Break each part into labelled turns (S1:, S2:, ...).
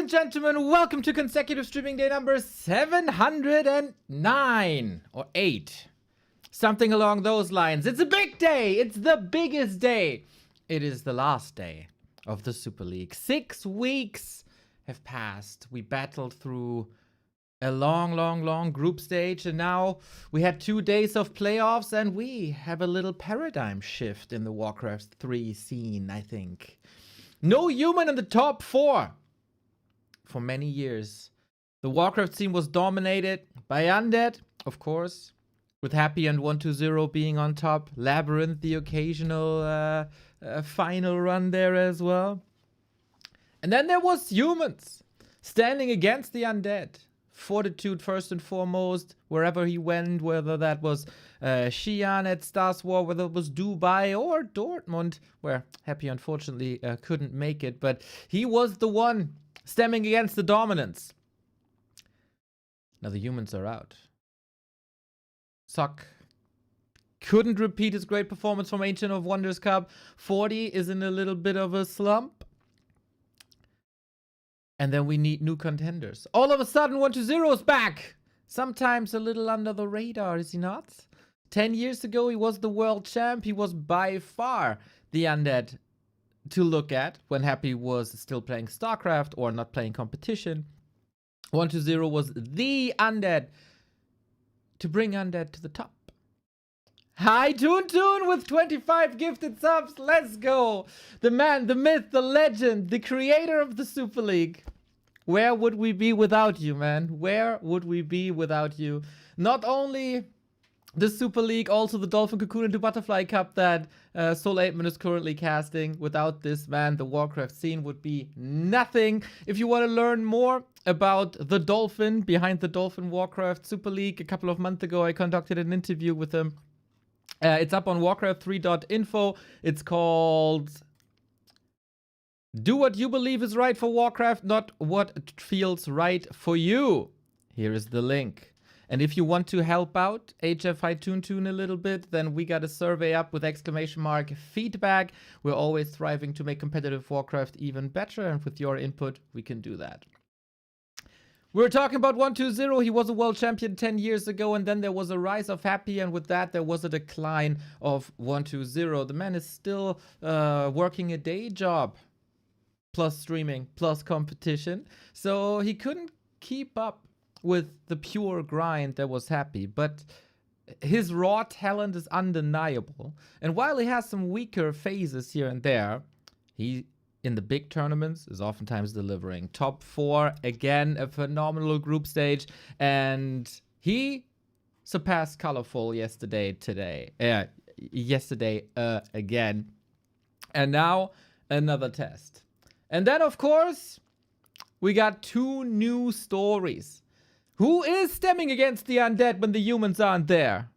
S1: and gentlemen, welcome to consecutive streaming day number 709 or 8. Something along those lines. It's a big day. It's the biggest day. It is the last day of the Super League. 6 weeks have passed. We battled through a long group stage, and now we had 2 days of playoffs, and we have a little paradigm shift in the Warcraft 3 scene, I think. No human in the top 4. For many years, the Warcraft scene was dominated by Undead, of course, with Happy and 120 being on top. Labyrinth, the occasional final run there as well. And then there was humans standing against the Undead. Fortitude first and foremost, wherever he went, whether that was Xi'an at Stars War, whether it was Dubai or Dortmund, where Happy unfortunately couldn't make it, but he was the one stemming against the dominance. Now the humans are out. Sock couldn't repeat his great performance from Ancient of Wonders Cup. 40 is in a little bit of a slump. And then we need new contenders. All of a sudden, 120 is back. Sometimes a little under the radar, is he not? 10 years ago, he was the world champ. He was by far the Undead to look at when Happy was still playing StarCraft or not playing competition. 120 was the Undead to bring Undead to the top. Hi, Toon with 25 gifted subs. Let's go. The man, the myth, the legend, the creator of the Super League. Where would we be without you, man? Where would we be without you? Not only the Super League, also the Dolphin Cocoon into Butterfly Cup that Soul 8man is currently casting. Without this man, the Warcraft scene would be nothing. If you want to learn more about the Dolphin, behind the Dolphin Warcraft Super League, a couple of months ago I conducted an interview with him. It's up on warcraft3.info. It's called Do What You Believe Is Right for Warcraft, Not What Feels Right for You. Here is the link. And if you want to help out HFI Toon a little bit, then we got a survey up with ! feedback. We're always striving to make competitive Warcraft even better, and with your input, we can do that. We're talking about 120. He was a world champion 10 years ago, and then there was a rise of Happy, and with that, there was a decline of 120. The man is still working a day job, plus streaming, plus competition. So he couldn't keep up with the pure grind that was Happy, but his raw talent is undeniable. And while he has some weaker phases here and there, he, in the big tournaments, is oftentimes delivering. Top 4, again, a phenomenal group stage, and he surpassed Colorful yesterday again. And now, another test. And then, of course, we got 2 new stories. Who is stemming against the Undead when the humans aren't there?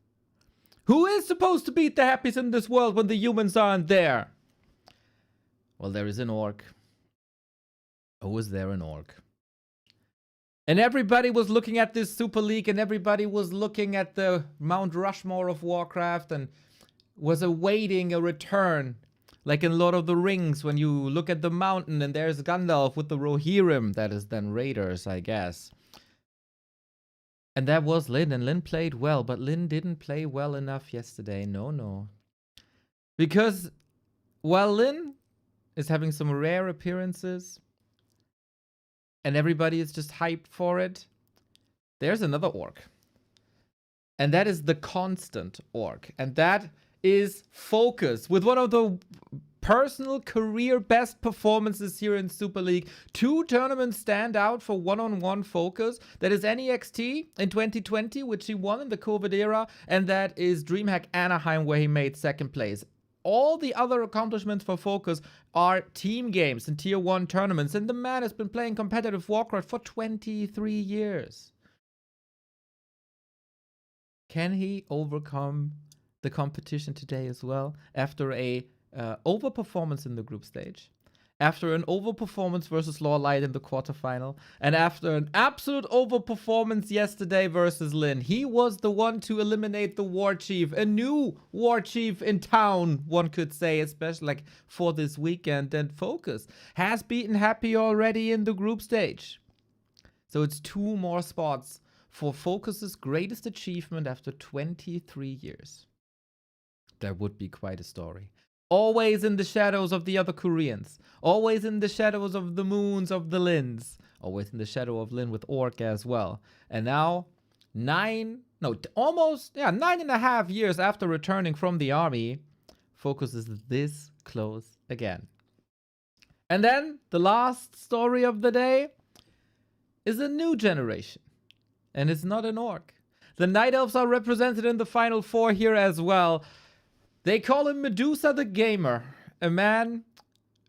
S1: Who is supposed to beat the Happies in this world when the humans aren't there? Well, there is an orc. Oh, is there an orc? And everybody was looking at this Super League, and everybody was looking at the Mount Rushmore of Warcraft and was awaiting a return. Like in Lord of the Rings, when you look at the mountain and there's Gandalf with the Rohirrim, that is then Raiders, I guess. And that was Lyn, and Lyn played well, but Lyn didn't play well enough yesterday. No. Because while Lyn is having some rare appearances and everybody is just hyped for it, there's another orc. And that is the constant orc. And that is FoCuS, with one of the personal career best performances here in Super League. 2 tournaments stand out for one-on-one FoCuS. That is NEXT in 2020, which he won in the COVID era, and that is DreamHack Anaheim, where he made 2nd place. All the other accomplishments for FoCuS are team games and tier 1 tournaments, and the man has been playing competitive Warcraft for 23 years. Can he overcome the competition today as well after a overperformance in the group stage after an overperformance versus Lawlight in the quarterfinal, and after an absolute overperformance yesterday versus Lin. He was the one to eliminate the War Chief, a new War Chief in town, one could say, especially like for this weekend. And FoCuS has beaten Happy already in the group stage. So it's 2 more spots for FoCuS's greatest achievement after 23 years. That would be quite a story. Always in the shadows of the other Koreans. Always in the shadows of the moons of the Lins. Always in the shadow of Lin with Orc as well. And now, 9.5 years after returning from the army, FoCuS is this close again. And then, the last story of the day is a new generation. And it's not an Orc. The Night Elves are represented in the Final Four here as well. They call him Medusa the Gamer, a man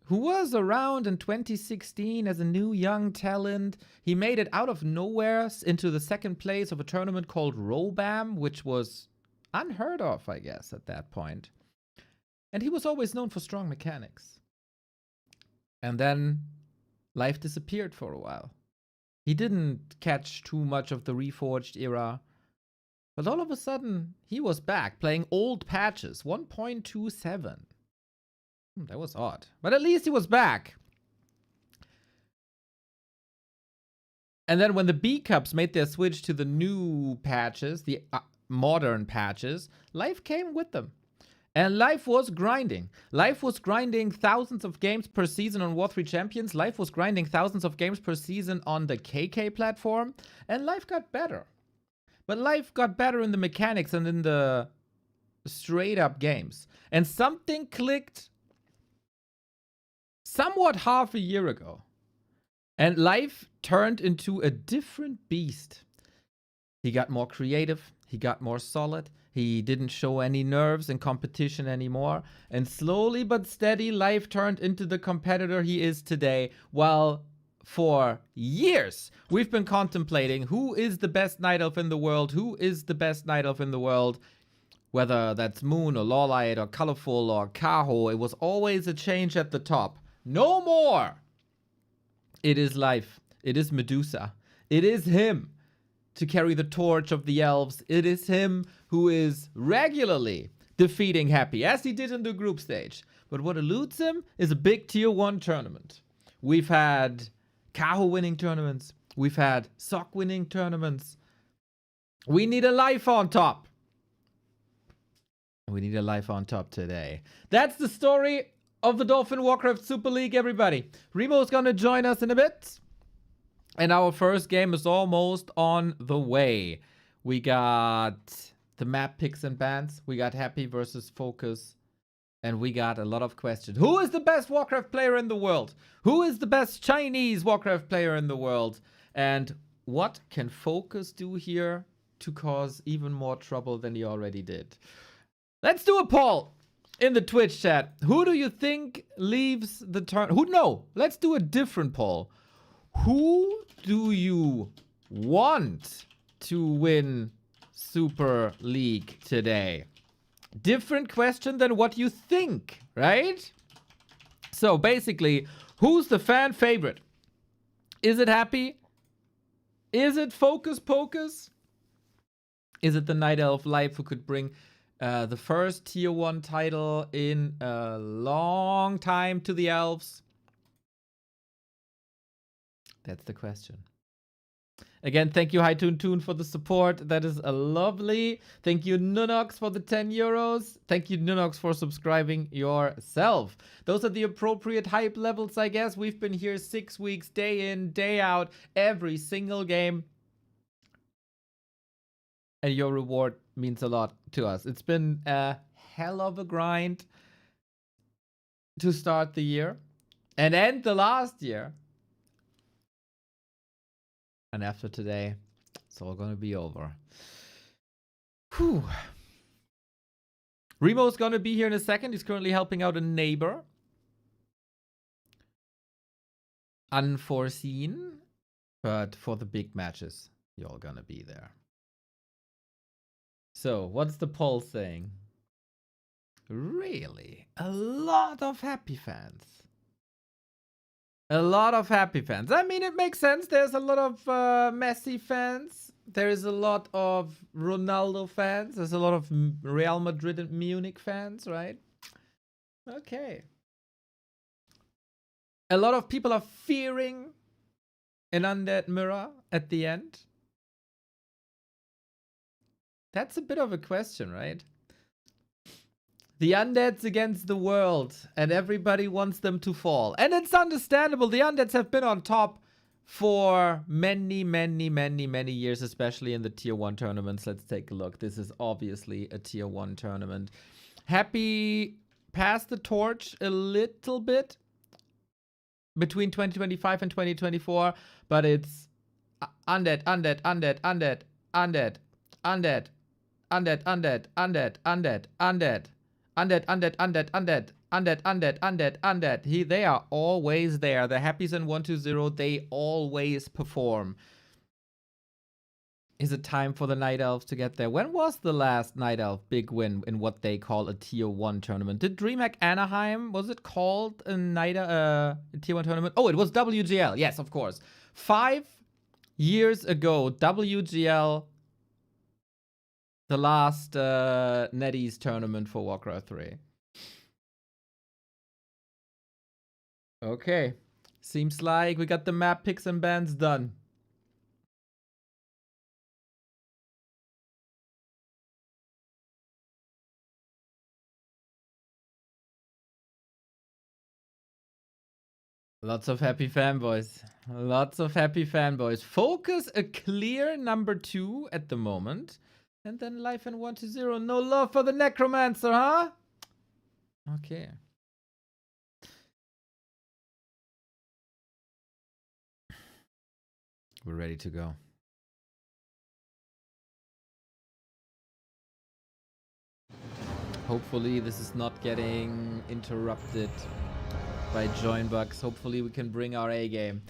S1: who was around in 2016 as a new young talent. He made it out of nowhere into the 2nd place of a tournament called Robam, which was unheard of, I guess, at that point. And he was always known for strong mechanics. And then life disappeared for a while. He didn't catch too much of the Reforged era. But all of a sudden, he was back playing old patches, 1.27. That was odd. But at least he was back. And then when the B-Cups made their switch to the new patches, the modern patches, life came with them. And life was grinding. Life was grinding thousands of games per season on War 3 Champions. Life was grinding thousands of games per season on the KK platform. And life got better. But life got better in the mechanics and in the straight-up games. And something clicked somewhat half a year ago. And life turned into a different beast. He got more creative. He got more solid. He didn't show any nerves in competition anymore. And slowly but steady, life turned into the competitor he is today, while for years, we've been contemplating who is the best Night Elf in the world, who is the best Night Elf in the world, whether that's Moon or Lawlight or Colorful or Kaho. It was always a change at the top. No more! It is life. It is Medusa. It is him to carry the torch of the elves. It is him who is regularly defeating Happy, as he did in the group stage. But what eludes him is a big tier 1 tournament. We've had Kaho winning tournaments. We've had Sok winning tournaments. We need a life on top. We need a life on top today. That's the story of the Dolphin Warcraft Super League, everybody. Remo's gonna join us in a bit. And our first game is almost on the way. We got the map picks and bans. We got Happy versus FoCuS. And we got a lot of questions. Who is the best Warcraft player in the world? Who is the best Chinese Warcraft player in the world? And what can FoCuS do here to cause even more trouble than he already did? Let's do a poll in the Twitch chat. Who do you think leaves the turn? No, let's do a different poll. Who do you want to win Super League today? Different question than what you think, right? So basically, who's the fan favorite? Is it Happy? Is it FoCuS? Is it the Night Elf Life who could bring the first tier 1 title in a long time to the elves? That's the question. Again, thank you, HiToonToon, for the support. That is a lovely. Thank you, Nunox, for the 10 euros. Thank you, Nunox, for subscribing yourself. Those are the appropriate hype levels, I guess. We've been here 6 weeks, day in, day out, every single game. And your reward means a lot to us. It's been a hell of a grind to start the year and end the last year. And after today, it's all going to be over. Whew. Remo's going to be here in a second. He's currently helping out a neighbor. Unforeseen. But for the big matches, you're all going to be there. So, what's the poll saying? Really? A lot of Happy fans. A lot of Happy fans. I mean, it makes sense. There's a lot of Messi fans. There is a lot of Ronaldo fans. There's a lot of Real Madrid and Munich fans, right? Okay. A lot of people are fearing an undead mirror at the end. That's a bit of a question, right? The undeads against the world, and everybody wants them to fall. And it's understandable. The undeads have been on top for many, many, many, many years, especially in the Tier 1 tournaments. Let's take a look. This is obviously a Tier 1 tournament. Happy passed the torch a little bit between 2025 and 2024, but it's undead, undead, undead, undead, undead, undead, undead, undead, undead, undead, undead. Undead, undead, undead, undead, undead, undead, undead, undead. They are always there. The Happies in 1-2-0, they always perform. Is it time for the Night Elves to get there? When was the last Night Elf big win in what they call a Tier 1 tournament? Did DreamHack Anaheim, was it called a Tier 1 tournament? Oh, it was WGL. Yes, of course. 5 years ago, WGL, the last NetEase tournament for Warcraft 3. Okay. Seems like we got the map picks and bans done. Lots of happy fanboys. Lots of happy fanboys. FoCuS a clear number 2 at the moment. And then Life in 1-0. No love for the Necromancer, huh? Okay. We're ready to go. Hopefully this is not getting interrupted by join bugs. Hopefully we can bring our A game.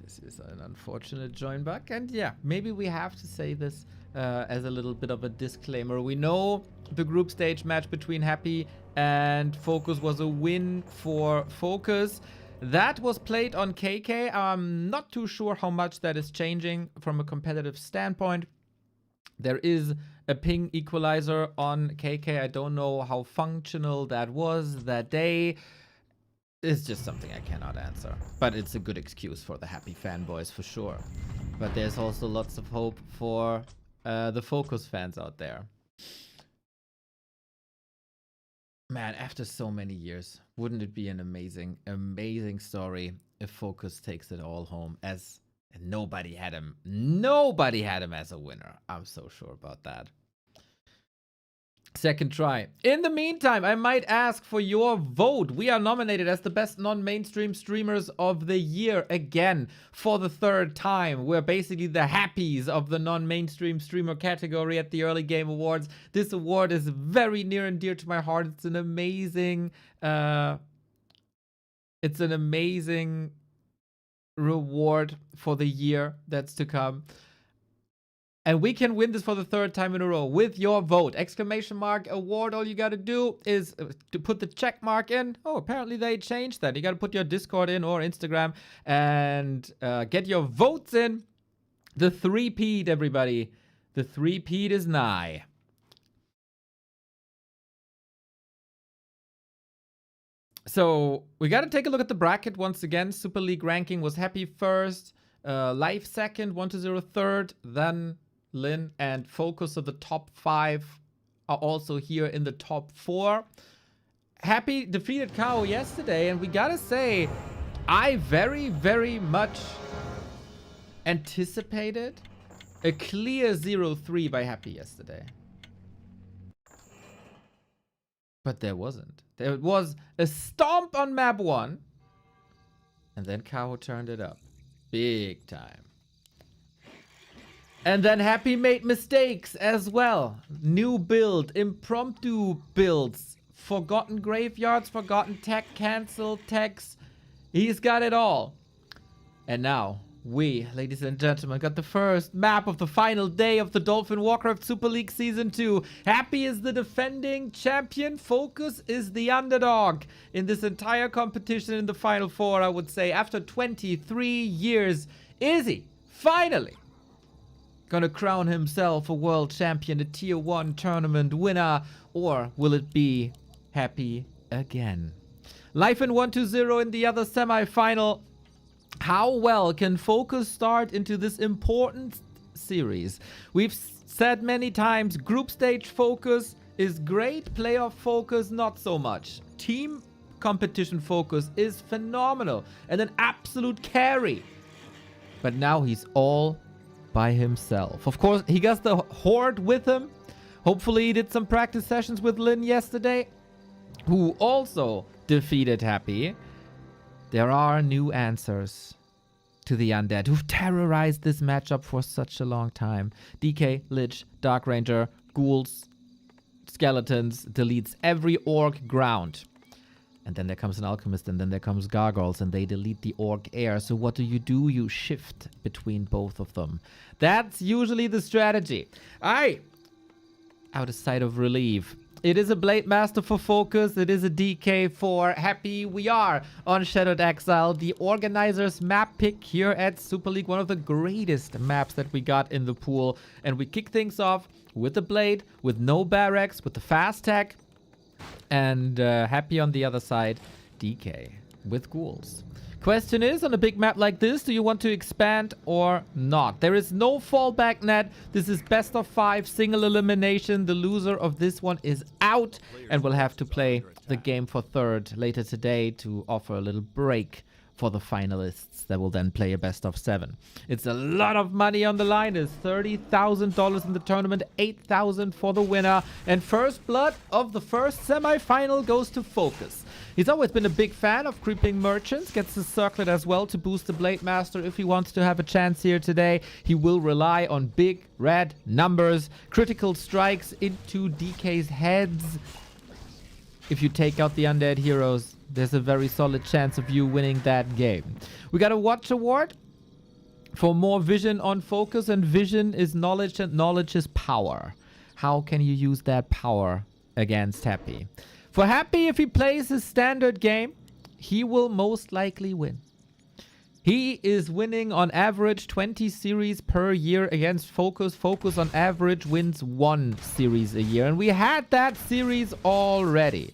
S1: This is an unfortunate join bug, and yeah, maybe we have to say this as a little bit of a disclaimer. We know the group stage match between Happy and FoCuS was a win for FoCuS. That was played on KK. I'm not too sure how much that is changing from a competitive standpoint. There is a ping equalizer on KK. I don't know how functional that was that day. It's just something I cannot answer. But it's a good excuse for the Happy fanboys for sure. But there's also lots of hope for the FoCuS fans out there. Man, after so many years, wouldn't it be an amazing, amazing story if FoCuS takes it all home as nobody had him. Nobody had him as a winner. I'm so sure about that. Second try. In the meantime, I might ask for your vote. We are nominated as the best non-mainstream streamers of the year again for the 3rd time. We're basically the Happies of the non-mainstream streamer category at the Early Game Awards. This award is very near and dear to my heart. It's an amazing reward for the year that's to come. And we can win this for the 3rd time in a row with your vote. Exclamation mark award. All you got to do is to put the check mark in. Oh, apparently they changed that. You got to put your Discord in or Instagram and get your votes in. The 3-peat, everybody. The 3-peat is nigh. So we got to take a look at the bracket once again. Super League ranking was Happy first, Life second, 1-0 third, then Lin and FoCuS. So the top 5 are also here in the top 4. Happy defeated KO yesterday, and we gotta say, I very, very much anticipated a clear 0-3 by Happy yesterday. But there wasn't. There was a stomp on map 1, and then KO turned it up. Big time. And then Happy made mistakes as well. New build, impromptu builds, forgotten graveyards, forgotten tech, cancelled techs. He's got it all. And now We, ladies and gentlemen, got the first map of the final day of the Dolphin Warcraft Super League Season 2. Happy is the defending champion. FoCuS is the underdog in this entire competition in the Final Four, I would say. After 23 years, is he finally gonna crown himself a world champion, a tier 1 tournament winner, or will it be Happy again? Life in 1-2-0 in the other semi-final. How well can FoCuS start into this important series? We've said many times, group stage FoCuS is great, playoff FoCuS not so much. Team competition FoCuS is phenomenal and an absolute carry. But now he's all by himself. Of course, he got the Horde with him. Hopefully he did some practice sessions with Lin yesterday, who also defeated Happy. There are new answers to the undead who've terrorized this matchup for such a long time. DK, Lich, Dark Ranger, ghouls, skeletons, deletes every orc ground. And then there comes an alchemist, and then there comes gargoyles, and they delete the orc air. So what do? You shift between both of them. That's usually the strategy. Out of sight of relief. It is a Blade Master for FoCuS. It is a DK for Happy. We are on Shadowed Exile, the organizer's map pick here at Super League. One of the greatest maps that we got in the pool. And we kick things off with the Blade, with no barracks, with the fast tech. And Happy on the other side, DK with ghouls. Question is, on a big map like this, do you want to expand or not? There is no fallback net. This is best of 5, single elimination. The loser of this one is out and will have to play the game for third later today to offer a little break for the finalists that will then play a best of 7. It's a lot of money on the line. It's $30,000 in the tournament, $8,000 for the winner. And first blood of the first semi-final goes to FoCuS. He's always been a big fan of creeping merchants, gets the circlet as well to boost the Blade Master if he wants to have a chance here today. He will rely on big red numbers, critical strikes into DK's heads. If you take out the undead heroes, there's a very solid chance of you winning that game. We got a watch award for more vision on FoCuS, and vision is knowledge and knowledge is power. How can you use that power against Happy? For Happy, if he plays his standard game, he will most likely win. He is winning on average 20 series per year against FoCuS. FoCuS on average wins 1 series a year, and we had that series already.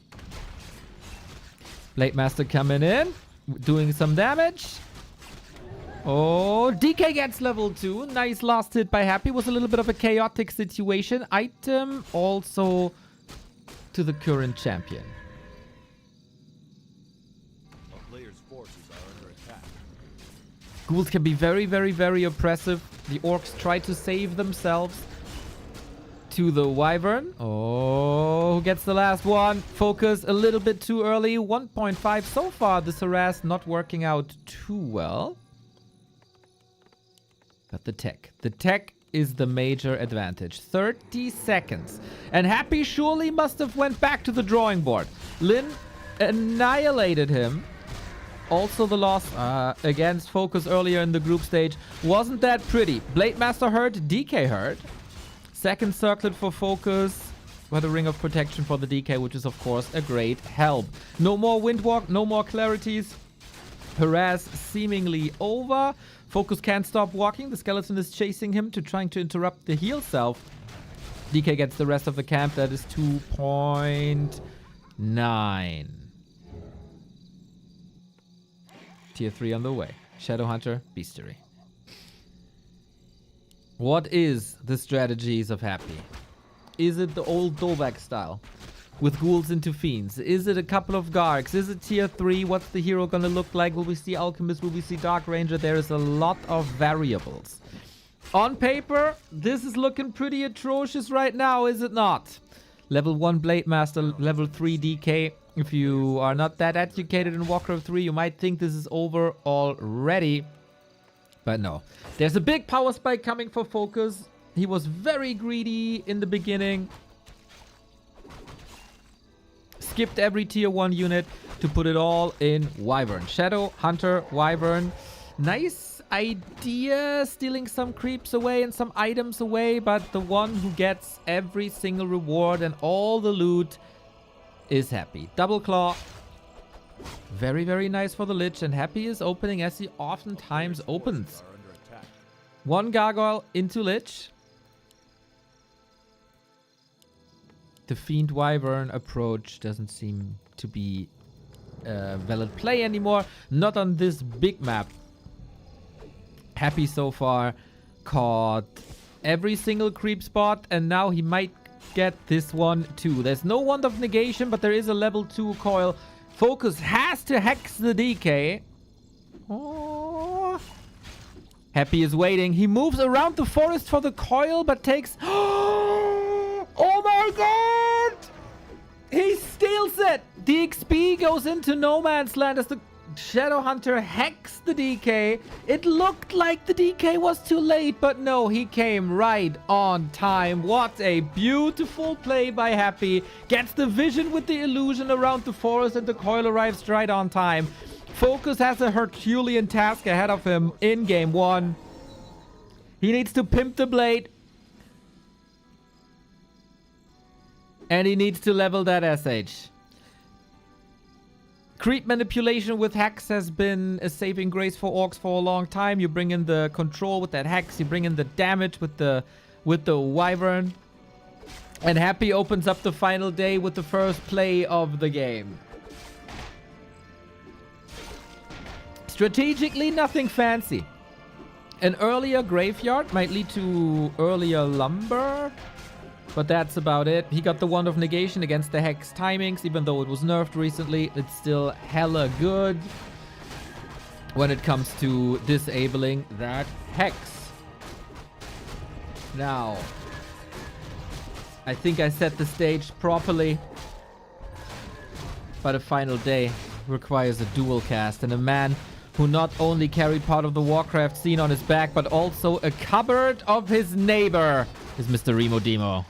S1: Blade Master coming in, doing some damage. Oh, DK gets level 2. Nice last hit by Happy. Was a little bit of a chaotic situation. Item also to the current champion. Ghouls can be very, very, very oppressive. The orcs try to save themselves. To the wyvern. Oh, who gets the last one? FoCuS a little bit too early. 1.5 so far. This harass not working out too well. But the tech. The tech is the major advantage. 30 seconds. And Happy surely must have went back to the drawing board. Lin annihilated him. Also the loss against FoCuS earlier in the group stage wasn't that pretty. Blade Master hurt. DK hurt. Second circlet for FoCuS, with a ring of protection for the DK, which is of course a great help. No more Windwalk, no more clarities. Harass seemingly over. FoCuS can't stop walking. The skeleton is chasing him trying to interrupt the heal self. DK gets the rest of the camp. That is 2.9. Tier 3 on the way. Shadowhunter, Beastery. What is the strategies of Happy? Is it the old Dovak style? With ghouls into fiends? Is it a couple of Gargs? Is it tier 3? What's the hero gonna look like? Will we see Alchemist? Will we see Dark Ranger? There is a lot of variables. On paper, this is looking pretty atrocious right now, is it not? Level 1 Blade Master, level 3 DK. If you are not that educated in Warcraft 3, you might think this is over already. But no. There's a big power spike coming for FoCuS. He was very greedy in the beginning. Skipped every tier 1 unit to put it all in Wyvern. Shadow, Hunter, Wyvern. Nice idea, stealing some creeps away and some items away, but the one who gets every single reward and all the loot is Happy. Double claw. Very, very nice for the Lich, and Happy is opening as he oftentimes opens. One gargoyle into Lich. The Fiend Wyvern approach doesn't seem to be a valid play anymore. Not on this big map. Happy so far caught every single creep spot, and now he might get this one too. There's no Wand of Negation, but there is a level 2 coil. FoCuS has to hex the DK. Oh. Happy is waiting. He moves around the forest for the coil, but takes... Oh my god! He steals it! The XP goes into no man's land as the Shadow Hunter hexed the DK. It looked like the DK was too late, but no, he came right on time. What a beautiful play by Happy. Gets the vision with the illusion around the forest, and the coil arrives right on time. FoCuS has a Herculean task ahead of him in game 1. He needs to pimp the blade. And he needs to level that SH. Creep manipulation with Hex has been a saving grace for Orcs for a long time. You bring in the control with that Hex. You bring in the damage with the Wyvern. And Happy opens up the final day with the first play of the game. Strategically, nothing fancy. An earlier graveyard might lead to earlier lumber. But that's about it. He got the Wand of Negation against the Hex timings. Even though it was nerfed recently, it's still hella good when it comes to disabling that Hex. Now, I think I set the stage properly. But a final day requires a dual cast, and a man who not only carried part of the Warcraft scene on his back, but also a cupboard of his neighbor, is Mr. Remo Demo,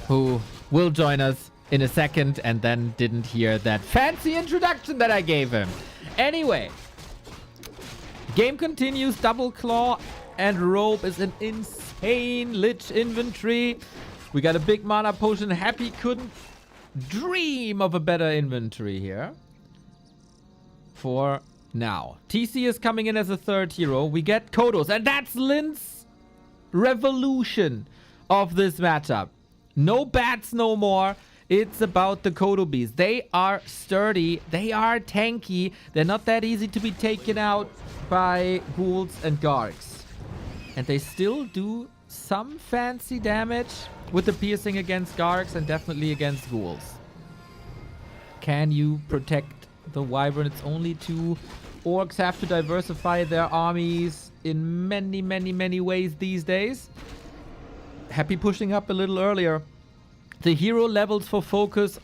S1: who will join us in a second and then didn't hear that fancy introduction that I gave him. Anyway, game continues. Double Claw and Robe is an insane Lich inventory. We got a big mana potion. Happy couldn't dream of a better inventory here for now. TC is coming in as a third hero. We get Kodos, and that's Lin's revolution of this matchup. No bats no more. It's about the Kodo bees. They are sturdy. They are tanky. They're not that easy to be taken out by ghouls and gargs. And they still do some fancy damage with the piercing against gargs and definitely against ghouls. Can you protect the Wyvern? It's only 2. Orcs have to diversify their armies in many, many, many ways these days. Happy pushing up a little earlier. The hero levels for FoCuS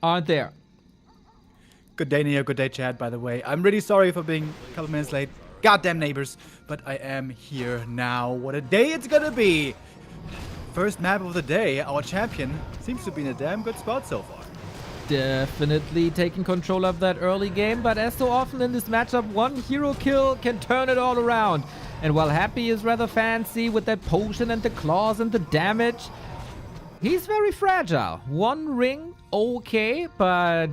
S1: aren't there.
S2: Good day, Neo. Good day, Chad, by the way. I'm really sorry for being a couple minutes late. Goddamn neighbors. But I am here now. What a day it's gonna be. First map of the day. Our champion seems to be in a damn good spot so far.
S1: Definitely taking control of that early game, but as so often in this matchup, one hero kill can turn it all around. And while Happy is rather fancy with that potion and the claws and the damage, he's very fragile. One ring, okay, but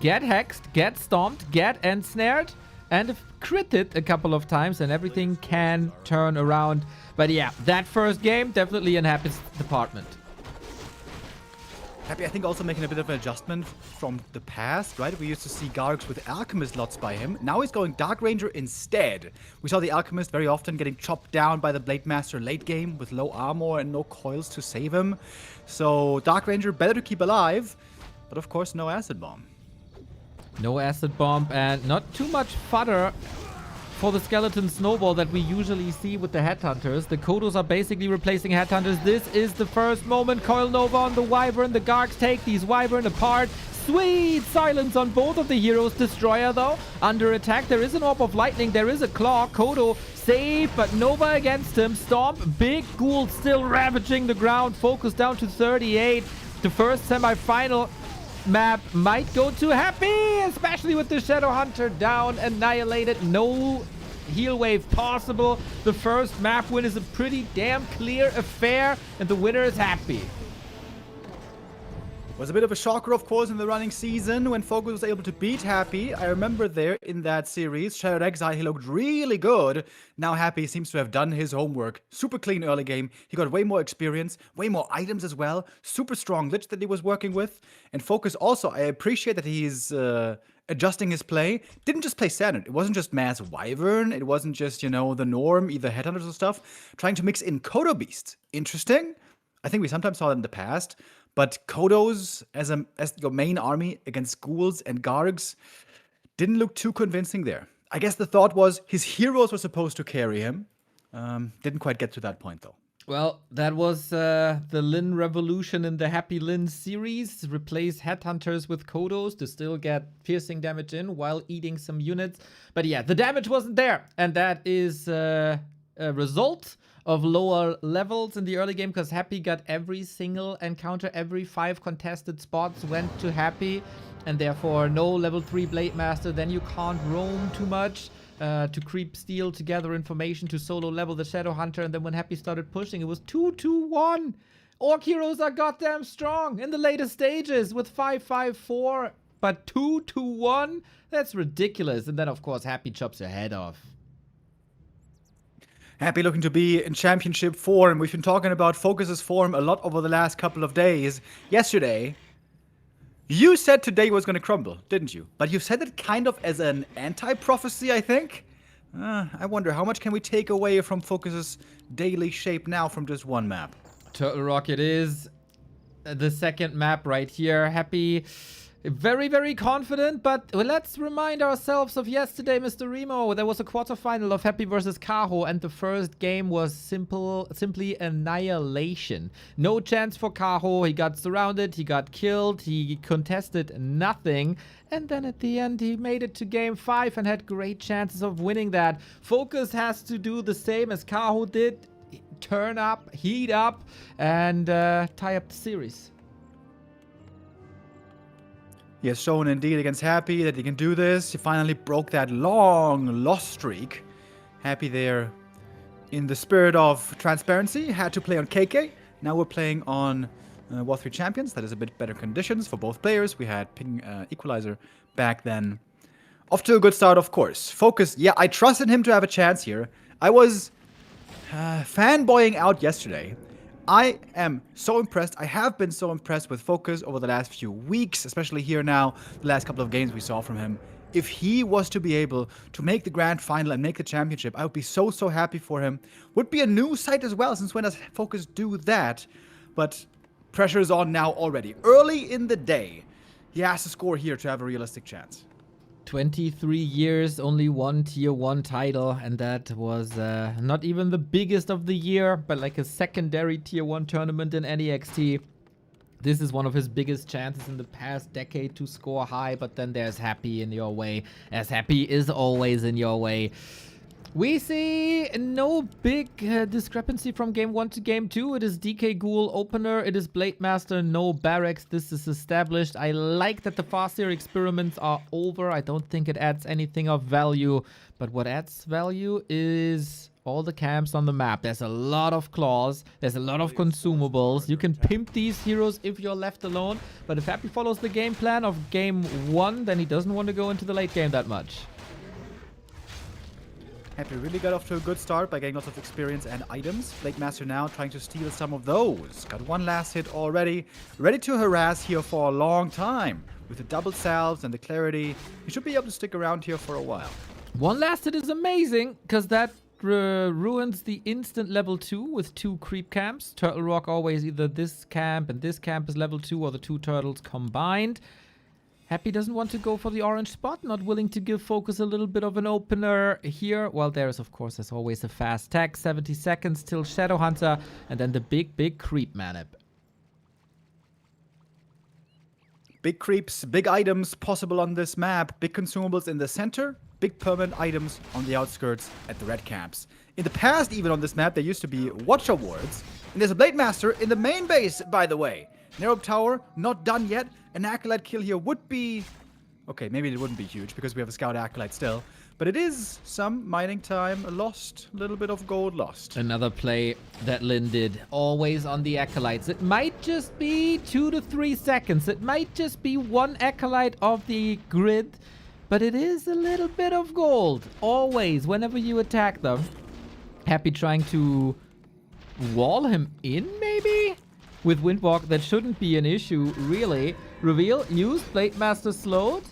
S1: get hexed, get stomped, get ensnared, and critted a couple of times, and everything can turn around. But yeah, that first game, definitely in Happy's department.
S2: Happy, I think, also making a bit of an adjustment from the past, right? We used to see Gargs with Alchemist lots by him. Now he's going Dark Ranger instead. We saw the Alchemist very often getting chopped down by the Blade Master late game with low armor and no coils to save him. So Dark Ranger better to keep alive, but of course no Acid Bomb.
S1: No Acid Bomb and not too much fodder for the Skeleton Snowball that we usually see with the Headhunters. The Kodos are basically replacing Headhunters. This is the first moment. Coil Nova on the Wyvern. The Gargs take these Wyvern apart. Sweet silence on both of the heroes. Destroyer, though, under attack. There is an Orb of Lightning. There is a Claw. Kodo safe, but Nova against him. Stomp. Big Ghoul still ravaging the ground. FoCuS down to 38. The first semi-final map might go to Happy, especially with the Shadow Hunter down, annihilated, no heal wave possible. The first map win is a pretty damn clear affair, and the winner is Happy.
S2: Was a bit of a shocker, of course, in the running season when FoCuS was able to beat Happy. I remember there in that series, Shattered Exile, he looked really good. Now Happy seems to have done his homework. Super clean early game. He got way more experience, way more items as well. Super strong lich that he was working with. And FoCuS also, I appreciate that he's adjusting his play. Didn't just play standard. It wasn't just Mass Wyvern. It wasn't just, you know, the norm, either Headhunters or stuff. Trying to mix in Kodo Beast. Interesting. I think we sometimes saw it in the past. But Kodos as your main army against ghouls and gargs didn't look too convincing there. I guess the thought was his heroes were supposed to carry him. Didn't quite get to that point, though.
S1: Well, that was the Lin revolution in the Happy Lin series. Replace Headhunters with Kodos to still get piercing damage in while eating some units. But yeah, the damage wasn't there. And that is a result of lower levels in the early game, because Happy got every single encounter, every 5 contested spots went to Happy, and therefore no level 3 Blade Master. Then you can't roam too much to creep steal, to gather information, to solo level the Shadow Hunter. And then when Happy started pushing, it was 2-2-1. Orc heroes are goddamn strong in the later stages with 5-5-4, but 2-2-1? That's ridiculous. And then of course Happy chops your head off.
S2: Happy looking to be in championship form. We've been talking about FoCuS's form a lot over the last couple of days. Yesterday, you said today was going to crumble, didn't you? But you said it kind of as an anti-prophecy, I think. I wonder, how much can we take away from FoCuS's daily shape now from just one map?
S1: Turtle Rock it is. The second map right here. Happy, very, very confident, but let's remind ourselves of yesterday, Mr. Remo. There was a quarterfinal of Happy versus Kaho, and the first game was simply annihilation. No chance for Kaho. He got surrounded, he got killed, he contested nothing. And then at the end, he made it to game 5 and had great chances of winning that. FoCuS has to do the same as Kaho did. Turn up, heat up, and tie up the series.
S2: He has shown indeed against Happy that he can do this. He finally broke that long loss streak. Happy there, in the spirit of transparency, had to play on KK. Now we're playing on War 3 Champions. That is a bit better conditions for both players. We had Ping Equalizer back then. Off to a good start, of course. FoCuS, yeah, I trusted him to have a chance here. I was fanboying out yesterday. I am so impressed. I have been so impressed with FoCuS over the last few weeks, especially here now, the last couple of games we saw from him. If he was to be able to make the grand final and make the championship, I would be so, so happy for him. Would be a new sight as well, since when does FoCuS do that? But pressure is on now already. Early in the day, he has to score here to have a realistic chance.
S1: 23 years, only one tier 1 title, and that was not even the biggest of the year, but like a secondary tier 1 tournament in NEXT. This is one of his biggest chances in the past decade to score high, but then there's Happy in your way, as Happy is always in your way. We see no big discrepancy from game 1 to game 2. It is DK Ghoul opener, it is Blade Master, no barracks. This is established. I like that the Farseer experiments are over. I don't think it adds anything of value, but what adds value is all the camps on the map. There's a lot of claws, there's a lot of consumables. You can pimp these heroes if you're left alone, but if Happy follows the game plan of game 1, then he doesn't want to go into the late game that much.
S2: Happy really got off to a good start by getting lots of experience and items. Blade Master now trying to steal some of those. Got one last hit already. Ready to harass here for a long time. With the double salves and the clarity, he should be able to stick around here for a while.
S1: One last hit is amazing, because that ruins the instant level 2 with 2 creep camps. Turtle Rock always either this camp and this camp is level 2 or the 2 turtles combined. Happy doesn't want to go for the orange spot, not willing to give FoCuS a little bit of an opener here. Well, there's, of course, as always, a fast tag. 70 seconds till Shadow Hunter, and then the big creep manip.
S2: Big creeps, big items possible on this map. Big consumables in the center, big permanent items on the outskirts at the red camps. In the past, even on this map, there used to be Watcher wards. And there's a Blade Master in the main base, by the way. Narrow Tower, not done yet. An Acolyte kill here would be... Okay, maybe it wouldn't be huge because we have a Scout Acolyte still. But it is some mining time lost. A little bit of gold lost.
S1: Another play that Lin did. Always on the Acolytes. It might just be 2 to 3 seconds. It might just be one Acolyte off the grid. But it is a little bit of gold. Always, whenever you attack them. Happy trying to wall him in, maybe? With Windwalk, that shouldn't be an issue, really. Reveal, use, Blade Master slowed.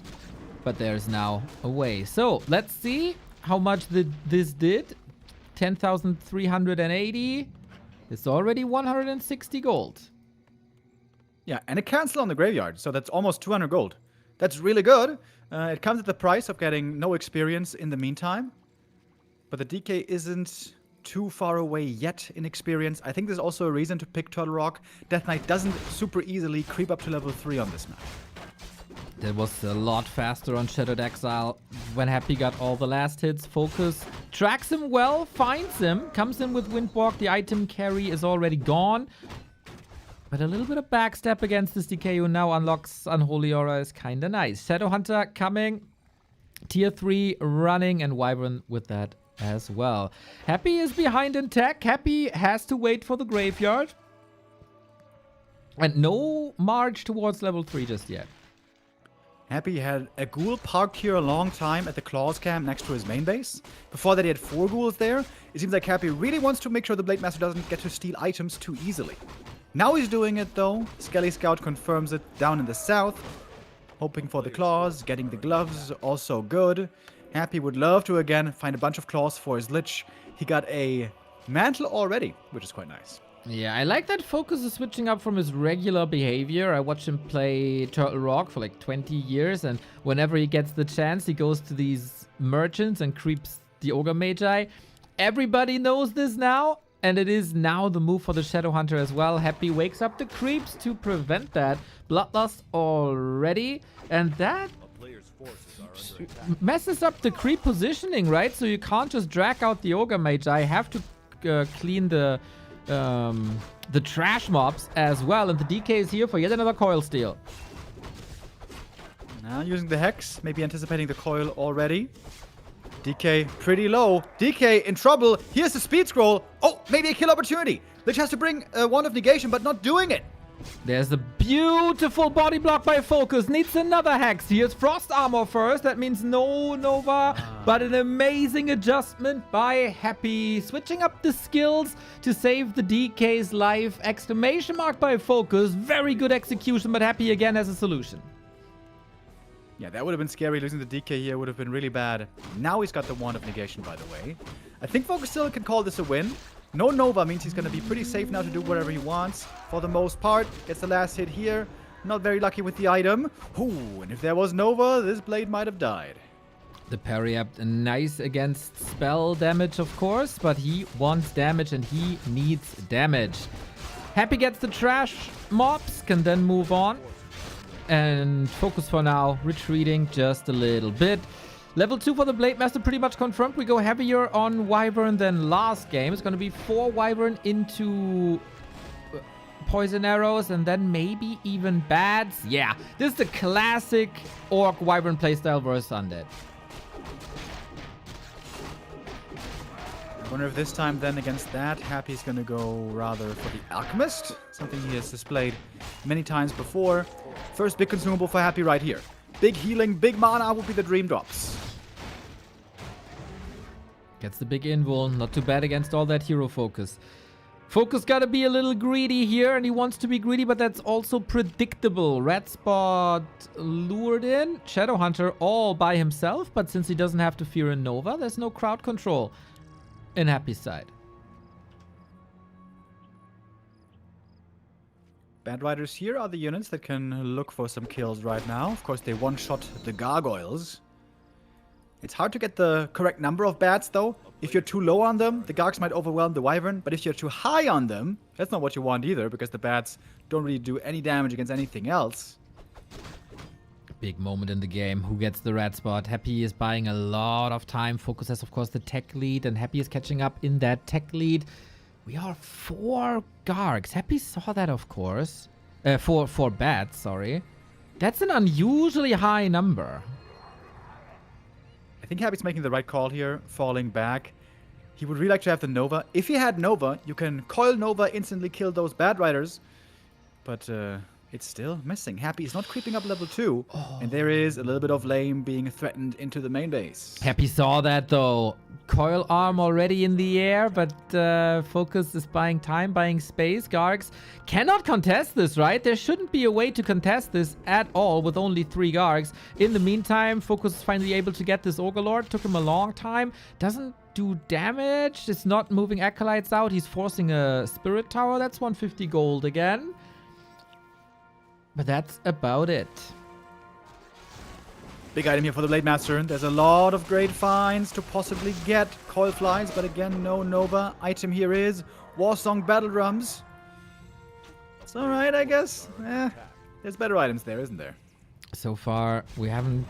S1: But there's now a way. So, let's see how much this did. 10,380. It's already 160 gold.
S2: Yeah, and a cancel on the graveyard, so that's almost 200 gold. That's really good. It comes at the price of getting no experience in the meantime. But the DK isn't too far away yet in experience. I think there's also a reason to pick Turtle Rock. Death Knight doesn't super easily creep up to level 3 on this map.
S1: That was a lot faster on Shadowed Exile when Happy got all the last hits. FoCuS tracks him well, finds him, comes in with Windwalk. The item carry is already gone. But a little bit of backstep against this DK who now unlocks Unholy Aura is kind of nice. Shadowhunter coming, tier 3 running, and Wyvern with that as well. Happy is behind in tech. Happy has to wait for the graveyard. And no march towards level 3 just yet.
S2: Happy had a ghoul parked here a long time at the Claws camp next to his main base. Before that, he had 4 ghouls there. It seems like Happy really wants to make sure the Blade Master doesn't get to steal items too easily. Now he's doing it, though. Skelly Scout confirms it down in the south. Hoping for the claws, getting the gloves, also good. Happy would love to, again, find a bunch of claws for his Lich. He got a mantle already, which is quite nice.
S1: Yeah, I like that FoCuS is switching up from his regular behavior. I watched him play Turtle Rock for like 20 years, and whenever he gets the chance, he goes to these merchants and creeps the Ogre Magi. Everybody knows this now, and it is now the move for the Shadowhunter as well. Happy wakes up the creeps to prevent that. Bloodlust already, and that messes up the creep positioning, right? So you can't just drag out the Ogre Magi. Have to clean the trash mobs as well, and the DK is here for yet another coil steal.
S2: Now using the Hex, maybe anticipating the coil already. DK pretty low. DK in trouble. Here's the speed scroll. Oh, maybe a kill opportunity. Lich has to bring a Wand of Negation, but not doing it.
S1: There's a beautiful body block by FoCuS. Needs another Hex. Here's Frost Armor first. That means no Nova, but an amazing adjustment by Happy. Switching up the skills to save the DK's life. Exclamation mark by FoCuS. Very good execution, but Happy again has a solution.
S2: Yeah, that would have been scary. Losing the DK here would have been really bad. Now he's got the Wand of Negation, by the way. I think FoCuS still can call this a win. No Nova means he's going to be pretty safe now to do whatever he wants. For the most part, gets the last hit here. Not very lucky with the item. Ooh, and if there was Nova, this blade might have died.
S1: The parry up nice against spell damage, of course, but he wants damage and he needs damage. Happy gets the trash mobs, can then move on. And FoCuS for now, retreating just a little bit. Level 2 for the Blade Master pretty much confirmed. We go heavier on Wyvern than last game. It's going to be 4 Wyvern into poison arrows and then maybe even bads. Yeah, this is the classic Orc Wyvern playstyle versus Undead.
S2: I wonder if this time then against that, Happy's going to go rather for the Alchemist. Something he has displayed many times before. First big consumable for Happy right here. Big healing, big mana will be the Dream Drops.
S1: Gets the big invul. Not too bad against all that hero focus. FoCuS gotta be a little greedy here, and he wants to be greedy, but that's also predictable. Red Spot lured in. Shadowhunter all by himself, but since he doesn't have to fear a Nova, there's no crowd control in Happy's side.
S2: Bad Riders here are the units that can look for some kills right now. Of course, they one-shot the Gargoyles. It's hard to get the correct number of bats, though. If you're too low on them, the Gargs might overwhelm the Wyvern. But if you're too high on them, that's not what you want either, because the bats don't really do any damage against anything else.
S1: Big moment in the game. Who gets the red spot? Happy is buying a lot of time. FoCuS has, of course, the tech lead, and Happy is catching up in that tech lead. We are 4 Gargs. Happy saw that, of course. For bats, sorry. That's an unusually high number.
S2: I think Happy's making the right call here, falling back. He would really like to have the Nova. If he had Nova, you can coil Nova, instantly kill those Bat Riders. But it's still missing. Happy is not creeping up level 2. And there is a little bit of lame being threatened into the main base.
S1: Happy saw that though. Coil arm already in the air, but FoCuS is buying time, buying space. Gargs cannot contest this, right? There shouldn't be a way to contest this at all with only 3 Gargs. In the meantime, FoCuS is finally able to get this Ogre. Took him a long time. Doesn't do damage. It's not moving Acolytes out. He's forcing a Spirit Tower. That's 150 gold again. But that's about it.
S2: Big item here for the Blade Master. There's a lot of great finds to possibly get Coil Flies, but again, no Nova. Item here is Warsong Battle Drums. It's alright, I guess. There's better items there, isn't there?
S1: So far, we haven't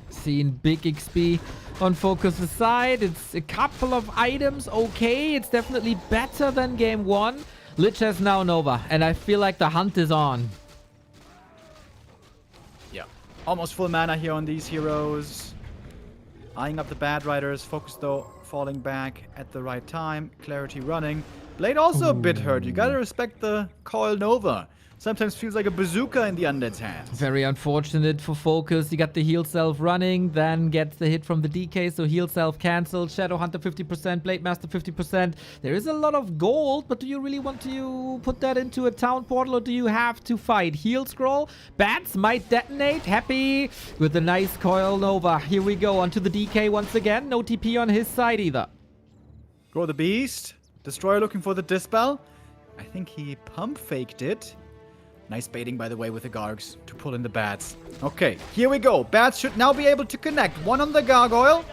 S1: seen big XP on FoCuS' side. It's a couple of items, okay. It's definitely better than game 1. Lich has now Nova, and I feel like the hunt is on.
S2: Yeah. Almost full mana here on these heroes. Eyeing up the Bad Riders. FoCuS, though, falling back at the right time. Clarity running. Blade also a bit hurt. You gotta respect the Coil Nova. Sometimes feels like a bazooka in the Undead's hands.
S1: Very unfortunate for FoCuS. He got the heal self running, then gets the hit from the DK, so heal self cancelled. Shadow Hunter 50%, Blade Master 50%. There is a lot of gold, but do you really want to put that into a town portal, or do you have to fight? Heal scroll, bats might detonate. Happy with the nice Coil Nova. Here we go, onto the DK once again. No TP on his side either.
S2: Grow the Beast. Destroyer looking for the Dispel. I think he pump faked it. Nice baiting, by the way, with the Gargs to pull in the Bats. Okay, here we go. Bats should now be able to connect. One on the Gargoyle.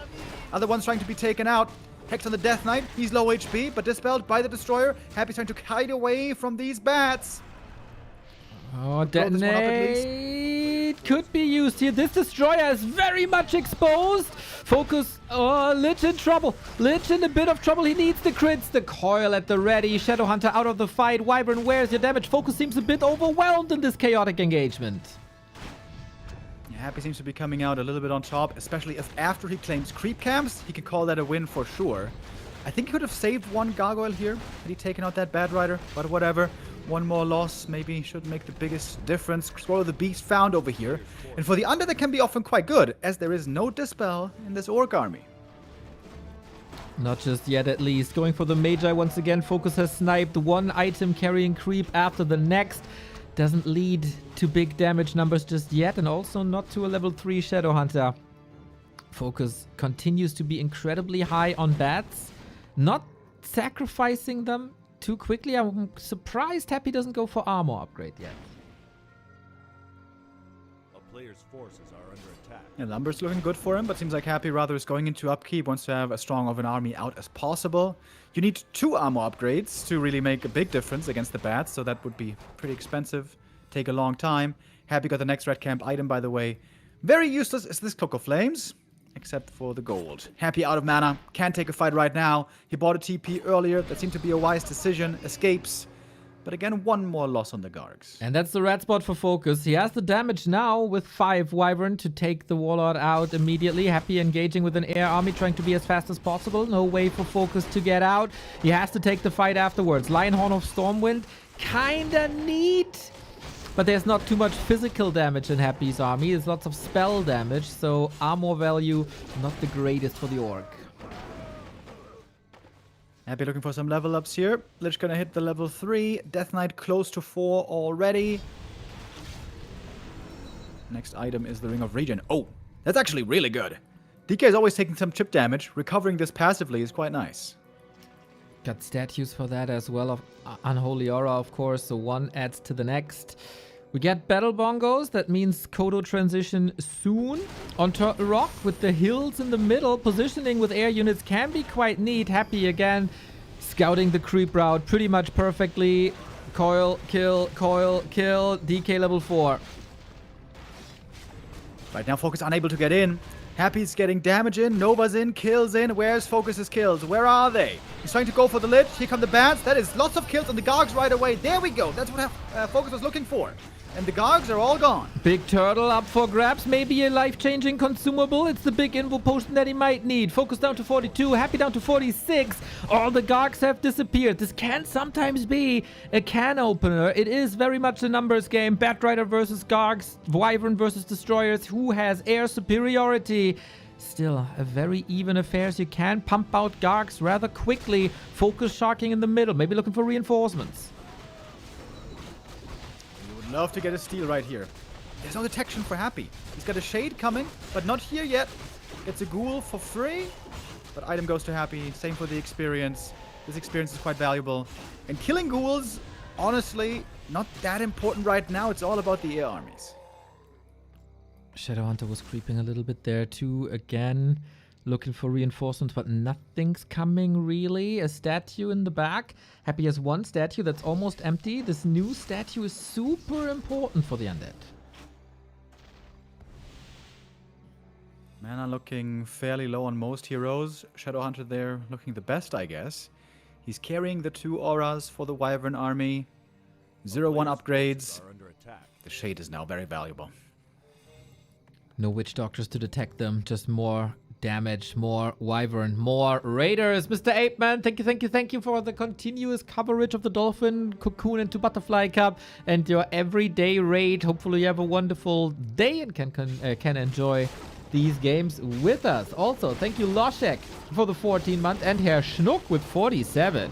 S2: Other one's trying to be taken out. Hex on the Death Knight. He's low HP, but dispelled by the Destroyer. Happy's trying to hide away from these Bats.
S1: Oh, detonate could be used here. This Destroyer is very much exposed. FoCuS, Lich in trouble. Lich in a bit of trouble. He needs the crits. The Coil at the ready. Shadow Hunter out of the fight. Wyvern, where's your damage? FoCuS seems a bit overwhelmed in this chaotic engagement.
S2: Yeah, Happy seems to be coming out a little bit on top, especially if after he claims creep camps, he can call that a win for sure. I think he could have saved one Gargoyle here had he taken out that Bad Rider, but whatever. One more loss maybe should make the biggest difference. Scroll of the Beast found over here. And for the Undead, that can be often quite good, as there is no Dispel in this Orc army.
S1: Not just yet, at least. Going for the Magi once again. FoCuS has sniped one item carrying creep after the next. Doesn't lead to big damage numbers just yet, and also not to a level 3 Shadow Hunter. FoCuS continues to be incredibly high on bats. Not sacrificing them too quickly. I'm surprised Happy doesn't go for armor upgrade yet.
S3: A player's forces are under attack.
S2: Yeah, numbers looking good for him, but seems like Happy rather is going into upkeep, wants to have as strong of an army out as possible. You need 2 armor upgrades to really make a big difference against the bats, so that would be pretty expensive, take a long time. Happy got the next red camp item, by the way. Very useless is this Cloak of Flames, except for the gold. Happy out of mana, can't take a fight right now. He bought a TP earlier, that seemed to be a wise decision, escapes. But again, one more loss on the Gargs.
S1: And that's the red spot for FoCuS. He has the damage now with 5 Wyvern to take the Warlord out immediately. Happy engaging with an air army, trying to be as fast as possible. No way for FoCuS to get out. He has to take the fight afterwards. Lionhorn of Stormwind, kinda neat. But there's not too much physical damage in Happy's army. There's lots of spell damage, so armor value not the greatest for the Orc.
S2: Happy looking for some level ups here. Lich gonna hit the level 3. Death Knight close to 4 already. Next item is the Ring of Regen. Oh, that's actually really good. DK is always taking some chip damage. Recovering this passively is quite nice.
S1: Got statues for that as well of Unholy Aura, of course, so one adds to the next. We get Battle Bongos, that means Kodo transition soon. On Turtle Rock with the hills in the middle, positioning with air units can be quite neat. Happy again, scouting the creep route pretty much perfectly. Coil, kill, DK level 4.
S2: Right now, FoCuS unable to get in. Happy's getting damage in, Nova's in, kills in. Where's FoCuS's kills? Where are they? He's trying to go for the Lich. Here come the bats. That is lots of kills on the Gargs right away. There we go. That's what FoCuS was looking for. And the Gargs are all gone.
S1: Big Turtle up for grabs. Maybe a life-changing consumable. It's the big info potion that he might need. FoCuS down to 42. Happy down to 46. All the Gargs have disappeared. This can sometimes be a can opener. It is very much a numbers game. Batrider versus Gargs. Wyvern versus Destroyers. Who has air superiority? Still a very even affair. So you can pump out Gargs rather quickly. FoCuS sharking in the middle. Maybe looking for reinforcements.
S2: Love to get a steal right here. There's no detection for Happy. He's got a Shade coming, but not here yet. Gets a Ghoul for free, but item goes to Happy. Same for the experience. This experience is quite valuable. And killing Ghouls, honestly, not that important right now. It's all about the air armies.
S1: Shadowhunter was creeping a little bit there too. Again, looking for reinforcements, but nothing's coming really. A statue in the back. Happy has one statue that's almost empty. This new statue is super important for the undead.
S2: Mana looking fairly low on most heroes. Shadowhunter there looking the best, I guess. He's carrying the 2 auras for the Wyvern army. 0-1 upgrades. The Shade is now very valuable.
S1: No Witch Doctors to detect them, just more damage, more Wyvern, more Raiders. Mr. Apeman, thank you for the continuous coverage of the Dolphin, Cocoon, and 2 Butterfly Cup, and your everyday raid. Hopefully you have a wonderful day and can enjoy these games with us. Also, thank you Loshek for the 14 months and Herr Schnuck with 47.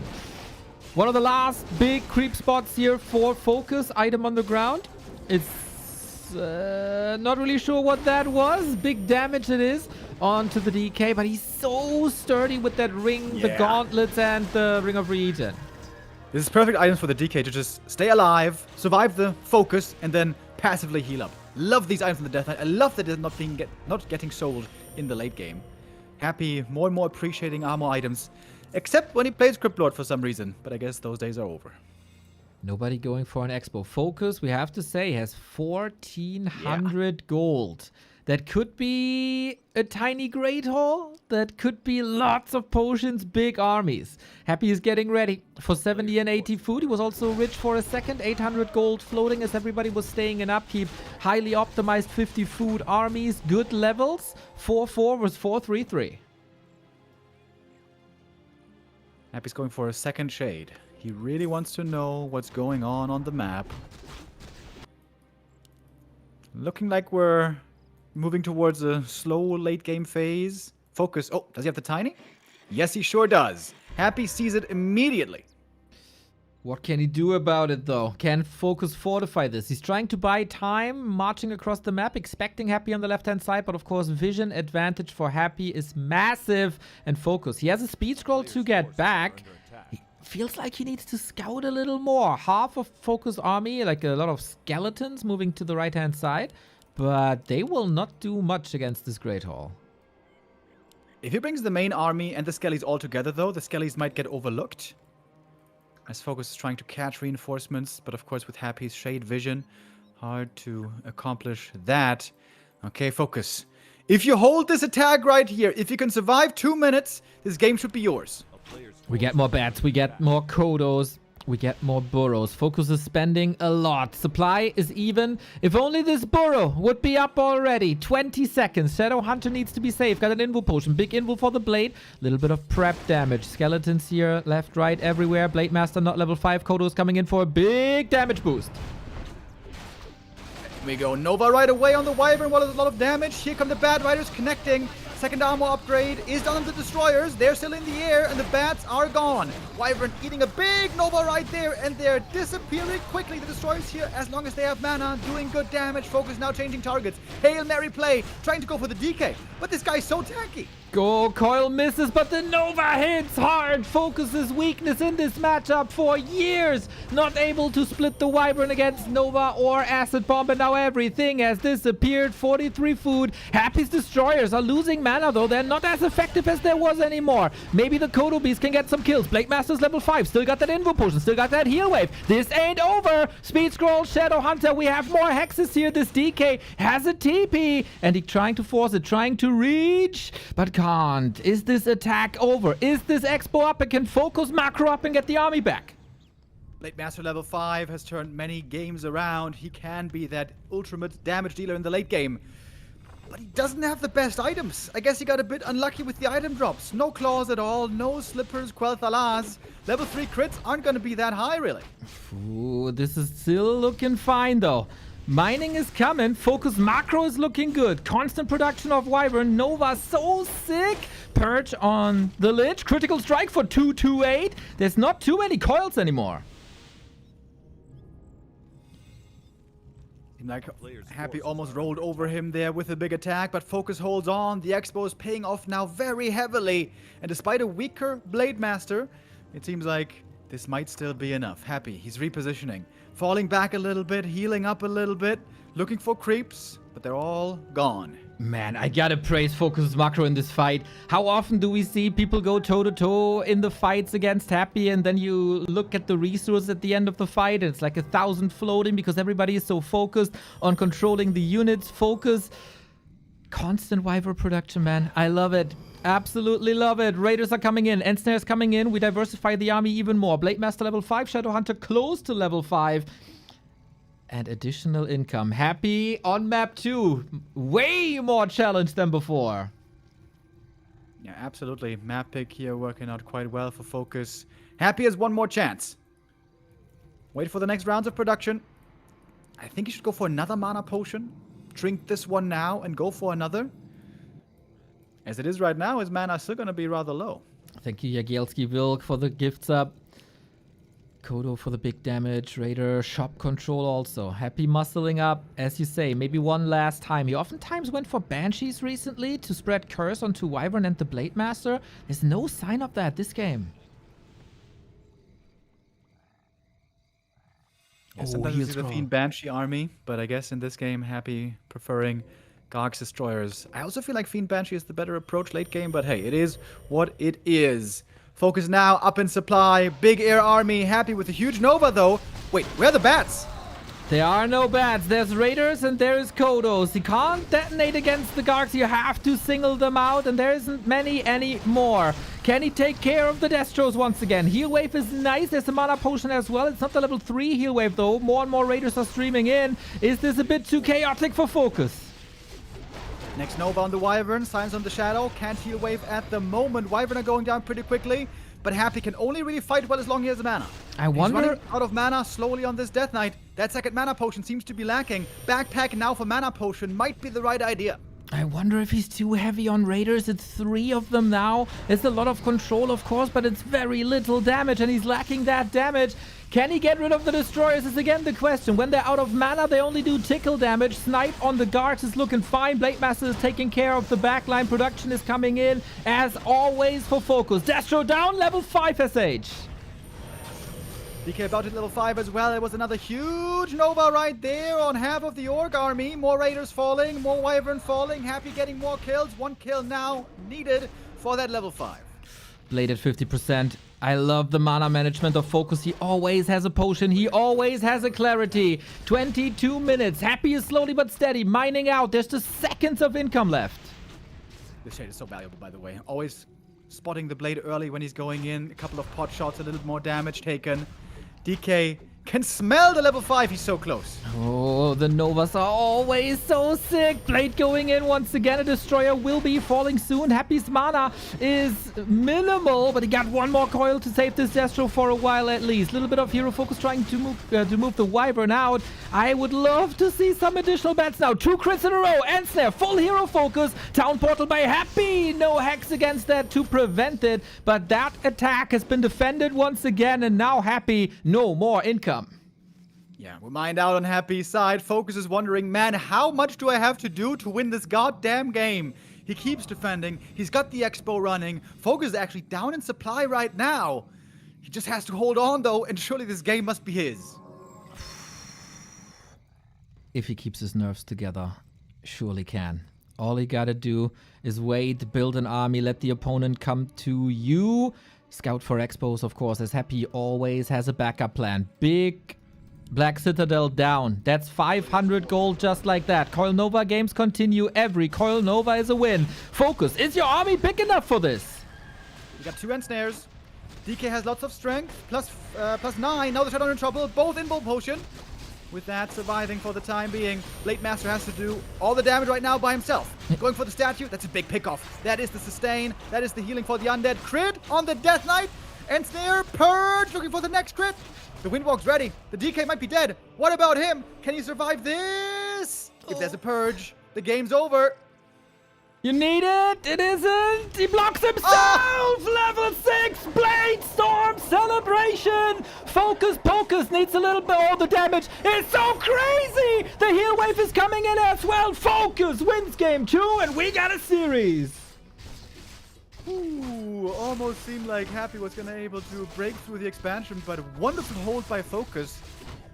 S1: One of the last big creep spots here for FoCuS. Item on the ground. It's not really sure what that was. Big damage it is onto the DK, but he's so sturdy with that ring, the gauntlets, and the Ring of Regen.
S2: This is perfect items for the DK to just stay alive, survive the FoCuS, and then passively heal up. Love these items from the Death Knight. I love that they're not getting sold in the late game. Happy, more and more appreciating armor items, except when he plays Crypt Lord for some reason, but I guess those days are over.
S1: Nobody going for an expo. FoCuS, we have to say, has 1,400 gold. That could be a tiny Great Hall. That could be lots of potions, big armies. Happy is getting ready for 70 and 80 food. He was also rich for a second. 800 gold floating as everybody was staying in upkeep. Highly optimized 50 food armies. Good levels. 4-4 was 4-3-3.
S2: Happy's going for a second Shade. He really wants to know what's going on the map. Looking like we're moving towards a slow late game phase. FoCuS. Oh, does he have the tiny? Yes, he sure does. Happy sees it immediately.
S1: What can he do about it, though? Can FoCuS fortify this? He's trying to buy time, marching across the map, expecting Happy on the left-hand side, but of course, vision advantage for Happy is massive. And FoCuS, he has a speed scroll to get back. He feels like he needs to scout a little more. Half of FoCuS army, like a lot of skeletons moving to the right-hand side, but they will not do much against this Great Hall.
S2: If he brings the main army and the skellies all together, though, the skellies might get overlooked. As FoCuS is trying to catch reinforcements, but of course with Happy's Shade Vision, hard to accomplish that. Okay, FoCuS. If you hold this attack right here, if you can survive 2 minutes, this game should be yours.
S1: We get more bats, we get more Kodos, we get more burrows. FoCuS is spending a lot. Supply is even. If only this burrow would be up already. 20 seconds. Shadowhunter needs to be safe. Got an invo potion. Big invo for the blade. Little bit of prep damage. Skeletons here, left, right, everywhere. Blade Master not level 5. Kodos coming in for a big damage boost.
S2: We go Nova right away on the Wyvern. What is a lot of damage. Here come the Bat Riders connecting. Second armor upgrade is done on the Destroyers. They're still in the air, and the Bats are gone. Wyvern eating a big Nova right there, and they're disappearing quickly. The Destroyers here, as long as they have mana, doing good damage. FoCuS now changing targets. Hail Mary play, trying to go for the DK, but this guy's so tanky.
S1: Go, Coil misses, but the Nova hits hard. FoCus's weakness in this matchup for years. Not able to split the Wyvern against Nova or Acid Bomb, and now everything has disappeared. 43 food. Happy's Destroyers are losing mana though. They're not as effective as there was anymore. Maybe the Kodo Beast can get some kills. Blade Master's level 5. Still got that Invo Potion. Still got that Heal Wave. This ain't over. Speed Scroll, Shadow Hunter. We have more hexes here. This DK has a TP. And he's trying to force it. Trying to reach. But can't. Is this attack over? Is this Expo up? And can FoCuS macro up and get the army back?
S2: Blade Master level 5 has turned many games around. He can be that ultimate damage dealer in the late game. But he doesn't have the best items. I guess he got a bit unlucky with the item drops. No claws at all, no slippers, Quel'Thalas. Level 3 crits aren't going to be that high, really.
S1: Ooh, this is still looking fine, though. Mining is coming. FoCuS macro is looking good. Constant production of Wyvern. Nova so sick. Purge on the Lich. Critical strike for 228. There's not too many coils anymore.
S2: Like Happy almost rolled over him there with a big attack, but FoCuS holds on. The Expo is paying off now very heavily. And despite a weaker Blade Master, it seems like this might still be enough. Happy, he's repositioning. Falling back a little bit, healing up a little bit, looking for creeps, but they're all gone.
S1: Man, I gotta praise FoCuS macro in this fight. How often do we see people go toe-to-toe in the fights against Happy, and then you look at the resource at the end of the fight, and it's like 1,000 floating because everybody is so focused on controlling the units. FoCuS, constant Wyvern production, man. I love it. Absolutely love it. Raiders are coming in. Ensnare's coming in. We diversify the army even more. Blade Master level 5. Shadow Hunter close to level 5. And additional income. Happy on map 2. Way more challenge than before.
S2: Yeah, absolutely. Map pick here working out quite well for FoCuS. Happy has one more chance. Wait for the next rounds of production. I think he should go for another mana potion. Drink this one now and go for another. As it is right now, his mana is still going to be rather low.
S1: Thank you, Jagielski Vilk, for the gifts up. Kodo for the big damage. Raider, shop control also. Happy muscling up, as you say, maybe one last time. He oftentimes went for Banshees recently to spread curse onto Wyvern and the Blade Master. There's no sign of that this game.
S2: Yeah, sometimes you see the Fiend Banshee army, but I guess in this game, Happy preferring Garg's Destroyers. I also feel like Fiend Banshee is the better approach late game, but hey, it is what it is. FoCuS now up in supply. Big air army. Happy with a huge Nova, though. Wait, where are the bats?
S1: There are no bats. There's Raiders and there is Kodos. He can't detonate against the Gargs. You have to single them out, and there isn't many anymore. Can he take care of the Destros once again? Heal Wave is nice. There's a mana potion as well. It's not the level 3 Heal Wave, though. More and more Raiders are streaming in. Is this a bit too chaotic for FoCuS?
S2: Next Nova on the Wyvern, signs on the Shadow, can't heal wave at the moment. Wyvern are going down pretty quickly, but Happy can only really fight well as long as he has mana.
S1: I wonder...
S2: He's running out of mana slowly on this Death Knight. That second mana potion seems to be lacking. Backpack now for mana potion might be the right idea.
S1: I wonder if he's too heavy on Raiders. It's 3 of them now. It's a lot of control, of course, but it's very little damage, and he's lacking that damage. Can he get rid of the Destroyers is again the question. When they're out of mana, they only do tickle damage. Snipe on the guards is looking fine. Blade Master is taking care of the backline. Production is coming in, as always, for FoCuS. Destro down, level 5 SH.
S2: DK about at level 5 as well. It was another huge Nova right there on half of the Orc army. More Raiders falling, more Wyvern falling. Happy getting more kills. 1 kill now needed for that level 5.
S1: Blade at 50%. I love the mana management of FoCuS. He always has a potion. He always has a clarity. 22 minutes. Happy is slowly but steady. Mining out. There's just seconds of income left.
S2: This shade is so valuable, by the way. Always spotting the blade early when he's going in. A couple of pot shots, a little more damage taken. DK can smell the level 5. He's so close.
S1: Oh, the Novas are always so sick. Blade going in once again. A Destroyer will be falling soon. Happy's mana is minimal, but he got one more coil to save this Destro for a while at least. Little bit of hero focus trying to move the Wyvern out. I would love to see some additional bats now. 2 crits in a row. Ensnare, full hero focus. Town portal by Happy. No hex against that to prevent it, but that attack has been defended once again, and now Happy, no more income.
S2: Yeah, we're mined out on Happy's side. FoCuS is wondering, man, how much do I have to do to win this goddamn game? He keeps defending. He's got the Expo running. FoCuS is actually down in supply right now. He just has to hold on, though, and surely this game must be his.
S1: If he keeps his nerves together, surely can. All you gotta do is wait, build an army, let the opponent come to you. Scout for Expos, of course, as Happy always has a backup plan. Big Black Citadel down. That's 500 gold just like that. Coil Nova games continue. Every Coil Nova is a win. FoCuS, is your army big enough for this?
S2: We got 2 Ensnares. DK has lots of strength. Plus 9. Now the Shadow in trouble. Both Invul Potion. With that surviving for the time being, Blade Master has to do all the damage right now by himself. Going for the statue. That's a big pickoff. That is the sustain. That is the healing for the undead. Crit on the Death Knight. Ensnare. Purge. Looking for the next crit. The Windwalk's ready. The DK might be dead. What about him? Can he survive this? If there's a purge, the game's over.
S1: You need it? It isn't. He blocks himself. Level 6 Blade Storm celebration. FoCuS needs a little bit. All the damage is so crazy. The heal wave is coming in as well. FoCuS wins game 2 and we got a series.
S2: Ooh, almost seemed like Happy was gonna able to break through the expansion, but a wonderful hold by FoCuS.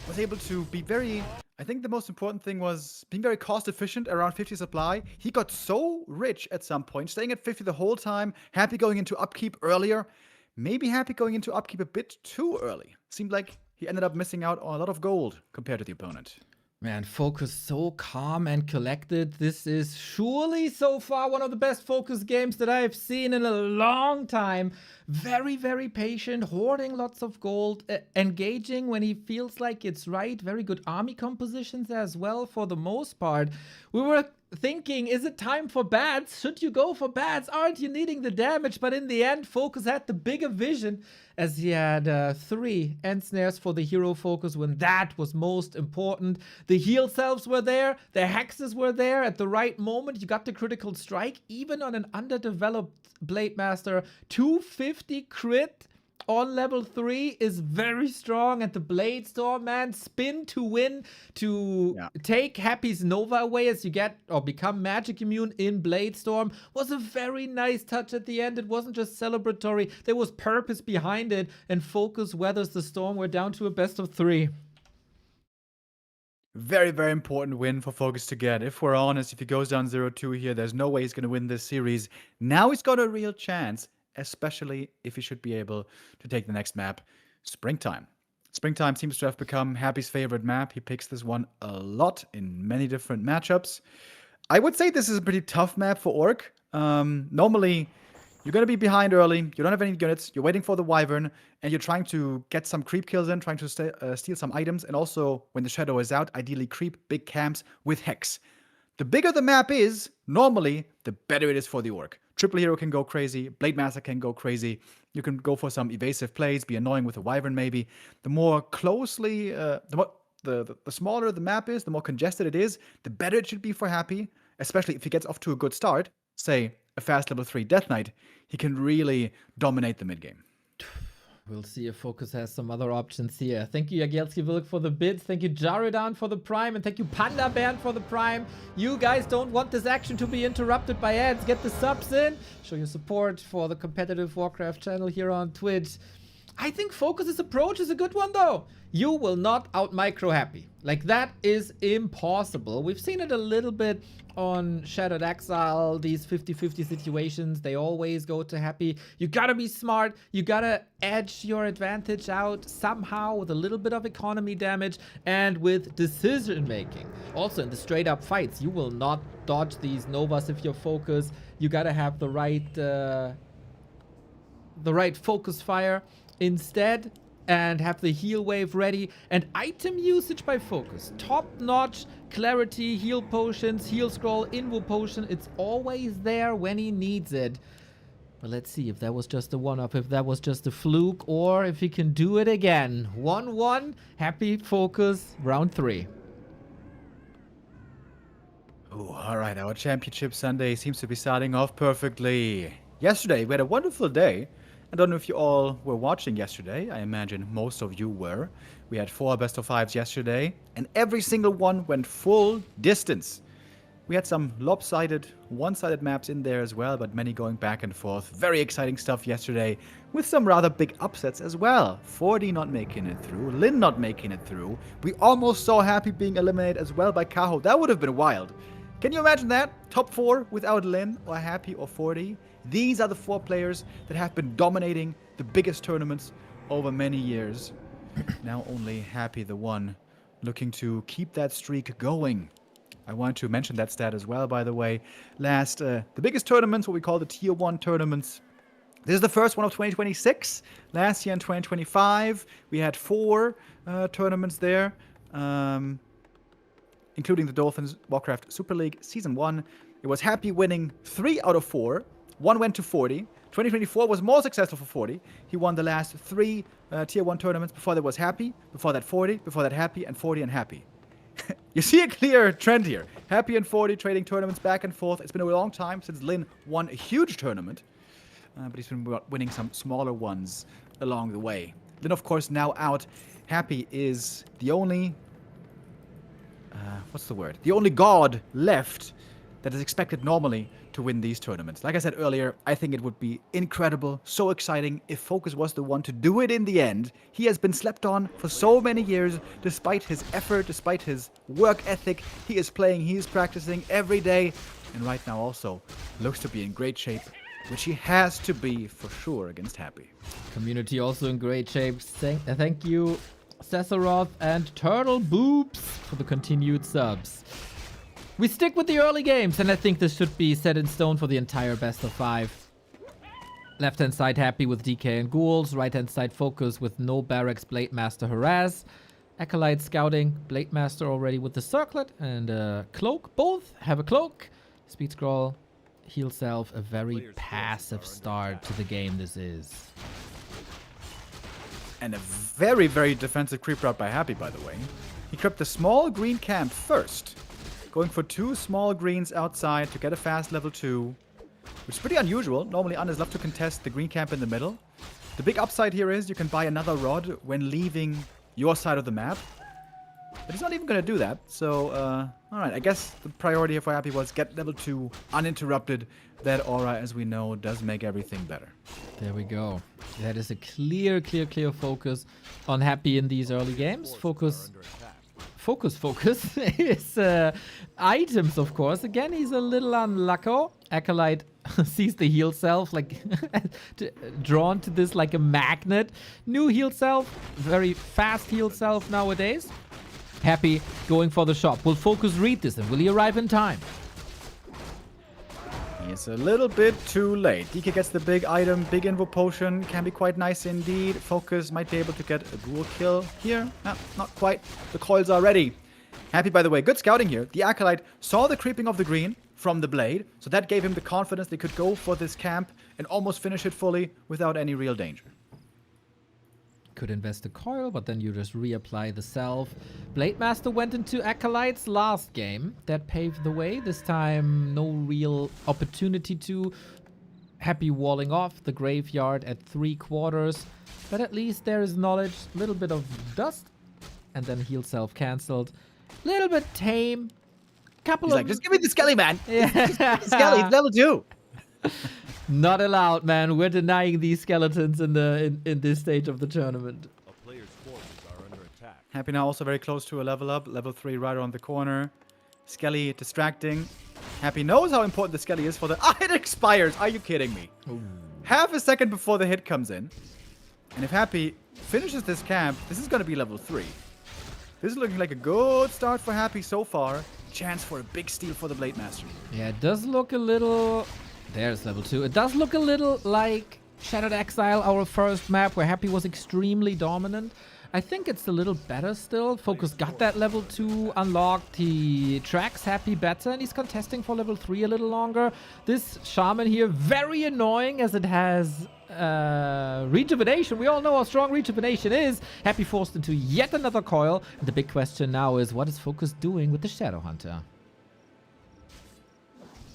S2: Was able to be very, I think the most important thing was being very cost efficient around 50 supply. He got so rich at some point, staying at 50 the whole time, Happy going into upkeep earlier. Maybe Happy going into upkeep a bit too early. Seemed like he ended up missing out on a lot of gold compared to the opponent.
S1: Man, FoCuS so calm and collected. This is surely so far one of the best FoCuS games that I've seen in a long time. Very, very patient, hoarding lots of gold, engaging when he feels like it's right. Very good army compositions as well for the most part. We were thinking, is it time for bats? Should you go for bats? Aren't you needing the damage? But in the end, FoCuS had the bigger vision as he had 3 Ensnares for the hero FoCuS when that was most important. The heal selves were there. The hexes were there at the right moment. You got the critical strike, even on an underdeveloped Blade Master. 250 crit on level 3 is very strong, and the Blade Storm, man, spin to win to take Happy's Nova away as you get or become magic immune in Blade Storm was a very nice touch at the end. It wasn't just celebratory, there was purpose behind it, and FoCuS weathers the storm. We're down to a best of 3.
S2: Very, very important win for FoCuS to get. If we're honest, if he goes down 0-2 here, there's no way he's going to win this series. Now he's got a real chance, especially if he should be able to take the next map, Springtime. Springtime seems to have become Happy's favorite map. He picks this one a lot in many different matchups. I would say this is a pretty tough map for Orc. Normally, you're going to be behind early, you don't have any units, you're waiting for the Wyvern, and you're trying to get some creep kills in, trying to steal some items, and also, when the Shadow is out, ideally creep big camps with Hex. The bigger the map is, normally, the better it is for the Orc. Triple Hero can go crazy, Blade Master can go crazy, you can go for some evasive plays, be annoying with a Wyvern maybe. The more closely, the smaller the map is, the more congested it is, the better it should be for Happy, especially if he gets off to a good start, say, a fast level 3 Death Knight, he can really dominate the mid game.
S1: We'll see if FoCuS has some other options here. Thank you, Jagielski Wilk, for the bits. Thank you, Jaridan, for the Prime. And thank you, Panda Band, for the Prime. You guys don't want this action to be interrupted by ads. Get the subs in. Show your support for the competitive Warcraft channel here on Twitch. I think FoCuS' approach is a good one, though. You will not out-micro Happy. Like, that is impossible. We've seen it a little bit on Shattered Exile, these 50-50 situations. They always go to Happy. You gotta be smart. You gotta edge your advantage out somehow with a little bit of economy damage and with decision making. Also, in the straight-up fights, you will not dodge these Novas if you're FoCuS. You gotta have the right focus fire instead, and have the heal wave ready, and item usage by FoCuS. Top-notch clarity, heal potions, heal scroll, invo potion. It's always there when he needs it. But let's see if that was just a one-off, if that was just a fluke, or if he can do it again. 1-1, Happy FoCuS, round 3.
S2: Oh, all right, our Championship Sunday seems to be starting off perfectly. Yesterday, we had a wonderful day. I don't know if you all were watching yesterday. I imagine most of you were. We had 4 best of 5s yesterday, and every single one went full distance. We had some lopsided, one-sided maps in there as well, but many going back and forth. Very exciting stuff yesterday, with some rather big upsets as well. 40 not making it through, Lin not making it through. We almost saw Happy being eliminated as well by Kaho. That would have been wild. Can you imagine that? Top 4 without Lin or Happy or 40. These are the 4 players that have been dominating the biggest tournaments over many years. Now only Happy, the one looking to keep that streak going. I want to mention that stat as well, by the way. The biggest tournaments, what we call the Tier 1 tournaments. This is the first one of 2026. Last year in 2025, we had 4 tournaments there, including the Dolphins Warcraft Super League Season 1. It was Happy winning 3 out of 4. 1 went to 40. 2024 was more successful for 40. He won the last 3 Tier 1 tournaments. Before that was Happy, before that 40, before that Happy, and 40 and Happy. You see a clear trend here. Happy and 40 trading tournaments back and forth. It's been a long time since Lin won a huge tournament. But he's been winning some smaller ones along the way. Lin, of course, now out. Happy is the only... what's the word? The only god left that is expected normally to win these tournaments. Like I said earlier, I think it would be incredible, so exciting if FoCuS was the one to do it in the end. He has been slept on for so many years, despite his effort, despite his work ethic. He is playing, he is practicing every day, and right now also looks to be in great shape, which he has to be for sure against Happy.
S1: Community also in great shape. Thank you, Cesaroth and Turtle Boobs, for the continued subs. We stick with the early games, and I think this should be set in stone for the entire best of 5. Left-hand side Happy with DK and Ghouls. Right-hand side FoCuS with no Barracks, Blade Master, Harass. Acolyte Scouting, Blade Master already with the Circlet and Cloak. Both have a Cloak. Speed Scroll, Heal Self. A very passive start to the game this is.
S2: And a very, very defensive creep route by Happy, by the way. He crept the small green camp first, going for 2 small greens outside to get a fast level 2, which is pretty unusual. Normally, Anders love to contest the green camp in the middle. The big upside here is you can buy another rod when leaving your side of the map. But he's not even going to do that. So, alright, I guess the priority here for Happy was get level 2 uninterrupted. That aura, as we know, does make everything better.
S1: There we go. That is a clear focus on Happy in these early games. FoCuS is items, of course. Again, he's a little unlucky. Acolyte sees the heal self, like drawn to this like a magnet. New heal self, very fast heal self nowadays. Happy going for the shop. Will FoCuS read this and will he arrive in time?
S2: He is a little bit too late. DK gets the big item, big invo potion. Can be quite nice indeed. FoCuS might be able to get a ghoul kill here. No, not quite. The coils are ready. Happy, by the way. Good scouting here. The Acolyte saw the creeping of the green from the blade, so that gave him the confidence they could go for this camp and almost finish it fully without any real danger.
S1: Could invest a coil, but then you just reapply the self. Blade Master went into Acolyte's last game. That paved the way. This time, no real opportunity to. Happy walling off the graveyard at 3/4. But at least there is knowledge. A little bit of dust. And then heal self cancelled. Little bit tame. Couple of...
S2: like, just give me the Skelly, man.
S1: Yeah.
S2: Just give me the Skelly. It's level 2.
S1: Not allowed, man. We're denying these skeletons in this stage of the tournament.
S3: A player's forces are under attack.
S2: Happy now also very close to a level up. Level 3 right around the corner. Skelly distracting. Happy knows how important the Skelly is for the... Ah, it expires! Are you kidding me?
S1: Ooh.
S2: Half a second before the hit comes in. And if Happy finishes this camp, this is going to be level 3. This is looking like a good start for Happy so far. Chance for a big steal for the Blade Master.
S1: Yeah, it does look a little... There's level 2. It does look a little like Shattered Exile, our first map, where Happy was extremely dominant. I think it's a little better still. FoCuS got that level 2 unlocked. He tracks Happy better, and he's contesting for level 3 a little longer. This Shaman here, very annoying as it has rejuvenation. We all know how strong rejuvenation is. Happy forced into yet another coil. And the big question now is, what is FoCuS doing with the Shadow Hunter?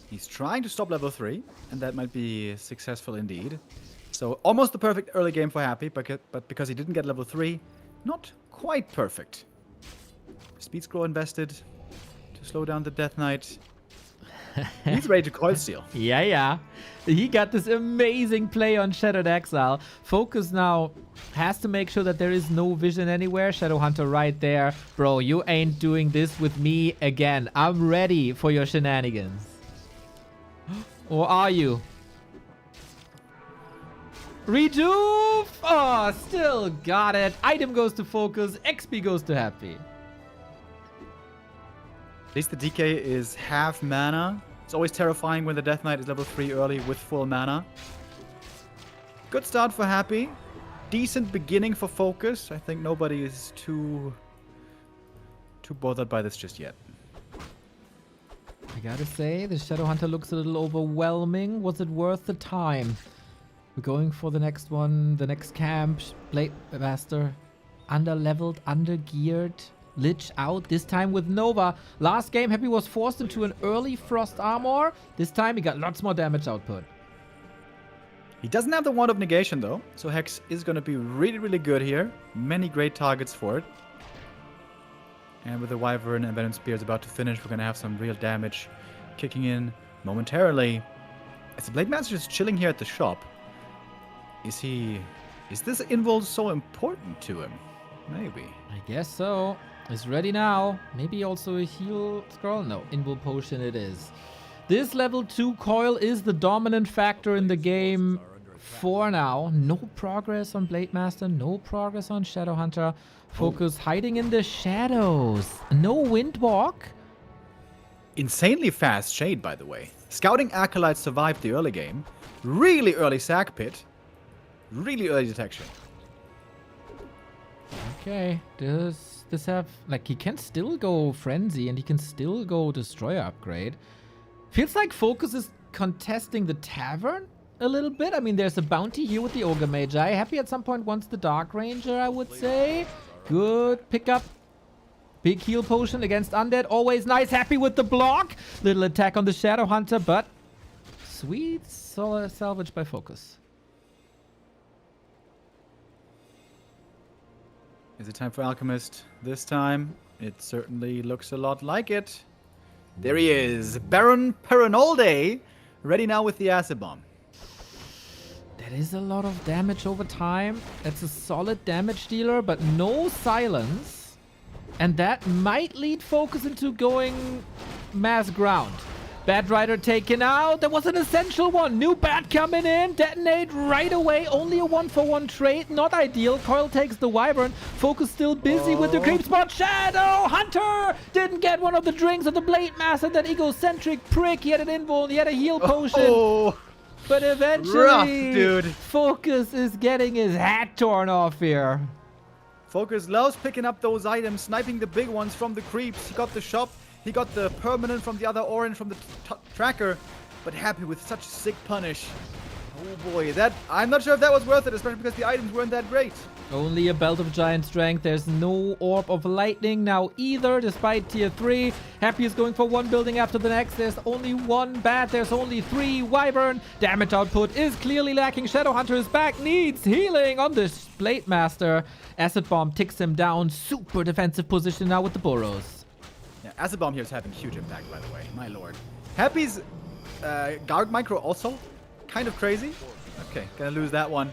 S2: He's trying to stop level 3, and that might be successful indeed. So almost the perfect early game for Happy, but because he didn't get level 3, not quite perfect. Speed scroll invested to slow down the Death Knight. He's ready to coil steal.
S1: Yeah. He got this amazing play on Shattered Exile. FoCuS now has to make sure that there is no vision anywhere. Shadowhunter right there. Bro, you ain't doing this with me again. I'm ready for your shenanigans. Or are you? Rejuve! Oh, still got it. Item goes to FoCuS. XP goes to Happy.
S2: At least the DK is half mana. It's always terrifying when the Death Knight is level 3 early with full mana. Good start for Happy. Decent beginning for FoCuS. I think nobody is too bothered by this just yet.
S1: I gotta say, the Shadowhunter looks a little overwhelming. Was it worth the time? We're going for the next one, the next camp. Blade Master, under-leveled, under-geared. Lich out, this time with Nova. Last game, Happy was forced into an early Frost Armor. This time, he got lots more damage output.
S2: He doesn't have the Wand of Negation, though. So Hex is going to be really, really good here. Many great targets for it. And with the Wyvern and Venom Spears about to finish, we're going to have some real damage kicking in momentarily. Is the Blade Master just chilling here at the shop? Is this invul so important to him? Maybe.
S1: I guess so. It's ready now. Maybe also a heal scroll? No, invul potion it is. This level 2 coil is the dominant factor in the game for now. No progress on Blade Master, no progress on Shadowhunter. FoCuS hiding in the shadows. No Windwalk.
S2: Insanely fast Shade, by the way. Scouting Acolyte survived the early game. Really early Sack Pit. Really early detection.
S1: Okay, does this have... Like, he can still go Frenzy and he can still go Destroyer upgrade. Feels like FoCuS is contesting the Tavern a little bit. I mean, there's a bounty here with the Ogre Magi. Happy at some point wants the Dark Ranger, I would say. Good pickup. Big heal potion against Undead. Always nice. Happy with the block. Little attack on the Shadowhunter, but sweet salvage by FoCuS.
S2: Is it time for Alchemist? This time, it certainly looks a lot like it. There he is, Baron Peronolde, ready now with the Acid Bomb.
S1: That is a lot of damage over time. That's a solid damage dealer, but no silence. And that might lead FoCuS into going mass ground. Bad Rider taken out. That was an essential one. New Bat coming in. Detonate right away. Only a 1-for-1 trade. Not ideal. Coil takes the Wyvern. FoCuS still busy with the creep spot. Shadowhunter didn't get one of the drinks of the Blade Master. That egocentric prick. He had an invul. He had a heal potion. But eventually,
S2: rough, dude.
S1: FoCuS is getting his hat torn off here.
S2: FoCuS loves picking up those items, sniping the big ones from the creeps. He got the shop. He got the permanent from the other orange from the tracker, but Happy with such a sick punish. Oh boy, that I'm not sure if that was worth it, especially because the items weren't that great.
S1: Only a Belt of Giant Strength. There's no Orb of Lightning now either, despite tier 3. Happy is going for one building after the next. There's only one bat. There's only 3 Wyvern. Damage output is clearly lacking. Shadowhunter is back. Needs healing on this Blade Master. Acid Bomb ticks him down. Super defensive position now with the Burrows.
S2: Yeah, Acid Bomb here is having huge impact, by the way. My lord. Happy's Guard Micro also kind of crazy. Okay, gonna lose that one.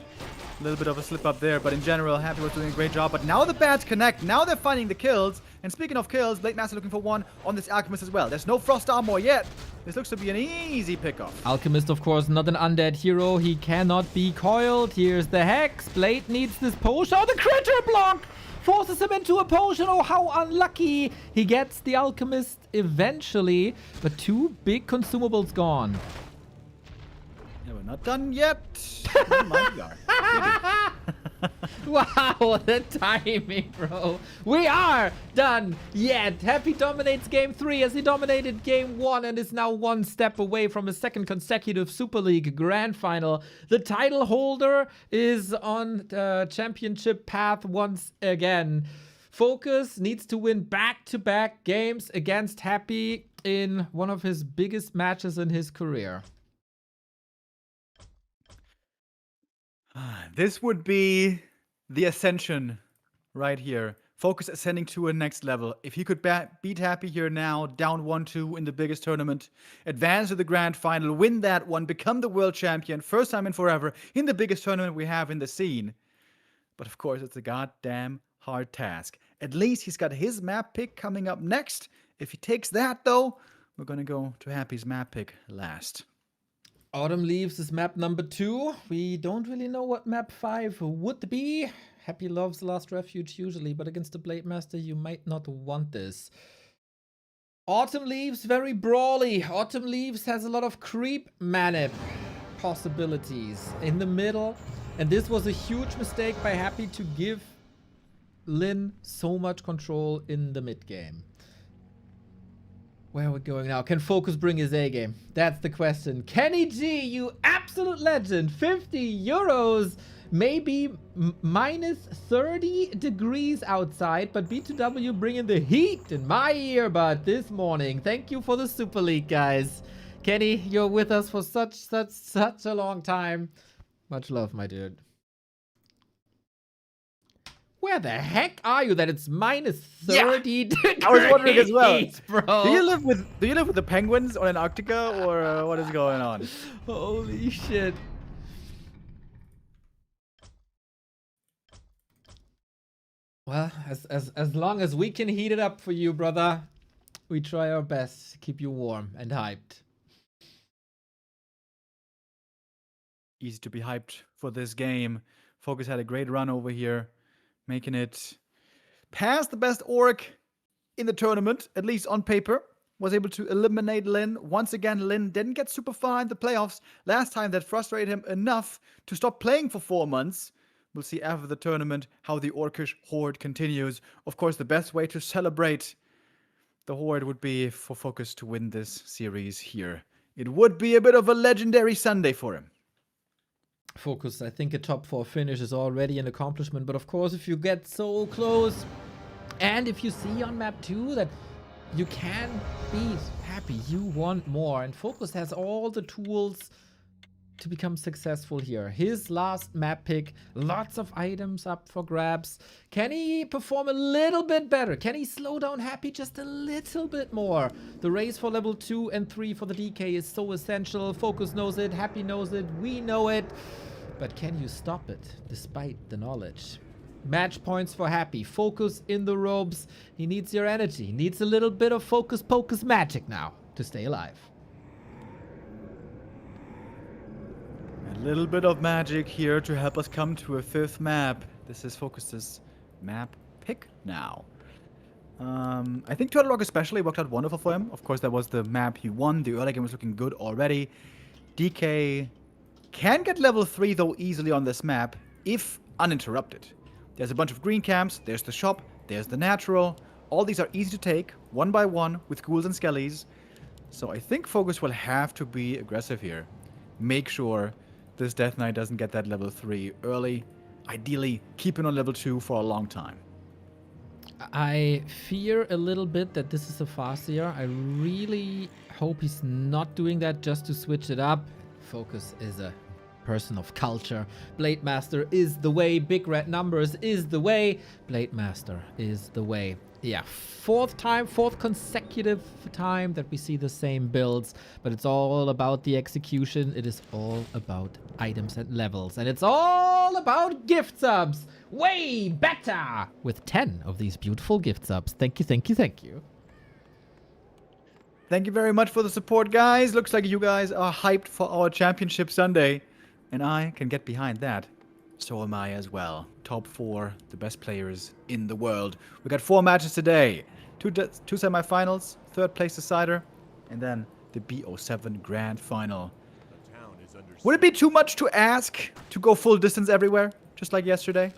S2: A little bit of a slip up there, but in general, Happy was doing a great job. But now the bats connect. Now they're finding the kills. And speaking of kills, Blade Master looking for one on this Alchemist as well. There's no Frost Armor yet. This looks to be an easy pickoff.
S1: Alchemist, of course, not an undead hero. He cannot be coiled. Here's the Hex. Blade needs this potion. Oh, the critter block! Forces him into a potion. Oh, how unlucky. He gets the Alchemist eventually, but 2 big consumables gone.
S2: Yeah, we're not done yet. Never mind, we are.
S1: Wow, the timing, bro. We are done yet. Happy dominates game 3 as he dominated game 1 and is now 1 step away from a second consecutive Super League Grand Final. The title holder is on the championship path once again. FoCuS needs to win back-to-back games against Happy in one of his biggest matches in his career.
S2: This would be the ascension right here FoCuS ascending to a next level. If he could beat Happy here now, down 1-2 in the biggest tournament, advance to the grand final, win that one, become the world champion, first time in forever, in the biggest tournament we have in the scene. But of course, it's a goddamn hard task. At least he's got his map pick coming up next. If he takes that, though, we're gonna go to Happy's map pick last.
S1: Autumn Leaves is map number 2. We don't really know what map 5 would be. Happy loves Last Refuge usually, but against the Blade Master, you might not want this. Autumn Leaves, very brawly. Autumn Leaves has a lot of creep manip possibilities in the middle. And this was a huge mistake by Happy to give Lin so much control in the mid game. Where are we going now? Can FoCuS bring his A game? That's the question. Kenny G, you absolute legend. 50 euros. Maybe minus 30 degrees outside, but B2W bringing the heat in my earbud this morning. Thank you for the Super League, guys. Kenny, you're with us for such a long time. Much love, my dude. Where the heck are you that it's minus 30 degrees?
S2: I was wondering as well.
S1: Bro.
S2: Do you live with the penguins on Antarctica, or what is going on?
S1: Holy shit. Well, as long as we can heat it up for you, brother, we try our best to keep you warm and hyped.
S2: Easy to be hyped for this game. FoCuS had a great run over here, making it past the best orc in the tournament, at least on paper. Was able to eliminate Lin. Once again, Lin didn't get super far in the playoffs. Last time that frustrated him enough to stop playing for 4 months. We'll see after the tournament how the Orcish Horde continues. Of course, the best way to celebrate the Horde would be for FoCuS to win this series here. It would be a bit of a legendary Sunday for him.
S1: FoCuS, I think a top 4 finish is already an accomplishment, but of course, if you get so close, and if you see on map 2 that you can be Happy, you want more, and FoCuS has all the tools to become successful here. His last map pick, lots of items up for grabs. Can he perform a little bit better? Can he slow down Happy just a little bit more? The race for level 2 and 3 for the DK is so essential. FoCuS knows it, Happy knows it, we know it. But can you stop it despite the knowledge? Match points for Happy. FoCuS in the ropes. He needs your energy. He needs a little bit of focus pocus magic now to stay alive.
S2: A little bit of magic here to help us come to a 5th map. This is FoCuS's map pick now. I think Turtle Rock especially worked out wonderful for him. Of course, that was the map he won. The early game was looking good already. DK can get level 3 though easily on this map if uninterrupted. There's a bunch of green camps, there's the shop, there's the natural. All these are easy to take, one by one, with ghouls and skellies. So I think FoCuS will have to be aggressive here. Make sure this Death Knight doesn't get that level 3 early. Ideally, keep it on level 2 for a long time.
S1: I fear a little bit that this is a Farseer. I really hope he's not doing that just to switch it up. FoCuS is a person of culture. Blade Master is the way. Big red numbers is the way. Blade Master is the way. Yeah, fourth consecutive time that we see the same builds, but it's all about the execution. It is all about items and levels, and it's all about gift subs. Way better with 10 of these beautiful gift subs. Thank you, thank you, thank you.
S2: Thank you very much for the support, guys. Looks like you guys are hyped for our Championship Sunday, and I can get behind that. So am I as well. Top 4, the best players in the world. We got 4 matches today. 2 semifinals, 3rd place decider, and then the BO7 Grand Final. Would it be too much to ask to go full distance everywhere, just like yesterday?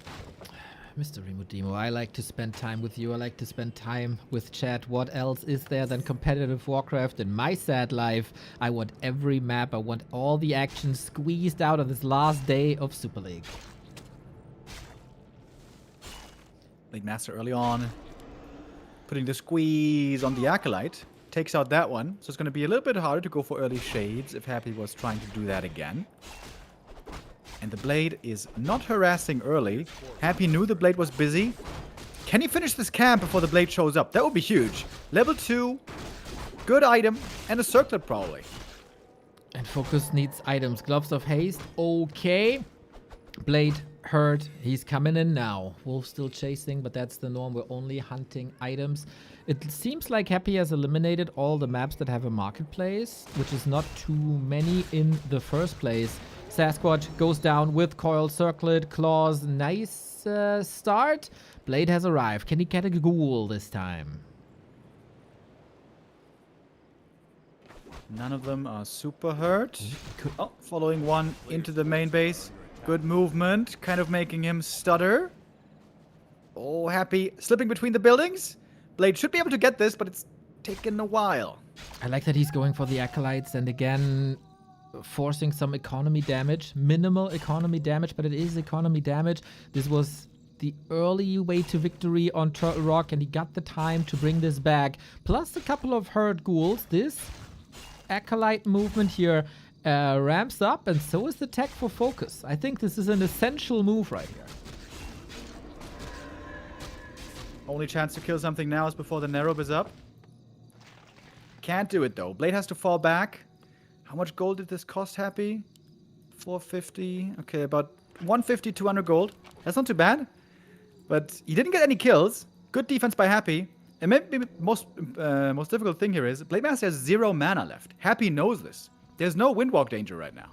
S1: Mr. Remudimo, I like to spend time with you. I like to spend time with chat. What else is there than competitive Warcraft in my sad life? I want every map. I want all the action squeezed out of this last day of Super League.
S2: League Master early on, putting the squeeze on the Acolyte. Takes out that one, so it's going to be a little bit harder to go for early shades if Happy was trying to do that again. And the Blade is not harassing early. Happy knew the Blade was busy. Can he finish this camp before the blade shows up? That would be huge. Level 2, good item, and a circlet probably.
S1: And FoCuS needs items. Gloves of Haste, okay. Blade hurt. He's coming in now. Wolf still chasing, but that's the norm. We're only hunting items. It seems like Happy has eliminated all the maps that have a marketplace, which is not too many in the first place. Sasquatch goes down with Coil Circlet. Claws, nice start. Blade has arrived. Can he get a ghoul this time?
S2: None of them are super hurt. Oh, following one into the main base. Good movement, kind of making him stutter. Oh, Happy slipping between the buildings. Blade should be able to get this, but it's taken a while.
S1: I like that he's going for the Acolytes and again forcing some economy damage. Minimal economy damage, but it is economy damage. This was the early way to victory on Turtle Rock, and he got the time to bring this back. Plus a couple of hurt ghouls. This Acolyte movement here ramps up, and so is the tech for FoCuS. I think this is an essential move right here.
S2: Only chance to kill something now is before the Narrow is up. Can't do it though. Blade has to fall back. How much gold did this cost, Happy? 450. Okay, about 150, 200 gold. That's not too bad. But he didn't get any kills. Good defense by Happy. And maybe the most difficult thing here is Blade Master has 0 mana left. Happy knows this. There's no Windwalk danger right now.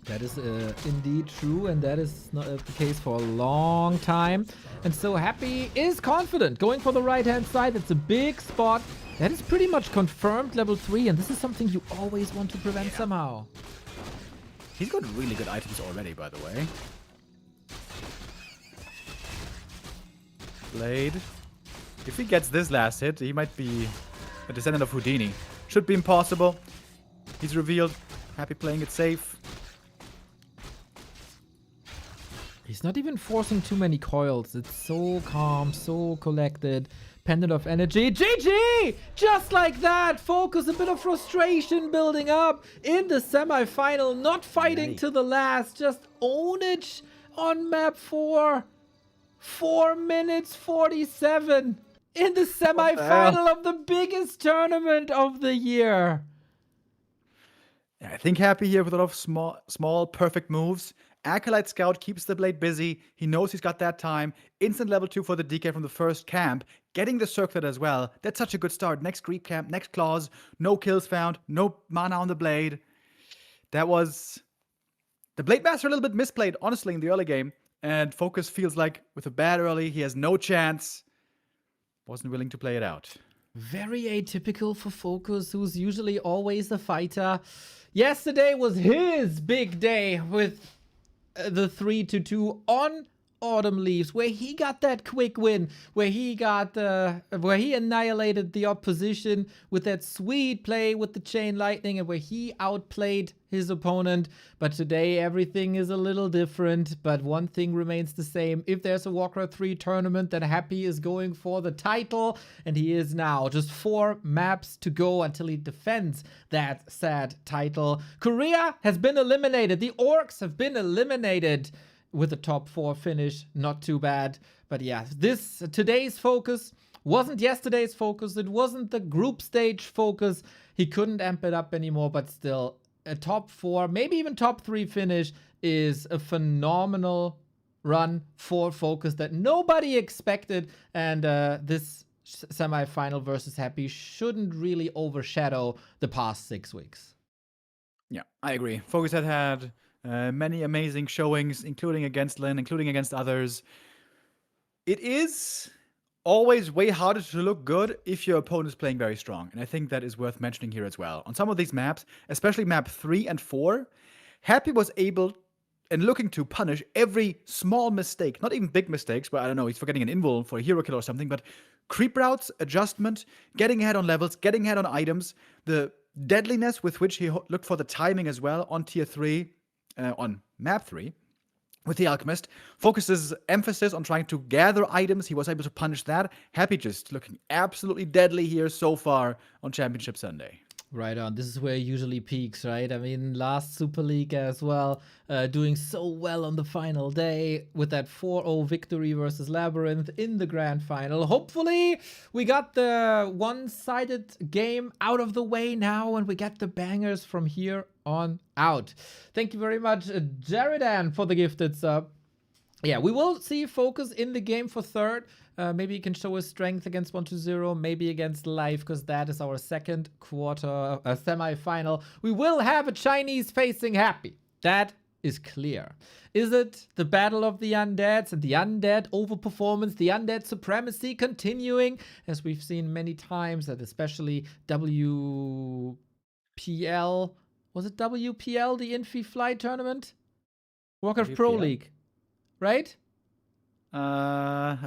S1: That is indeed true, and that is not the case for a long time. And so Happy is confident, going for the right-hand side. It's a big spot. That is pretty much confirmed level 3, and this is something you always want to prevent somehow.
S2: He's got really good items already, by the way. Blade. If he gets this last hit, he might be a descendant of Houdini. Should be impossible. He's revealed. Happy playing it safe.
S1: He's not even forcing too many coils. It's so calm, so collected. Pendant of energy. GG! Just like that. FoCuS, a bit of frustration building up in the semifinal. Not fighting to the last. Just ownage on map 4. 4 minutes 47 in the semifinal of the biggest tournament of the year.
S2: Yeah, I think Happy here with a lot of small, perfect moves. Acolyte Scout keeps the Blade busy. He knows he's got that time. Instant level 2 for the DK from the first camp. Getting the circlet as well. That's such a good start. Next creep camp, next claws. No kills found. No mana on the Blade. That was... The Blade Master a little bit misplayed, honestly, in the early game. And FoCuS feels like with a bad early, he has no chance. Wasn't willing to play it out.
S1: Very atypical for FoCuS, who's usually always a fighter. Yesterday was his big day with the 3-2 on Autumn Leaves, where he got that quick win, where he annihilated the opposition with that sweet play with the Chain Lightning, and where he outplayed his opponent. But today everything is a little different, but one thing remains the same. If there's a Warcraft 3 tournament, then Happy is going for the title, and he is now. Just 4 maps to go until he defends that sad title. Korea has been eliminated. The Orcs have been eliminated with a top 4 finish. Not too bad. But yeah, today's FoCuS wasn't yesterday's FoCuS. It wasn't the group stage FoCuS. He couldn't amp it up anymore, but still a top 4, maybe even top 3 finish is a phenomenal run for FoCuS that nobody expected. And this semi-final versus Happy shouldn't really overshadow the past 6 weeks.
S2: Yeah, I agree. FoCuS had many amazing showings, including against Lin, including against others. It is always way harder to look good if your opponent is playing very strong. And I think that is worth mentioning here as well. On some of these maps, especially map 3 and 4, Happy was able and looking to punish every small mistake. Not even big mistakes, but I don't know, he's forgetting an invul for a hero kill or something, but creep routes, adjustment, getting ahead on levels, getting ahead on items, the deadliness with which he looked for the timing as well on tier 3, on map 3. With the Alchemist, FoCuS's emphasis on trying to gather items, he was able to punish that. Happy just looking absolutely deadly here so far on Championship Sunday.
S1: Right on. This is where it usually peaks, right? I mean, last Super League as well, doing so well on the final day with that 4-0 victory versus Labyrinth in the grand final. Hopefully, we got the one-sided game out of the way now and we get the bangers from here on out. Thank you very much, Jeridan, for the gifted sub. Yeah, we will see FoCuS in the game for third. Maybe he can show his strength against 1-2-0, maybe against Life, because that is our second quarter semi-final. We will have a Chinese facing Happy. That is clear. Is it the battle of the undeads and the undead overperformance, the undead supremacy continuing, as we've seen many times, that especially WPL, was it WPL, the Infi Fly tournament? Warcraft Pro League, right?
S2: Yeah.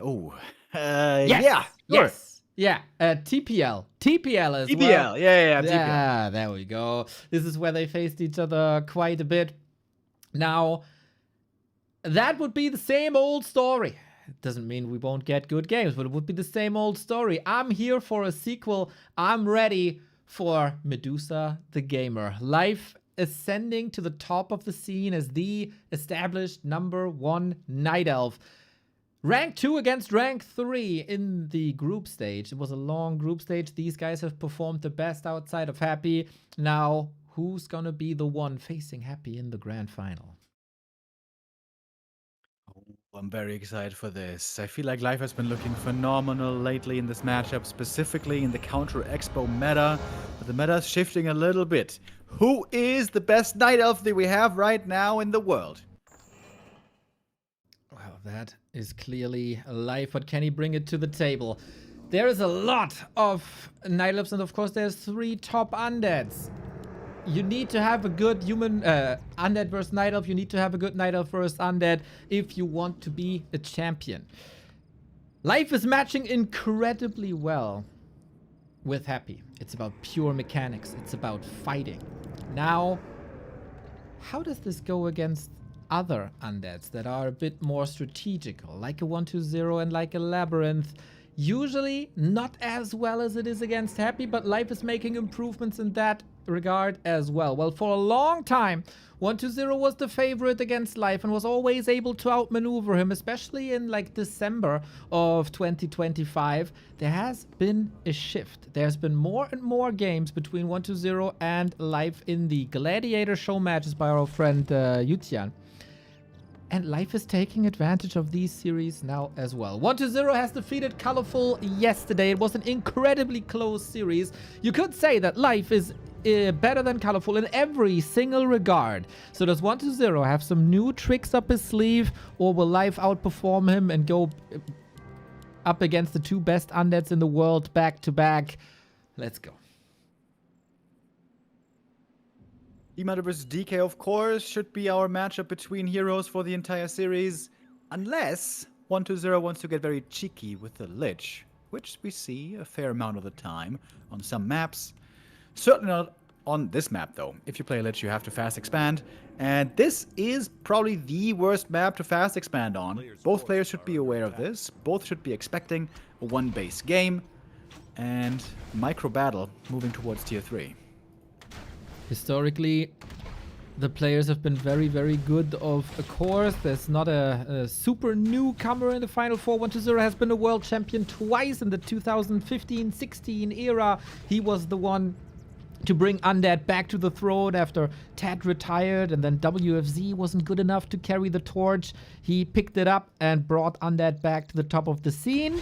S1: Yes. Yeah. TPL. TPL as well.
S2: TPL. Yeah. TPL.
S1: Yeah, there we go. This is where they faced each other quite a bit. Now, that would be the same old story. It doesn't mean we won't get good games, but it would be the same old story. I'm here for a sequel. I'm ready for Medusa the Gamer. Life ascending to the top of the scene as the established #1 Night Elf. Rank 2 against Rank 3 in the group stage. It was a long group stage. These guys have performed the best outside of Happy. Now, who's gonna be the one facing Happy in the grand final?
S2: I'm very excited for this. I feel like Life has been looking phenomenal lately in this matchup, specifically in the Counter Expo meta. But the meta is shifting a little bit. Who is the best Night Elf that we have right now in the world?
S1: Well, that is clearly Life, but can he bring it to the table? There is a lot of Night Elves, and of course there's 3 top undeads. You need to have a good human undead versus Night Elf. You need to have a good Night Elf versus undead if you want to be a champion. Life is matching incredibly well with Happy. It's about pure mechanics. It's about fighting. Now, how does this go against other undeads that are a bit more strategical, like a 1-2-0 and like a Labyrinth? Usually not as well as it is against Happy, but Life is making improvements in that regard as well. Well, for a long time, 1-2-0 was the favorite against Life and was always able to outmaneuver him, especially in like December of 2025. There has been a shift. There's been more and more games between 1-2-0 and Life in the Gladiator show matches by our friend Yutian. And Life is taking advantage of these series now as well. 1-2-0 has defeated Colorful yesterday. It was an incredibly close series. You could say that Life is better than Colorful in every single regard. So does 1-2-0 have some new tricks up his sleeve, or will Life outperform him and go up against the 2 best undeads in the world back to back? Let's go.
S2: eer0 vs DK, of course, should be our matchup between heroes for the entire series, unless 1-2-0 wants to get very cheeky with the Lich, which we see a fair amount of the time on some maps. Certainly not on this map, though. If you play Lich, you have to fast expand, and this is probably the worst map to fast expand on. Both players should be aware of this. Both should be expecting a 1-base game, and micro battle moving towards tier 3.
S1: Historically, the players have been very, very good, of course. There's not a super newcomer in the Final Four. 1-2-0 has been a world champion twice in the 2015-16 era. He was the one to bring Undead back to the throne after Tad retired, and then WFZ wasn't good enough to carry the torch. He picked it up and brought Undead back to the top of the scene.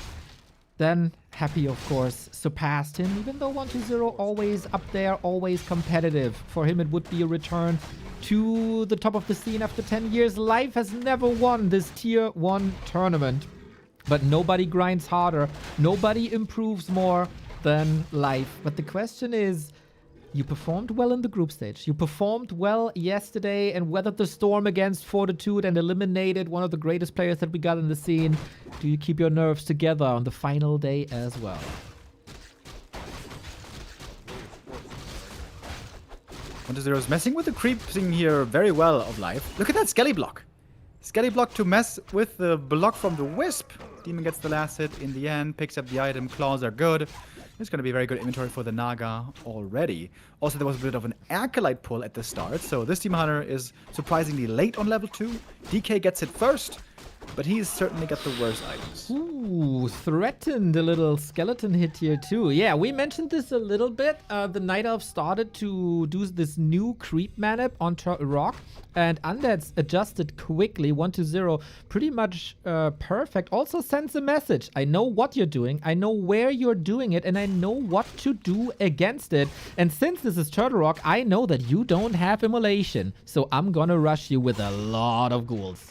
S1: Then Happy, of course, surpassed him, even though 1-2-0 always up there, always competitive. For him, it would be a return to the top of the scene after 10 years. Life has never won this tier 1 tournament, but nobody grinds harder. Nobody improves more than Life. But the question is, you performed well in the group stage. You performed well yesterday and weathered the storm against Fortitude and eliminated one of the greatest players that we got in the scene. Do you keep your nerves together on the final day as well?
S2: 1-2-0 is messing with the creeping here very well of Life. Look at that Skelly block. Skelly block to mess with the block from the Wisp. Demon gets the last hit in the end, picks up the item, claws are good. It's going to be very good inventory for the Naga already. Also, there was a bit of an Acolyte pull at the start, so this Demon Hunter is surprisingly late on level 2. DK gets it first, but he's certainly got the worst items.
S1: Ooh, threatened a little skeleton hit here too. Yeah, we mentioned this a little bit. The Night Elf started to do this new creep manip on Rock, and Undead's adjusted quickly, 1-0, pretty much perfect. Also sends a message. I know what you're doing, I know where you're doing it, and I know what to do against it. And since this is Turtle Rock, I know that you don't have immolation, so I'm gonna rush you with a lot of ghouls.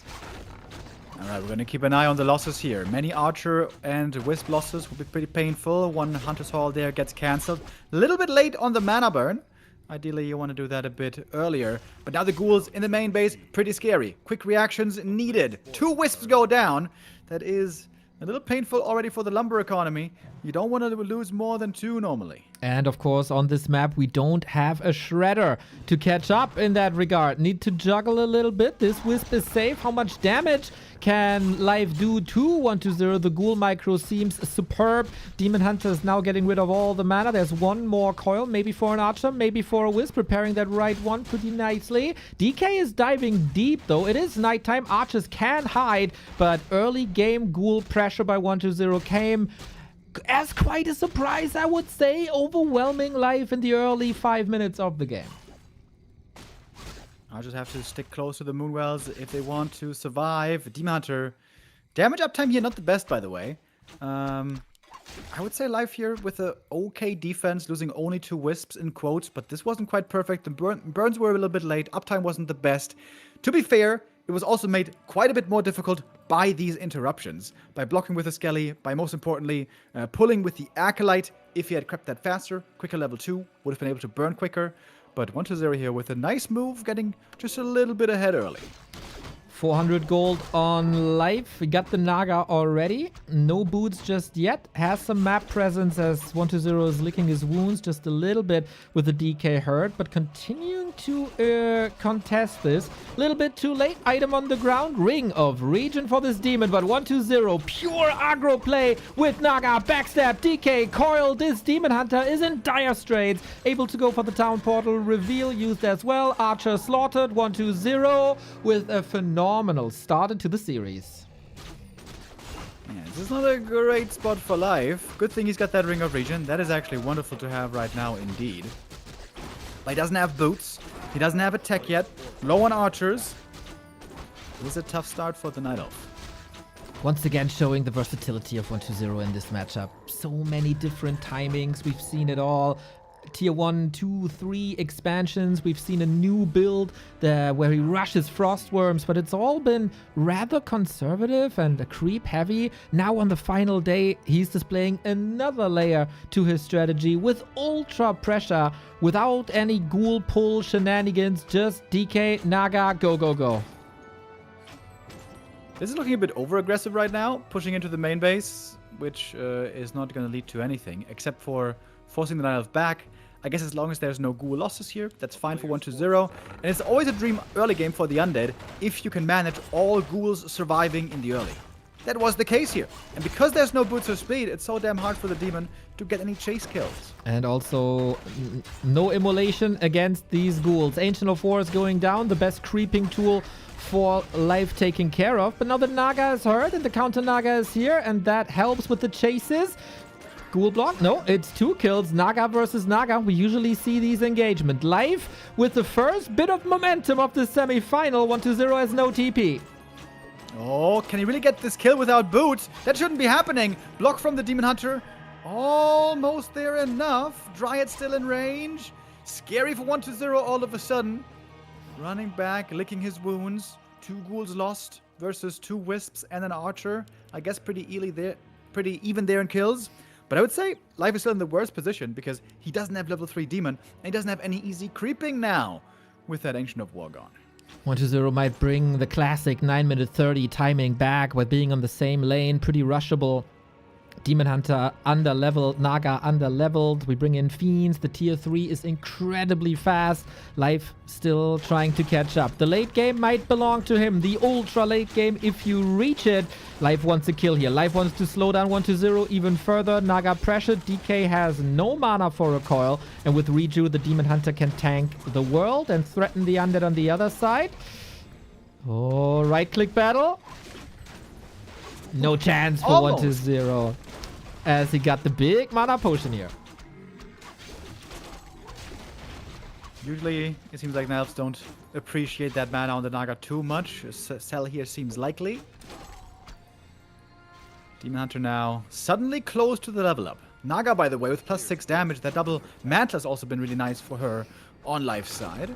S2: Alright, we're going to keep an eye on the losses here. Many Archer and Wisp losses will be pretty painful. One Hunter's Hall there gets cancelled. A little bit late on the mana burn. Ideally, you want to do that a bit earlier. But now the ghouls in the main base, pretty scary. Quick reactions needed. 2 Wisps go down. That is a little painful already for the lumber economy. You don't want to lose more than 2 normally.
S1: And of course, on this map, we don't have a Shredder to catch up in that regard. Need to juggle a little bit. This Wisp is safe. How much damage can Life do to 1-0? The Ghoul micro seems superb. Demon Hunter is now getting rid of all the mana. There's one more coil, maybe for an Archer, maybe for a Wisp, preparing that right one pretty nicely. DK is diving deep, though. It is nighttime. Archers can hide, but early game Ghoul pressure by 1-0 came as quite a surprise, I would say. Overwhelming Life in the early 5 minutes of the game.
S2: I'll just have to stick close to the Moonwells if they want to survive. Demon Hunter. Damage uptime here, not the best, by the way. I would say Life here with a okay defense, losing only 2 Wisps in quotes, but this wasn't quite perfect. The burns were a little bit late. Uptime wasn't the best. To be fair, it was also made quite a bit more difficult by these interruptions. By blocking with the Skelly, by most importantly, pulling with the Acolyte. If he had crept that faster, quicker level 2, would have been able to burn quicker. But 1-0 here with a nice move, getting just a little bit ahead early.
S1: 400 gold on Life. We got the Naga already. No boots just yet. Has some map presence as 1-0 is licking his wounds just a little bit with the DK hurt, but continuing to contest this. A little bit too late. Item on the ground. Ring of Regen for this demon, but 1-0. Pure aggro play with Naga. Backstab. DK coil. This demon hunter is in dire straits. Able to go for the town portal. Reveal used as well. Archer slaughtered. 1-0 with a phenomenal start to the series.
S2: Yeah, this is not a great spot for Life. Good thing he's got that Ring of Regen. That is actually wonderful to have right now indeed. But he doesn't have boots. He doesn't have a tech yet. Low on archers. It was a tough start for the Night Elf.
S1: Once again showing the versatility of 1-0 in this matchup. So many different timings. We've seen it all. Tier 1, 2, 3 expansions. We've seen a new build where he rushes Frostworms, but it's all been rather conservative and a creep heavy. Now on the final day, he's displaying another layer to his strategy with ultra pressure, without any ghoul pull shenanigans, just DK, Naga, go, go, go.
S2: This is looking a bit over-aggressive right now, pushing into the main base, which is not going to lead to anything, except for forcing the Night Elf back. I guess as long as there's no ghoul losses here, that's fine for 1-0. And it's always a dream early game for the Undead if you can manage all ghouls surviving in the early. That was the case here. And because there's no boots or speed, it's so damn hard for the demon to get any chase kills.
S1: And also, no immolation against these ghouls. Ancient of War is going down, the best creeping tool for Life taken care of. But now the Naga is hurt and the counter Naga is here, and that helps with the chases. Ghoul block? No, it's 2 kills. Naga versus Naga. We usually see these engagement. Life with the first bit of momentum of the semi-final. 1-0 has no TP.
S2: Oh, can he really get this kill without boots? That shouldn't be happening. Block from the Demon Hunter. Almost there enough. Dryad still in range. Scary for 1-0 all of a sudden. Running back, licking his wounds. 2 ghouls lost versus 2 wisps and an archer. I guess pretty even there in kills. But I would say Life is still in the worst position because he doesn't have level 3 demon and he doesn't have any easy creeping now with that Ancient of War gone.
S1: 1-0 might bring the classic 9-minute 30 timing back by being on the same lane, pretty rushable. Demon Hunter under-leveled, Naga under-leveled. We bring in Fiends. The tier 3 is incredibly fast. Life still trying to catch up. The late game might belong to him. The ultra late game, if you reach it. Life wants a kill here. Life wants to slow down 1-0 even further. Naga pressured. DK has no mana for a coil. And with Reju, the Demon Hunter can tank the world and threaten the undead on the other side. Oh, right-click battle. No chance for
S2: Almost.
S1: 1-0. As he got the big mana potion here.
S2: Usually, it seems like elves don't appreciate that mana on the Naga too much. A sell here seems likely. Demon Hunter now suddenly close to the level up. Naga, by the way, with +6 damage. That double mantle has also been really nice for her on life side.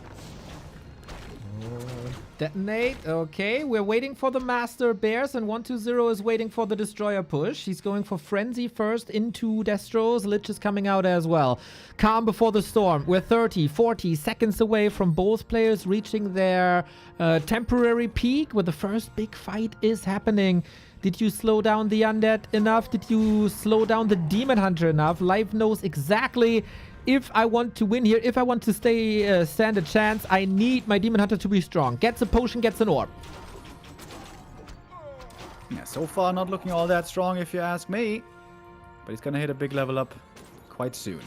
S1: Detonate. Okay, we're waiting for the Master Bears, and 1-0 is waiting for the Destroyer push. He's going for Frenzy first into Destros. Lich is coming out as well. Calm before the storm. We're 30, 40 seconds away from both players reaching their temporary peak, where the first big fight is happening. Did you slow down the Undead enough? Did you slow down the Demon Hunter enough? Life knows exactly... If I want to win here, if I want to stand a chance, I need my Demon Hunter to be strong. Gets a potion, gets an orb.
S2: Yeah, so far not looking all that strong if you ask me. But he's gonna hit a big level up quite soon.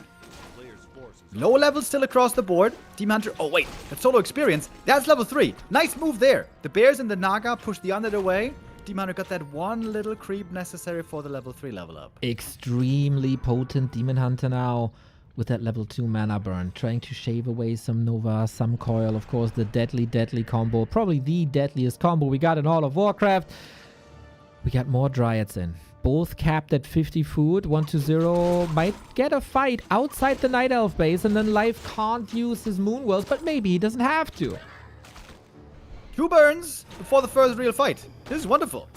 S2: Low level still across the board. Demon Hunter, oh wait, that's solo experience. That's level 3. Nice move there. The bears and the Naga push the Undead away. Demon Hunter got that one little creep necessary for the level 3 level up.
S1: Extremely potent Demon Hunter now. With that level 2 mana burn, trying to shave away some Nova, some Coil. Of course, the deadly combo. Probably the deadliest combo we got in all of Warcraft. We got more Dryads in. Both capped at 50 food. 1-0 might get a fight outside the Night Elf base, and then Life can't use his Moonwells, but maybe he doesn't have to.
S2: 2 burns before the first real fight. This is wonderful.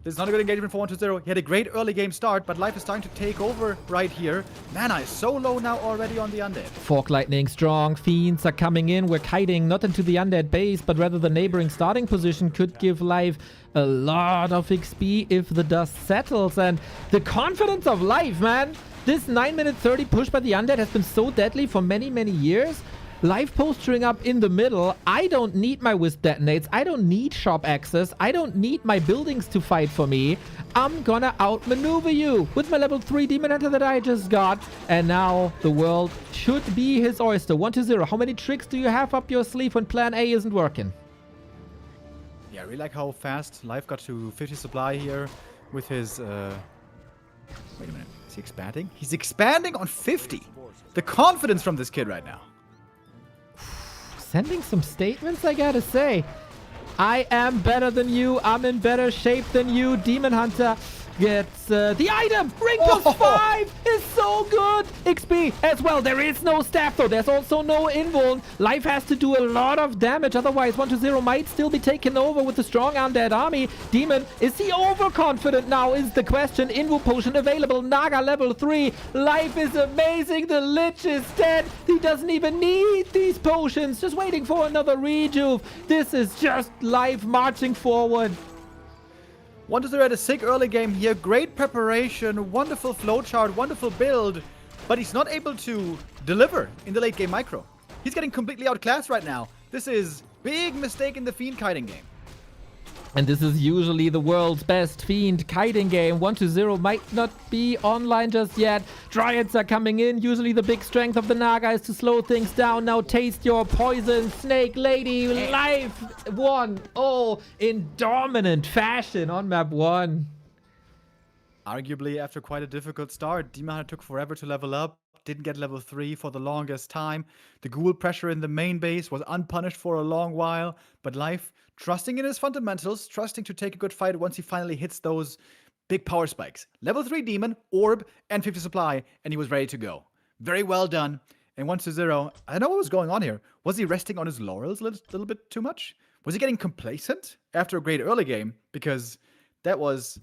S2: This is not a good engagement for 1-0. He had a great early game start, but Life is starting to take over right here. Mana is so low now already on the Undead.
S1: Fork Lightning strong. Fiends are coming in. We're kiting not into the Undead base, but rather the neighboring starting position could give Life a lot of XP if the dust settles. And the confidence of Life, man. This 9-minute 30 push by the Undead has been so deadly for many, many years. Life posturing up in the middle. I don't need my Wisp detonates. I don't need shop access. I don't need my buildings to fight for me. I'm gonna outmaneuver you with my level 3 Demon Hunter that I just got. And now the world should be his oyster. 1-0. How many tricks do you have up your sleeve when plan A isn't working?
S2: Yeah, I really like how fast Life got to 50 supply here with his... Wait a minute. Is he expanding? He's expanding on 50. The confidence from this kid right now.
S1: Sending some statements, I gotta say. I am better than you. I'm in better shape than you. Demon Hunter gets the item. Ring +5 is so good. XP as well. There is no staff though. There's also no invuln. Life has to do a lot of damage. Otherwise, 1-0 might still be taken over with the strong undead army. Demon, is he overconfident now is the question. Invul potion available. Naga level 3. Life is amazing. The Lich is dead. He doesn't even need these potions. Just waiting for another rejuve. This is just Life marching forward.
S2: 1-0 had a sick early game here. Great preparation, wonderful flowchart, wonderful build. But he's not able to deliver in the late game micro. He's getting completely outclassed right now. This is big mistake in the Fiend kiting game.
S1: And this is usually the world's best Fiend kiting game. 1-0 might not be online just yet. Dryads are coming in. Usually the big strength of the Naga is to slow things down. Now taste your poison, Snake Lady. Life 1-0 in dominant fashion on map 1.
S2: Arguably, after quite a difficult start, Demon Hunter took forever to level up. Didn't get level 3 for the longest time. The ghoul pressure in the main base was unpunished for a long while. But Life, trusting in his fundamentals, trusting to take a good fight once he finally hits those big power spikes. Level 3 Demon, Orb, and 50 supply, and he was ready to go. Very well done. And 1-0, I don't know what was going on here. Was he resting on his laurels a little bit too much? Was he getting complacent after a great early game? Because that was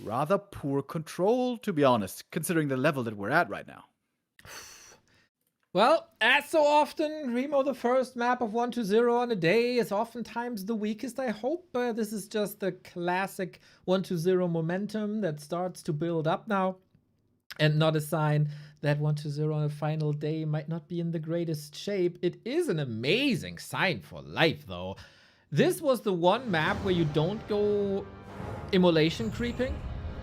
S2: rather poor control, to be honest, considering the level that we're at right now.
S1: Well, as so often, Remo, the first map of 1-0 on a day is oftentimes the weakest. I hope this is just the classic 1-0 momentum that starts to build up now, and not a sign that 1-0 on a final day might not be in the greatest shape. It is an amazing sign for life, though. This was the one map where you don't go immolation creeping,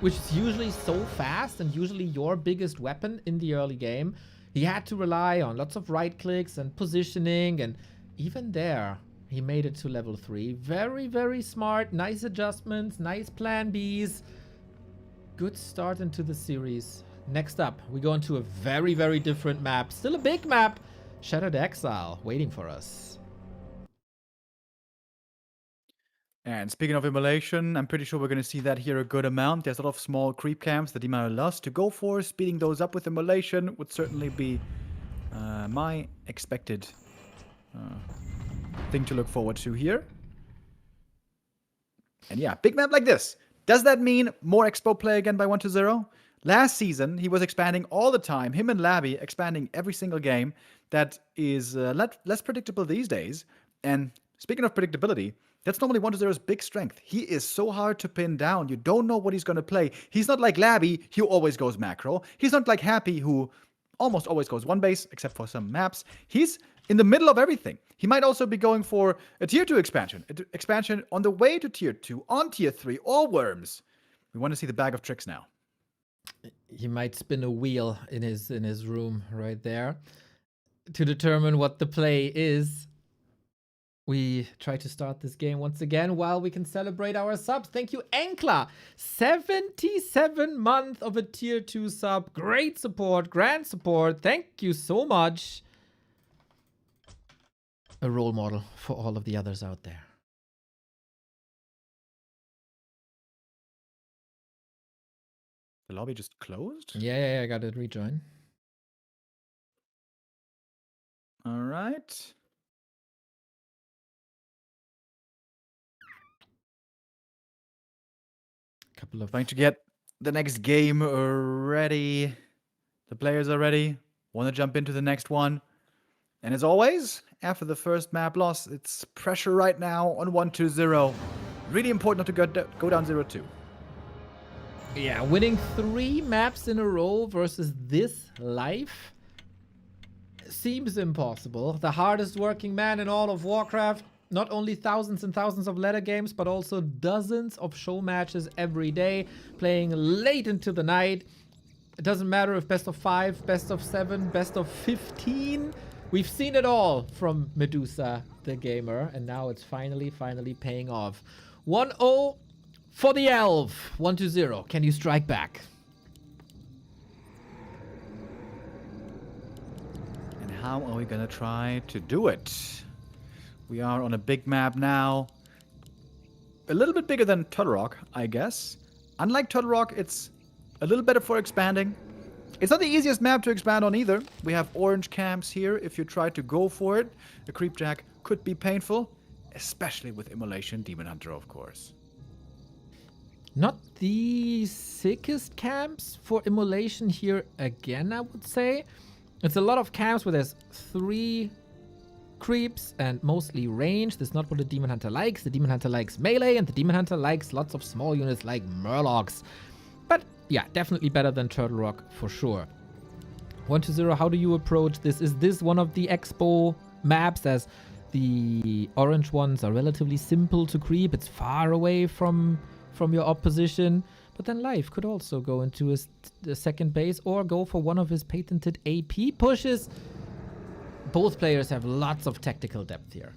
S1: which is usually so fast and usually your biggest weapon in the early game. He had to rely on lots of right clicks and positioning, and even there, he made it to level 3. Very, very smart, nice adjustments, nice plan Bs. Good start into the series. Next up, we go into a very, very different map. Still a big map. Shattered Exile waiting for us.
S2: And speaking of immolation, I'm pretty sure we're going to see that here a good amount. There's a lot of small creep camps that Demon loves to go for. Speeding those up with immolation would certainly be my expected thing to look forward to here. And yeah, big map like this. Does that mean more Expo play again by 1-0? Last season, he was expanding all the time. Him and Labby expanding every single game. That is less predictable these days. And speaking of predictability, that's normally 1-0's big strength. He is so hard to pin down. You don't know what he's going to play. He's not like Labby, who always goes macro. He's not like Happy, who almost always goes one base, except for some maps. He's in the middle of everything. He might also be going for a tier 2 expansion. Expansion on the way to tier 2, on tier 3, or worms. We want to see the bag of tricks now.
S1: He might spin a wheel in his room right there to determine what the play is. We try to start this game once again while we can celebrate our subs. Thank you, Enkla. 77 months of a tier 2 sub. Great support, grand support. Thank you so much. A role model for all of the others out there.
S2: The lobby just closed?
S1: Yeah, I got to rejoin.
S2: All right.
S1: Couple of
S2: Trying to get the next game ready. The players are ready. Want to jump into the next one. And as always, after the first map loss, it's pressure right now on 1-0. Really important not to go down 0-2.
S1: Yeah, winning 3 maps in a row versus this life seems impossible. The hardest working man in all of Warcraft. Not only thousands and thousands of ladder games, but also dozens of show matches every day, playing late into the night. It doesn't matter if best of 5, best of 7, best of 15. We've seen it all from Medusa, the gamer, and now it's finally paying off. 1-0 for the Elf. 1-0. Can you strike back?
S2: And how are we going to try to do it? We are on a big map now. A little bit bigger than Turtle Rock, I guess. Unlike Turtle Rock, it's a little better for expanding. It's not the easiest map to expand on either. We have orange camps here. If you try to go for it, a creep jack could be painful, especially with immolation, Demon Hunter, of course.
S1: Not the sickest camps for immolation here again, I would say. It's a lot of camps where there's 3 creeps and mostly range. That's not what the Demon Hunter likes. The Demon Hunter likes melee, and the Demon Hunter likes lots of small units like Murlocs. But yeah, definitely better than Turtle Rock for sure. 1-0, how do you approach this? Is this one of the Expo maps, as the orange ones are relatively simple to creep? It's far away from your opposition. But then Life could also go into a second base or go for one of his patented AP pushes. Both players have lots of tactical depth here.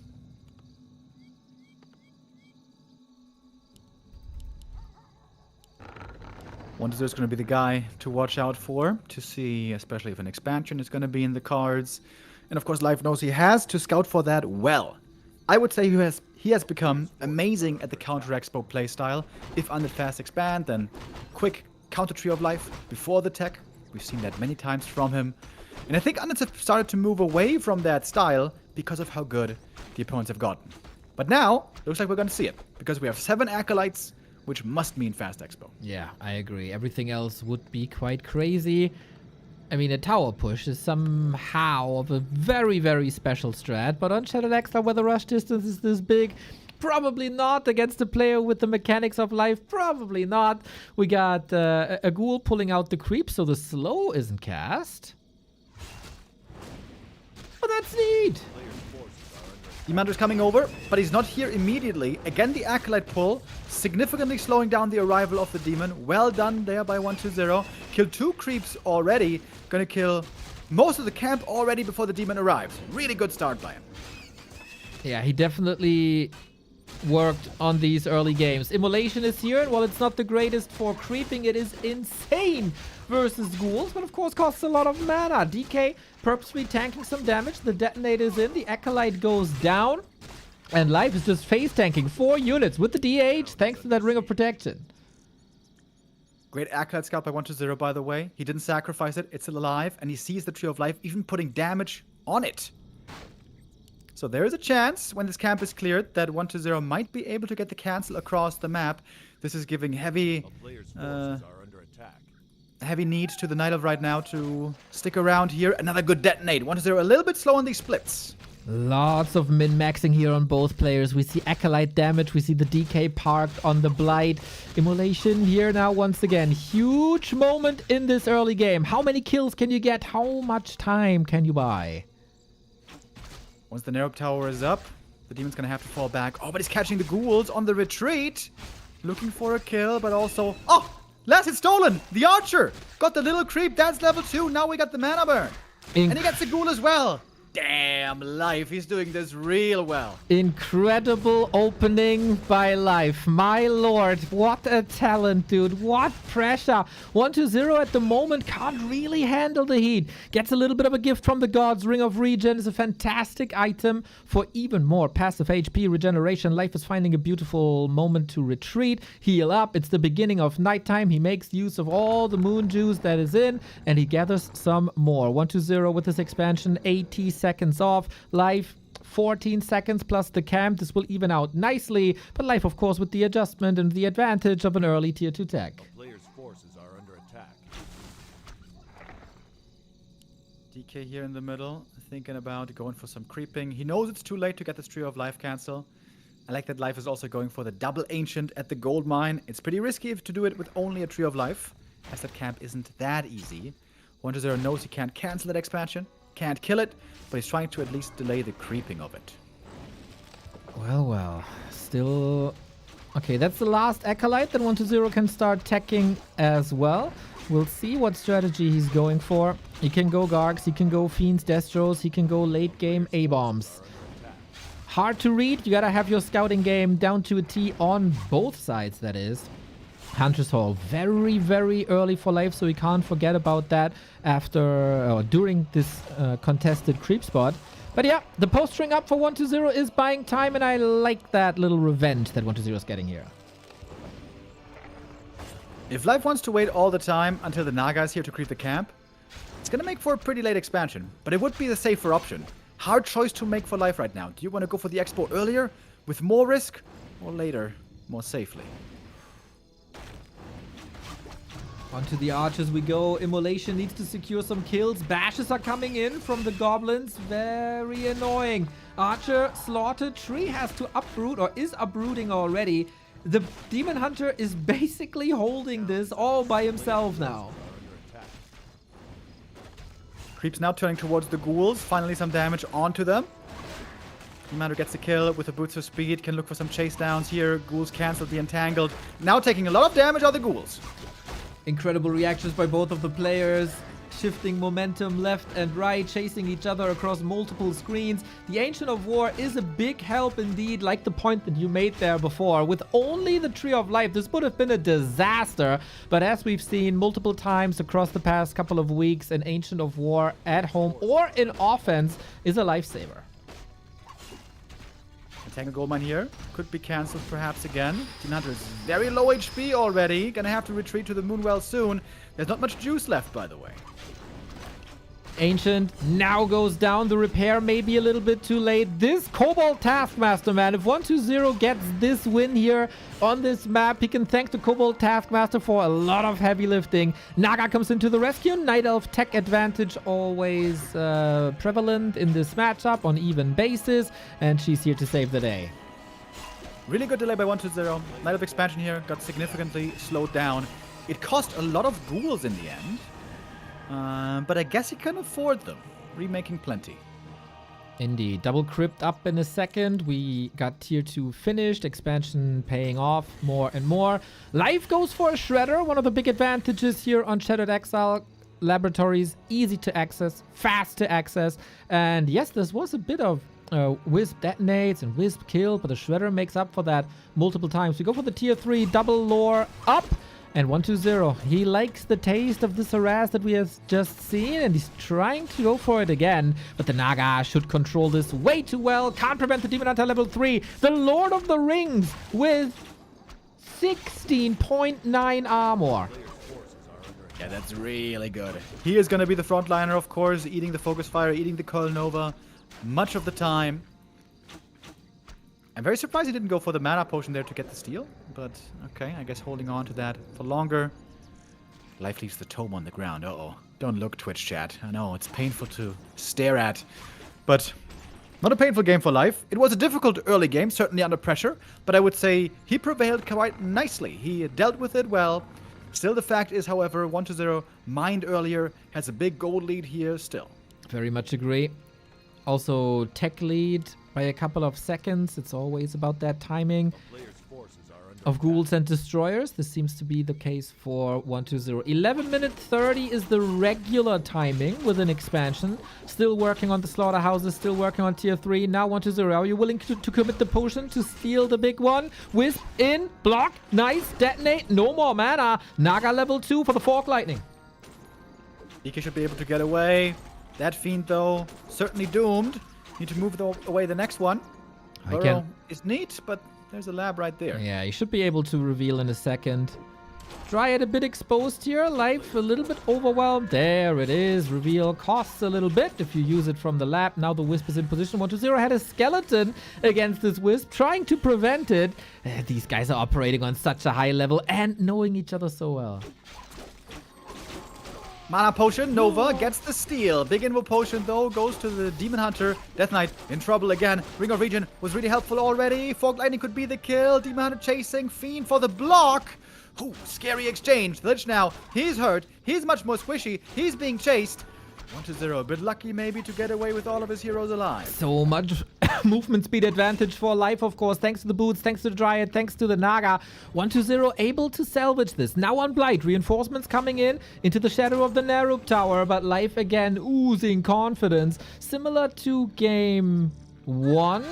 S2: Wonder is going to be the guy to watch out for, to see, especially if an expansion is going to be in the cards. And of course, Life knows he has to scout for that well. I would say he has become amazing at the counter expo playstyle. If Undead fast expand, then quick counter tree of Life before the tech. We've seen that many times from him. And I think Undead have started to move away from that style because of how good the opponents have gotten. But now, looks like we're going to see it, because we have 7 Acolytes, which must mean fast expo.
S1: Yeah, I agree. Everything else would be quite crazy. I mean, a tower push is somehow of a very, very special strat, but on Shadow Dexter, where the rush distance is this big, probably not. Against a player with the mechanics of life, probably not. We got a ghoul pulling out the creep, so the slow isn't cast. But that's neat.
S2: Demander's coming over, but he's not here immediately. Again, the Acolyte pull, significantly slowing down the arrival of the demon. Well done there by 120. Killed 2 creeps already. Gonna kill most of the camp already before the demon arrives. Really good start by him.
S1: Yeah, he definitely worked on these early games. Immolation is here, and while it's not the greatest for creeping, it is insane versus ghouls, but of course costs a lot of mana. DK purposely tanking some damage. The detonator is in, the Acolyte goes down, and Life is just phase tanking 4 units with the DH thanks to that Ring of Protection.
S2: Great Acolyte scout by 120, by the way. He didn't sacrifice it, it's still alive, and he sees the Tree of Life, even putting damage on it. So there is a chance, when this camp is cleared, that 120 might be able to get the cancel across the map. This is giving heavy heavy needs to the Night Elf right now to stick around here. Another good detonate. 120 a little bit slow on these splits.
S1: Lots of min-maxing here on both players. We see Acolyte damage. We see the DK parked on the Blight. Immolation here now once again. Huge moment in this early game. How many kills can you get? How much time can you buy?
S2: Once the Narrow Tower is up, the demon's gonna have to fall back. Oh, but he's catching the ghouls on the retreat. Looking for a kill, but also... Oh! Last hit stolen! The Archer! Got the little creep, that's level 2. Now we got the mana burn. And he gets the ghoul as well. Damn, Life. He's doing this real well.
S1: Incredible opening by Life. My lord, what a talent, dude. What pressure. 120 at the moment can't really handle the heat. Gets a little bit of a gift from the gods. Ring of Regen is a fantastic item for even more passive HP regeneration. Life is finding a beautiful moment to retreat, heal up. It's the beginning of nighttime. He makes use of all the moon juice that is in, and he gathers some more. 120 with this expansion, 80 seconds off. Life 14 seconds plus the camp. This will even out nicely, but Life of course with the adjustment and the advantage of an early tier 2 tech.
S3: The player's forces are under attack.
S2: DK here in the middle, thinking about going for some creeping. He knows it's too late to get this Tree of Life cancel. I like that Life is also going for the double Ancient at the gold mine. It's pretty risky to do it with only a Tree of Life, as that camp isn't that easy. 120 knows he can't cancel that expansion, can't kill it, but he's trying to at least delay the creeping of it.
S1: Well, still... Okay, that's the last Acolyte. Then 120 can start teching as well. We'll see what strategy he's going for. He can go Gargs, he can go Fiends, Destros, he can go late game A-bombs. Hard to read. You gotta have your scouting game down to a T on both sides, that is. Hunter's Hall, very, very early for Life, so we can't forget about that after or during this contested creep spot. But yeah, the post string up for 120 is buying time, and I like that little revenge that 120 is getting here.
S2: If Life wants to wait all the time until the Naga is here to creep the camp, it's gonna make for a pretty late expansion, but it would be the safer option. Hard choice to make for Life right now. Do you want to go for the expo earlier, with more risk, or later, more safely?
S1: Onto the archers we go. Immolation needs to secure some kills. Bashes are coming in from the goblins. Very annoying. Archer slaughtered. Tree has to uproot, or is uprooting already. The Demon Hunter is basically holding this all by himself now.
S2: Creeps now turning towards the ghouls. Finally some damage onto them. Commander gets the kill with the boots of speed. Can look for some chase downs here. Ghouls cancel the entangled. Now taking a lot of damage on the ghouls.
S1: Incredible reactions by both of the players. Shifting momentum left and right, chasing each other across multiple screens. The Ancient of War is a big help indeed, like the point that you made there before. With only the Tree of Life, this would have been a disaster. But as we've seen multiple times across the past couple of weeks, an Ancient of War at home or in offense is a lifesaver.
S2: Tangle Goldmine here. Could be cancelled perhaps again. Demon Hunter is very low HP already. Gonna have to retreat to the Moonwell soon. There's not much juice left, by the way.
S1: Ancient now goes down. The repair may be a little bit too late. This Cobalt Taskmaster, man, if 120 gets this win here on this map, he can thank the Cobalt Taskmaster for a lot of heavy lifting. Naga comes into the rescue. Night Elf tech advantage always prevalent in this matchup on even basis, and she's here to save the day.
S2: Really good delay by 120. Night Elf expansion here got significantly slowed down. It cost a lot of ghouls in the end. But I guess he can afford them. Remaking plenty.
S1: Indeed. Double crypt up in a second. We got tier 2 finished. Expansion paying off more and more. Life goes for a Shredder. One of the big advantages here on Shattered Exile Laboratories. Easy to access. Fast to access. And yes, this was a bit of Wisp detonates and Wisp kill, but the Shredder makes up for that multiple times. We go for the tier 3 double lore up. And 120, he likes the taste of this harass that we have just seen, and he's trying to go for it again. But the Naga should control this way too well. Can't prevent the Demon Hunter level 3. The Lord of the Rings with 16.9 armor.
S2: Yeah, that's really good. He is going to be the frontliner, of course, eating the Focus Fire, eating the Curl Nova much of the time. I'm very surprised he didn't go for the mana potion there to get the steal. But, okay, I guess holding on to that for longer. Life leaves the tome on the ground. Uh-oh. Don't look, Twitch chat. I know, it's painful to stare at. But not a painful game for Life. It was a difficult early game, certainly under pressure. But I would say he prevailed quite nicely. He dealt with it well. Still, the fact is, however, 120 mined earlier, has a big gold lead here still.
S1: Very much agree. Also, tech lead by a couple of seconds. It's always about that timing of ghouls and destroyers. This seems to be the case for 120. 11 minute 30 is the regular timing with an expansion. Still working on the slaughterhouses, still working on tier 3. Now 120. Are you willing to commit the potion to steal the big one? Wisp in, block, nice, detonate, no more mana. Naga level 2 for the Fork Lightning.
S2: DK should be able to get away. That Fiend, though, certainly doomed. Need to move away the next one. Burrow is neat, but there's a lab right there.
S1: Yeah, you should be able to reveal in a second. Dryad a bit exposed here. Life a little bit overwhelmed. There it is. Reveal costs a little bit if you use it from the lab. Now the Wisp is in position. 120 had a skeleton against this Wisp, trying to prevent it. These guys are operating on such a high level and knowing each other so well.
S2: Mana Potion, Nova gets the steal. Big Invo Potion, though, goes to the Demon Hunter. Death Knight in trouble again. Ring of Regen was really helpful already. Fork Lightning could be the kill. Demon Hunter chasing. Fiend for the block. Ooh, scary exchange. The Lich now, he's hurt. He's much more squishy. He's being chased. 120, a bit lucky maybe to get away with all of his heroes alive.
S1: So much movement speed advantage for Life, of course, thanks to the boots, thanks to the Dryad, thanks to the Naga. 120 able to salvage this. Now on Blight, reinforcements coming in into the shadow of the Narub Tower, but Life again oozing confidence, similar to game 1,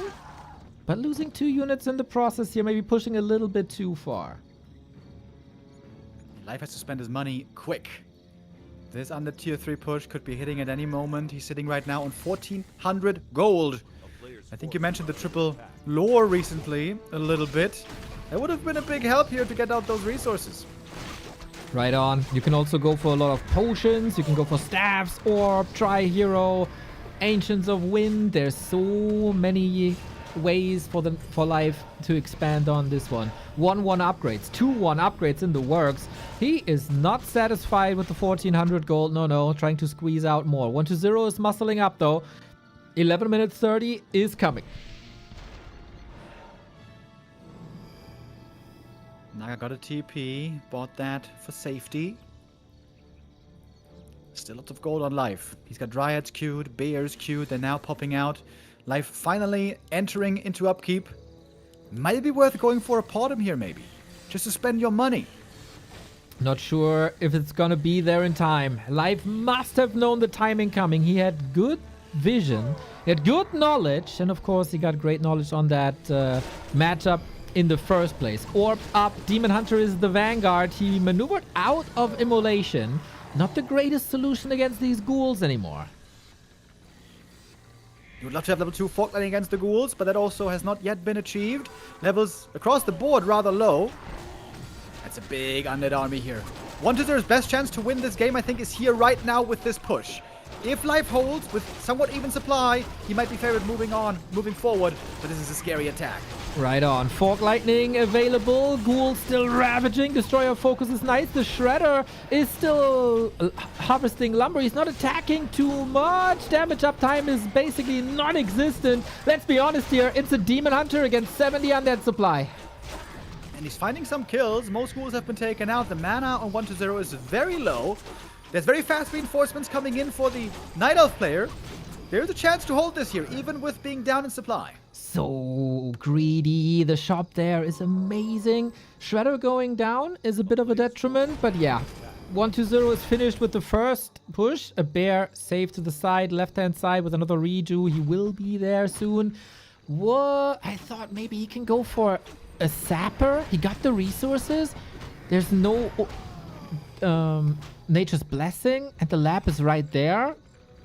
S1: but losing 2 units in the process here, maybe pushing a little bit too far.
S2: Life has to spend his money quick. This under tier 3 push could be hitting at any moment. He's sitting right now on 1,400 gold. I think you mentioned the triple lore recently a little bit. That would have been a big help here to get out those resources.
S1: Right on. You can also go for a lot of potions. You can go for staffs, orb, tri-hero, Ancients of Wind. There's so many ways for Life to expand on this one. 1-1 upgrades, 2-1 upgrades in the works. He is not satisfied with the 1,400 gold. No, trying to squeeze out more. 120 is muscling up though. 11 minutes 30 is coming.
S2: Naga got a TP, bought that for safety. Still lots of gold on Life. He's got Dryads queued, Bears queued, they're now popping out. Life finally entering into upkeep. Might be worth going for a Potem here maybe. Just to spend your money.
S1: Not sure if it's gonna be there in time. Life must have known the timing coming. He had good vision, he had good knowledge, and of course he got great knowledge on that matchup in the first place. Orb up, Demon Hunter is the vanguard. He maneuvered out of Immolation. Not the greatest solution against these ghouls anymore.
S2: You would love to have level 2 Fork Lightning against the ghouls, but that also has not yet been achieved. Levels across the board rather low. That's a big undead army here. 120's best chance to win this game, I think, is here right now with this push. If life holds with somewhat even supply, he might be favored moving forward, but this is a scary attack.
S1: Right on. Fork Lightning available. Ghoul still ravaging. Destroyer focus is nice. The Shredder is still harvesting lumber. He's not attacking too much. Damage uptime is basically non-existent. Let's be honest here. It's a Demon Hunter against 70 undead supply.
S2: And he's finding some kills. Most ghouls have been taken out. The mana on 1-0 is very low. There's very fast reinforcements coming in for the Night Elf player. There's a chance to hold this here, even with being down in supply.
S1: So greedy. The shop there is amazing. Shredder going down is a bit of a detriment, but yeah. 1-0 is finished with the first push. A bear safe to the side, left-hand side with another redo. He will be there soon. What? I thought maybe he can go for a sapper. He got the resources. There's no Nature's Blessing, and the lab is right there.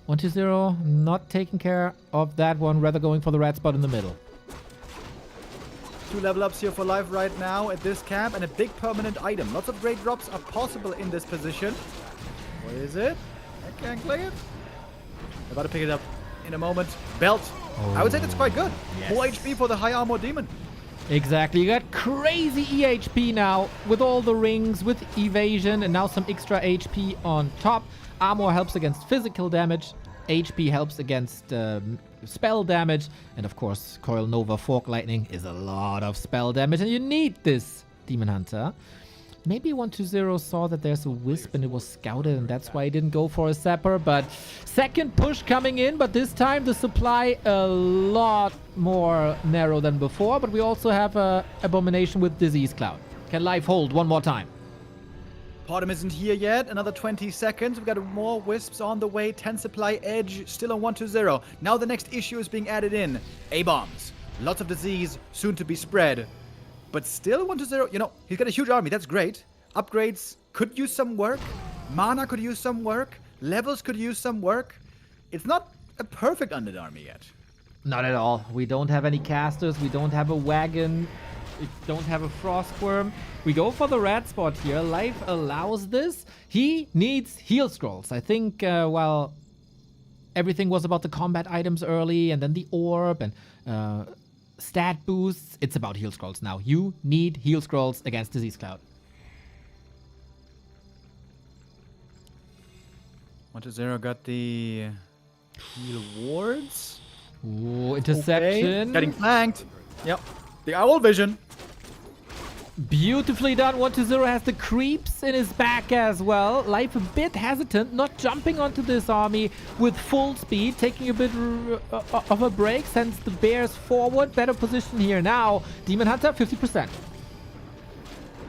S1: 1-0 not taking care of that one, rather going for the red spot in the middle.
S2: 2 level ups here for life right now at this camp, and a big permanent item. Lots of great drops are possible in this position. What is it? I can't click it. I'm about to pick it up in a moment. Belt. I would say that's quite good.
S1: Yes.
S2: 4 HP for the high armor demon.
S1: Exactly. You got crazy EHP now with all the rings, with evasion, and now some extra HP on top. Armor helps against physical damage. HP helps against spell damage. And of course, Coil Nova Fork Lightning is a lot of spell damage. And you need this Demon Hunter. Maybe 1-0 saw that there's a Wisp and it was scouted, and that's why he didn't go for a Sapper. But second push coming in, but this time the supply a lot more narrow than before. But we also have a Abomination with Disease Cloud. Can life hold one more time?
S2: Potem isn't here yet. Another 20 seconds. We've got more Wisps on the way. 10 supply edge still on 1-0. Now the next issue is being added in. A-bombs. Lots of disease soon to be spread. But still 1-0, you know, he's got a huge army. That's great. Upgrades could use some work. Mana could use some work. Levels could use some work. It's not a perfect undead army yet.
S1: Not at all. We don't have any casters. We don't have a wagon. We don't have a Frostworm. We go for the red spot here. Life allows this. He needs heal scrolls. I think while everything was about the combat items early and then the orb and stat boosts, it's about heal scrolls now. You need heal scrolls against Disease Cloud.
S2: 1-0 got the heal wards.
S1: Ooh, interception.
S2: Okay. Getting flanked. Yep. The owl vision.
S1: Beautifully done. 1-0 has the creeps in his back as well. Life a bit hesitant, not jumping onto this army with full speed, taking a bit of a break, sends the bears forward. Better position here now. Demon Hunter, 50%.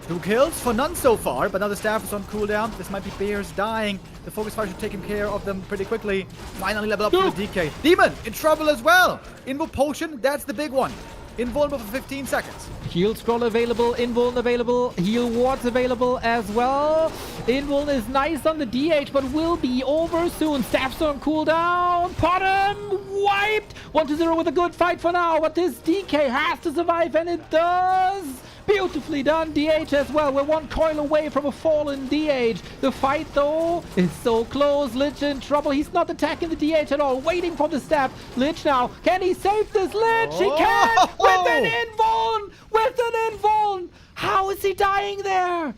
S2: 2 kills for none so far, but now the staff is on cooldown. This might be bears dying. The focus fire should take care of them pretty quickly. Finally level up to the DK. Demon in trouble as well. Invo potion, that's the big one. Invulnerable for 15 seconds.
S1: Heal scroll available, invuln available, heal wards available as well. Invuln is nice on the DH, but will be over soon. Staff's on cooldown. Potem wiped. 1-0 with a good fight for now, but this DK has to survive, and it does. Beautifully done, DH as well. We're one coil away from a fallen DH. The fight, though, is so close. Lich in trouble. He's not attacking the DH at all. Waiting for the staff. Lich now. Can he save this Lich? He can! With an invuln! With an invuln! How is he dying there?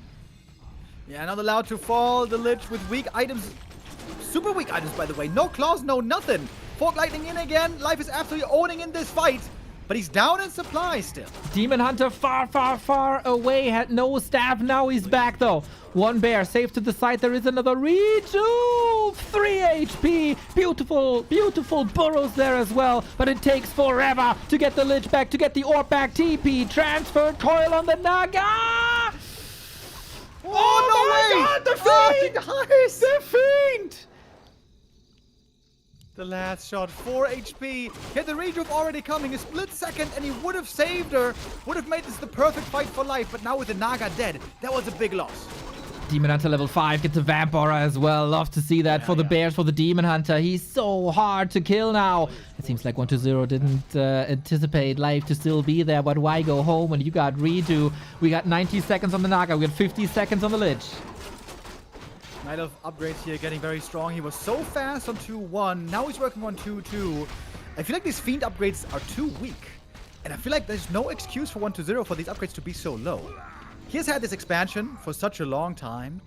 S2: Yeah, not allowed to fall. The Lich with weak items. Super weak items, by the way. No claws, no nothing. Fork Lightning in again. Life is absolutely owning in this fight. But he's down in supply still.
S1: Demon Hunter far, far, far away. Had no staff. Now he's back, though. One bear safe to the side. There is another redo. 3 HP. Beautiful, beautiful burrows there as well. But it takes forever to get the Lich back, to get the orb back. TP transferred. Coil on the Naga.
S2: Oh, no way!
S1: God, the Fiend! The Fiend!
S2: The last shot, 4 HP. Hit the rejuve already coming, a split second, and he would have saved her. Would have made this the perfect fight for life, but now with the Naga dead, that was a big loss.
S1: Demon Hunter level 5 gets a Vamp Aura as well. Love to see that for the bears, for the Demon Hunter. He's so hard to kill now. It seems like 1-0 didn't anticipate life to still be there, but why go home when you got redo? We got 90 seconds on the Naga, we got 50 seconds on the Lich.
S2: Night of upgrades here getting very strong. He was so fast on 2-1. Now he's working on 2-2. I feel like these Fiend upgrades are too weak. And I feel like there's no excuse for 1-0 for these upgrades to be so low. He has had this expansion for such a long time.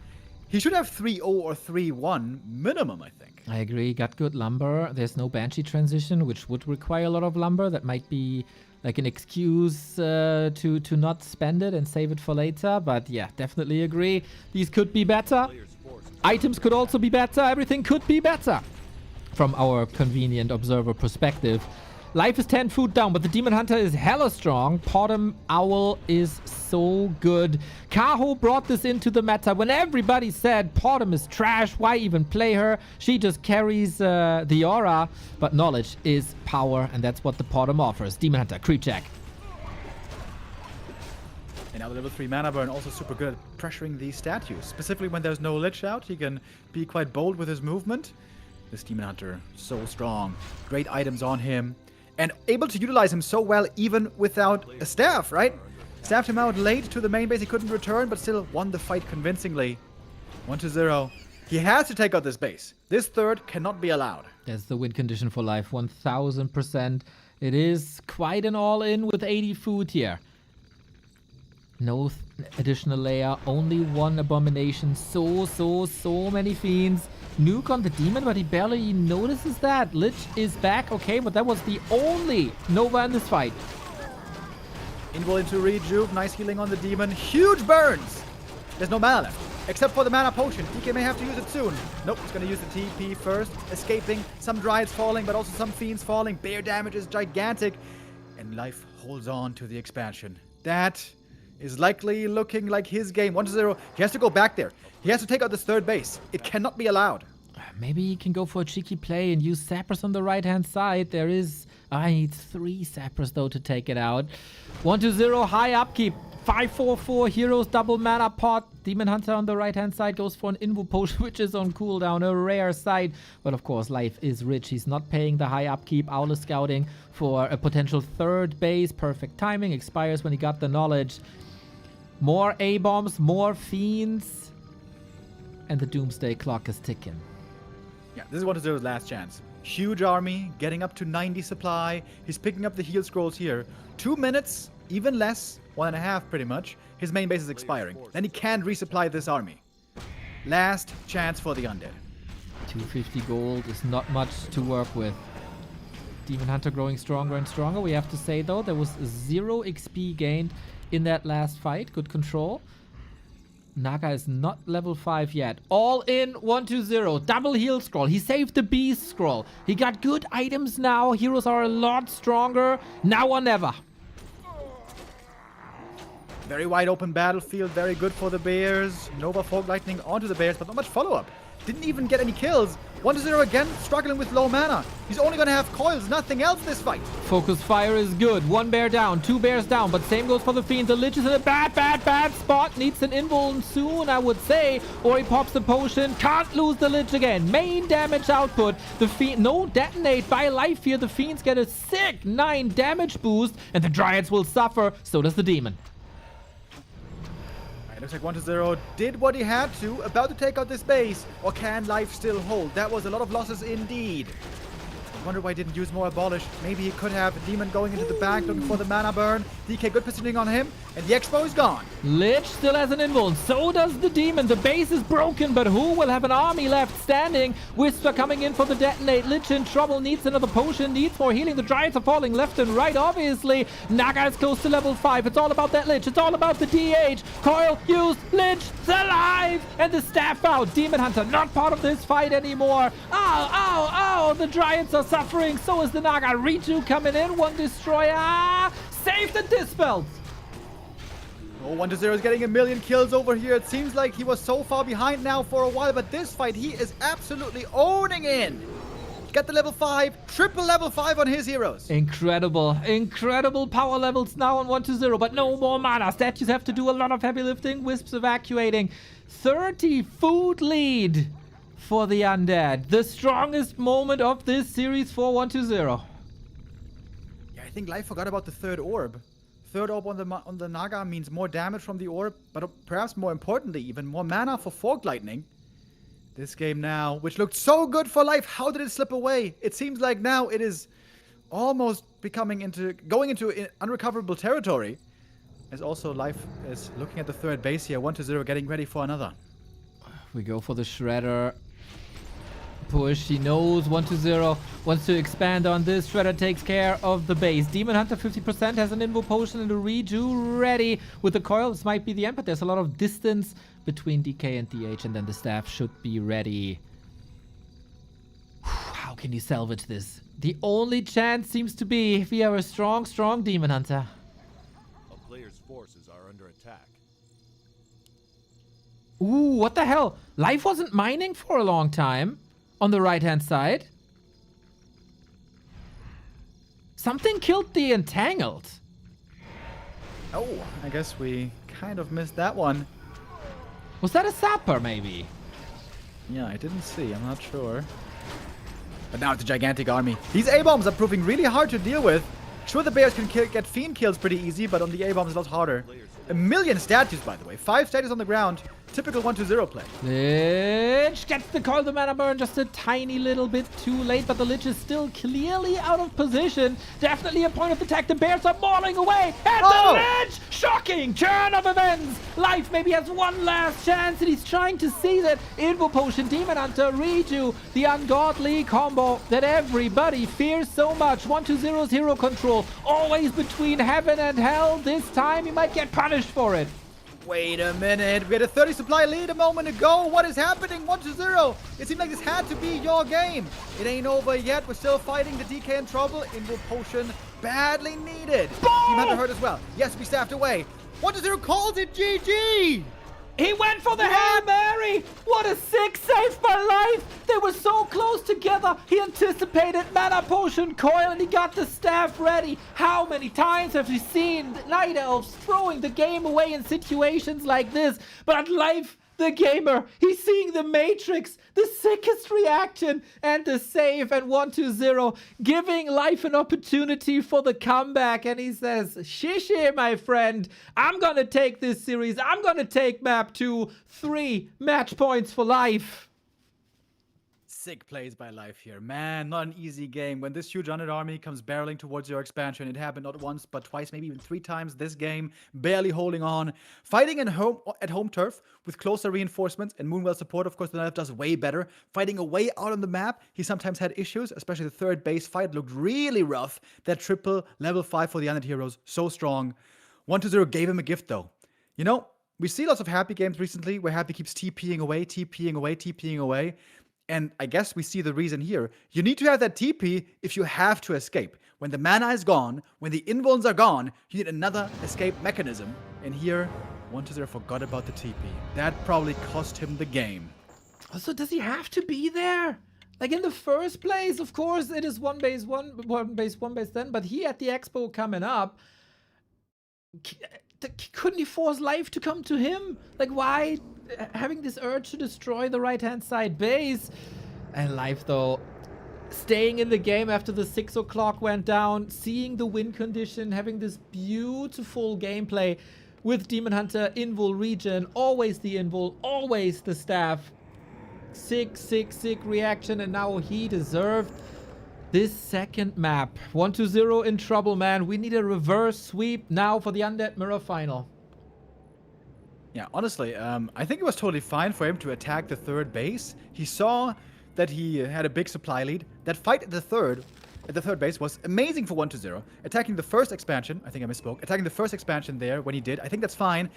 S2: He should have 3-0 or 3-1 minimum, I think.
S1: I agree. Got good lumber. There's no Banshee transition, which would require a lot of lumber. That might be like an excuse to not spend it and save it for later. But yeah, definitely agree. These could be better. Items could also be better. Everything could be better from our convenient observer perspective. Life is 10 food down, but the Demon Hunter is hella strong. Potem Owl is so good. Kaho brought this into the meta when everybody said Potem is trash. Why even play her? She just carries the aura. But knowledge is power, and that's what the Potem offers. Demon Hunter, creep check.
S2: And now the level 3 mana burn also super good at pressuring these statues. Specifically when there's no Lich out, he can be quite bold with his movement. This Demon Hunter, so strong. Great items on him. And able to utilize him so well even without a staff, right? Staffed him out late to the main base. He couldn't return, but still won the fight convincingly. 1-0. He has to take out this base. This third cannot be allowed.
S1: That's the win condition for life, 1000%. It is quite an all-in with 80 food here. No additional layer, only one abomination. So many fiends. Nuke on the demon, but he barely notices that. Lich is back, okay, but that was the only Nova in this fight.
S2: Invul into rejuve, nice healing on the demon. Huge burns! There's no mana left, except for the mana potion. DK may have to use it soon. Nope, he's gonna use the TP first. Escaping, some Dryads falling, but also some Fiends falling. Bear damage is gigantic. And life holds on to the expansion. That is likely looking like his game. 1-0. He has to go back there. He has to take out this third base. It cannot be allowed.
S1: Maybe he can go for a cheeky play and use Sappers on the right-hand side. There is... I need 3 Sappers, though, to take it out. 1-0, high upkeep. 5-4-4, Heroes, double mana pot. Demon Hunter on the right-hand side goes for an Invo Potion, which is on cooldown. A rare sight. But, of course, life is rich. He's not paying the high upkeep. Owl is scouting for a potential third base. Perfect timing. Expires when he got the knowledge. More A-bombs, more Fiends. And the Doomsday clock is ticking.
S2: Yeah, this is 1-0's last chance. Huge army, getting up to 90 supply. He's picking up the heal scrolls here. 2 minutes, even less, 1.5 pretty much. His main base is expiring. Then he can't resupply this army. Last chance for the undead.
S1: 250 gold is not much to work with. Demon Hunter growing stronger and stronger. We have to say, though, there was 0 XP gained in that last fight. Good control. Naga is not level 5 yet. All in, 1-0. Double heal scroll. He saved the beast scroll. He got good items now. Heroes are a lot stronger. Now or never.
S2: Very wide open battlefield. Very good for the Bears. Nova Folk Lightning onto the Bears, but not much follow-up. Didn't even get any kills. 1-0 again, struggling with low mana. He's only gonna have coils, nothing else this fight.
S1: Focus fire is good. 1 bear down, 2 bears down, but same goes for the Fiend. The Lich is in a bad spot. Needs an invuln soon, I would say. Or he pops the potion. Can't lose the Lich again. Main damage output. The Fiend, no detonate by life here. The Fiends get a sick 9 damage boost, and the Dryads will suffer. So does the Demon.
S2: Looks like 1-0 did what he had to, about to take out this base. Or can life still hold? That was a lot of losses indeed. I wonder why he didn't use more Abolish. Maybe he could have. Demon going into the back, looking for the mana burn. DK good positioning on him, and the Expo is gone.
S1: Lich still has an invuln. So does the Demon. The base is broken, but who will have an army left standing? Wisps are coming in for the detonate. Lich in trouble, needs another potion, needs more healing. The Dryads are falling left and right, obviously. Naga is close to level 5. It's all about that Lich. It's all about the DH. Coil used. Lich is alive. And the staff out. Demon Hunter not part of this fight anymore. Ow. The Dryads are suffering. So is the Naga. Ritu coming in. 1 destroyer. Saved and dispelled.
S2: Oh, 1-0 is getting a million kills over here. It seems like he was so far behind now for a while, but this fight he is absolutely owning in. Got the level 5, triple level 5 on his heroes.
S1: Incredible power levels now on 1-0, but no more mana. Statues have to do a lot of heavy lifting. Wisps evacuating. 30 food lead for the undead. The strongest moment of this series for 1-0.
S2: Yeah, I think Life forgot about the third orb. Third orb on the Naga means more damage from the orb, but perhaps more importantly, even more mana for Fork Lightning. This game now, which looked so good for Life, how did it slip away? It seems like now it is almost going into unrecoverable territory. As also Life is looking at the third base here, 1-0, getting ready for another.
S1: We go for the Shredder push. He knows 1-0 wants to expand on this. Shredder takes care of the base. Demon Hunter 50% has an Invo Potion and a Reju ready with the coil. This might be the end, but there's a lot of distance between DK and DH, and then the staff should be ready. How can you salvage this? The only chance seems to be if we have a strong Demon Hunter.
S3: A player's forces are under attack.
S1: Ooh, what the hell? Life wasn't mining for a long time on the right-hand side. Something killed the Entangled.
S2: Oh, I guess we kind of missed that one.
S1: Was that a Sapper, maybe?
S2: Yeah, I didn't see. I'm not sure. But now it's a gigantic army. These A-bombs are proving really hard to deal with. Sure, the Bears can get Fiend kills pretty easy, but on the A-bombs, a lot harder. 1 million statues, by the way. 5 statues on the ground. Typical 1-0 play.
S1: Lich gets the call to mana burn just a tiny little bit too late, but the Lich is still clearly out of position. Definitely a point of attack. The Bears are mauling away. And the Lich! Shocking turn of events. Life maybe has one last chance, and he's trying to see that Invo Potion, Demon Hunter, Reju, the ungodly combo that everybody fears so much. 1-2-0's hero control. Always between heaven and hell. This time he might get punished for it.
S2: Wait a minute. We had a 30 supply lead a moment ago. What is happening? 1-0. It seemed like this had to be your game. It ain't over yet. We're still fighting the DK in trouble. Invo Potion badly needed. Team Hunter hurt as well. Yes, we staffed away. 1-0 calls it GG.
S1: He went for the Hail Mary! What a sick save by Life! They were so close together. He anticipated Mana Potion Coil and he got the staff ready. How many times have we seen Night Elves throwing the game away in situations like this? But Life, the gamer, he's seeing the Matrix, the sickest reaction, and the save, and 1-0, giving Life an opportunity for the comeback. And he says, Shishi, my friend, I'm gonna take this series. I'm gonna take map 2, 3 match points for Life.
S2: Sick plays by Life here. Man, not an easy game. When this huge unit army comes barreling towards your expansion, it happened not once, but twice, maybe even 3 times this game, barely holding on. Fighting at home turf with closer reinforcements and Moonwell support, of course, the Knife does way better. Fighting away out on the map, he sometimes had issues, especially the third base fight looked really rough. That triple level 5 for the unit heroes, so strong. 1-0 gave him a gift, though. You know, we see lots of Happy games recently where Happy keeps TPing away, TPing away, TPing away. And I guess we see the reason here. You need to have that TP if you have to escape. When the mana is gone, when the invulns are gone, you need another escape mechanism. And here, 1-0 forgot about the TP. That probably cost him the game.
S1: Also, does he have to be there? Like in the first place, of course, it is one base then, but he had the expo coming up. Couldn't he force Life to come to him? Like, why having this urge to destroy the right-hand side base? And Life, though, staying in the game after the 6 o'clock went down, seeing the win condition, having this beautiful gameplay with Demon Hunter, Invul region, always the Invul, always the staff. Sick reaction, and now he deserved this second map. 1-0 in trouble, man. We need a reverse sweep now for the Undead Mirror final.
S2: Yeah, honestly, I think it was totally fine for him to attack the third base. He saw that he had a big supply lead. That fight at the third base was amazing for 1-0. Attacking the first expansion, I think I misspoke. Attacking the first expansion there when he did, I think that's fine.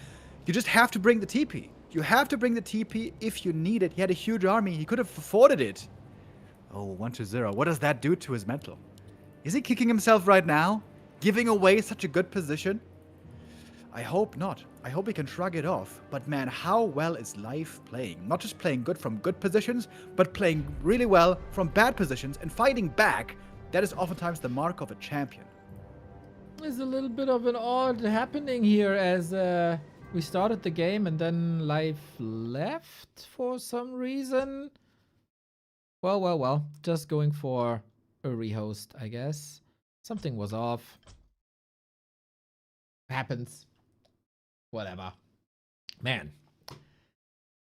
S2: You just have to bring the TP. You have to bring the TP if you need it. He had a huge army. He could have afforded it. Oh, 1-0. What does that do to his mental? Is he kicking himself right now? Giving away such a good position? I hope not. I hope he can shrug it off. But man, how well is Life playing? Not just playing good from good positions, but playing really well from bad positions and fighting back. That is oftentimes the mark of a champion.
S1: There's a little bit of an odd happening here as we started the game and then Life left for some reason. Well. Just going for a rehost, I guess. Something was off. Happens. Whatever. Man.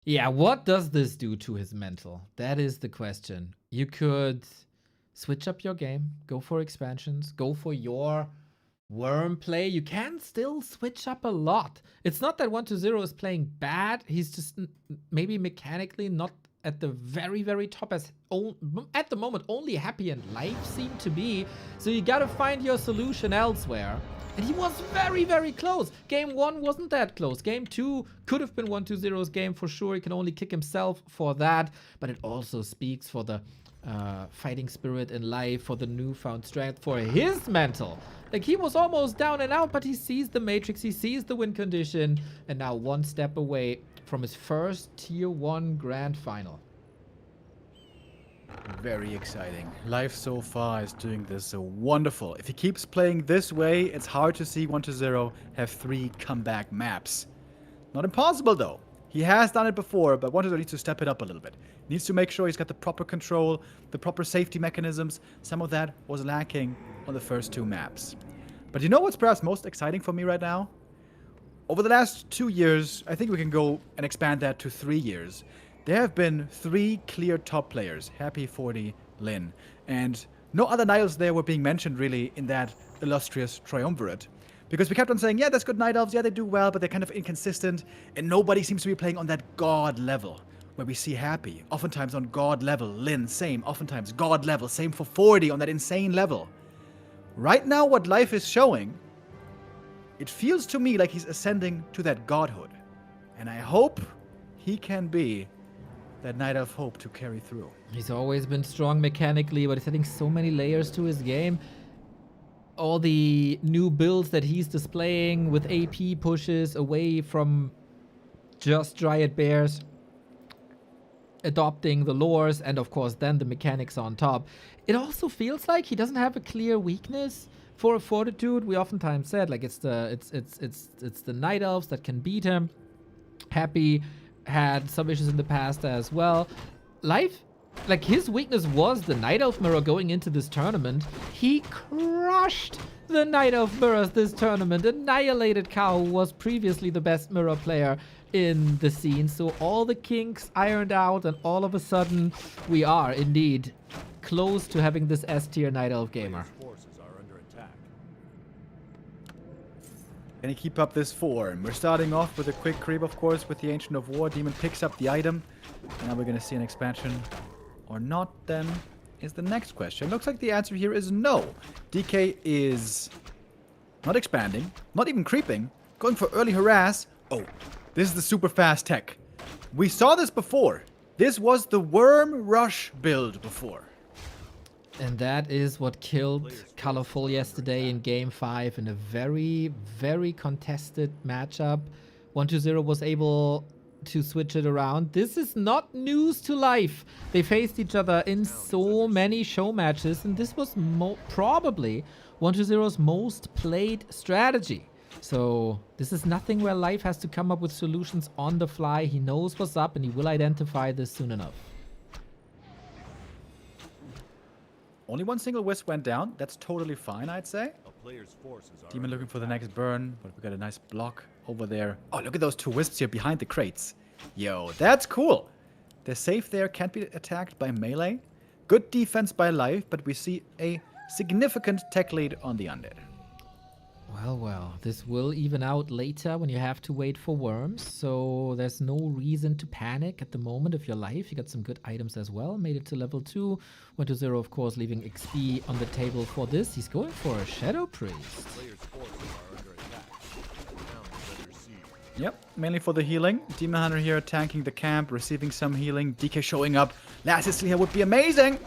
S1: Yeah, what does this do to his mental? That is the question. You could switch up your game, go for expansions, go for your worm play. You can still switch up a lot. It's not that 1-0 is playing bad. He's just maybe mechanically not at the very, very top as at the moment only Happy and Life seem to be. So you gotta find your solution elsewhere. And he was very, very close. Game 1 wasn't that close. Game 2 could have been 1-0's game for sure. He can only kick himself for that. But it also speaks for the fighting spirit in life, for the newfound strength, for his mental. Like, he was almost down and out, but he sees the matrix, he sees the win condition, and now one step away from his first Tier 1 Grand Final.
S2: Very exciting. Life so far is doing this so wonderful. If he keeps playing this way, it's hard to see 1-0 have 3 comeback maps. Not impossible though. He has done it before, but 1-0 needs to step it up a little bit. Needs to make sure he's got the proper control, the proper safety mechanisms. Some of that was lacking on the first 2 maps. But you know what's perhaps most exciting for me right now? Over the last 2 years, I think we can go and expand that to 3 years. There have been 3 clear top players, Happy, 40, Lin. And no other Niles there were being mentioned really in that illustrious triumvirate. Because we kept on saying, yeah, that's good Night Elves, yeah, they do well, but they're kind of inconsistent, and nobody seems to be playing on that God level, where we see Happy, oftentimes on God level, Lin, same, oftentimes God level, same for 40 on that insane level. Right now, what Life is showing, it feels to me like he's ascending to that godhood. And I hope he can be that Night Elf hope to carry through.
S1: He's always been strong mechanically, but he's adding so many layers to his game. All the new builds that he's displaying with AP pushes away from just Dryad Bears, adopting the lores, and of course then the mechanics on top. It also feels like he doesn't have a clear weakness for a Fortitude. We oftentimes said like it's the Night Elves that can beat him. Happy had some issues in the past as well. Life, like, his weakness was the Night Elf mirror going into this tournament. He crushed the Night Elf mirrors this tournament, annihilated Kao, who was previously the best mirror player in the scene. So all the kinks ironed out, and all of a sudden we are indeed close to having this S-tier Night Elf gamer.
S3: Forces are under attack.
S2: Can he keep up this form? We're starting off with a quick creep, of course, with the Ancient of War. Demon picks up the item. And now we're going to see an expansion or not, then, is the next question. Looks like the answer here is no. DK is not expanding, not even creeping, going for early harass. Oh, this is the super fast tech. We saw this before. This was the Worm Rush build before.
S1: And that is what killed Colorful yesterday in Game 5 in a very, very contested matchup. 1-0 was able to switch it around. This is not news to Life. They faced each other in so many show matches, and this was probably 1-0's most played strategy. So this is nothing where Life has to come up with solutions on the fly. He knows what's up, and he will identify this soon enough.
S2: Only one single wisp went down. That's totally fine, I'd say.
S3: A player's forces are
S2: Demon
S3: under
S2: looking for the
S3: attack.
S2: next burn, but we got a nice block over there. Oh, look at those 2 wisps here behind the crates. Yo, that's cool. They're safe there, can't be attacked by melee. Good defense by Life, but we see a significant tech lead on the Undead.
S1: Well, this will even out later when you have to wait for worms, so there's no reason to panic at the moment if you're Life. You got some good items as well, made it to level 2. 1-0, of course, leaving XP on the table for this. He's going for a Shadow Priest.
S3: Player's forces are under attack. Town is under siege.
S2: Yep, mainly for the healing. Demon Hunter here tanking the camp, receiving some healing. DK showing up. Last Sicily here would be amazing.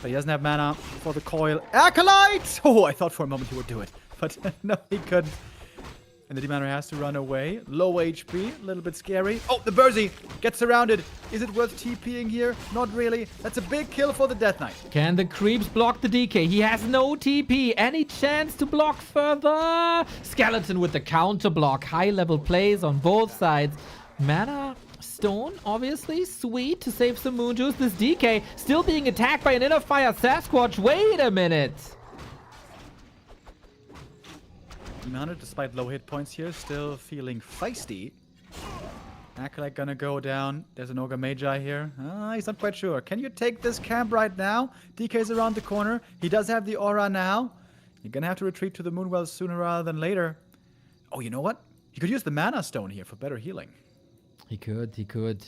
S2: But he doesn't have mana for the coil. Acolyte! Oh, I thought for a moment he would do it. But no, he couldn't. And the Demon Hunter has to run away. Low HP, a little bit scary. Oh, the Burzy gets surrounded. Is it worth TPing here? Not really. That's a big kill for the Death Knight.
S1: Can the creeps block the DK? He has no TP. Any chance to block further? Skeleton with the counter block. High level plays on both sides. Mana Stone, obviously. Sweet to save some Moon Juice. This DK still being attacked by an Inner Fire Sasquatch. Wait a minute.
S2: Demon Hunter, despite low hit points here, still feeling feisty. Acolyte gonna go down. There's an Ogre Magi here. He's not quite sure. Can you take this camp right now? DK's around the corner. He does have the aura now. You're gonna have to retreat to the Moonwell sooner rather than later. Oh, you know what? You could use the Mana Stone here for better healing.
S1: He could.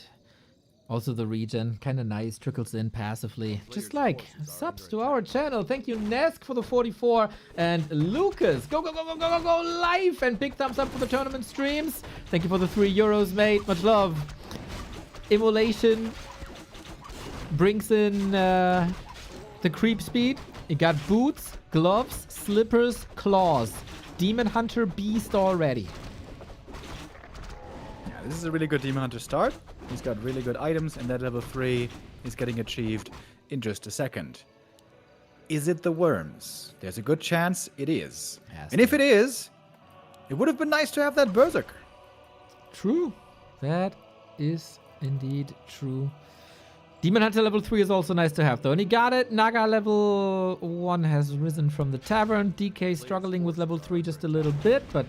S1: Also the regen, kind of nice, trickles in passively. Just like subs to our channel. Thank you, Nesk, for the 44. And Lucas, go live. And big thumbs up for the tournament streams. Thank you for the €3, mate. Much love. Immolation brings in the creep speed. You got boots, gloves, slippers, claws. Demon Hunter beast already.
S2: Yeah, this is a really good Demon Hunter start. He's got really good items, and that level 3 is getting achieved in just a second. Is it the worms? There's a good chance it is. And if it is, it would have been nice to have that Berserker.
S1: True. That is indeed true. Demon Hunter level 3 is also nice to have, though. And he got it. Naga level 1 has risen from the tavern. DK struggling with level 3 just a little bit, but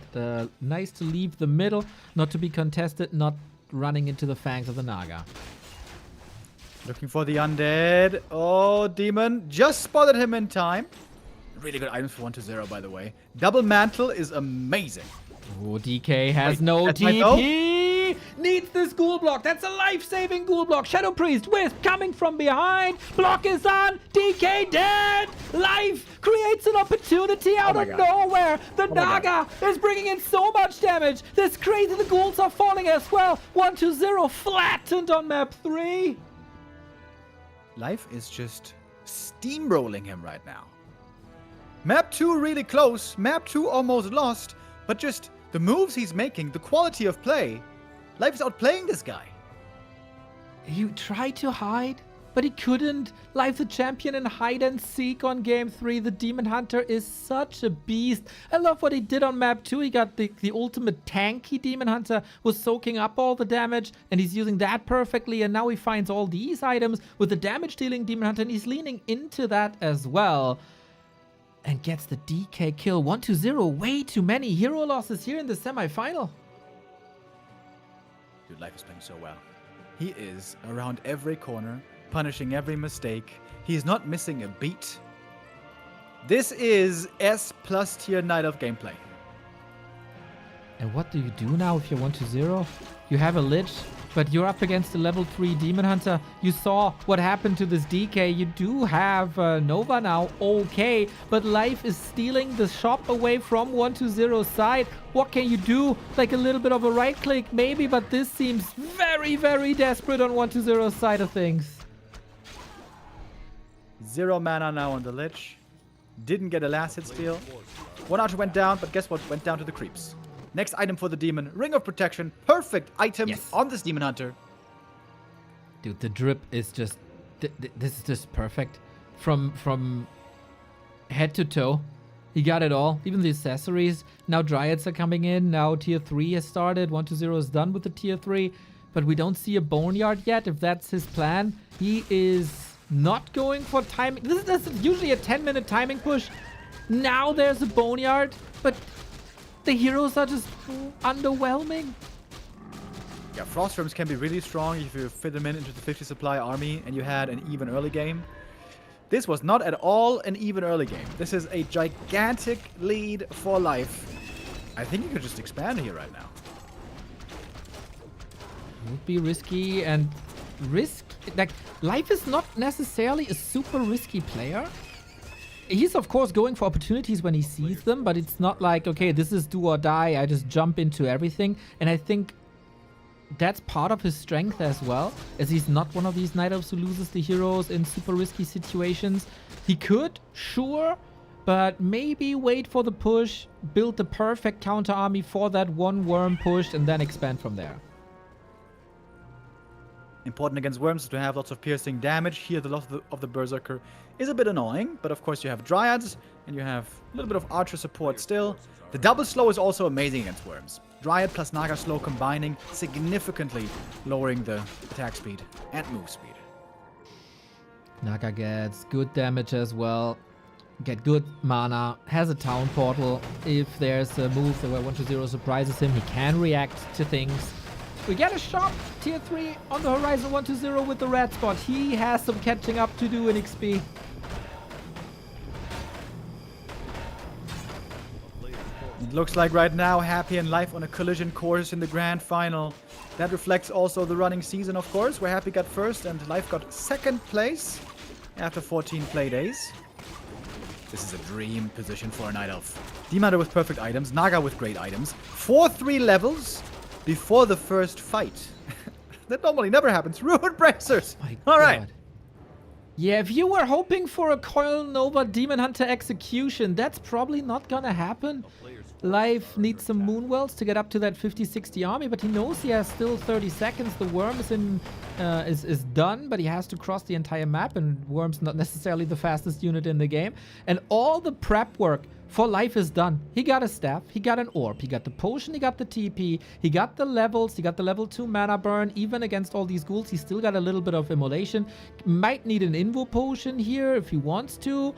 S1: nice to leave the middle. Not to be contested, not running into the fangs of the Naga.
S2: Looking for the undead. Oh, Demon just spotted him in time. Really good items for 1-0, by the way. Double Mantle is amazing.
S1: Oh, DK has no
S2: that's my go?
S1: TP. Needs this ghoul block. That's a life-saving ghoul block. Shadow Priest, Wisp coming from behind. Block is on. DK dead. Life creates an opportunity out of nowhere. The Naga is bringing in so much damage. This crazy. The ghouls are falling as well. 1-0 flattened on map 3.
S2: Life is just steamrolling him right now. Map 2 really close. Map 2 almost lost. But just the moves he's making, the quality of play, Life is outplaying this guy.
S1: He tried to hide, but he couldn't. Life the champion in hide and seek on game 3. The Demon Hunter is such a beast. I love what he did on map 2. He got the ultimate tanky Demon Hunter, was soaking up all the damage, and he's using that perfectly. And now he finds all these items with the damage dealing Demon Hunter, and he's leaning into that as well. And gets the DK kill. 1-0, way too many hero losses here in the semifinal.
S2: Dude, Life is playing so well. He is around every corner, punishing every mistake. He's not missing a beat. This is S+ tier Night of gameplay.
S1: And what do you do now if you're 1-0? You have a Lich, but you're up against a level 3 Demon Hunter. You saw what happened to this DK. You do have Nova now, okay, but Life is stealing the shop away from 1-0's side. What can you do? Like a little bit of a right click, maybe, but this seems very, very desperate on 1-0's side of things.
S2: 0 mana now on the Lich. Didn't get a last hit steal. One archer went down, but guess what? Went down to the creeps. Next item for the demon, Ring of Protection. Perfect item on this Demon Hunter.
S1: Dude, the drip is just... this is just perfect. From head to toe. He got it all. Even the accessories. Now Dryads are coming in. Now tier 3 has started. 1-0 is done with the tier 3. But we don't see a Boneyard yet, if that's his plan. He is not going for timing. This is usually a 10-minute timing push. Now there's a Boneyard. But... the heroes are just underwhelming.
S2: Yeah, Frost Worms can be really strong if you fit them into the 50 supply army and you had an even early game. This was not at all an even early game. This is a gigantic lead for Life. I think you could just expand here right now.
S1: Would be risky and like Life is not necessarily a super risky player. He's, of course, going for opportunities when he sees them, but it's not like, okay, this is do or die. I just jump into everything. And I think that's part of his strength as well, as he's not one of these Night Elves who loses the heroes in super risky situations. He could, sure, but maybe wait for the push, build the perfect counter army for that one worm push, and then expand from there.
S2: Important against worms is to have lots of piercing damage. Here, the loss of the Berserker is a bit annoying, but of course you have Dryads, and you have a little bit of Archer support still. The double slow is also amazing against worms. Dryad plus Naga slow combining, significantly lowering the attack speed and move speed.
S1: Naga gets good damage as well. Get good mana, has a town portal. If there's a move where 1-0 surprises him, he can react to things. We get a shot. Tier 3 on the horizon, 1-0 with the red spot. He has some catching up to do in XP.
S2: It looks like right now Happy and Life on a collision course in the grand final. That reflects also the running season, of course, where Happy got first and Life got second place after 14 play days. This is a dream position for a Night Elf. Demander with perfect items, Naga with great items. 4-3 levels before the first fight. That normally never happens. Ruined Bracers! All right.
S1: Yeah, if you were hoping for a Coil Nova Demon Hunter execution, that's probably not gonna happen. Life needs some Moonwells to get up to that 50-60 army, but he knows he has still 30 seconds. The Worm is done, but he has to cross the entire map, and Worm's not necessarily the fastest unit in the game. And all the prep work for Life is done. He got a staff, he got an orb, he got the potion, he got the TP, he got the levels, he got the level 2 mana burn. Even against all these ghouls, he still got a little bit of immolation. Might need an invo potion here if he wants to.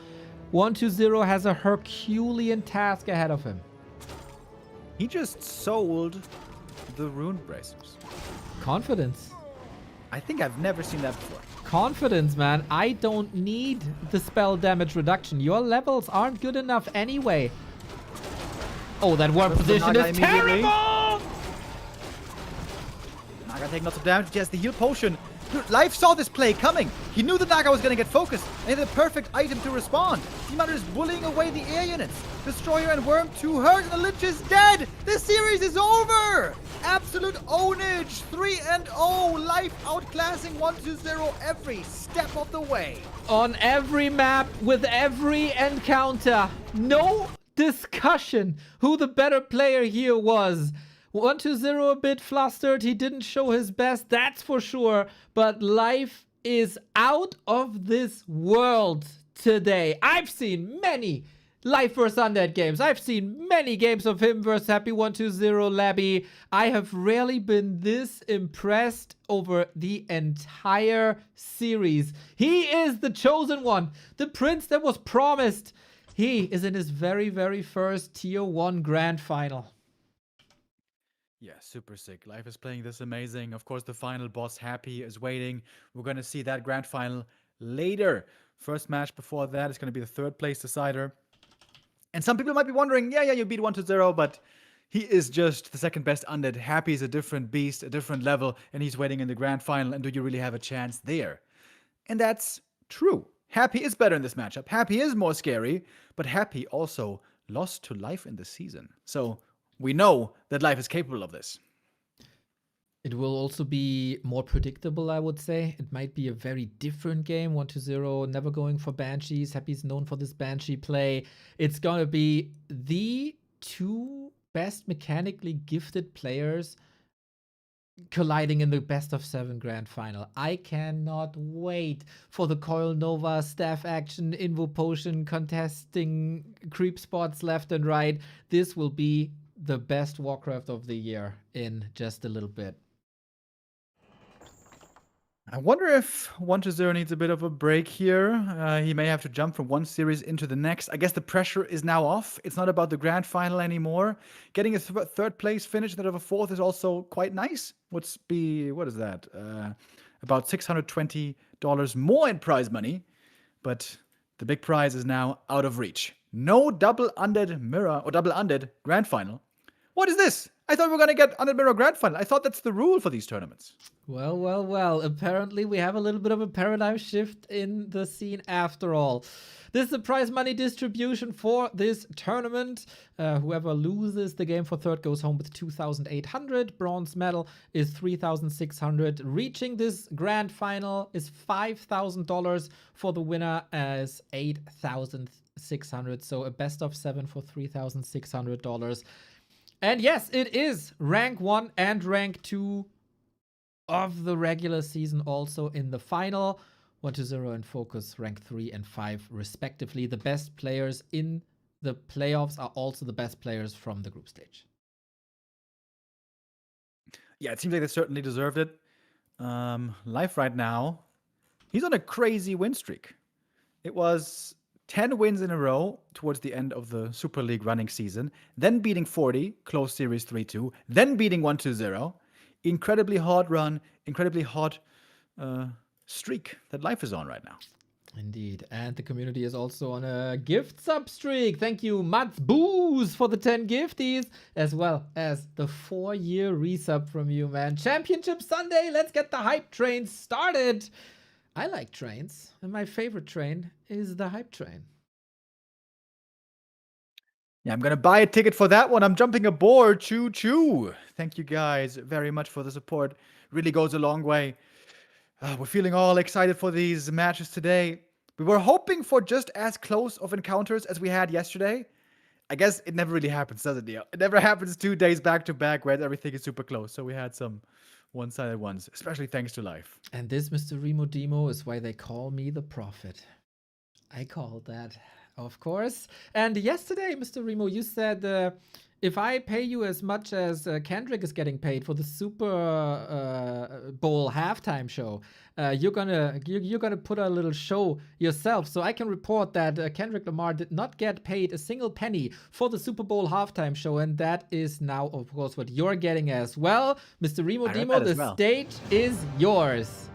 S1: 1-0 has a Herculean task ahead of him.
S2: He just sold the Ruined Bracers.
S1: Confidence.
S2: I think I've never seen that before.
S1: Confidence, man. I don't need the spell damage reduction. Your levels aren't good enough anyway. Oh, that Worm position is terrible!
S2: Naga taking lots of damage. He has the heal potion. Dude, Life saw this play coming. He knew the Naga was going to get focused, and he had the perfect item to respond. Demander is bullying away the air units. Destroyer and Worm 2 hurt, and the Lich is dead. This series is over. Absolute ownage. 3-0. Life outclassing 1-0 every step of the way.
S1: On every map, with every encounter. No discussion who the better player here was. 1-0 a bit flustered. He didn't show his best, that's for sure. But Life is out of this world today. I've seen many Life vs Undead games. I've seen many games of him versus Happy 1-2-0 Labby. I have rarely been this impressed over the entire series. He is the chosen one, the prince that was promised. He is in his very, very first Tier 1 Grand Final.
S2: Yeah, super sick. Life is playing this amazing. Of course, the final boss, Happy, is waiting. We're going to see that grand final later. First match before that is going to be the third place decider. And some people might be wondering, yeah, you beat 1-0, but he is just the second best undead. Happy is a different beast, a different level, and he's waiting in the grand final. And do you really have a chance there? And that's true. Happy is better in this matchup. Happy is more scary, but Happy also lost to Life in the season. So we know that Life is capable of this.
S1: It will also be more predictable, I would say. It might be a very different game. 1-0, never going for Banshees. Happy's known for this Banshee play. It's going to be the two best mechanically gifted players colliding in the best of 7 grand final. I cannot wait for the Coil Nova staff action, Invo Potion, contesting creep spots left and right. This will be the best Warcraft of the year in just a little bit.
S2: I wonder if 1-0 needs a bit of a break here. He may have to jump from one series into the next. I guess the pressure is now off. It's not about the grand final anymore. Getting a third place finish instead of a fourth is also quite nice. What is that? About $620 more in prize money. But the big prize is now out of reach. No double undead mirror or double undead grand final. What is this? I thought we were going to get Undead Mirror Grand Final. I thought that's the rule for these tournaments.
S1: Well. Apparently, we have a little bit of a paradigm shift in the scene after all. This is the prize money distribution for this tournament. Whoever loses the game for third goes home with 2,800. Bronze medal is 3,600. Reaching this grand final is $5,000. For the winner as 8,600. So a best of 7 for $3,600. And yes, it is rank 1 and rank 2 of the regular season also in the final. 1-0 and FoCuS rank 3 and 5 respectively. The best players in the playoffs are also the best players from the group stage.
S2: Yeah, it seems like they certainly deserved it. Life right now, he's on a crazy win streak. It was 10 wins in a row towards the end of the Super League running season, then beating 40, close series 3-2, then beating 1-0. incredibly hot run, incredibly hot streak that Life is on right now.
S1: Indeed. And the community is also on a gift sub streak. Thank you, Mats Booze, for the 10 gifties, as well as the 4-year resub from you, man. Championship Sunday. Let's get the hype train started. I like trains, and my favorite train is the hype train.
S2: Yeah, I'm gonna buy a ticket for that one. I'm jumping aboard. Choo choo. Thank you guys very much for the support. Really goes a long way. We're feeling all excited for these matches today. We were hoping for just as close of encounters as we had yesterday. I guess it never really happens, does it, Neo? It never happens 2 days back to back where everything is super close. So we had some one-sided ones, especially thanks to Life.
S1: And this, Mr. Remo Demo, is why they call me the Prophet. I called that, of course. And yesterday, Mr. Remo, you said if I pay you as much as Kendrick is getting paid for the Super Bowl halftime show, you're gonna put a little show yourself. So I can report that Kendrick Lamar did not get paid a single penny for the Super Bowl halftime show, and that is now, of course, what you're getting as well, Mr. Remo Demo. The stage is yours.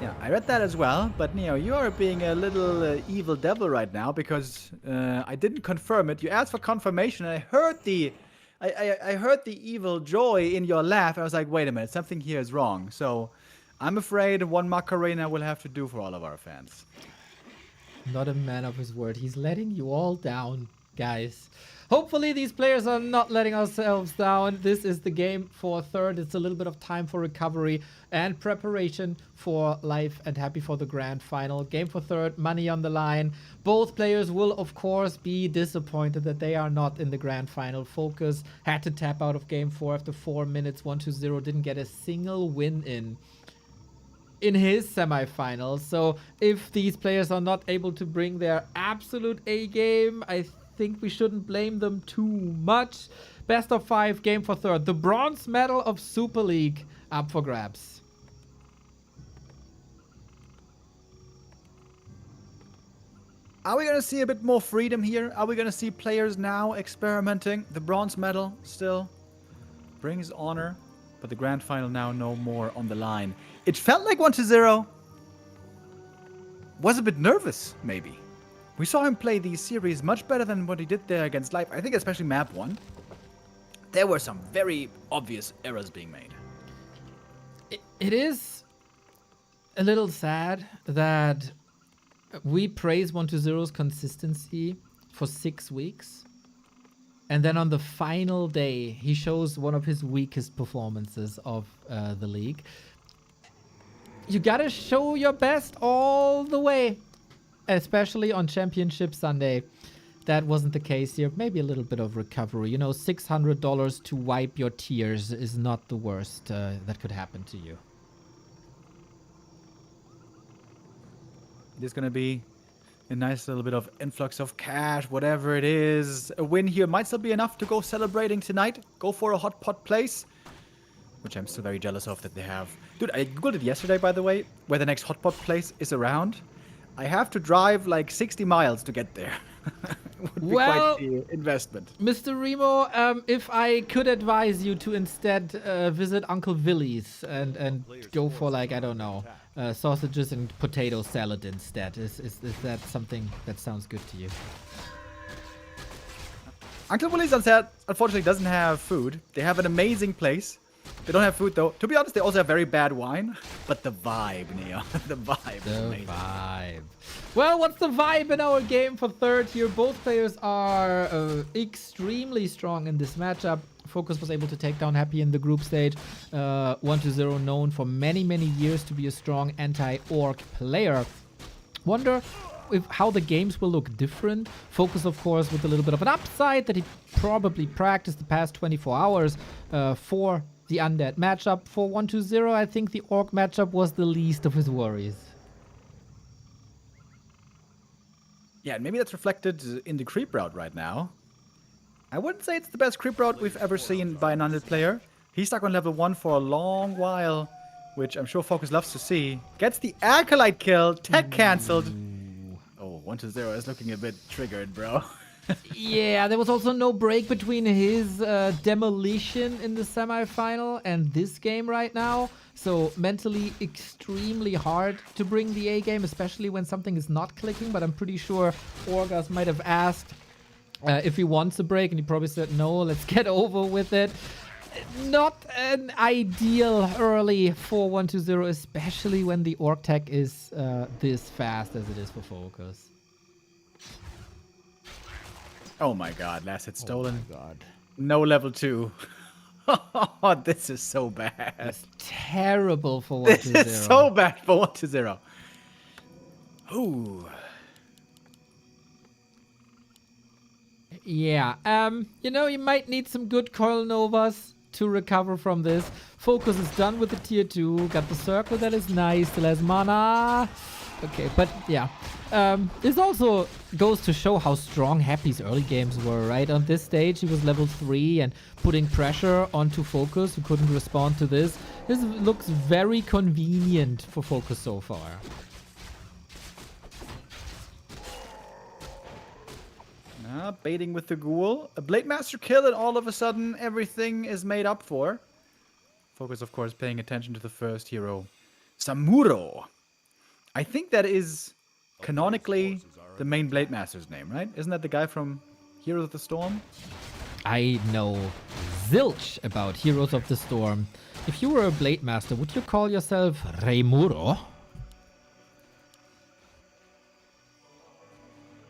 S2: Yeah, I read that as well, but Neo, you are being a little evil devil right now because I didn't confirm it. You asked for confirmation, and I heard the evil joy in your laugh. I was like, wait a minute, something here is wrong. So I'm afraid one Macarena will have to do for all of our fans.
S1: Not a man of his word. He's letting you all down, guys. Hopefully these players are not letting ourselves down. This is the game for third. It's a little bit of time for recovery and preparation for life, and happy for the grand final. Game for third, money on the line. Both players will, of course, be disappointed that they are not in the grand final. FoCuS had to tap out of game 4 after 4 minutes. 1-0, didn't get a single win in his semifinals. So if these players are not able to bring their absolute A game, I think we shouldn't blame them too much. Best of 5, game for third. The bronze medal of Super League up for grabs.
S2: Are we going to see a bit more freedom here? Are we going to see players now experimenting? The bronze medal still brings honor, but the grand final now no more on the line. It felt like 1-0 was a bit nervous, maybe. We saw him play these series much better than what he did there against Life. I think especially map 1. There were some very obvious errors being made.
S1: It is a little sad that we praise 1-0's consistency for 6 weeks, and then on the final day, he shows one of his weakest performances of the league. You gotta show your best all the way, especially on Championship Sunday. That wasn't the case here. Maybe a little bit of recovery. You know, $600 to wipe your tears is not the worst that could happen to you.
S2: There's going to be a nice little bit of influx of cash, whatever it is. A win here might still be enough to go celebrating tonight. Go for a hot pot place, which I'm still very jealous of that they have. Dude, I googled it yesterday, by the way, where the next hot pot place is around. I have to drive like 60 miles to get there. Would be quite the investment.
S1: Mr. Remo, if I could advise you to instead visit Uncle Willie's and go for, like, I don't know, sausages and potato salad instead. Is that something that sounds good to you?
S2: Uncle Willie's unfortunately doesn't have food. They have an amazing place. They don't have food, though. To be honest, they also have very bad wine. But the vibe, Neo. The vibe is amazing.
S1: The vibe. Well, what's the vibe in our game for third here? Both players are extremely strong in this matchup. FoCuS was able to take down Happy in the group stage. 1-0, known for many, many years to be a strong anti-orc player. Wonder how the games will look different. FoCuS, of course, with a little bit of an upside that he probably practiced the past 24 hours for the undead matchup. For 1-0, I think the orc matchup was the least of his worries.
S2: Yeah, and maybe that's reflected in the creep route right now. I wouldn't say it's the best creep route we've ever seen by an undead player. He's stuck on level 1 for a long while, which I'm sure FoCuS loves to see. Gets the Acolyte kill, tech cancelled. Oh, 1-0 is looking a bit triggered, bro.
S1: Yeah, there was also no break between his demolition in the semifinal and this game right now. So mentally extremely hard to bring the A game, especially when something is not clicking. But I'm pretty sure Orgas might have asked if he wants a break, and he probably said no, let's get over with it. Not an ideal early 4-1-2-0, especially when the orc tech is this fast as it is for FoCuS.
S2: Oh my god, last hit stolen.
S1: Oh my god.
S2: No level 2. Oh, this is so bad.
S1: That's terrible for 1-2-0.
S2: This is so bad for 1-0. Ooh.
S1: Yeah, you know, you might need some good coil novas to recover from this. FoCuS is done with the tier 2. Got the circle, that is nice. Still has mana. Okay, but yeah. This also goes to show how strong Happy's early games were, right? On this stage, he was level 3 and putting pressure onto FoCuS, who couldn't respond to this. This looks very convenient for FoCuS so far.
S2: Baiting with the ghoul. A Blade Master kill, and all of a sudden everything is made up for. FoCuS, of course, paying attention to the first hero, Samuro. I think that is canonically the main Blade Master's name, right? Isn't that the guy from Heroes of the Storm?
S1: I know zilch about Heroes of the Storm. If you were a Blade Master, would you call yourself Reimuro?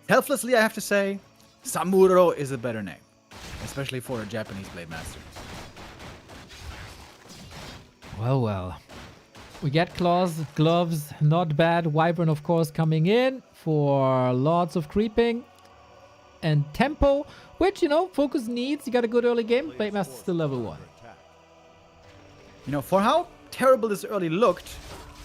S2: Selflessly, I have to say, Samuro is a better name, especially for a Japanese Blade Master.
S1: Well, well. We get claws, gloves, not bad. Wyvern, of course, coming in for lots of creeping. And tempo, which, you know, FoCuS needs. You got a good early game. Blade Master's still level 1.
S2: You know, for how terrible this early looked,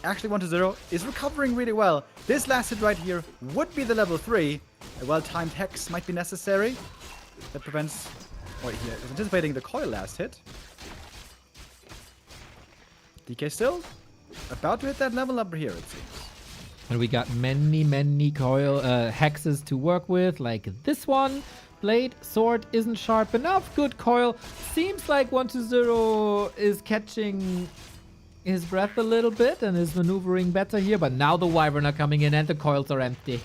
S2: actually 1-0 is recovering really well. This last hit right here would be the level 3. A well-timed hex might be necessary. That prevents... Oh, he is anticipating the coil last hit. DK still about to hit that level up here, it seems.
S1: And we got many coil hexes to work with, like this one. Blade, sword isn't sharp enough. Good coil. Seems like 1-0 is catching his breath a little bit and is maneuvering better here. But now the Wyvern are coming in and the coils are empty.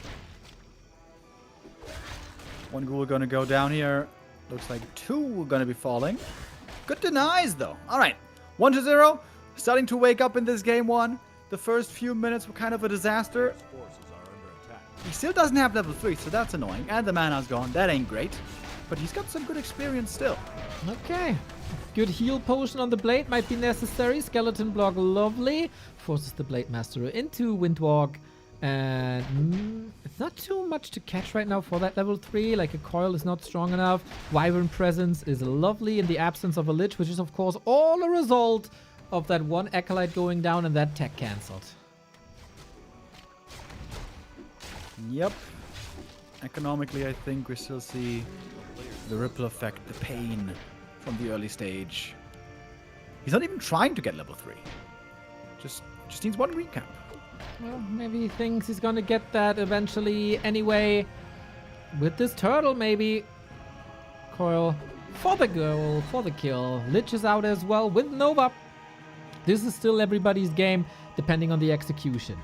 S2: One ghoul gonna go down here. Looks like 2 gonna be falling. Good denies, though. All right. 1-0. Starting to wake up in this game 1. The first few minutes were kind of a disaster. He still doesn't have level 3, so that's annoying. And the mana's gone. That ain't great. But he's got some good experience still.
S1: Okay. Good heal potion on the blade might be necessary. Skeleton block, lovely. Forces the Blade Master into Windwalk. And it's not too much to catch right now for that level 3. Like, a coil is not strong enough. Wyvern presence is lovely in the absence of a Lich, which is, of course, all a result of that one Acolyte going down and that tech cancelled.
S2: Yep. Economically, I think we still see the ripple effect, the pain from the early stage. He's not even trying to get level 3. Just needs one recap.
S1: Well, maybe he thinks he's gonna get that eventually anyway. With this turtle, maybe. Coil for the goal, for the kill. Lich is out as well with Nova. This is still everybody's game, depending on the execution.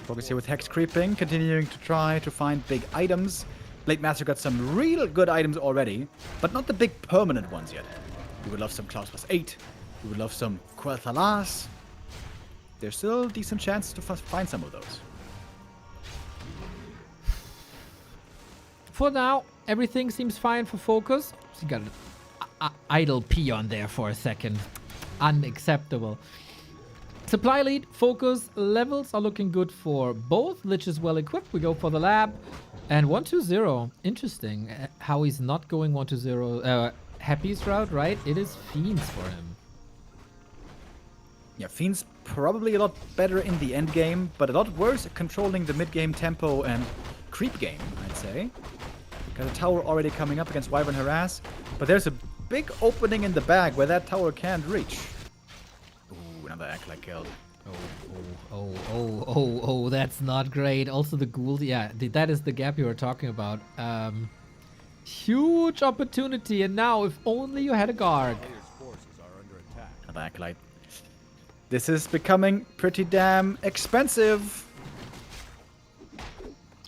S2: FoCuS here with Hex creeping, continuing to try to find big items. Blade Master got some real good items already, but not the big permanent ones yet. We would love some Klaus +8. We would love some Quel'Thalas. There's still decent chances to find some of those.
S1: For now, everything seems fine for FoCuS. So you got an idle peon there for a second. Unacceptable. Supply lead, FoCuS, levels are looking good for both. Lich is well equipped. We go for the lab. And 1-2-0. Interesting how he's not going 1-2-0 Happy's route, right? It is Fiends for him.
S2: Yeah, Fiend's probably a lot better in the end game, but a lot worse at controlling the mid-game tempo and creep game, I'd say. Got a tower already coming up against Wyvern Harass, but there's a big opening in the bag where that tower can't reach. Ooh, another Acolyte killed.
S1: Oh, that's not great. Also the ghouls, yeah, that is the gap you were talking about. Huge opportunity, and now if only you had a Garg.
S3: Players' forces are under attack.
S2: Another Acolyte. This is becoming pretty damn expensive.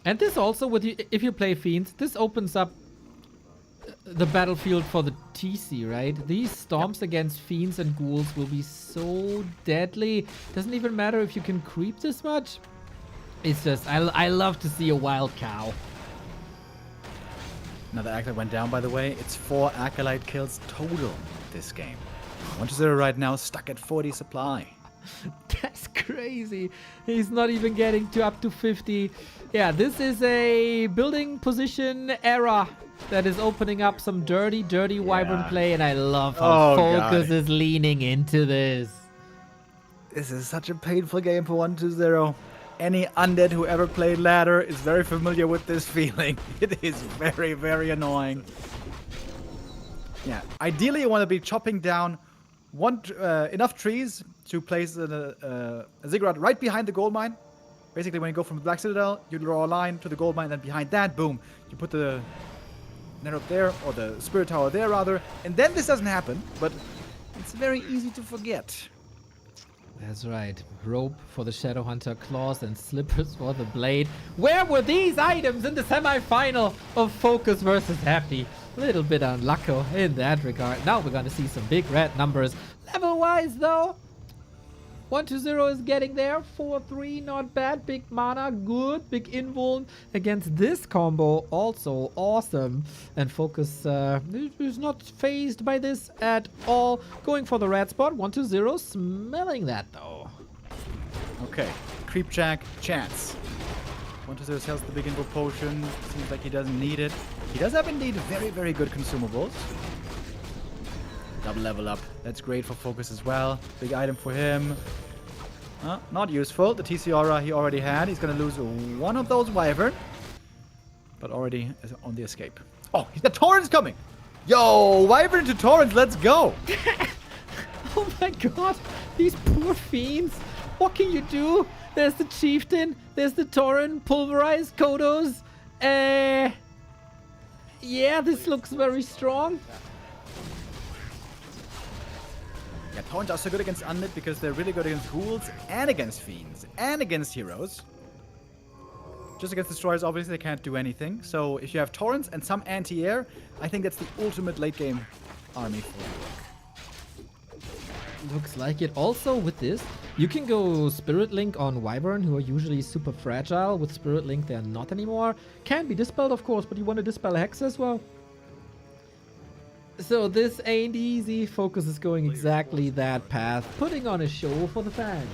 S1: And this also, with you, if you play Fiends, this opens up the battlefield for the TC, right? These storms against Fiends and Ghouls will be so deadly. Doesn't even matter if you can creep this much. It's just, I love to see a wild cow.
S2: Another Acolyte went down, by the way. It's 4 Acolyte kills total this game. 1-0 right now, stuck at 40 supply.
S1: That's crazy. He's not even getting to up to 50. Yeah, this is a building position era that is opening up some dirty Wyvern play, and I love how FoCuS is leaning into this.
S2: This is such a painful game for 1-0. Any undead who ever played ladder is very familiar with this feeling. It is very, very annoying. Yeah, ideally you want to be chopping down enough trees to place a ziggurat right behind the gold mine. Basically, when you go from the Black Citadel, you draw a line to the gold mine, and then behind that, boom, you put the net up there, or the spirit tower there, rather. And then this doesn't happen, but it's very easy to forget.
S1: That's right. Rope for the Shadowhunter claws and slippers for the blade. Where were these items in the semi-final of FoCuS versus Hefty? A little bit unlucky in that regard. Now we're going to see some big red numbers. Level-wise, though, 1-0 is getting there. 4-3, not bad. Big mana, good. Big invuln against this combo, also awesome. And FoCuS is not phased by this at all. Going for the red spot. 1-0, smelling that though.
S2: Okay, creep jack, chance. 1-0 sells the big invul potion. Seems like he doesn't need it. He does have indeed very, very good consumables. Double level up. That's great for FoCuS as well. Big item for him. Not useful. The TC aura he already had. He's going to lose one of those wyvern. But already is on the escape. Oh, he's got Torrents coming. Yo, wyvern into Torrents. Let's go.
S1: Oh my god. These poor fiends. What can you do? There's the Chieftain. There's the Torrent. Pulverized Kodos. Yeah, this looks very strong.
S2: Yeah, Torrents are so good against Undead because they're really good against Ghouls and against Fiends and against Heroes. Just against Destroyers, obviously, they can't do anything. So if you have Torrents and some anti-air, I think that's the ultimate late-game army for you.
S1: Looks like it. Also, with this, you can go Spirit Link on Wyvern, who are usually super fragile. With Spirit Link, they're not anymore. Can be dispelled, of course, but you want to dispel Hex as well. So this ain't easy. FoCuS is going exactly that path, putting on a show for the fans.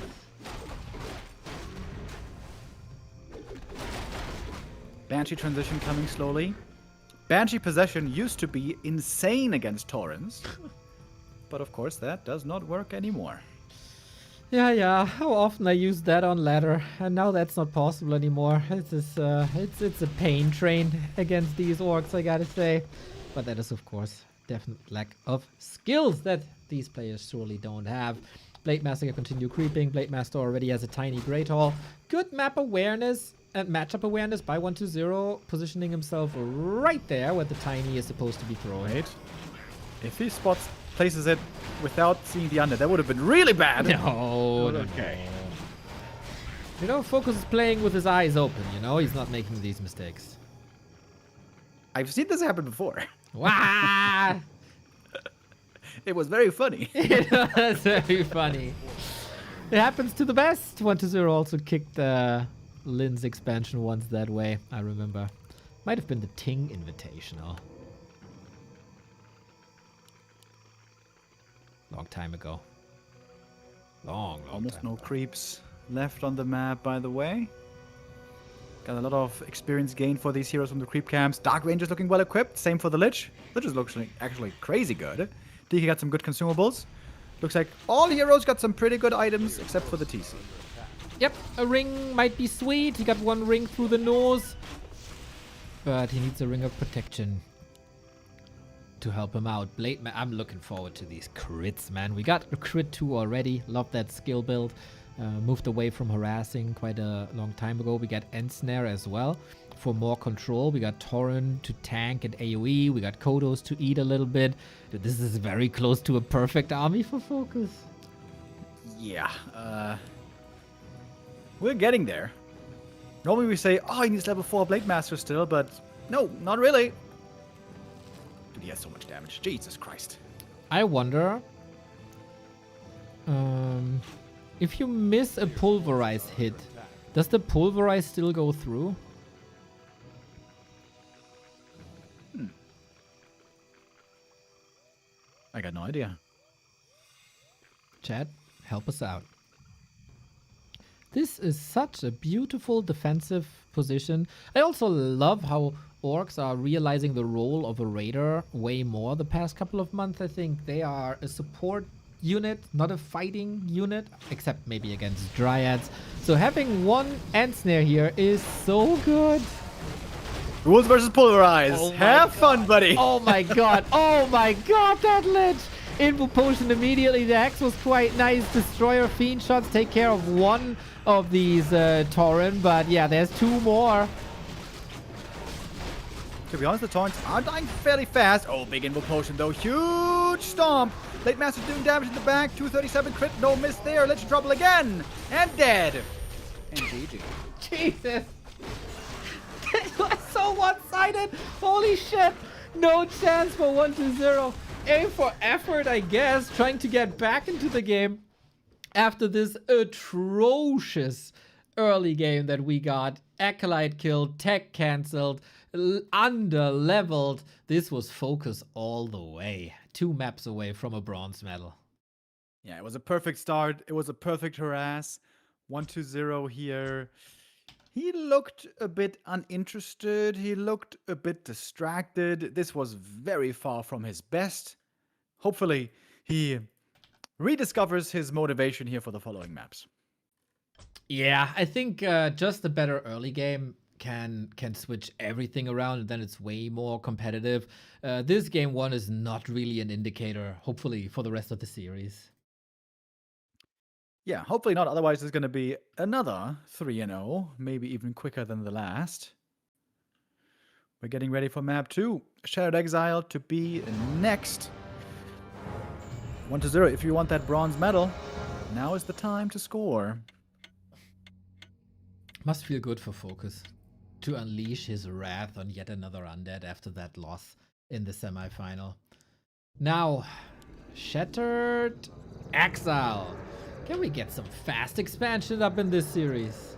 S2: Banshee transition coming slowly. Banshee possession used to be insane against Torrents. But of course that does not work anymore.
S1: Yeah. How often I used that on ladder, and now that's not possible anymore. It's a pain train against these orcs, I gotta say. But that is, of course, definite lack of skills that these players surely don't have. Blade Master continue creeping. Blade Master already has a tiny Great Hall. Good map awareness and matchup awareness by 1-0, positioning himself right there where the tiny is supposed to be thrown.
S2: Wait. If he places it without seeing the undead, that would have been really bad.
S1: No.
S2: Okay.
S1: You know, FoCuS is playing with his eyes open, you know? He's not making these mistakes.
S2: I've seen this happen before.
S1: Wow!
S2: It was very funny.
S1: It was very funny. It happens to the best. 1-0 also kicked Lynn's expansion once that way, I remember. Might have been the Ting Invitational. Long time ago. Long
S2: Almost
S1: time
S2: no
S1: ago.
S2: creeps left on the map, by the way. Got a lot of experience gained for these heroes from the creep camps. Dark Ranger's looking well equipped. Same for the Lich. Lich is looking actually crazy good. DK got some good consumables. Looks like all heroes got some pretty good items except for the TC.
S1: Yep, a ring might be sweet. He got one ring through the nose. But he needs a ring of protection to help him out. I'm looking forward to these crits, man. We got a crit 2 already. Love that skill build. moved away from harassing quite a long time ago. We got Ensnare as well for more control. We got Torrent to tank and AoE. We got Kodos to eat a little bit. This is very close to a perfect army for FoCuS.
S2: Yeah, we're getting there. Normally we say, oh, he needs level 4 Blade Master still, but no, not really. Dude, he has so much damage. Jesus Christ.
S1: I wonder if you miss a pulverize hit, does the pulverize still go through?
S2: I got no idea.
S1: Chat, help us out. This is such a beautiful defensive position. I also love how orcs are realizing the role of a raider way more the past couple of months. I think they are a support unit, not a fighting unit, except maybe against dryads. So having one Ensnare here is so good.
S2: Rules versus Pulverize.
S1: Oh
S2: Have fun, buddy.
S1: Oh my god. Oh my god, that lich. Info potion immediately. The Axe was quite nice. Destroyer Fiend shots take care of one of these Tauren, but yeah, there's two more.
S2: To be honest, the Taurens are dying fairly fast. Oh, big Info Potion though. Huge stomp. Blade Master doing damage in the back. 237 crit. No miss there. Lich trouble again. And dead. And GG.
S1: Jesus. It was so one-sided. Holy shit. No chance for 1-0. Aim for effort, I guess. Trying to get back into the game after this atrocious early game that we got. Acolyte killed, tech cancelled, under-leveled. This was FoCuS all the way. 2 maps away from a bronze medal.
S2: Yeah, it was a perfect start. It was a perfect harass. 1-0 here. He looked a bit uninterested. He looked a bit distracted. This was very far from his best. Hopefully, he rediscovers his motivation here for the following maps.
S1: Yeah, I think just a better early game can switch everything around, and then it's way more competitive. This game 1 is not really an indicator, hopefully, for the rest of the series.
S2: Yeah, hopefully not. Otherwise, there's going to be another 3-0, maybe even quicker than the last. We're getting ready for map 2. Shattered Exile to be next. 1-0. If you want that bronze medal, now is the time to score.
S1: Must feel good for FoCuS to unleash his wrath on yet another undead after that loss in the semifinal. Now, Shattered Exile. Can we get some fast expansion up in this series?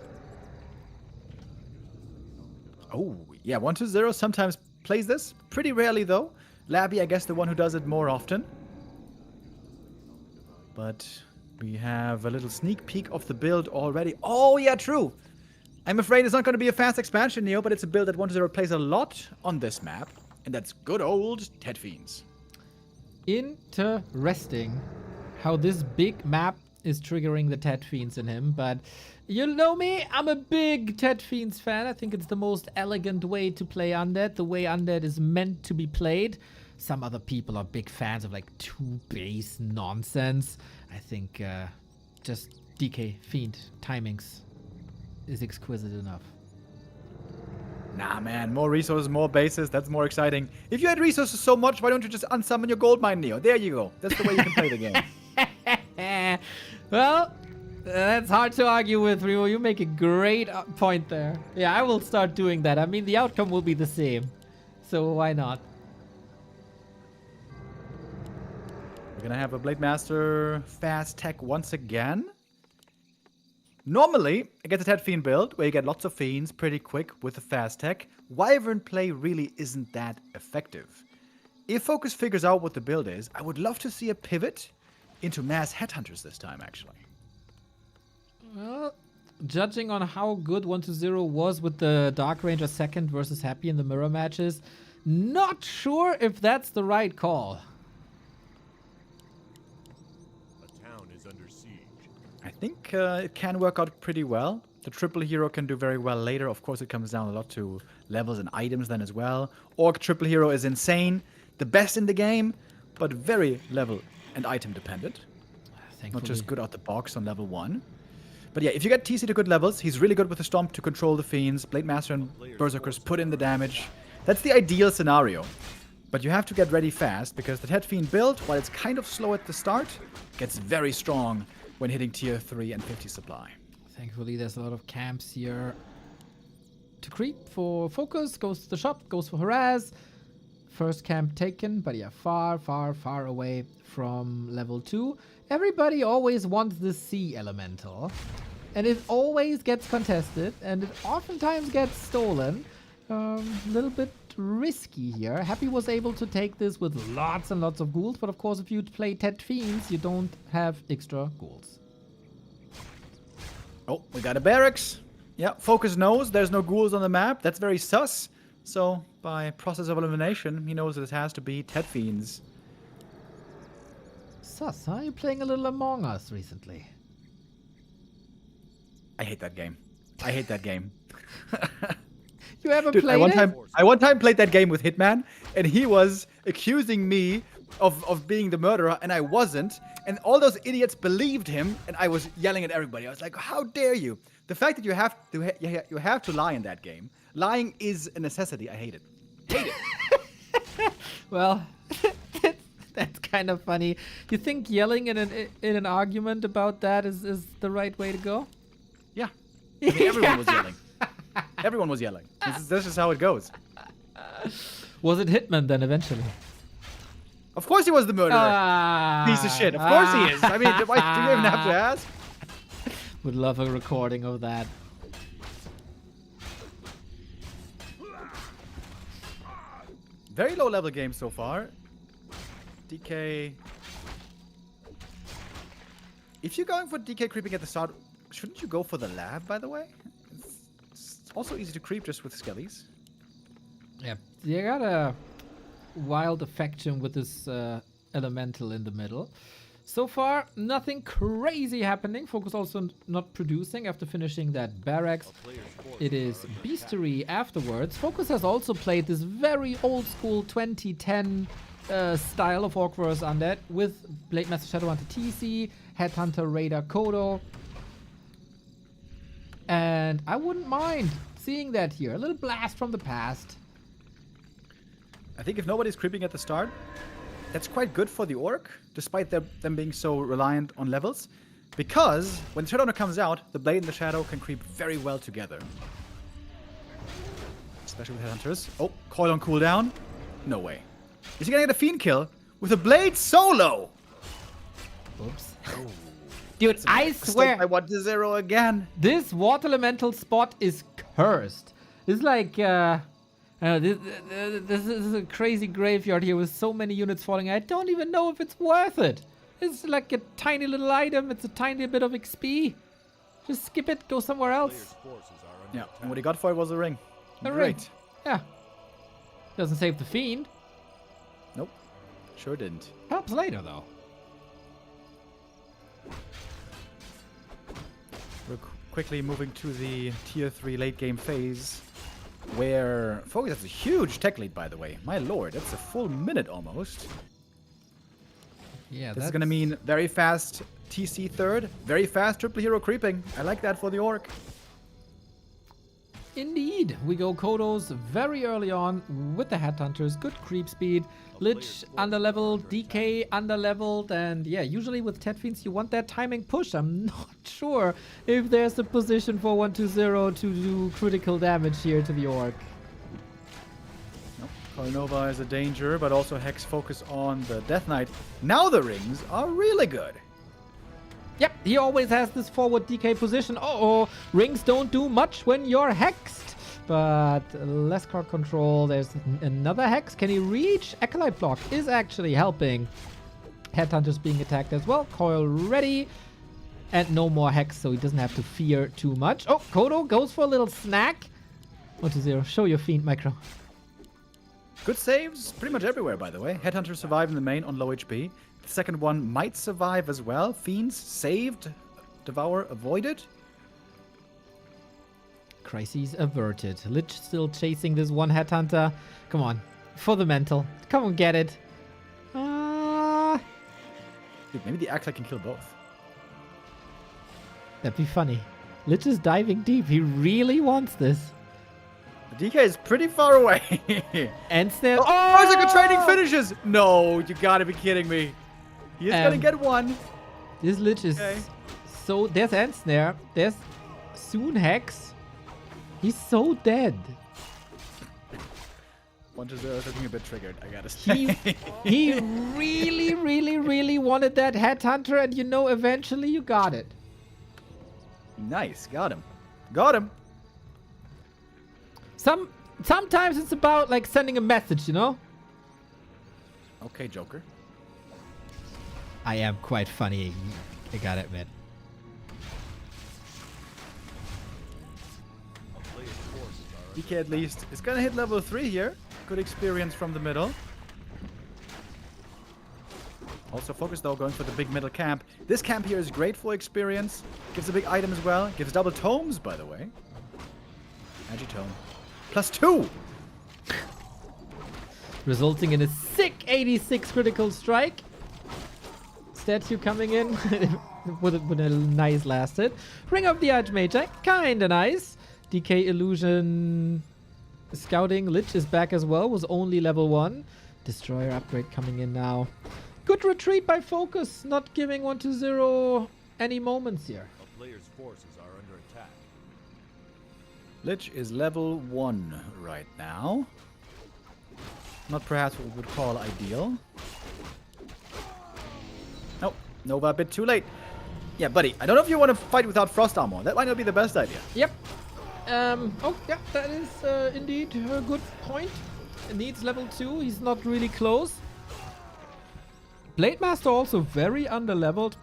S2: Oh, yeah, 1-0 sometimes plays this. Pretty rarely, though. Labby, I guess, the one who does it more often. But we have a little sneak peek of the build already. Oh, yeah, true. I'm afraid it's not going to be a fast expansion, Neo, but it's a build that 1-0 plays a lot on this map. And that's good old Ted Fiends.
S1: Interesting how this big map is triggering the Ted Fiends in him, but you know me, I'm a big Ted Fiends fan. I think it's the most elegant way to play Undead, the way Undead is meant to be played. Some other people are big fans of like 2 base nonsense. I think just DK Fiend timings is exquisite enough.
S2: Nah, man, more resources, more bases, that's more exciting. If you had resources so much, why don't you just unsummon your gold mine, Neo? There you go. That's the way you can play the game.
S1: Well, that's hard to argue with, Remo. You make a great point there. Yeah, I will start doing that. I mean, the outcome will be the same. So why not?
S2: We're gonna have a Blade Master fast tech once again. Normally, against a Ted Fiend build, where you get lots of Fiends pretty quick with a fast tech, Wyvern play really isn't that effective. If FoCuS figures out what the build is, I would love to see a pivot into mass headhunters this time, actually.
S1: Well, judging on how good 1-0 was with the Dark Ranger second versus Happy in the mirror matches, not sure if that's the right call.
S3: A town is under siege.
S2: I think it can work out pretty well. The triple hero can do very well later. Of course, it comes down a lot to levels and items then as well. Orc triple hero is insane. The best in the game, but very level and item dependent.
S1: Thankfully.
S2: Not just good out the box on level 1. But yeah, if you get TC to good levels, he's really good with the Stomp to control the Fiends. Blade Master and Berserkers put in the damage. That's the ideal scenario. But you have to get ready fast, because the Tet Fiend build, while it's kind of slow at the start, gets very strong when hitting tier 3 and 50 supply.
S1: Thankfully, there's a lot of camps here to creep for FoCuS. Goes to the shop, goes for harass. First camp taken, but yeah, far, far, far away from level 2. Everybody always wants the sea elemental, and it always gets contested, and it oftentimes gets stolen. Little bit risky here. Happy was able to take this with lots and lots of ghouls, but of course if you play Tet Fiends, you don't have extra ghouls.
S2: Oh, we got a barracks. Yeah, FoCuS knows there's no ghouls on the map. That's very sus. So, by process of elimination, he knows that it has to be Tet Fiends.
S1: Sus, huh? You're playing a little Among Us recently.
S2: I hate that game. I hate that game.
S1: You ever
S2: Dude,
S1: played
S2: I one time played that game with Hitman, and he was accusing me of being the murderer, and I wasn't. And all those idiots believed him, and I was yelling at everybody. I was like, how dare you? The fact that you have to lie in that game. Lying is a necessity. I hate it. Hate it.
S1: Well, that's kind of funny. You think yelling in an argument about that is the right way to go?
S2: Yeah. I mean, everyone was yelling. Everyone was yelling. This is how it goes.
S1: Was it Hitman then eventually?
S2: Of course he was the murderer. Piece of shit. Of course he is. I mean, why do you even have to ask?
S1: Would love a recording of that.
S2: Very low level game so far. DK. If you're going for DK creeping at the start, shouldn't you go for the lab, by the way? It's also easy to creep just with skellies.
S1: Yeah, you got a wild affection with this elemental in the middle. So far, nothing crazy happening. FoCuS also not producing after finishing that barracks. It is Beastery afterwards. FoCuS has also played this very old school 2010 style of Orc vs Undead with Blade Master Shadowhunter TC, Headhunter Raider Kodo. And I wouldn't mind seeing that here. A little blast from the past.
S2: I think if nobody's creeping at the start, that's quite good for the Orc, despite them being so reliant on levels. Because when Shadowhunter comes out, the Blade and the Shadow can creep very well together. Especially with Headhunters. Oh, Coil on cooldown. No way. Is he gonna get a Fiend kill with a Blade solo?
S1: Oops. Dude, I swear.
S2: I want the 0 again.
S1: This water elemental spot is cursed. It's like, this is a crazy graveyard here with so many units falling. I don't even know if it's worth it. It's like a tiny little item. It's a tiny bit of XP. Just skip it, go somewhere else.
S2: Yeah, and what he got for it was a ring.
S1: A
S2: Great.
S1: ring. Yeah. Doesn't save the Fiend.
S2: Nope. Sure didn't.
S1: Helps later, though.
S2: We're quickly moving to the tier 3 late game phase, where FoCuS has a huge tech lead, by the way. My lord, that's a full minute almost.
S1: Yeah,
S2: This is going to mean very fast TC third, very fast triple hero creeping. I like that for the Orc.
S1: Indeed, we go Kodos very early on with the Headhunters. Good creep speed. Lich underleveled, DK underleveled, and yeah, usually with Tet Fiends you want that timing push. I'm not sure if there's a position for 120 to do critical damage here to the Orc.
S2: Nope. Carnova is a danger, but also Hex focus on the Death Knight. Now the rings are really good.
S1: Yep, he always has this forward DK position. Uh-oh, rings don't do much when you're hexed. But less card control. There's another hex. Can he reach? Acolyte block is actually helping. Headhunters being attacked as well. Coil ready. And no more hex, so he doesn't have to fear too much. Oh, Kodo goes for a little snack. 120. Show your Fiend, Micro.
S2: Good saves pretty much everywhere, by the way. Headhunter survived in the main on low HP. The second one might survive as well. Fiends saved. Devour avoided.
S1: Crises averted. Lich still chasing this one Headhunter. Come on. For the mental. Come on, get it.
S2: Dude, maybe the Acolyte can kill both.
S1: That'd be funny. Lich is diving deep. He really wants this.
S2: The DK is pretty far away.
S1: And snare.
S2: Oh, Berserker trading finishes! No, you gotta be kidding me. He is gonna get one.
S1: This Lich is so... There's End Snare. There's soon Hex. He's so dead.
S2: 1-0 is looking a bit triggered, I gotta say.
S1: He really, really, really wanted that Headhunter, and you know, eventually you got it.
S2: Nice, got him. Got him.
S1: Sometimes it's about like sending a message, you know?
S2: Okay, Joker.
S1: I am quite funny, I gotta admit.
S2: DK at least is gonna hit level 3 here. Good experience from the middle. Also FoCuS though going for the big middle camp. This camp here is great for experience. Gives a big item as well. Gives double tomes, by the way. Agitome. +2!
S1: Resulting in a sick 86 critical strike. Statue coming in with a nice last hit. Ring of the Archmage, kinda nice. DK Illusion Scouting. Lich is back as well. Was only level 1. Destroyer upgrade coming in now. Good retreat by FoCuS. Not giving 1-0 any moments here.
S3: A player's forces are under attack.
S2: Lich is level 1 right now. Not perhaps what we would call ideal. Nope. Nova a bit too late. Yeah, buddy. I don't know if you want to fight without Frost Armor. That might not be the best idea.
S1: Yep. Oh, yeah, that is indeed a good point. It needs level 2. He's not really close. Blade Master also very underleveled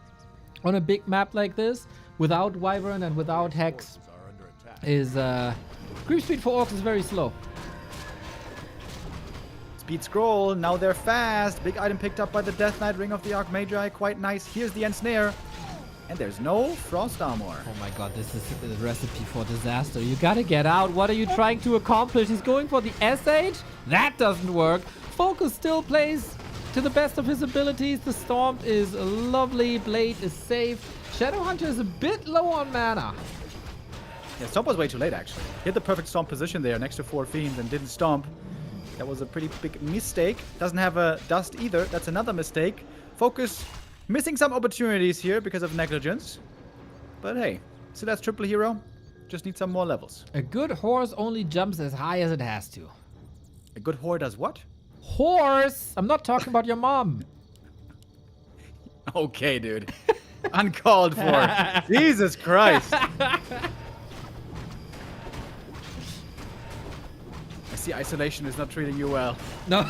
S1: on a big map like this. Without Wyvern and without Hex, is creep speed for Orcs is very slow.
S2: Speed scroll. Now they're fast. Big item picked up by the Death Knight. Ring of the Archmagi. Quite nice. Here's the Ensnare. And there's no Frost Armor.
S1: Oh my god, this is the recipe for disaster. You gotta get out. What are you trying to accomplish? He's going for the SH? That doesn't work. FoCuS still plays to the best of his abilities. The Storm is lovely. Blade is safe. Shadowhunter is a bit low on mana.
S2: Yeah, Stomp was way too late, actually. He had the perfect Stomp position there next to 4 Fiends and didn't Stomp. That was a pretty big mistake. Doesn't have a Dust either. That's another mistake. FoCuS missing some opportunities here because of negligence. But hey, so that's triple hero. Just need some more levels.
S1: A good horse only jumps as high as it has to.
S2: A good whore does what?
S1: Horse! I'm not talking about your mom.
S2: Okay, dude. Uncalled for. Jesus Christ. I see isolation is not treating you well.
S1: No.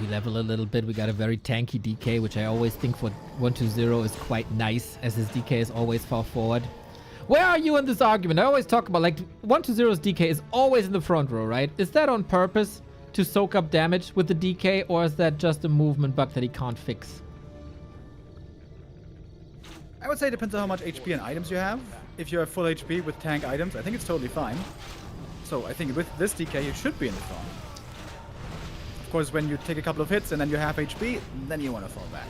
S1: We level a little bit. We got a very tanky DK, which I always think for 1-0 is quite nice, as his DK is always far forward. Where are you in this argument? I always talk about, like, 1-0's DK is always in the front row, right? Is that on purpose to soak up damage with the DK, or is that just a movement bug that he can't fix?
S2: I would say it depends on how much HP and items you have. If you have full HP with tank items, I think it's totally fine. So I think with this DK, you should be in the front. Of course, when you take a couple of hits and then you have HP, then you want to fall back.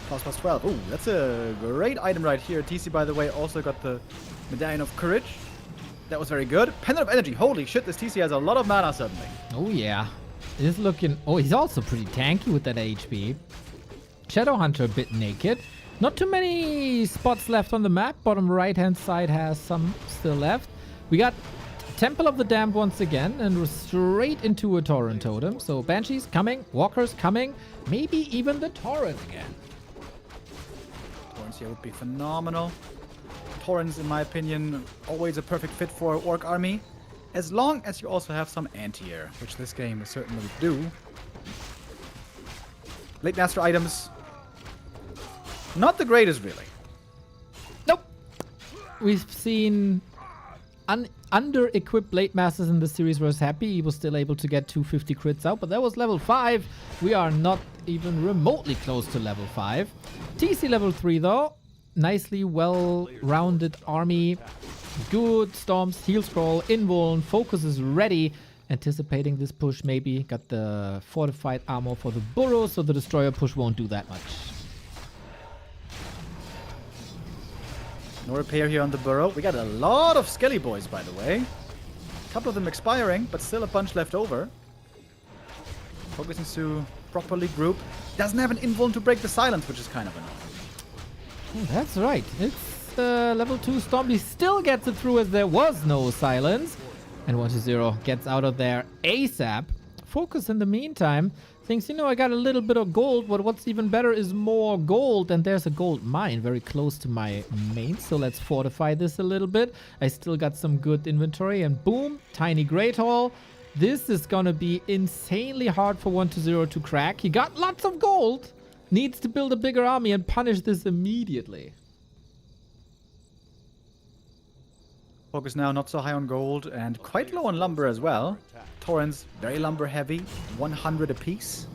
S2: Plus 12. Ooh, that's a great item right here. TC, by the way, also got the Medallion of Courage. That was very good. Pendant of Energy. Holy shit, this TC has a lot of mana suddenly.
S1: Oh, yeah. He's looking... Oh, he's also pretty tanky with that HP. Shadowhunter a bit naked. Not too many spots left on the map. Bottom right-hand side has some still left. We got Temple of the Damned once again, and we're straight into a Torrent Totem. So Banshees coming, Walkers coming, maybe even the Torrent again.
S2: Torrents here would be phenomenal. Torrents, in my opinion, always a perfect fit for Orc army. As long as you also have some anti-air, which this game certainly do. Late Master items. Not the greatest, really.
S1: Nope. We've seen under-equipped Blade Masters in the series was happy. He was still able to get 250 crits out, but that was level 5. We are not even remotely close to level 5. TC level 3, though. nicely well-rounded army. Good stomps, heal scroll, invuln, FoCuS is ready. Anticipating this push maybe. Got the fortified armor for the burrow, so the destroyer push won't do that much.
S2: No repair here on the burrow. We got a lot of skelly boys, by the way. A couple of them expiring, but still a bunch left over. FoCuS needs to properly group. Doesn't have an invuln to break the silence, which is kind of annoying.
S1: That's right. It's level 2 Stomp. He still gets it through as there was no silence. And 1-0 gets out of there ASAP. FoCuS in the meantime thinks, you know, I got a little bit of gold, but what's even better is more gold. And there's a gold mine very close to my main. So let's fortify this a little bit. I still got some good inventory. And boom, tiny Great Hall. This is going to be insanely hard for 1-0 to crack. He got lots of gold. Needs to build a bigger army and punish this immediately.
S2: FoCuS now not so high on gold and quite low on lumber as well. Torrents very lumber heavy, 100 apiece.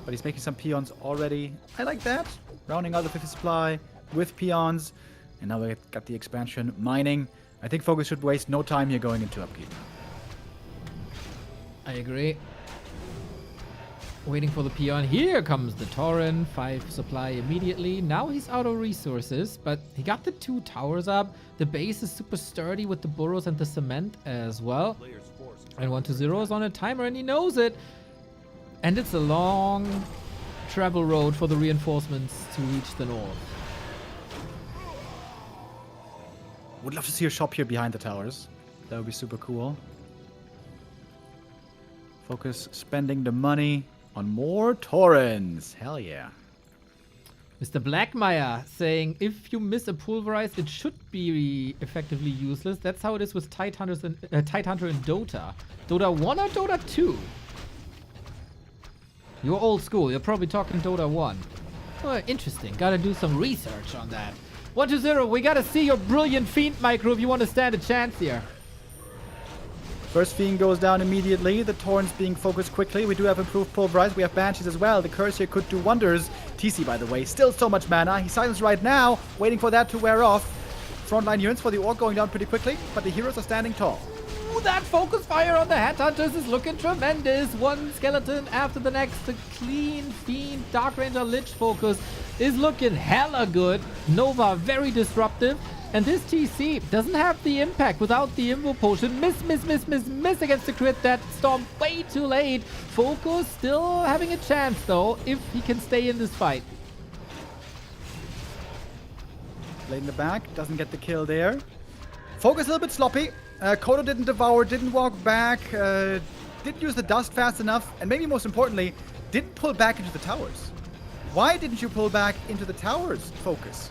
S2: But he's making some peons already. I like that. Rounding out the 50 supply with peons. And now we got the expansion mining. I think FoCuS should waste no time here going into upkeep.
S1: I agree. Waiting for the peon. Here comes the Torrent. 5 supply immediately. Now he's out of resources, but he got the 2 towers up. The base is super sturdy with the burrows and the cement as well. And 1-0 is on a timer and he knows it. And it's a long travel road for the reinforcements to reach the north.
S2: Would love to see a shop here behind the towers. That would be super cool. FoCuS spending the money on more Torrents. Hell yeah.
S1: Mr. Blackmire saying, if you miss a pulverize, it should be effectively useless. That's how it is with Tidehunter in Dota. Dota 1 or Dota 2? You're old school. You're probably talking Dota 1. Oh, interesting. Gotta do some research on that. 1-0. We gotta see your brilliant Fiend micro if you want to stand a chance here.
S2: First Fiend goes down immediately. The Torrents being focused quickly. We do have improved pulverize. We have Banshees as well. The Curse here could do wonders. TC, by the way, still so much mana. He's silenced right now, waiting for that to wear off. Frontline units for the Orc going down pretty quickly, but the heroes are standing tall.
S1: Ooh, that focus fire on the Headhunters is looking tremendous. One skeleton after the next. The clean Fiend Dark Ranger Lich focus is looking hella good. Nova very disruptive. And this TC doesn't have the impact without the Invo Potion. Miss against the crit. That Storm way too late. FoCuS still having a chance though, if he can stay in this fight.
S2: Blade in the back, doesn't get the kill there. FoCuS a little bit sloppy. Kodo didn't devour, didn't walk back, didn't use the dust fast enough, and maybe most importantly, didn't pull back into the towers. Why didn't you pull back into the towers, FoCuS?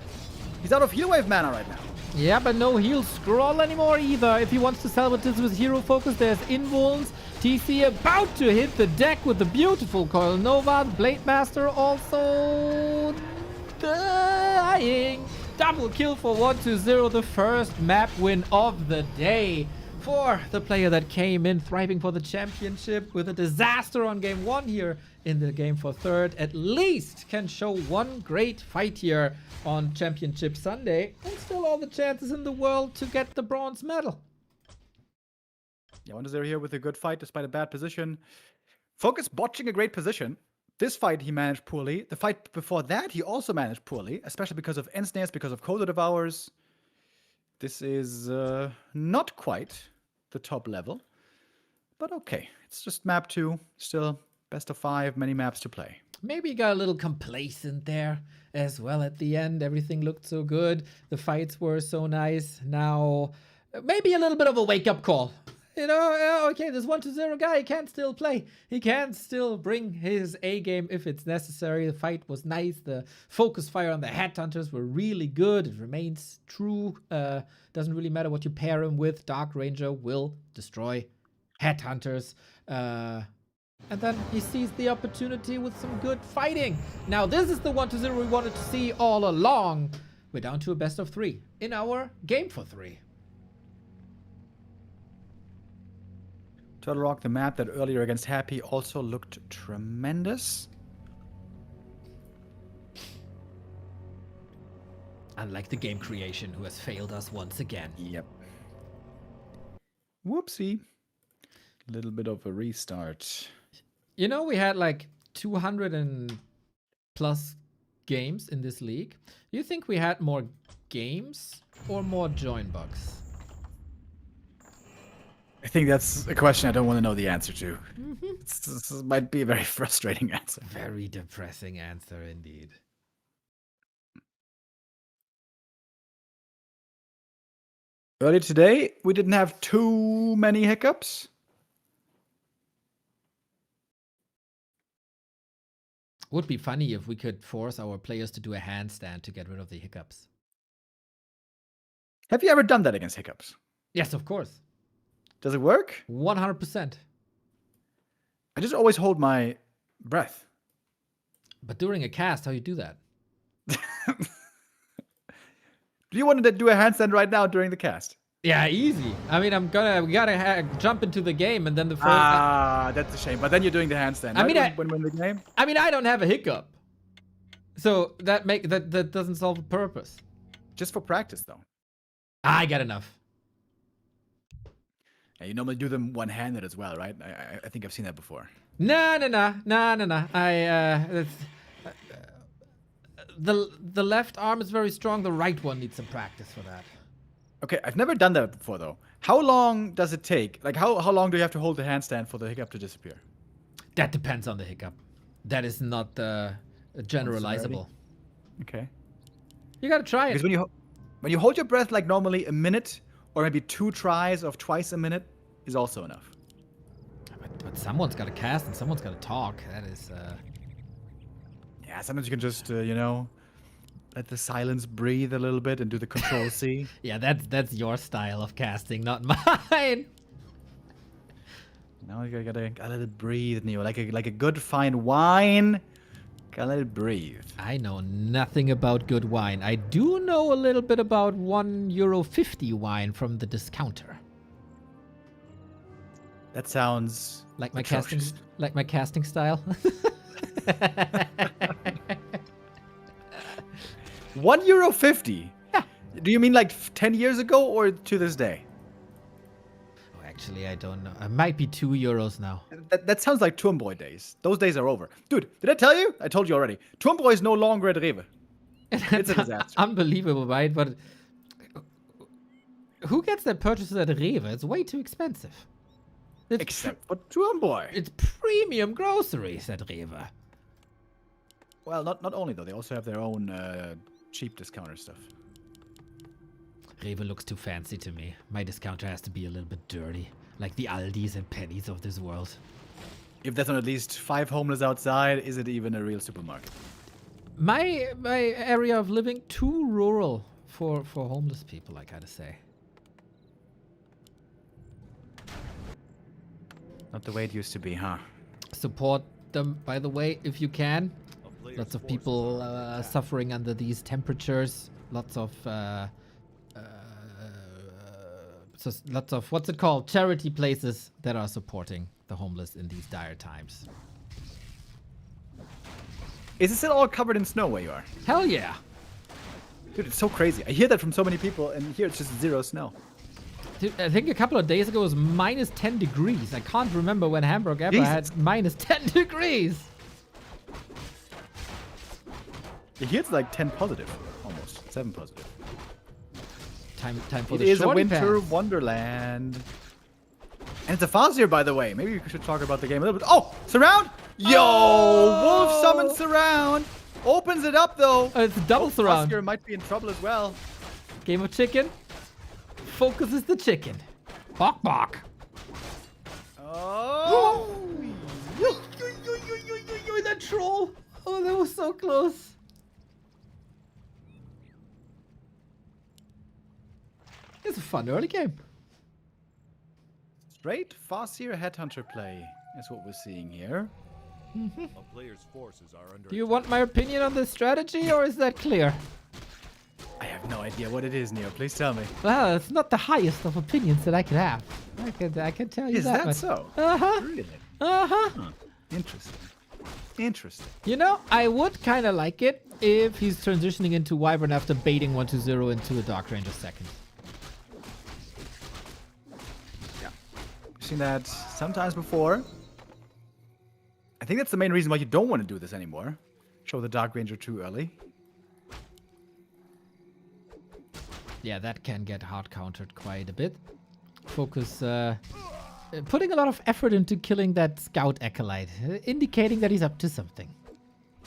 S2: He's out of heal wave mana right now.
S1: Yeah, but no heal scroll anymore either. If he wants to salvage this with hero focus, there's invulns. TC about to hit the deck with the beautiful Coil Nova. The Blade Master also dying. Double kill for 1-0, the first map win of the day for the player that came in thriving for the championship with a disaster on game 1 here in the game for third. At least can show one great fight here on Championship Sunday and still all the chances in the world to get the bronze medal.
S2: Yeah, 1-0 here with a good fight despite a bad position. FoCuS botching a great position. This fight he managed poorly. The fight before that he also managed poorly, especially because of Ensnares, because of Kodo Devours. This is not quite the top level, but okay. It's just map 2, still best of 5, many maps to play.
S1: Maybe he got a little complacent there as well at the end. Everything looked so good. The fights were so nice. Now, maybe a little bit of a wake-up call. You know, okay, this 1-0 guy, he can still play. He can still bring his A game if it's necessary. The fight was nice. The focus fire on the Headhunters were really good. It remains true. Doesn't really matter what you pair him with. Dark Ranger will destroy Headhunters. And then he sees the opportunity with some good fighting. Now, this is the 1-0 we wanted to see all along. We're down to a best of 3 in our game for 3.
S2: Turtle Rock, the map that earlier against Happy also looked tremendous.
S1: Unlike the game creation, who has failed us once again.
S2: Yep. Whoopsie. A little bit of a restart.
S1: You know, we had like 200 and plus games in this league. You think we had more games or more join bugs?
S2: I think that's a question I don't want to know the answer to. This might be a very frustrating answer.
S1: Very depressing answer indeed.
S2: Earlier today, we didn't have too many hiccups.
S1: Would be funny if we could force our players to do a handstand to get rid of the hiccups.
S2: Have you ever done that against hiccups?
S1: Yes, of course.
S2: Does it work?
S1: 100%.
S2: I just always hold my breath.
S1: But during a cast, how you do that?
S2: Do you want to do a handstand right now during the cast?
S1: Yeah, easy. I mean, we gotta jump into the game and then the first.
S2: That's a shame. But then you're doing the handstand.
S1: I mean,
S2: when the game.
S1: I mean, I don't have a hiccup, so that doesn't solve the purpose.
S2: Just for practice, though.
S1: I got enough.
S2: Yeah, you normally do them one-handed as well, right? I think I've seen that before.
S1: No. The left arm is very strong. The right one needs some practice for that.
S2: Okay, I've never done that before, though. How long does it take? Like, how long do you have to hold the handstand for the hiccup to disappear?
S1: That depends on the hiccup. That is not generalizable.
S2: Okay.
S1: You gotta try it.
S2: Because when you hold your breath like normally a minute, or maybe 2 tries of twice a minute, is also enough.
S1: But someone's gotta cast and someone's gotta talk. That is.
S2: Yeah, sometimes you can just, let the silence breathe a little bit and do the Control C.
S1: Yeah, that's your style of casting, not mine.
S2: Now you gotta let it breathe, Neo. Like a good fine wine. Gotta let it breathe.
S1: I know nothing about good wine. I do know a little bit about €1.50 wine from the discounter.
S2: That sounds
S1: like my
S2: atrocious.
S1: casting style.
S2: €1.50?
S1: Yeah.
S2: Do you mean like 10 years ago or to this day?
S1: Oh, actually, I don't know. It might be €2 now.
S2: That sounds like Turmboy days. Those days are over. Dude, did I tell you? I told you already. Turmboy is no longer at Rewe. It's a disaster.
S1: Unbelievable, right? But who gets their purchases at Rewe? It's way too expensive.
S2: Except for Turmboy.
S1: It's premium groceries at Rewe.
S2: Well, not only though. They also have their own cheap discounter stuff.
S1: Rewe looks too fancy to me. My discounter has to be a little bit dirty. Like the Aldis and Pennies of this world.
S2: If there's not at least 5 homeless outside, is it even a real supermarket?
S1: My area of living, too rural for homeless people, I gotta say.
S2: Not the way it used to be, huh?
S1: Support them, by the way, if you can. Lots of people suffering under these temperatures. Lots of what's it called? Charity places that are supporting the homeless in these dire times.
S2: Is it still all covered in snow where you are?
S1: Hell yeah.
S2: Dude, it's so crazy. I hear that from so many people, and here it's just 0 snow.
S1: Dude, I think a couple of days ago it was minus 10 degrees. I can't remember when Hamburg ever had minus 10 degrees.
S2: Here it's like 10 positive, almost 7 positive.
S1: Time for
S2: it
S1: the
S2: is a
S1: shorty
S2: winter
S1: pass.
S2: wonderland. And it's a Fazir, by the way. Maybe we should talk about the game a little bit. Oh, surround! Yo! Wolf summons surround. Opens it up, though.
S1: It's a double surround.
S2: Fazir might be in trouble as well.
S1: Game of chicken. FoCuS is the chicken. Bok bok.
S2: Oh!
S1: That troll. Oh, that was so close. It's a fun early game.
S2: Straight Fazir headhunter play is what we're seeing here.
S3: A player's forces are under
S1: Do you want my opinion on this strategy, or is that clear?
S2: I have no idea what it is, Neo. Please tell me.
S1: Well, it's not the highest of opinions that I could have. I can tell you
S2: Is
S1: that
S2: that
S1: much.
S2: so?
S1: Uh-huh.
S2: Really?
S1: Uh-huh.
S2: Huh. Interesting. Interesting.
S1: You know, I would kind of like it if he's transitioning into Wyvern after baiting 1-2-0 into a Dark Ranger second.
S2: Yeah. We've seen that sometimes before. I think that's the main reason why you don't want to do this anymore. Show the Dark Ranger too early.
S1: Yeah, that can get hard countered quite a bit. FoCuS putting a lot of effort into killing that Scout Acolyte, indicating that he's up to something.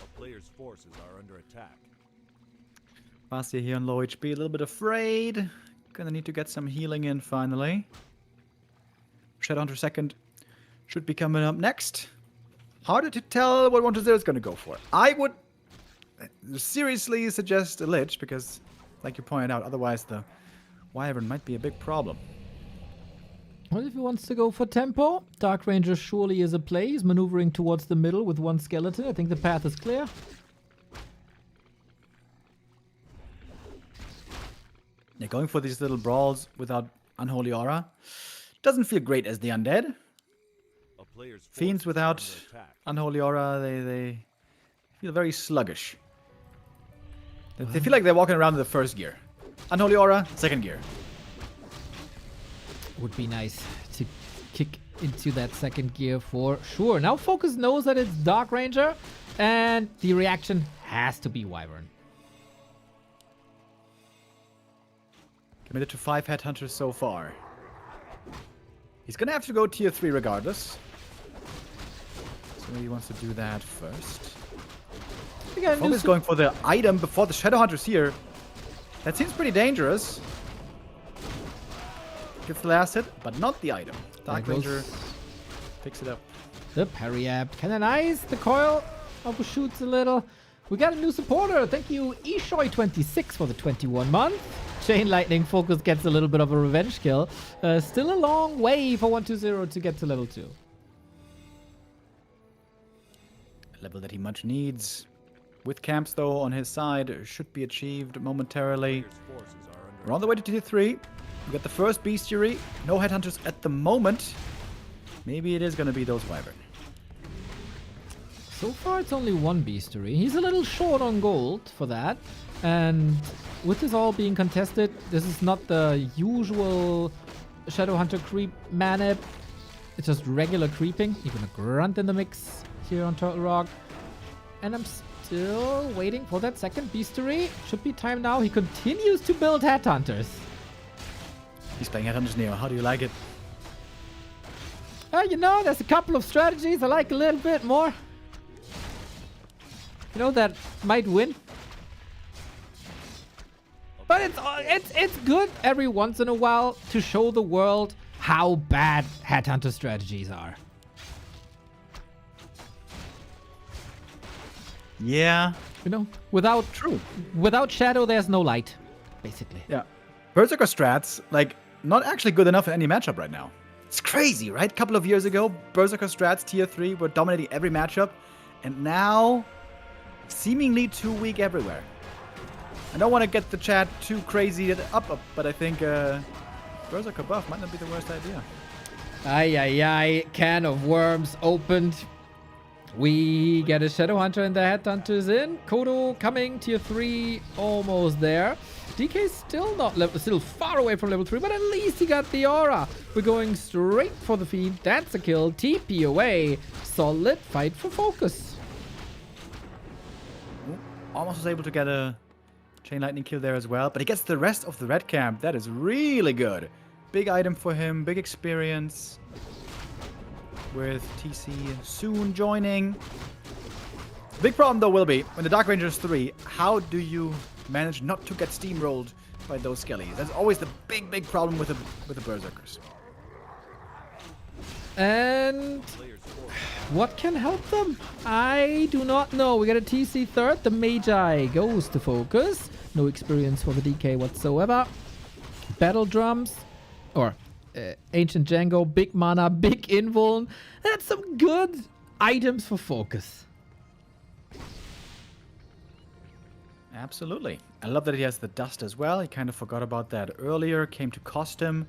S3: A player's forces are under attack.
S2: Vasya here on low HP, a little bit afraid. Gonna need to get some healing in finally. Shadowhunter second should be coming up next. Harder to tell what 1-0 is gonna go for. I would seriously suggest a Lich because, like you pointed out, otherwise the Wyvern might be a big problem.
S1: Well, if he wants to go for tempo, Dark Ranger surely is a play. He's maneuvering towards the middle with one skeleton. I think the path is clear.
S2: Yeah, going for these little brawls without Unholy Aura doesn't feel great as the undead.
S3: A player's
S2: Fiends
S3: forces
S2: without
S3: are under attack.
S2: Unholy Aura, they feel very sluggish. They feel like they're walking around in the first gear. Unholy Aura, second gear.
S1: Would be nice to kick into that second gear for sure. Now FoCuS knows that it's Dark Ranger, and the reaction has to be Wyvern.
S2: Committed to 5 Headhunters so far. He's gonna have to go tier 3 regardless. So he wants to do that first. FoCuS going for the item before the Shadowhunters here. That seems pretty dangerous. Gets the last hit, but not the item. Dark Ranger picks it up.
S1: The parry apt. Canonize the coil. Overshoots a little. We got a new supporter. Thank you, eer0 for the 21 month. Chain Lightning FoCuS gets a little bit of a revenge kill. Still a long way for 1-2-0 to get to level 2.
S2: A level that he much needs. With camps, though, on his side, should be achieved momentarily.
S3: Player's forces are under
S2: We're on the way to tier 3. We got the first bestiary. No headhunters at the moment. Maybe it is going to be those Wyvern.
S1: So far, it's only one bestiary. He's a little short on gold for that. And with this all being contested, this is not the usual Shadowhunter creep manip. It's just regular creeping. Even a grunt in the mix here on Turtle Rock. And I'm still waiting for that second bestiary. Should be time now. He continues to build headhunters.
S2: He's playing headhunters Neo. How do you like it?
S1: You know, there's a couple of strategies I like a little bit more. You know, that might win. But it's good every once in a while to show the world how bad headhunter strategies are.
S2: Yeah.
S1: You know, without shadow, there's no light, basically.
S2: Yeah. Berserker strats, like, not actually good enough in any matchup right now. It's crazy, right? A couple of years ago, Berserker strats tier 3 were dominating every matchup. And now, seemingly too weak everywhere. I don't want to get the chat too crazy up, but I think Berserker buff might not be the worst idea.
S1: Ay, can of worms opened. We get a Shadowhunter and the Headhunters in. Kodo coming, tier 3, almost there. DK still far away from level 3, but at least he got the aura. We're going straight for the feed. That's a kill. TP away. Solid fight for FoCuS.
S2: Almost was able to get a Chain Lightning kill there as well, but he gets the rest of the red camp. That is really good. Big item for him, big experience. With TC soon joining. Big problem though will be, when the Dark Ranger is 3, how do you manage not to get steamrolled by those skellies? That's always the big problem with the Berserkers.
S1: And what can help them? I do not know. We got a TC third. The Magi goes to FoCuS. No experience for the DK whatsoever. Battle drums. Or Ancient Django. Big mana. Big invuln. That's some good items for FoCuS.
S2: Absolutely. I love that he has the dust as well. He kind of forgot about that earlier. Came to cost him.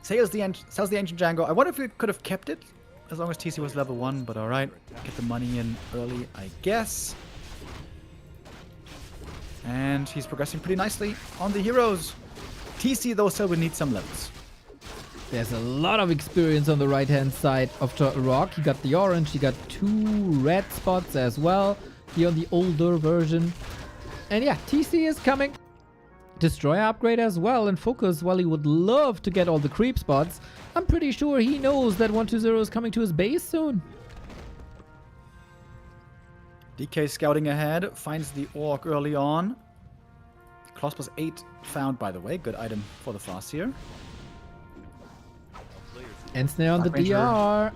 S2: Sells the Ancient Django. I wonder if we could have kept it as long as TC was level 1, but alright. Get the money in early, I guess. And he's progressing pretty nicely on the heroes. TC, though, still will need some levels.
S1: There's a lot of experience on the right-hand side of Turtle Rock. You got the orange, you got 2 red spots as well. Here on the older version. And yeah, TC is coming. Destroyer upgrade as well. And FoCuS, while he would love to get all the creep spots, I'm pretty sure he knows that 120 is coming to his base soon.
S2: DK scouting ahead, finds the Orc early on. Cross plus 8 found, by the way. Good item for the fast here.
S1: And snare on the
S2: Dark Ranger.
S1: DR.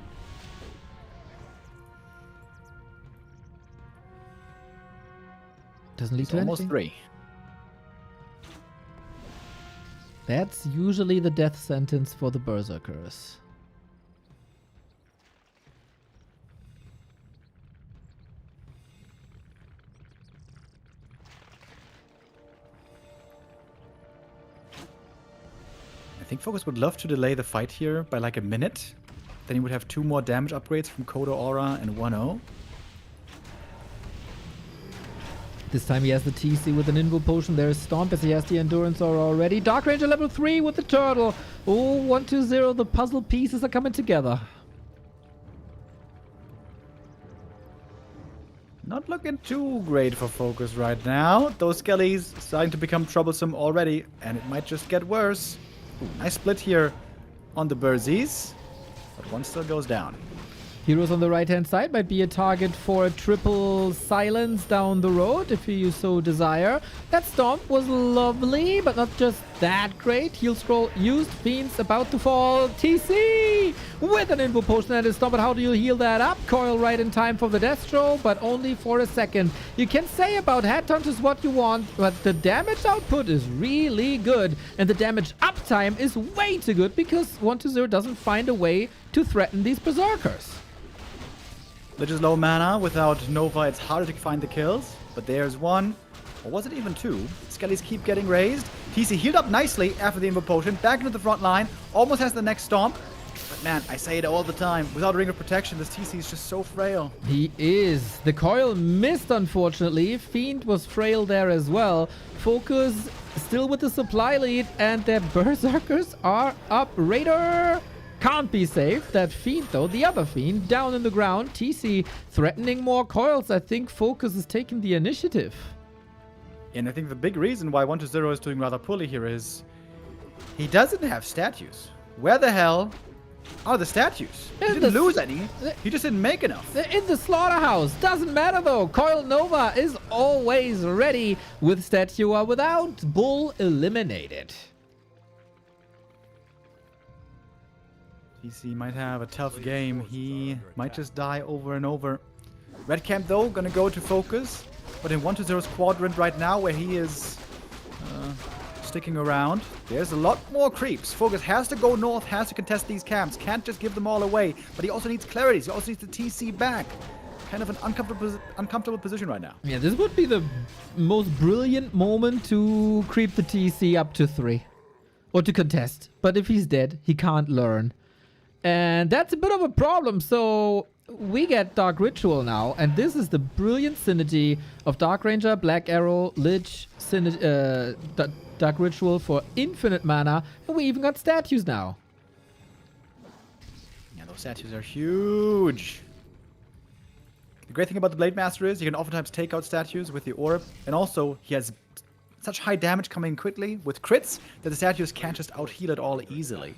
S1: Doesn't lead
S2: It's
S1: to
S2: almost
S1: anything.
S2: 3.
S1: That's usually the death sentence for the Berserkers.
S2: I think FoCuS would love to delay the fight here by like a minute. Then he would have 2 more damage upgrades from Coda Aura and 1-0.
S1: This time he has the TC with an Invo Potion. There is Stomp as he has the Endurance Aura already. Dark Ranger level 3 with the Turtle. Oh, 120, the puzzle pieces are coming together.
S2: Not looking too great for FoCuS right now. Those skellies starting to become troublesome already, and it might just get worse. Ooh, nice split here on the Berzies, but one still goes down.
S1: Heroes on the right-hand side might be a target for a triple silence down the road, if you so desire. That Stomp was lovely, but not just that great. Heal Scroll used, Fiends about to fall. TC with an Invo Potion and a Stomp, but how do you heal that up? Coil right in time for the Death Stroke, but only for a second. You can say about Headhunters what you want, but the damage output is really good, and the damage uptime is way too good because 120 doesn't find a way to threaten these Berserkers.
S2: Lich is low mana. Without Nova, it's harder to find the kills. But there's one. Or was it even 2? Skellies keep getting raised. TC healed up nicely after the Invo Potion. Back into the front line. Almost has the next Stomp. But man, I say it all the time. Without Ring of Protection, this TC is just so frail.
S1: He is. The coil missed, unfortunately. Fiend was frail there as well. FoCuS still with the supply lead, and their Berserkers are up. Raider can't be safe. That Fiend, though, the other Fiend, down in the ground. TC threatening more coils. I think FoCuS is taking the initiative.
S2: And I think the big reason why 120 is doing rather poorly here is he doesn't have statues. Where the hell are the statues? He didn't lose any. He just didn't make enough.
S1: In the slaughterhouse. Doesn't matter, though. Coil Nova is always ready with statue or without. Bull eliminated.
S2: TC might have a tough game. He might just die over and over. Red Camp, though, gonna go to FoCuS. But in 120's quadrant right now, where he is sticking around, there's a lot more creeps. FoCuS has to go north, has to contest these camps. Can't just give them all away. But he also needs clarity. He also needs the TC back. Kind of an uncomfortable position right now.
S1: Yeah, this would be the most brilliant moment to creep the TC up to 3. Or to contest. But if he's dead, he can't learn. And that's a bit of a problem, so we get Dark Ritual now, and this is the brilliant synergy of Dark Ranger, Black Arrow, Lich, Dark Ritual for infinite mana, and we even got statues now.
S2: Yeah, those statues are huge. The great thing about the Blade Master is you can oftentimes take out statues with the orb, and also he has such high damage coming quickly with crits that the statues can't just out-heal it all easily.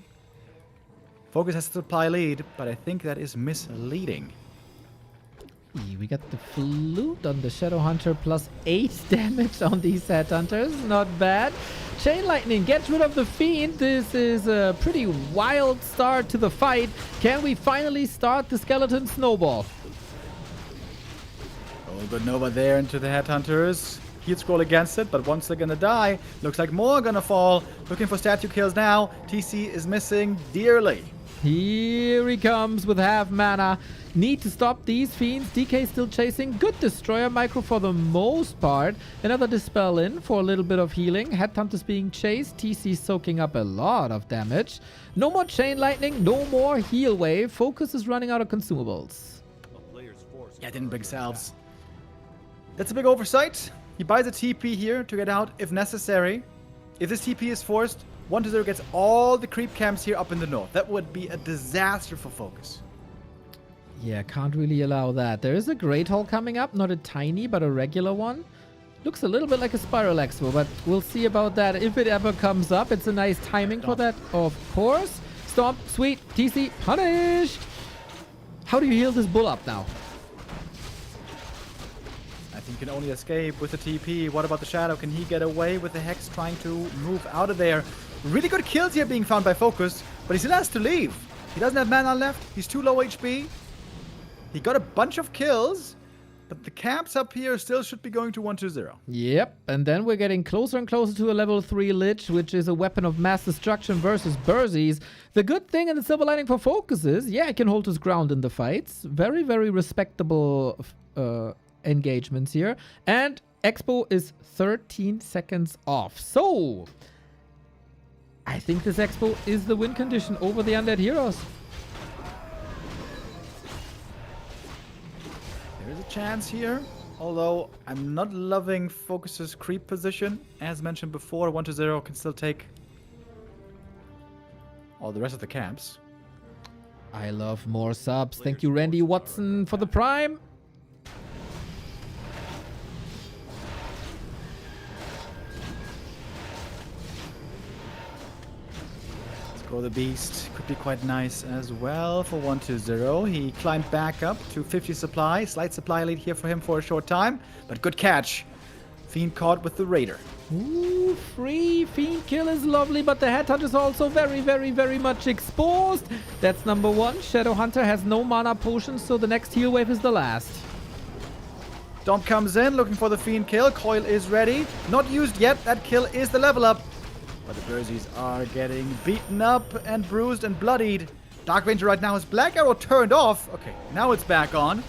S2: FoCuS has the supply lead, but I think that is misleading.
S1: We got the flute on the Shadow Hunter plus 8 damage on these Headhunters. Not bad. Chain Lightning gets rid of the Fiend. This is a pretty wild start to the fight. Can we finally start the Skeleton Snowball?
S2: Oh, good Nova there into the Headhunters. Heal Scroll against it, but one's still gonna die. Looks like more gonna fall. Looking for statue kills now. TC is missing dearly.
S1: Here he comes with half mana. Need to stop these fiends. DK still chasing. Good destroyer micro for the most part. Another dispel in for a little bit of healing. Headhunt is being chased. TC soaking up a lot of damage. No more chain lightning. No more heal wave. FoCuS is running out of consumables.
S3: A player's force.
S2: Yeah, didn't bring salves. That's a big oversight. He buys a TP here to get out if necessary. If this TP is forced, 1-0 gets all the creep camps here up in the north. That would be a disaster for FoCuS.
S1: Yeah, can't really allow that. There is a Great Hall coming up. Not a tiny, but a regular one. Looks a little bit like a Spiral Expo, but we'll see about that if it ever comes up. It's a nice timing for that, of course. Stomp, sweet, TC, punished. How do you heal this bull up now?
S2: I think he can only escape with the TP. What about the Shadow? Can he get away with the Hex trying to move out of there? Really good kills here being found by FoCuS, but he still has to leave. He doesn't have mana left. He's too low HP. He got a bunch of kills, but the camps up here still should be going to 1-0.
S1: Yep, and then we're getting closer and closer to a level 3 Lich, which is a weapon of mass destruction versus Burzies. The good thing and the silver lining for FoCuS is, yeah, he can hold his ground in the fights. Very, very respectable engagements here. And Expo is 13 seconds off. So, I think this Expo is the win condition over the Undead Heroes.
S2: There is a chance here, although I'm not loving FoCuS's creep position. As mentioned before, 1-0 can still take all the rest of the camps.
S1: I love more subs. Thank you, Randy Watson, for the Prime.
S2: Go the Beast could be quite nice as well for 1-0. He climbed back up to 50 supply. Slight supply lead here for him for a short time, but good catch. Fiend caught with the Raider.
S1: Ooh, free Fiend kill is lovely, but the Headhunt is also very, very, very much exposed. That's number one. Shadowhunter has no mana potions, so the next heal wave is the last.
S2: Stomp comes in, looking for the Fiend kill. Coil is ready. Not used yet. That kill is the level up. But the Burzies are getting beaten up and bruised and bloodied. Dark Ranger right now has Black Arrow turned off. Okay, now it's back on.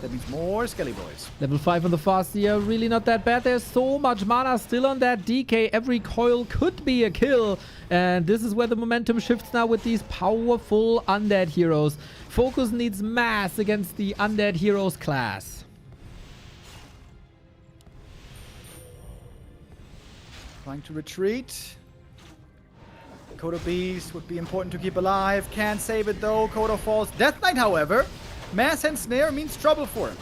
S2: That means more Skelly Boys.
S1: Level 5 on the Farseer, really not that bad. There's so much mana still on that DK. Every coil could be a kill. And this is where the momentum shifts now with these powerful Undead Heroes. FoCuS needs mass against the Undead Heroes class.
S2: Trying to retreat. Kodo Beast would be important to keep alive. Can't save it though. Kodo falls. Death Knight, however. Mass and Snare means trouble for him.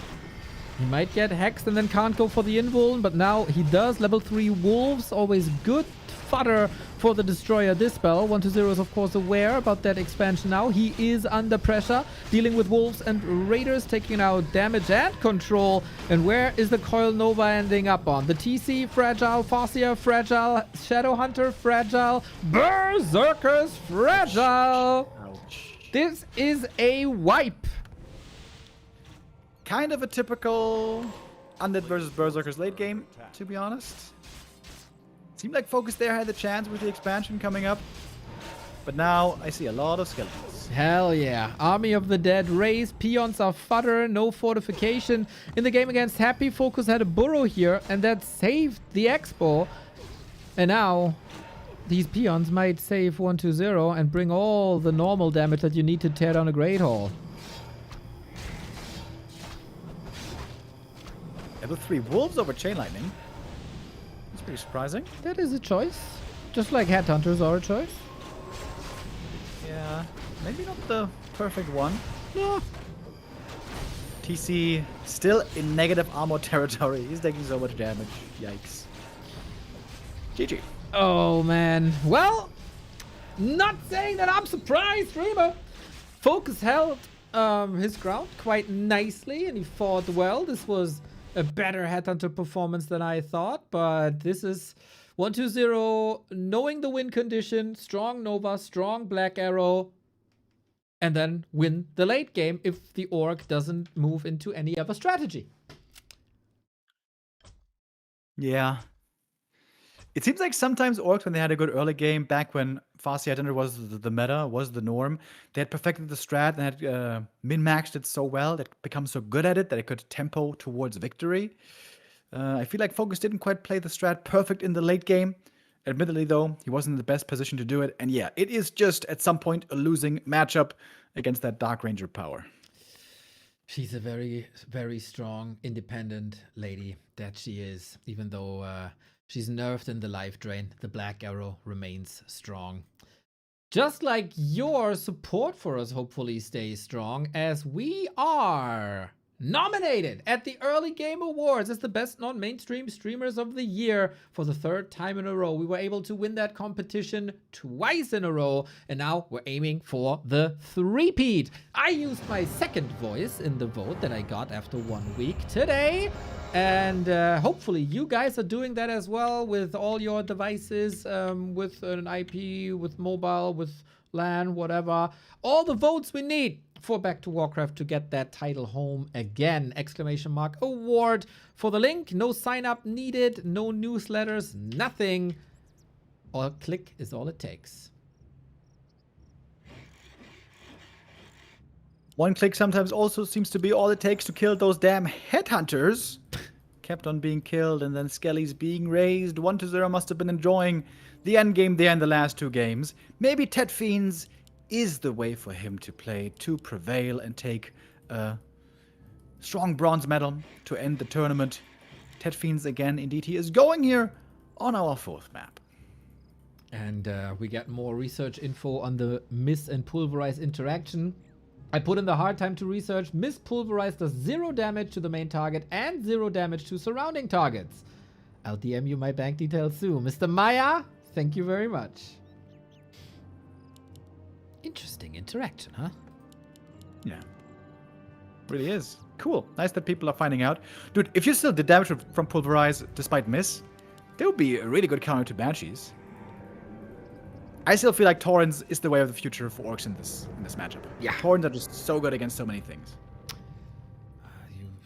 S1: He might get hexed and then can't go for the invuln, but now he does. Level 3 Wolves, always good fodder for the Destroyer this spell. 1-0 is of course aware about that expansion now. He is under pressure, dealing with Wolves and Raiders, taking out damage and control. And where is the Coil Nova ending up on? The TC, fragile. Farseer, fragile. Shadowhunter, fragile. Berserkers, fragile.
S2: Ouch.
S1: This is a wipe.
S2: Kind of a typical Undead versus Berserkers late game, to be honest. Seemed like FoCuS there had the chance with the expansion coming up. But now I see a lot of skeletons.
S1: Hell yeah. Army of the Dead race. Peons are fodder. No fortification. In the game against Happy, FoCuS had a burrow here, and that saved the Expo. And now these peons might save 1-0 and bring all the normal damage that you need to tear down a Great Hall.
S2: Level 3 Wolves over Chain Lightning. That's pretty surprising.
S1: That is a choice. Just like Headhunters are a choice.
S2: Yeah, maybe not the perfect one.
S1: Yeah.
S2: TC still in negative armor territory. He's taking so much damage. Yikes. GG.
S1: Oh, man. Well, not saying that I'm surprised, Dreamer. FoCuS held his ground quite nicely, and he fought well. This was a better Headhunter performance than I thought, but this is 1-0, knowing the win condition, strong Nova, strong Black Arrow, and then win the late game if the Orc doesn't move into any other strategy.
S2: Yeah. It seems like sometimes orcs, when they had a good early game, back when Farsi Identity was the meta, was the norm, they had perfected the strat and had min-maxed it so well, that become so good at it that it could tempo towards victory. I feel like FoCuS didn't quite play the strat perfect in the late game. Admittedly, though, he wasn't in the best position to do it. And yeah, it is just at some point a losing matchup against that Dark Ranger power.
S1: She's a very, very strong, independent lady that she is, even though she's nerfed in the life drain. The Black Arrow remains strong. Just like your support for us hopefully stays strong, as we are nominated at the Early Game Awards as the best non-mainstream streamers of the year for the 3rd time in a row. We were able to win that competition twice in a row, and now we're aiming for the three-peat. I used my second voice in the vote that I got after 1 week today, and hopefully you guys are doing that as well with all your devices, with an IP, with mobile, with LAN, whatever. All the votes we need for Back to Warcraft to get that title home again. Exclamation mark award for the link. No sign up needed, no newsletters, nothing. A click is all it takes.
S2: One click sometimes also seems to be all it takes to kill those damn headhunters. Kept on being killed, and then Skelly's being raised. 1-0 must have been enjoying the end game there in the last 2 games. Maybe Ted Fiends is the way for him to play, to prevail and take a strong bronze medal to end the tournament. Ted Fiends again, indeed, he is going here on our 4th map.
S1: And we get more research info on the Miss and Pulverize interaction. I put in the hard time to research. Miss Pulverize does 0 damage to the main target and 0 damage to surrounding targets. I'll DM you my bank details soon. Mr. Maya, thank you very much. Interesting interaction, huh?
S2: Yeah. Really is. Cool. Nice that people are finding out. Dude, if you still did damage from Pulverize despite miss, that would be a really good counter to Banshees. I still feel like Torrents is the way of the future for orcs in this matchup.
S1: Yeah.
S2: Torrents are just so good against so many things.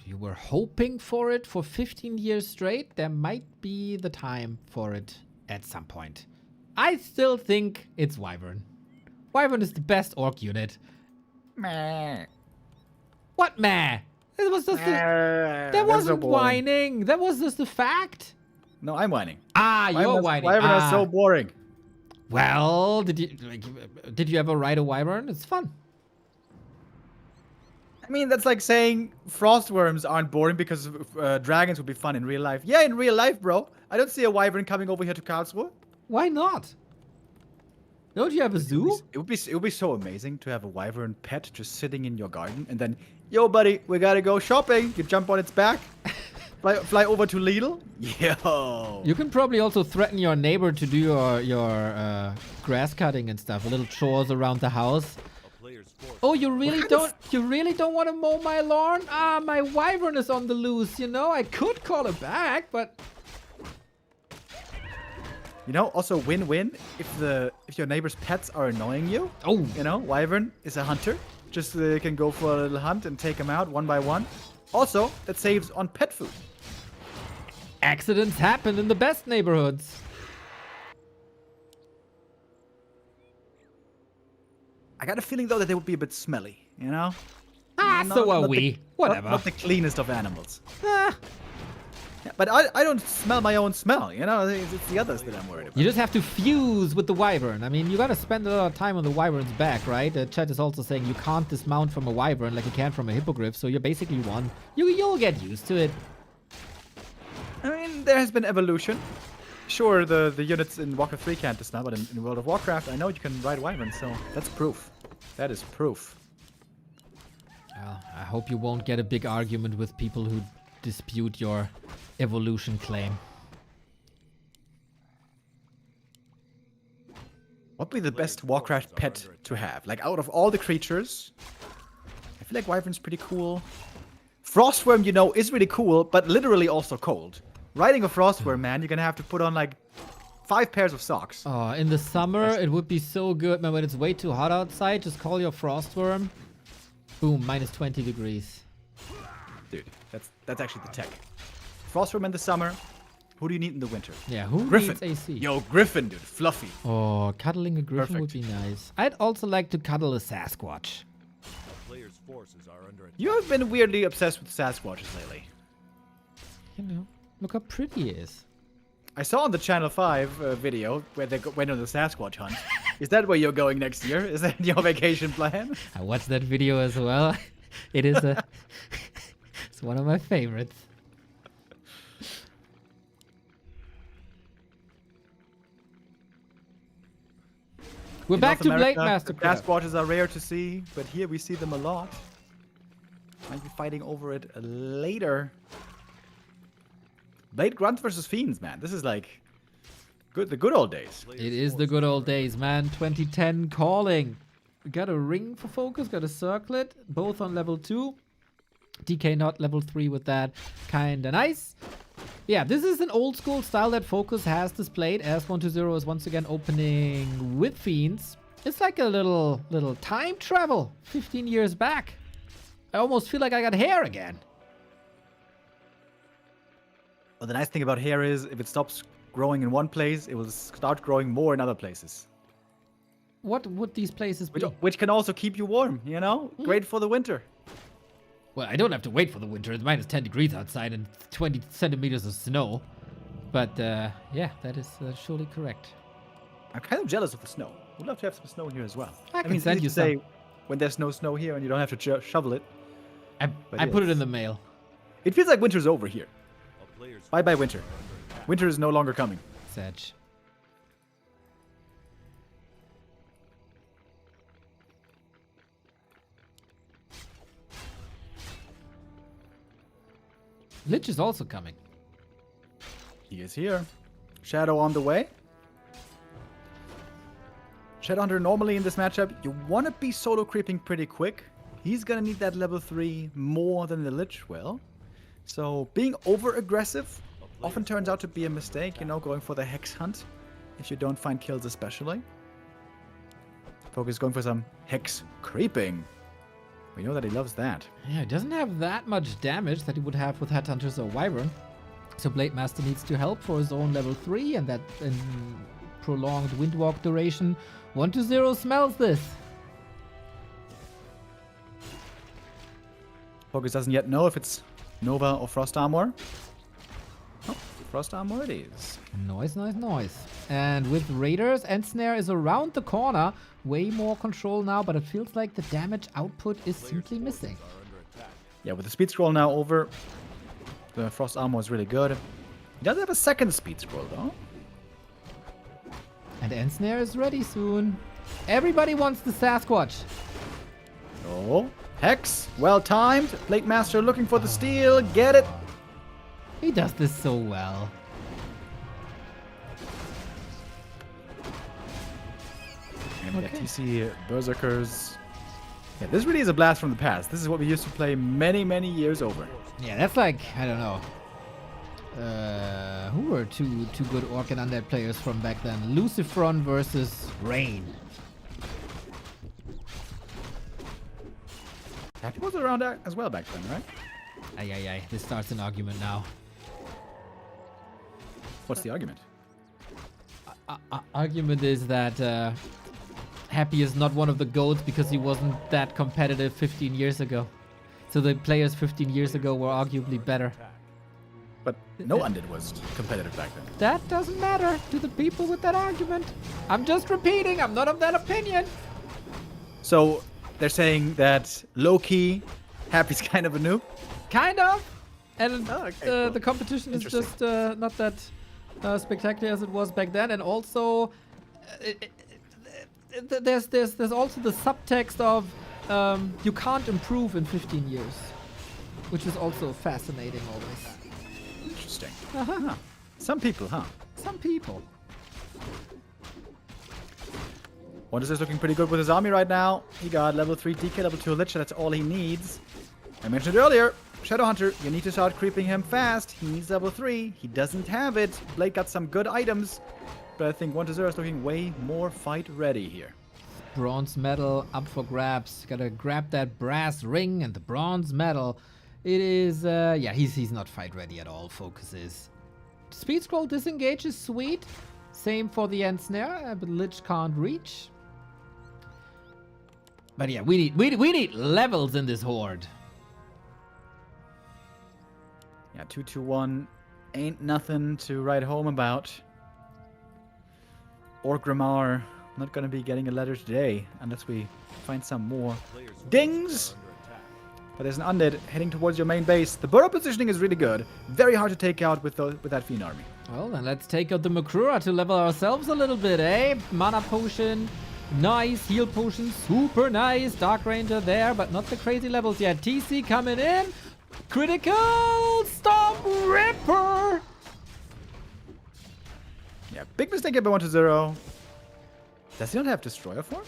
S1: You were hoping for it for 15 years straight. There might be the time for it at some point. I still think it's Wyvern. Wyvern is the best orc unit.
S2: Meh.
S1: What meh? It was just that wasn't whining. That was just the fact.
S2: No, I'm whining.
S1: Ah, you're whining.
S2: Wyvern is so boring.
S1: Well, did you ever ride a Wyvern? It's fun.
S2: I mean, that's like saying frostworms aren't boring because dragons would be fun in real life. Yeah, in real life, bro. I don't see a Wyvern coming over here to Karlsruhe.
S1: Why not? Don't you have a zoo?
S2: It would be so amazing to have a Wyvern pet just sitting in your garden, and then, yo, buddy, we gotta go shopping. You jump on its back, fly over to Lidl. Yo.
S1: You can probably also threaten your neighbor to do your grass cutting and stuff, a little chores around the house. Oh, you really don't want to mow my lawn? Ah, my Wyvern is on the loose. You know, I could call it back, but.
S2: You know, also win-win if your neighbor's pets are annoying you.
S1: Oh.
S2: You know, Wyvern is a hunter. Just can go for a little hunt and take them out one by one. Also, that saves on pet food.
S1: Accidents happen in the best neighborhoods.
S2: I got a feeling though that they would be a bit smelly, you know?
S1: Ah, so are we. Whatever.
S2: Not the cleanest of animals.
S1: Ah.
S2: Yeah, but I don't smell my own smell, you know? It's the others that I'm worried about.
S1: You just have to fuse with the Wyvern. I mean, you gotta spend a lot of time on the Wyvern's back, right? The chat is also saying you can't dismount from a Wyvern like you can from a Hippogriff, so you're basically one. You'll get used to it.
S2: I mean, there has been evolution. Sure, the units in Warcraft 3 can't dismount, but in World of Warcraft, I know you can ride Wyvern, so that's proof. That is proof.
S1: Well, I hope you won't get a big argument with people who dispute your evolution claim.
S2: What would be the best Warcraft pet to have? Like, out of all the creatures, I feel like Wyvern's pretty cool. Frostworm, you know, is really cool, but literally also cold. Riding a Frostworm, man, you're gonna have to put on, like, 5 pairs of socks.
S1: Oh, in the summer, it would be so good, man. When it's way too hot outside, just call your Frostworm. Boom, minus 20 degrees.
S2: Dude, that's actually the tech. Frostworm in the summer, Who do you need in the winter?
S1: Yeah, who
S2: Griffin.
S1: needs AC?
S2: Yo, Griffin, dude. Fluffy.
S1: Oh, cuddling a griffin would
S2: Perfect.
S1: be nice. I'd also like to cuddle a Sasquatch.
S3: Players' forces are under attack.
S2: You have been weirdly obsessed with Sasquatches lately.
S1: You know, look how pretty he is.
S2: I saw on the Channel 5 video where they went on the Sasquatch hunt. Is that where you're going next year? Is that your vacation plan?
S1: I watched that video as well. It is a... it's one of my favorites. We're
S2: In
S1: back
S2: North
S1: to Blade
S2: America,
S1: Master
S2: the
S1: Craft.
S2: Sasquatches are rare to see, but here we see them a lot. Might be fighting over it later. Blade Grunts versus Fiends, man. This is like the good old days.
S1: It is the good old days, man. 2010 calling. We got a ring for FoCuS, got a circlet, both on level 2. DK not level 3 with that. Kinda nice. Yeah, this is an old school style that FoCuS has displayed, as 120 is once again opening with Fiends. It's like a little time travel 15 years back. I almost feel like I got hair again.
S2: Well, the nice thing about hair is if it stops growing in one place, it will start growing more in other places.
S1: What would these places be?
S2: Which can also keep you warm, you know? Great for the winter.
S1: Well, I don't have to wait for the winter. It's minus 10 degrees outside and 20 centimeters of snow. But, yeah, that is surely correct.
S2: I'm kind of jealous of the snow. Would love to have some snow here as well.
S1: I can
S2: mean, it's
S1: send
S2: easy
S1: you
S2: to say
S1: some.
S2: when there's no snow here and you don't have to shovel it.
S1: I put it in the mail.
S2: It feels like winter's over here.
S3: A player's
S2: Bye-bye, winter.
S3: forces are under attack.
S2: Winter is no longer coming.
S1: Sedge. Lich is also coming.
S2: He is here. Shadow on the way. Shadowhunter, normally in this matchup, you want to be solo creeping pretty quick. He's going to need that level 3 more than the Lich will. So being over-aggressive often turns out to be a mistake, you know, going for the Hex Hunt, if you don't find kills especially. FoCuS going for some Hex creeping. We know that he loves that.
S1: Yeah, he doesn't have that much damage that he would have with Headhunters or Wyvern. So Blade Master needs to help for his own level 3 and that prolonged Windwalk duration. 120 smells this.
S2: FoCuS doesn't yet know if it's Nova or Frost Armor. Oh, Frost Armor it is.
S1: Noise, noise, noise. And with Raiders, Ensnare is around the corner. Way more control now, but it feels like the damage output is simply missing.
S3: Are under attack.
S2: Yeah, with the speed scroll now over, the Frost Armor is really good. He does have a second speed scroll though.
S1: And Ensnare is ready soon. Everybody wants the Sasquatch.
S2: Oh, Hex, well timed. Blade Master looking for the steal, get it.
S1: He does this so well.
S2: And we got
S1: Okay.
S2: TC Berserkers. Yeah, this really is a blast from the past. This is what we used to play many, many years over.
S1: Yeah, that's like, I don't know. Who were two good Orc and Undead players from back then? Lucifron versus Rain.
S2: Happy was around as well back then, right?
S1: Ay. This starts an argument now.
S2: What's the argument?
S1: Argument is that Happy is not one of the GOATs because he wasn't that competitive 15 years ago. So the players 15 years ago were arguably better.
S2: But no Undead was competitive back then.
S1: That doesn't matter to the people with that argument. I'm just repeating, I'm not of that opinion.
S2: So they're saying that low-key, Happy's kind of a noob?
S1: Kind of. And
S2: Oh, okay, cool.
S1: the competition is
S2: Interesting.
S1: just not that spectacular as it was back then. And also, there's also the subtext of you can't improve in 15 years, which is also fascinating always.
S2: Interesting.
S1: Uh-huh.
S2: Huh. Some people, huh?
S1: Some people.
S2: Wonders is looking pretty good with his army right now. He got level 3 DK, level 2 Lich, that's all he needs. I mentioned earlier, Shadowhunter, you need to start creeping him fast. He needs level 3. He doesn't have it. Blade got some good items, but I think 120 is looking way more fight ready here.
S1: Bronze medal up for grabs. Gotta grab that brass ring and the bronze medal. It is, yeah, he's not fight ready at all. FoCuS is. speed scroll disengage is sweet. Same for the end snare, but Lich can't reach. But yeah, we need levels in this horde.
S2: Yeah, 2-2-1 ain't nothing to write home about. Or Grimmar not gonna be getting a letter today unless we find some more dings. But there's an undead heading towards your main base. The burrow positioning is really good. Very hard to take out with that Fiend army.
S1: Well, then let's take out the Makrura to level ourselves a little bit, eh? Mana potion, nice. Heal potion, super nice. Dark Ranger there, but not the crazy levels yet. TC coming in. Critical Stomp Ripper.
S2: Yeah, big mistake here by 1-0. Does he not have Destroyer form?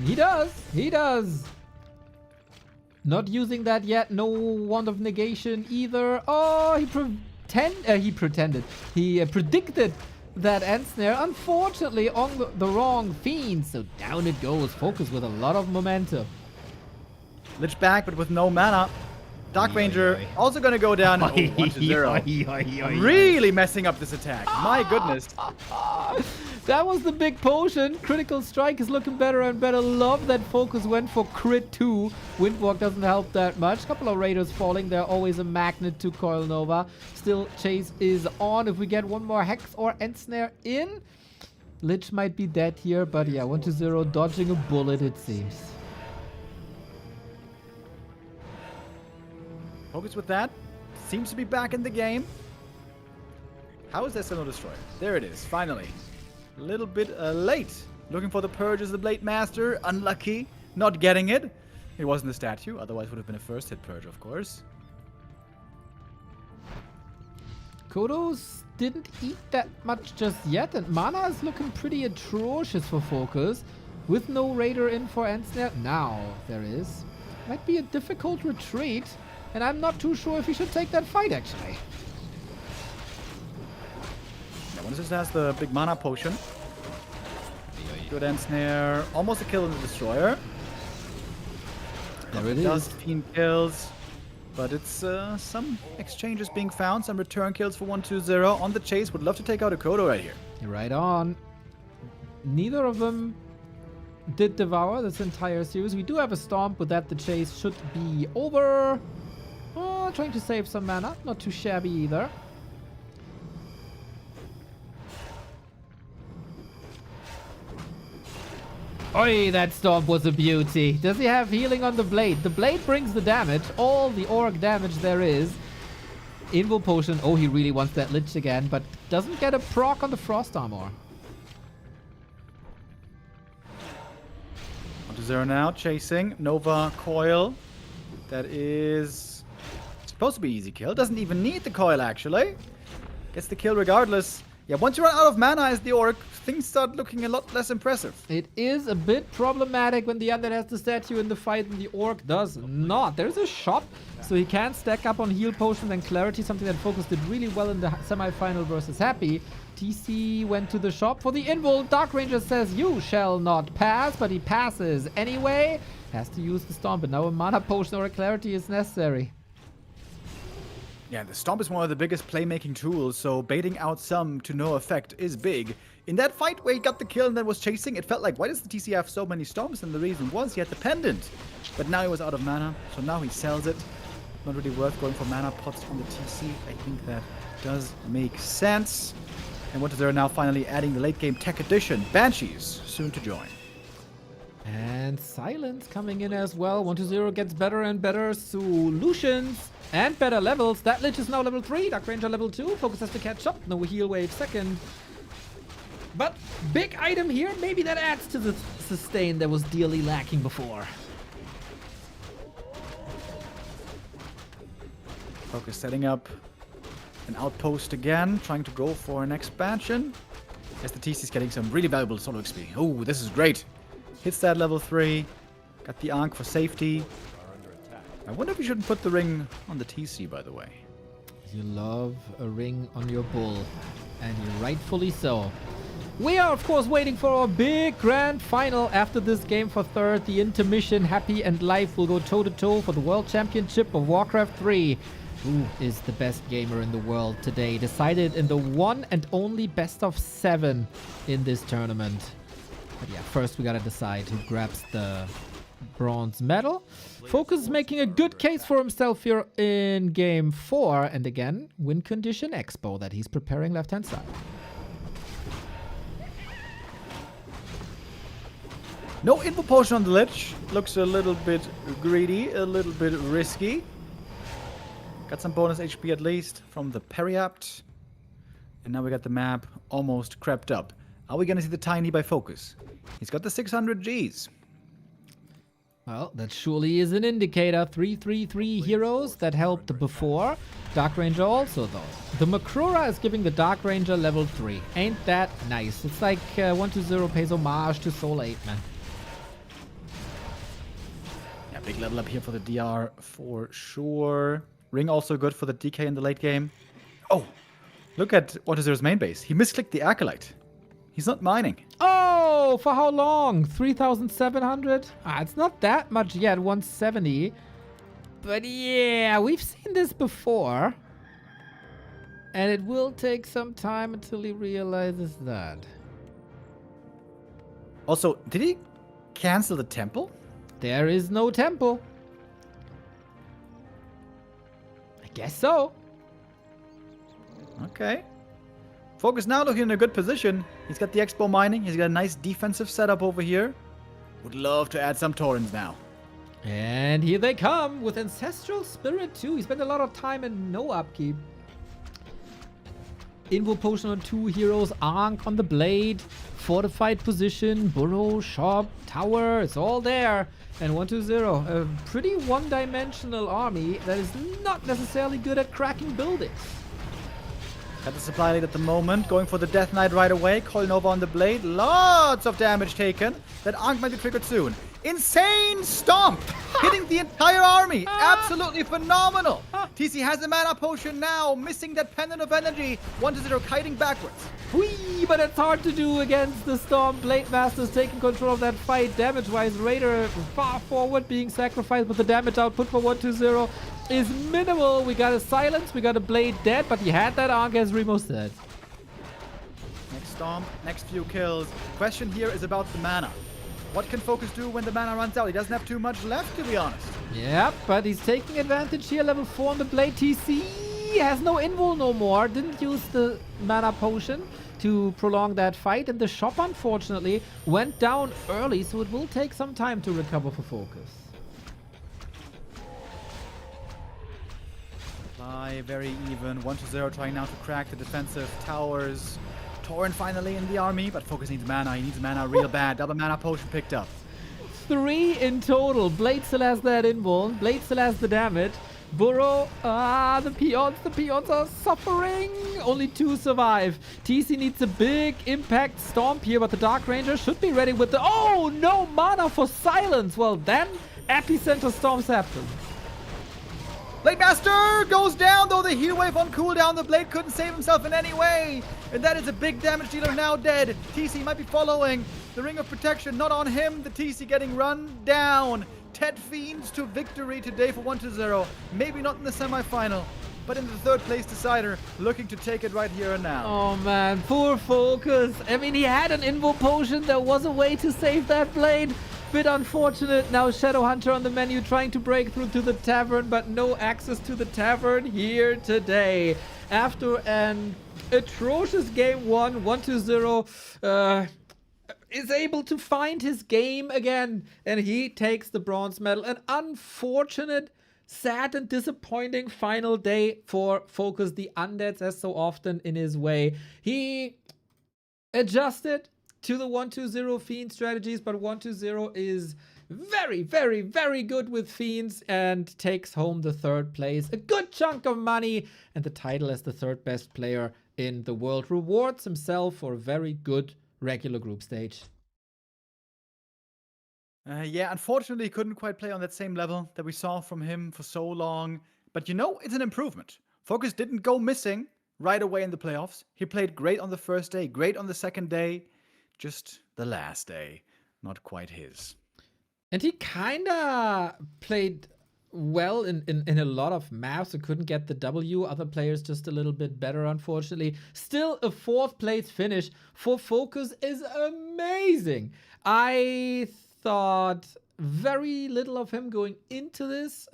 S1: He does. He does. Not using that yet. No Wand of Negation either. Oh, he predicted that end snare. Unfortunately, on the wrong Fiend. So down it goes. FoCuS with a lot of momentum.
S2: Lich back, but with no mana. Dark Ranger also gonna go down. Oh, 1-0. Really messing up this attack. My goodness.
S1: That was the big potion. Critical Strike is looking better and better. Love that FoCuS went for crit 2. Windwalk doesn't help that much. Couple of Raiders falling. They're always a magnet to Coil Nova. Still, chase is on. If we get one more Hex or End Snare in, Lich might be dead here. But yeah, 1-0 dodging a bullet, it seems.
S2: FoCuS with that. Seems to be back in the game. How is there still no Destroyer? There it is, finally. A little bit late. Looking for the Purge as the Blade Master. Unlucky. Not getting it. It wasn't a statue. Otherwise would have been a first hit Purge, of course.
S1: Kodos didn't eat that much just yet. And mana is looking pretty atrocious for FoCuS. With no Raider in for End Snare. Now there is. Might be a difficult retreat. And I'm not too sure if he should take that fight, actually.
S2: One just has the big mana potion. Good End Snare. Almost a kill in the Destroyer.
S1: There it is.
S2: Does Fiend kills. But it's some exchanges being found. Some return kills for 1-2-0. On the chase. Would love to take out a Kodo right here.
S1: You're right on. Neither of them did devour this entire series. We do have a Stomp. With that, the chase should be over. Trying to save some mana. Not too shabby either. Oi, that Stomp was a beauty. Does he have healing on the Blade? The Blade brings the damage. All the Orc damage there is. Invul Potion. Oh, he really wants that Lich again, but doesn't get a proc on the Frost Armor.
S2: 1-0 now. Chasing. Nova Coil. That is supposed to be easy kill. Doesn't even need the Coil, actually. Gets the kill regardless. Yeah, once you run out of mana as the Orc, things start looking a lot less impressive.
S1: It is a bit problematic when the Undead has the statue in the fight and the Orc does not. There's a shop, so he can stack up on heal potions and clarity, something that FoCuS did really well in the semi-final versus Happy. TC went to the shop for the invul. Dark Ranger says, "You shall not pass," but he passes anyway. Has to use the Stomp, and now a mana potion or a clarity is necessary.
S2: Yeah, the Stomp is one of the biggest playmaking tools, so baiting out some to no effect is big. In that fight where he got the kill and then was chasing, it felt like, why does the TC have so many Stomps? And the reason was he had the Pendant. But now he was out of mana, so now he sells it. Not really worth going for mana pots on the TC. I think that does make sense. And 1-0 now finally adding the late game tech edition. Banshees, soon to join.
S1: And Silence coming in as well. 1-0 gets better and better solutions and better levels. That Lich is now level 3. Dark Ranger level 2. FoCuS has to catch up. No heal wave second. But big item here. Maybe that adds to the sustain that was dearly lacking before.
S2: FoCuS setting up an outpost again. Trying to go for an expansion. As the TC is getting some really valuable solo XP. Oh, this is great. Hits that level 3. Got the Ankh for safety. I wonder if we shouldn't put the ring on the TC, by the way.
S1: You love a ring on your bull. And you're rightfully so. We are, of course, waiting for our big grand final after this game for third. The Intermission, Happy and Life will go toe-to-toe for the World Championship of Warcraft 3. who is the best gamer in the world today, decided in the one and only best of 7 in this tournament. But yeah, first we gotta decide who grabs the bronze medal. FoCuS is making a good case for himself here in game 4. And again, win condition Expo that he's preparing left-hand side.
S2: No info potion on the ledge. Looks a little bit greedy, a little bit risky. Got some bonus HP at least from the Periapt. And now we got the map almost crept up. Are we gonna see the Tiny by FoCuS? He's got the 600 Gs.
S1: Well, that surely is an indicator. 3-3-3 heroes that helped before. Dark Ranger also, though. The Makrura is giving the Dark Ranger level 3. Ain't that nice? It's like 1-0 pays homage to Soul 8, man.
S2: Yeah, big level up here for the DR for sure. Ring also good for the DK in the late game. Oh, look at 1-0's main base. He misclicked the Acolyte. He's not mining.
S1: Oh, for how long? 3,700? It's not that much yet, 170. But yeah, we've seen this before. And it will take some time until he realizes that.
S2: Also, did he cancel the temple?
S1: There is no temple. I guess so.
S2: Okay. FoCuS now looking in a good position. He's got the Expo mining. He's got a nice defensive setup over here. Would love to add some Taurens now.
S1: And here they come with Ancestral Spirit too. He spent a lot of time in no upkeep. Invo Potion on 2 heroes. Ankh on the blade. Fortified position. Burrow, shop, tower. It's all there. And 1-2-0. A pretty one-dimensional army that is not necessarily good at cracking buildings.
S2: Got the supply lead at the moment. Going for the Death Knight right away. Calling over on the blade. Lots of damage taken. That Ankh might be triggered soon. Insane stomp! Hitting the entire army. Absolutely phenomenal. TC has a mana potion now. Missing that pendant of energy. 1-0 kiting backwards.
S1: Whee! But it's hard to do against the Storm. Blade Master's taking control of that fight. Damage-wise, Raider far forward being sacrificed, but the damage output for 1-2-0 is minimal. We got a silence, we got a blade dead, but he had that Ankh, as Remo said.
S2: Next stomp, next few kills. Question here is about the mana. What can FoCuS do when the mana runs out? He doesn't have too much left, to be honest.
S1: Yep, but he's taking advantage here. Level 4 on the blade. TC has no invul no more. Didn't use the mana potion to prolong that fight. And the shop, unfortunately, went down early, so it will take some time to recover for FoCuS.
S2: Very even. 1-0 trying now to crack the defensive towers. Tauren finally in the army, but FoCuS needs mana. He needs mana real bad. Double mana potion picked up.
S1: 3 in total. Blade still has that invuln. Blade still has the damage. Burrow, the peons are suffering. Only 2 survive. TC needs a big impact stomp here, but the Dark Ranger should be ready with the... Oh, no mana for silence. Well, then epicenter storms happen.
S2: Blade Master goes down, though the heal wave on cooldown. The Blade couldn't save himself in any way. And that is a big damage dealer now dead. TC might be following. The Ring of Protection not on him. The TC getting run down. Ted Fiends to victory today for 1-0. Maybe not in the semifinal, but in the 3rd place decider, looking to take it right here and now.
S1: Oh man, poor FoCuS. I mean, he had an Invo Potion. There was a way to save that Blade. Bit unfortunate. Now Shadowhunter on the menu trying to break through to the tavern, but no access to the tavern here today. After an atrocious game 1-2-0, is able to find his game again, and he takes the bronze medal. An unfortunate, sad and disappointing final day for FoCuS. The Undeads, as so often in his way, he adjusted to the 1-2-0 Fiend strategies, but 1-2-0 is very, very, very good with Fiends and takes home the 3rd place. A good chunk of money and the title as the 3rd best player in the world. Rewards himself for a very good regular group stage.
S2: Yeah, unfortunately, he couldn't quite play on that same level that we saw from him for so long. But you know, it's an improvement. FoCuS didn't go missing right away in the playoffs. He played great on the first day, great on the second day. Just the last day, not quite his.
S1: And he kinda played well in a lot of maps and couldn't get the W. Other players just a little bit better, unfortunately. Still, a 4th place finish for FoCuS is amazing. I thought very little of him going into this,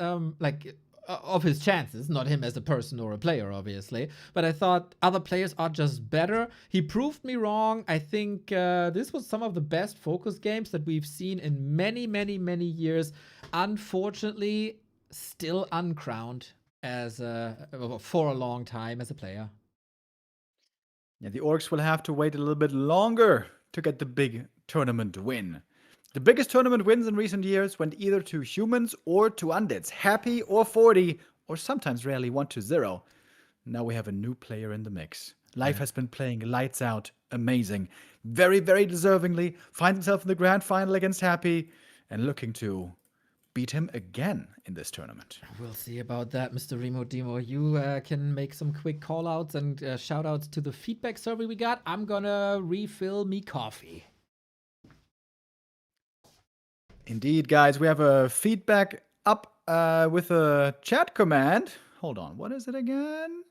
S1: of his chances, not him as a person or a player, obviously. But I thought other players are just better. He proved me wrong. I think this was some of the best FoCuS games that we've seen in many, many, many years. Unfortunately, still uncrowned as for a long time as a player.
S2: Yeah, the Orcs will have to wait a little bit longer to get the big tournament win. The biggest tournament wins in recent years went either to humans or to undeads, Happy or 40, or sometimes rarely 1-0. Now we have a new player in the mix. Life has been playing lights out, amazing. Very, very deservingly, finds himself in the grand final against Happy, and looking to beat him again in this tournament.
S1: We'll see about that, Mr. Remo Demo. You can make some quick call-outs and shout-outs to the feedback survey we got. I'm gonna refill me coffee.
S2: Indeed, guys, we have a feedback up with a chat command. Hold on, what is it again?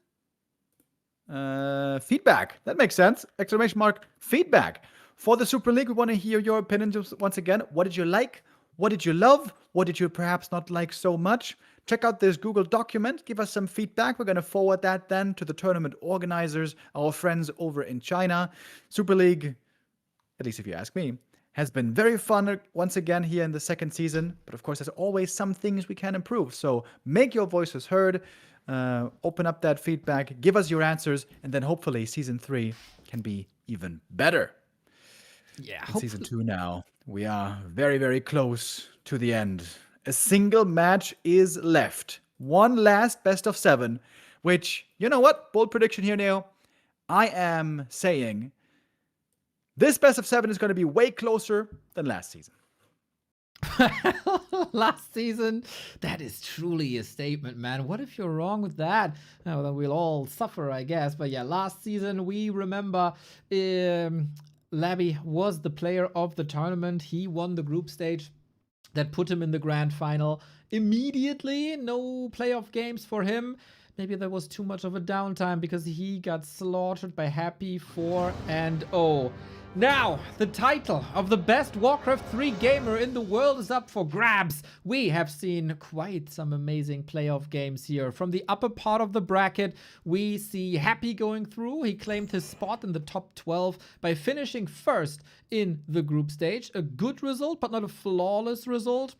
S2: Feedback. That makes sense. Exclamation mark, feedback. For the Super League, we want to hear your opinions once again. What did you like? What did you love? What did you perhaps not like so much? Check out this Google document. Give us some feedback. We're going to forward that then to the tournament organizers, our friends over in China. Super League, at least if you ask me, has been very fun once again here in the second season. But of course, there's always some things we can improve. So make your voices heard. Open up that feedback. Give us your answers. And then hopefully season 3 can be even better.
S1: Yeah,
S2: in season 2 now. We are very, very close to the end. A single match is left. One last best of 7, which, you know what? Bold prediction here, Neo. I am saying this best of 7 is going to be way closer than last season.
S1: Last season, that is truly a statement, man. What if you're wrong with that? Well, then we'll all suffer, I guess. But yeah, last season, we remember Labby was the player of the tournament. He won the group stage that put him in the grand final immediately. No playoff games for him. Maybe there was too much of a downtime because he got slaughtered by Happy 4-0. Now, the title of the best Warcraft 3 gamer in the world is up for grabs. We have seen quite some amazing playoff games here. From the upper part of the bracket, we see Happy going through. He claimed his spot in the top 12 by finishing first in the group stage. A good result, but not a flawless result.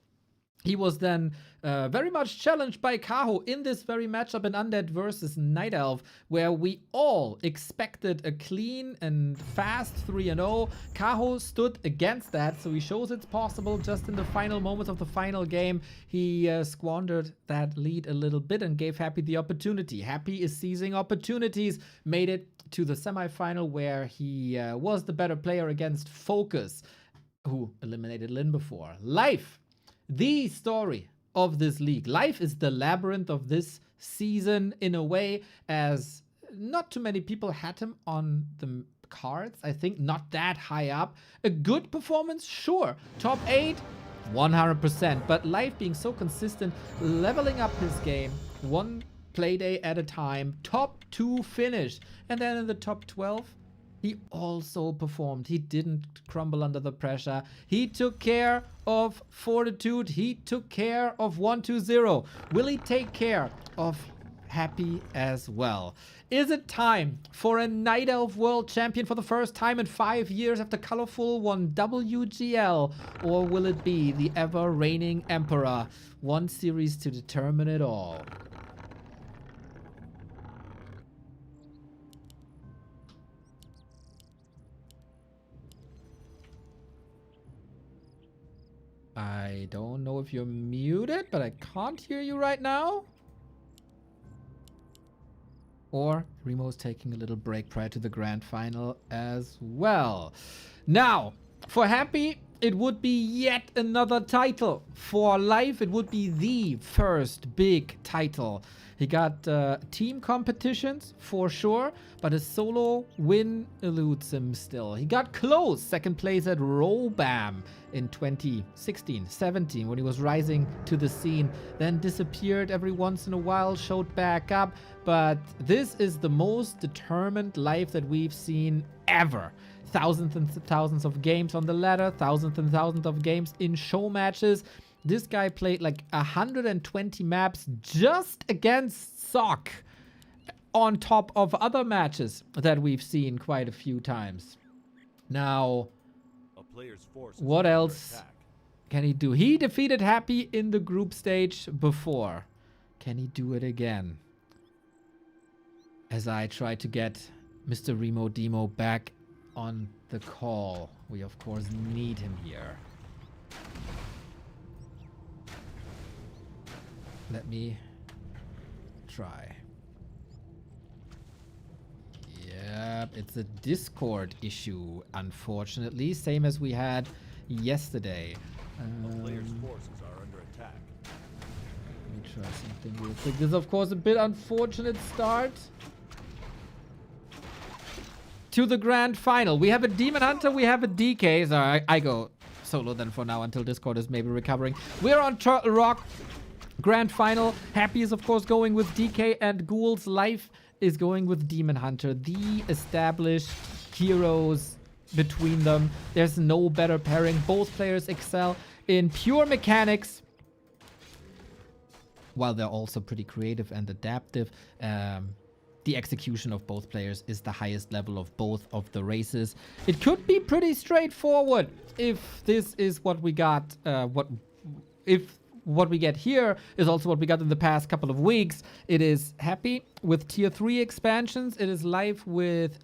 S1: He was then very much challenged by Kaho in this very matchup in Undead versus Night Elf, where we all expected a clean and fast 3-0. Kaho stood against that, so he shows it's possible. Just in the final moments of the final game, he squandered that lead a little bit and gave Happy the opportunity. Happy is seizing opportunities, made it to the semifinal where he was the better player against FoCuS, who eliminated Lin before. Life. The story of this league. Life is the labyrinth of this season in a way, as not too many people had him on the cards. I think not that high up. A good performance, sure. Top 8, 100%. But Life being so consistent, leveling up his game, one playday at a time, top 2 finish. And then in the top 12, he also performed. He didn't crumble under the pressure. He took care of Fortitude. He took care of 1-2-0. Will he take care of Happy as well? Is it time for a Night Elf World Champion for the first time in 5 years after Colorful won WGL? Or will it be the ever reigning Emperor? One series to determine it all. I don't know if you're muted, but I can't hear you right now. Or Remo's taking a little break prior to the grand final as well. Now, for Happy, it would be yet another title. For Life, it would be the first big title. He got team competitions for sure, but his solo win eludes him still. He got close, second place at Robam in 2016, 17 when he was rising to the scene, then disappeared every once in a while, showed back up. But this is the most determined life that we've seen ever. Thousands and thousands of games on the ladder, thousands and thousands of games in show matches. This guy played like 120 maps just against Sock, on top of other matches that we've seen quite a few times. Now, what else can he do? He defeated Happy in the group stage before. Can he do it again? As I try to get Mr. Remo Demo back on the call. We, of course, need him here. Let me try. Yep, it's a Discord issue, unfortunately. Same as we had yesterday.
S3: Players' forces are under attack.
S1: Let me try something real quick. This is, of course, a bit unfortunate start to the grand final. We have a Demon Hunter, we have a DK. So I go solo then for now until Discord is maybe recovering. We're on Turtle Rock. Grand final. Happy is, of course, going with DK, and Ghoul's Life is going with Demon Hunter. The established heroes between them. There's no better pairing. Both players excel in pure mechanics, while they're also pretty creative and adaptive. The execution of both players is the highest level of both of the races. It could be pretty straightforward if this is what we got. What we get here is also what we got in the past couple of weeks. It is Happy with tier 3 expansions. It is Live with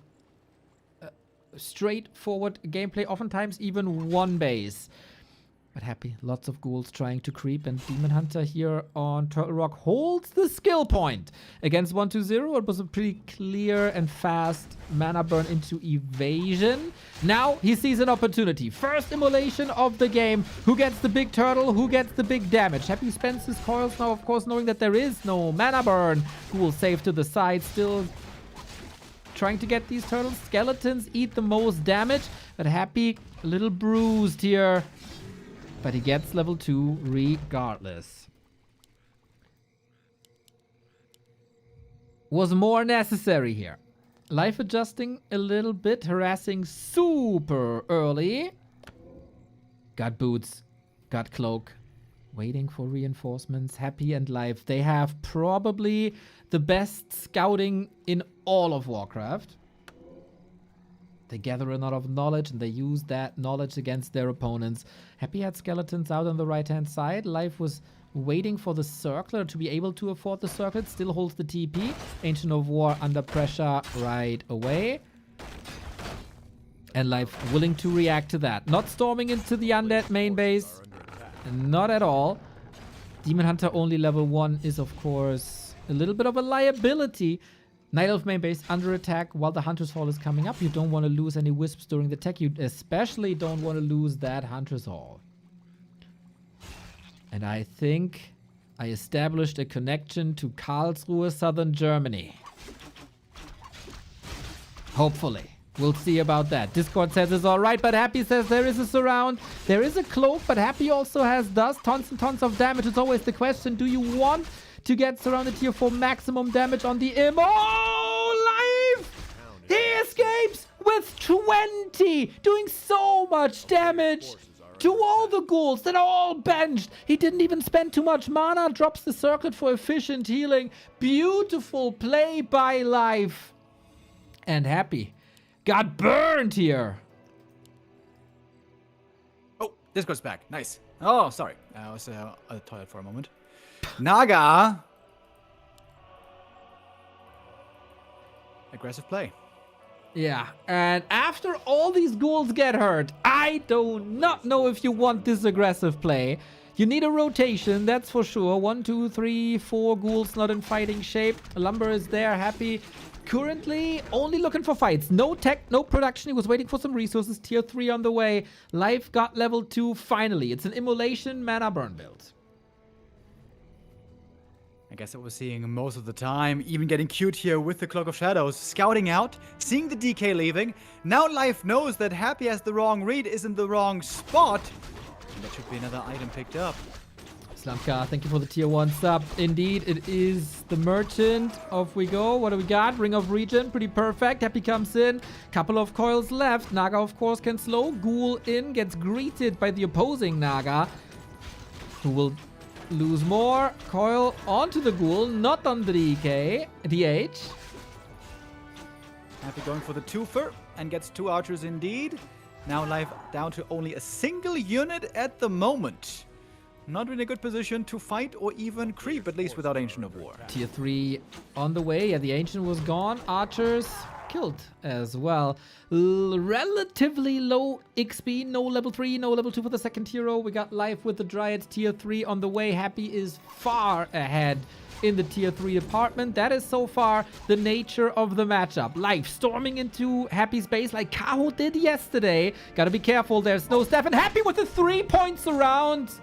S1: straightforward gameplay, oftentimes even one base. But Happy, lots of ghouls trying to creep, and Demon Hunter here on Turtle Rock holds the skill point. Against 1-2-0, it was a pretty clear and fast mana burn into evasion. Now he sees an opportunity. First immolation of the game. Who gets the big turtle? Who gets the big damage? Happy spends his coils now, of course, knowing that there is no mana burn. Ghoul safe to the side, still trying to get these turtles. Skeletons eat the most damage, but Happy a little bruised here. But he gets level 2 regardless. Was more necessary here. Life adjusting a little bit, harassing super early. Got boots, got cloak, waiting for reinforcements. Happy and Life, they have probably the best scouting in all of Warcraft. They gather a lot of knowledge, and they use that knowledge against their opponents. Happy had skeletons out on the right-hand side. Life was waiting for the circler to be able to afford the circlet. Still holds the TP. Ancient of War under pressure right away. And Life willing to react to that. Not storming into the undead main base. Not at all. Demon Hunter only level 1 is, of course, a little bit of a liability. Night Elf main base under attack while the Hunter's Hall is coming up. You don't want to lose any wisps during the tech. You especially don't want to lose that Hunter's Hall. And I think I established a connection to Karlsruhe, southern Germany. Hopefully. We'll see about that. Discord says it's alright, but Happy says there is a surround. There is a cloak, but Happy also has dust. Tons and tons of damage. It's always the question, do you want to get surrounded here for maximum damage on the immo? Life! He escapes with 20, doing so much damage to all the ghouls that are all benched. He didn't even spend too much mana. Drops the circlet for efficient healing. Beautiful play by Life. And Happy got burned here.
S2: Oh, Discord's back. Nice. Oh, sorry. I was at the toilet for a moment. Naga. Aggressive play.
S1: Yeah, and after all these ghouls get hurt, I do not know if you want this aggressive play. You need a rotation, that's for sure. 1, 2, 3, 4 ghouls not in fighting shape. Lumber is there, Happy. Currently only looking for fights. No tech, no production. He was waiting for some resources. Tier 3 on the way. Life got level 2 finally. It's an immolation mana burn build.
S2: guess what we're seeing most of the time, even getting cute here with the Cloak of Shadows, scouting out, seeing the DK leaving. Now Life knows that Happy has the wrong read, is in the wrong spot. And that should be another item picked up.
S1: Slamka, thank you for the tier 1 sub. Indeed, it is the Merchant. Off we go. What do we got? Ring of Regen, pretty perfect. Happy comes in. Couple of coils left. Naga, of course, can slow. Ghoul in, gets greeted by the opposing Naga, who will lose more. Coil onto the Ghoul, not on the DH.
S2: Happy going for the twofer and gets 2 archers indeed. Now Life down to only a single unit at the moment. Not in a good position to fight or even creep, at least without Ancient of War.
S1: Tier 3 on the way. Yeah, the Ancient was gone. Archers killed as well. Relatively low XP. No level 3, no level 2 for the second hero. We got Life with the Dryad. Tier 3 on the way. Happy is far ahead in the tier 3 department. That is so far the nature of the matchup. Life storming into Happy's base like Kaho did yesterday. Gotta be careful. There's no staff. And Happy with the 3 points around.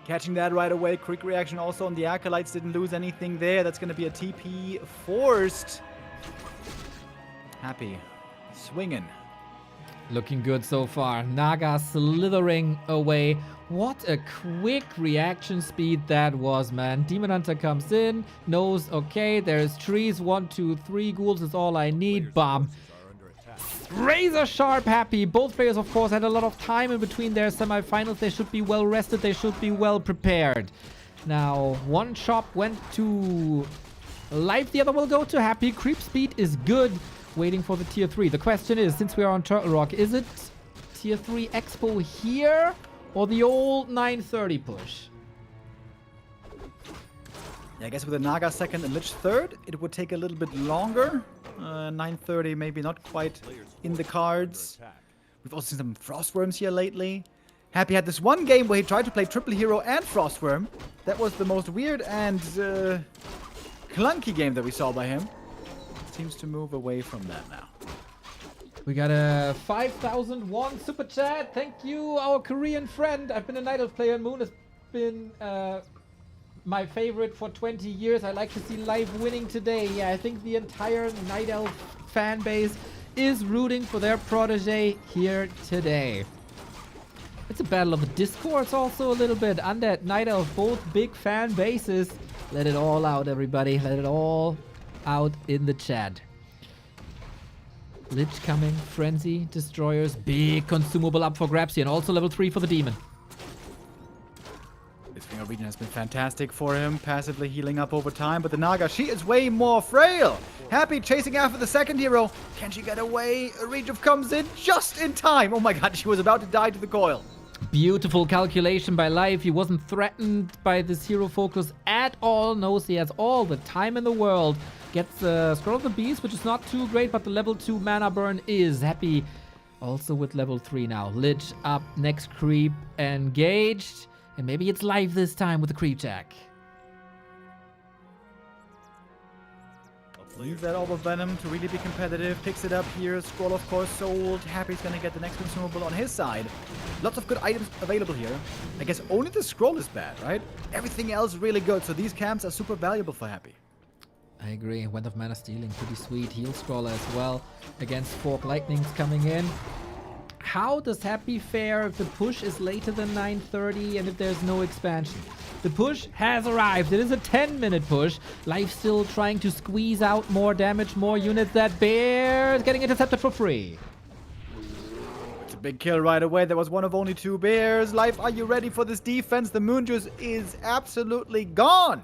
S2: Catching that right away. Quick reaction also on the Acolytes. Didn't lose anything there. That's going to be a TP forced. Happy swinging.
S1: Looking good so far. Naga slithering away. What a quick reaction speed that was, man. Demon Hunter comes in, knows, okay, there's trees. 1, 2, 3 ghouls is all I need. Bomb. Razor sharp Happy. Both players, of course, had a lot of time in between their semifinals. They should be well rested. They should be well prepared. Now, one chop went to Life. The other will go to Happy. Creep speed is good. Waiting for the tier 3. The question is, since we are on Turtle Rock, is it tier 3 Expo here or the old 930 push?
S2: Yeah, I guess with a Naga second and Lich third, it would take a little bit longer. 930 maybe not quite in the cards. We've also seen some Frostworms here lately. Happy had this one game where he tried to play Triple Hero and Frostworm. That was the most weird and clunky game that we saw by him. Seems to move away from that now.
S1: We got a 5,001 super chat. Thank you, our Korean friend. I've been a Night Elf player. Moon has been my favorite for 20 years. I like to see Life winning today. Yeah, I think the entire Night Elf fan base is rooting for their protege here today. It's a battle of the discords also a little bit. Undead, Night Elf, both big fan bases. Let it all out, everybody. Let it all out in the chat. Lich coming, Frenzy, Destroyers, big consumable up for grabs here, and also level 3 for the Demon.
S2: This Ring of Regen has been fantastic for him, passively healing up over time, but the Naga, she is way more frail. Happy chasing after the second hero. Can she get away? Rejuve comes in just in time. Oh my god, she was about to die to the coil.
S1: Beautiful calculation by Life. He wasn't threatened by this hero focus at all. Knows he has all the time in the world. Gets Scroll of the Beast, which is not too great, but the level 2 mana burn is. Happy also with level 3 now. Lich up, next creep engaged. And maybe it's Life this time with the creep jack.
S2: Use that Orb of Venom to really be competitive. Picks it up here. Scroll, of course, sold. Happy's gonna get the next consumable on his side. Lots of good items available here. I guess only the scroll is bad, right? Everything else really good. So these camps are super valuable for Happy.
S1: I agree. Wind of Mana Stealing, pretty sweet. Heal Scroller as well against Fork Lightnings coming in. How does Happy fare if the push is later than 9:30 and if there's no expansion? The push has arrived. It is a 10-minute push. Life still trying to squeeze out more damage, more units. That bear is getting intercepted for free.
S2: It's a big kill right away. There was one of only 2 bears. Life, are you ready for this defense? The Moon Juice is absolutely gone.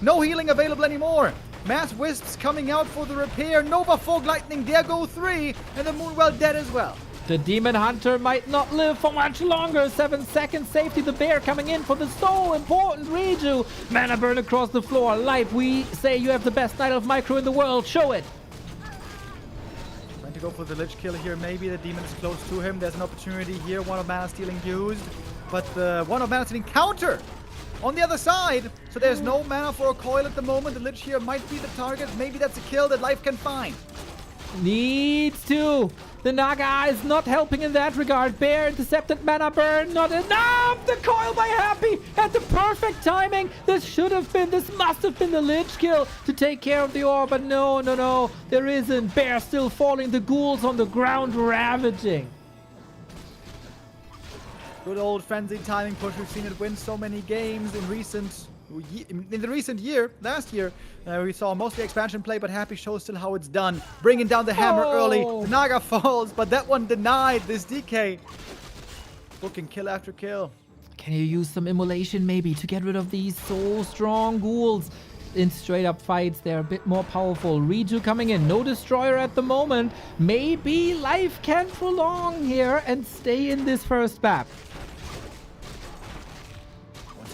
S2: No healing available anymore. Mass Wisps coming out for the repair. Nova Fog Lightning, there go 3. And the Moonwell dead as well.
S1: The Demon Hunter might not live for much longer. 7 seconds safety. The bear coming in for the so important Reju. Mana burn across the floor. Life, we say you have the best Night Elf micro in the world. Show it.
S2: Trying to go for the Lich kill here. Maybe the Demon is close to him. There's an opportunity here. One of Mana Stealing used. But the one of Mana Stealing counter on the other side. So there's no mana for a coil at the moment. The Lich here might be the target. Maybe that's a kill that Life can find.
S1: Needs to. The Naga is not helping in that regard. Bear intercepted mana burn. Not enough. The coil by Happy at the perfect timing. This must have been the Lich kill to take care of the orb. But no. There isn't. Bear still falling. The ghouls on the ground ravaging.
S2: Good old frenzy timing push. We've seen it win so many games in the recent year. Last year, we saw mostly expansion play, but Happy shows still how it's done. Bringing down the hammer early. The Naga falls, but that one denied. This DK booking kill after kill.
S1: Can you use some immolation maybe to get rid of these so strong ghouls? In straight up fights, they're a bit more powerful. Reju coming in, no destroyer at the moment. Maybe life can prolong here and stay in this first map.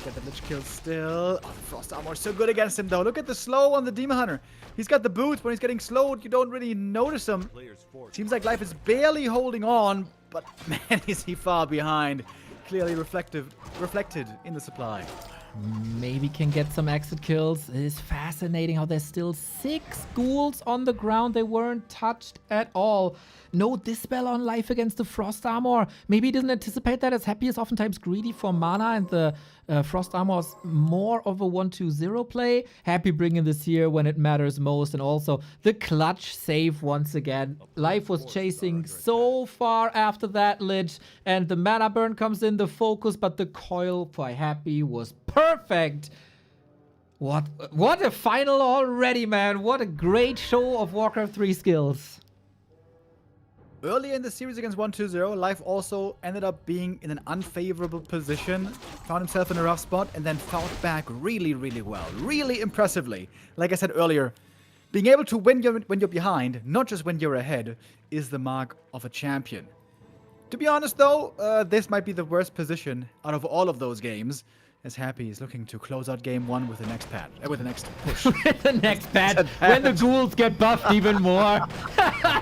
S2: Get the Lich kill still. Oh, the Frost Armor is so good against him, though. Look at the slow on the Demon Hunter. He's got the boots. When he's getting slowed, you don't really notice him. Seems like life is barely holding on, but man, is he far behind. Clearly reflected in the supply.
S1: Maybe can get some exit kills. It is fascinating how there's still 6 ghouls on the ground. They weren't touched at all. No Dispel on life against the Frost Armor. Maybe he doesn't anticipate that, as Happy is oftentimes greedy for mana, and the Frost Armor is more of a 1-2-0 play. Happy bringing this here when it matters most, and also the clutch save once again. Life was chasing so far after that Lich, and the mana burn comes in, the FoCuS, but the coil for Happy was perfect. What a final already, man. What a great show of Warcraft 3 skills.
S2: Early in the series against 1-2-0, Life also ended up being in an unfavorable position, found himself in a rough spot, and then fought back really, really well, really impressively. Like I said earlier, being able to win when you're behind, not just when you're ahead, is the mark of a champion. To be honest, though, this might be the worst position out of all of those games, as Happy is looking to close out game 1 with the next push.
S1: With the next patch, when the ghouls get buffed even more.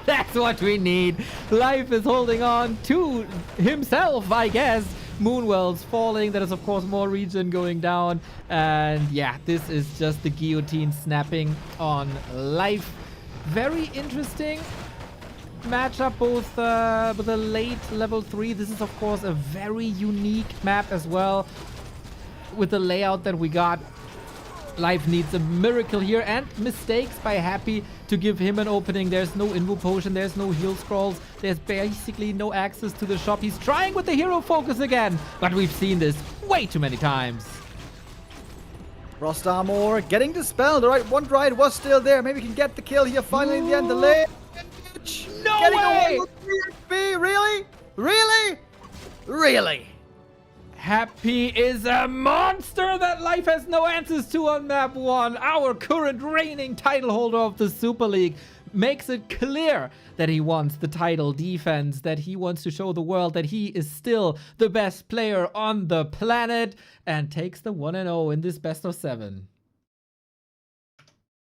S1: That's what we need. Life is holding on to himself, I guess. Moonwell's falling. That is, of course, more regen going down. And yeah, this is just the guillotine snapping on Life. Very interesting matchup, both with a late level 3. This is, of course, a very unique map as well. With the layout that we got, Life needs a miracle here, and mistakes by Happy to give him an opening. There's no Invo Potion, there's no heal scrolls, there's basically no access to the shop. He's trying with the hero focus again, but we've seen this way too many times.
S2: Frost Armor getting dispelled. All right, one ride was still there. Maybe he can get the kill here finally in the end. The Lich
S1: No
S2: getting
S1: way!
S2: away with 3 HP. Really? Really? Really?
S1: Happy is a monster that Life has no answers to on map 1. Our current reigning title holder of the Super League makes it clear that he wants the title defense, that he wants to show the world that he is still the best player on the planet, and takes the 1-0 in this best of 7.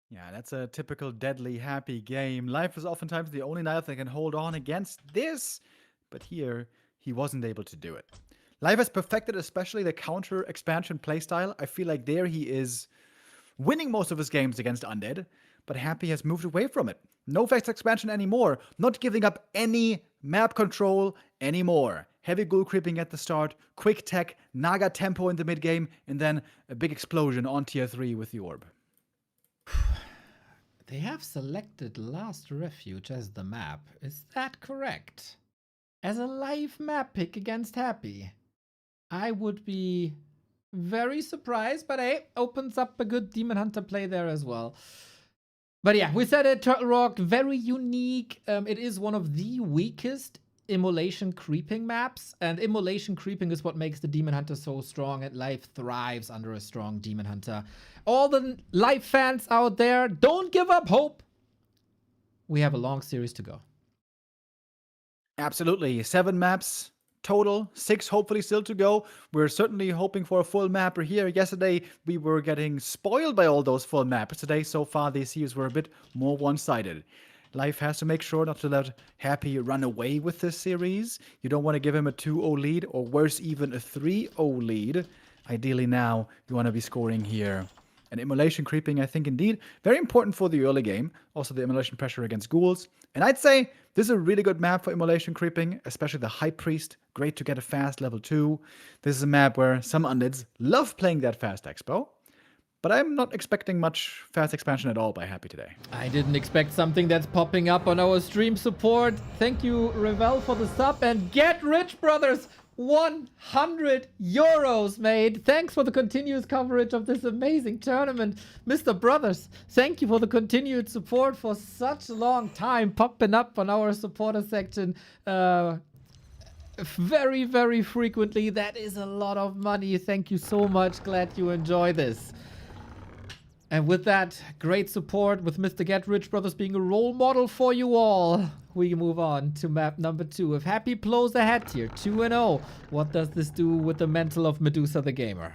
S2: Yeah, that's a typical deadly Happy game. Life is oftentimes the only knife that can hold on against this, but here he wasn't able to do it. Life has perfected especially the counter expansion playstyle. I feel like there he is winning most of his games against Undead, but Happy has moved away from it. No fast expansion anymore. Not giving up any map control anymore. Heavy ghoul creeping at the start, quick tech, Naga tempo in the mid game, and then a big explosion on tier 3 with the orb.
S1: They have selected Last Refuge as the map. Is that correct? As a live map pick against Happy? I would be very surprised, but hey, opens up a good Demon Hunter play there as well. But yeah, we said it, Turtle Rock, very unique. It is one of the weakest immolation creeping maps, and immolation creeping is what makes the Demon Hunter so strong, and Life thrives under a strong Demon Hunter. All the Life fans out there, don't give up hope. We have a long series to go.
S2: Absolutely. 7 maps total, 6 hopefully still to go. We're certainly hoping for a full mapper here. Yesterday, we were getting spoiled by all those full maps. Today, so far, these series were a bit more one-sided. Life has to make sure not to let Happy run away with this series. You don't want to give him a 2-0 lead, or worse, even a 3-0 lead. Ideally now, you want to be scoring here And immolation creeping, I think, indeed, very important for the early game. Also, the immolation pressure against ghouls. And I'd say this is a really good map for immolation creeping, especially the High Priest. Great to get a fast level 2. This is a map where some undeads love playing that fast expo. But I'm not expecting much fast expansion at all by Happy today.
S1: I didn't expect something that's popping up on our stream support. Thank you, Revel, for the sub. And Get Rich Brothers, 100 euros made. Thanks for the continuous coverage of this amazing tournament. Mr. Brothers, thank you for the continued support for such a long time, popping up on our supporter section very, very frequently. That is a lot of money. Thank you so much. Glad you enjoy this. And with that great support, with Mr. Get Rich Brothers being a role model for you all, we move on to map number 2. If Happy blows ahead here, 2-0, what does this do with the mental of Medusa the Gamer?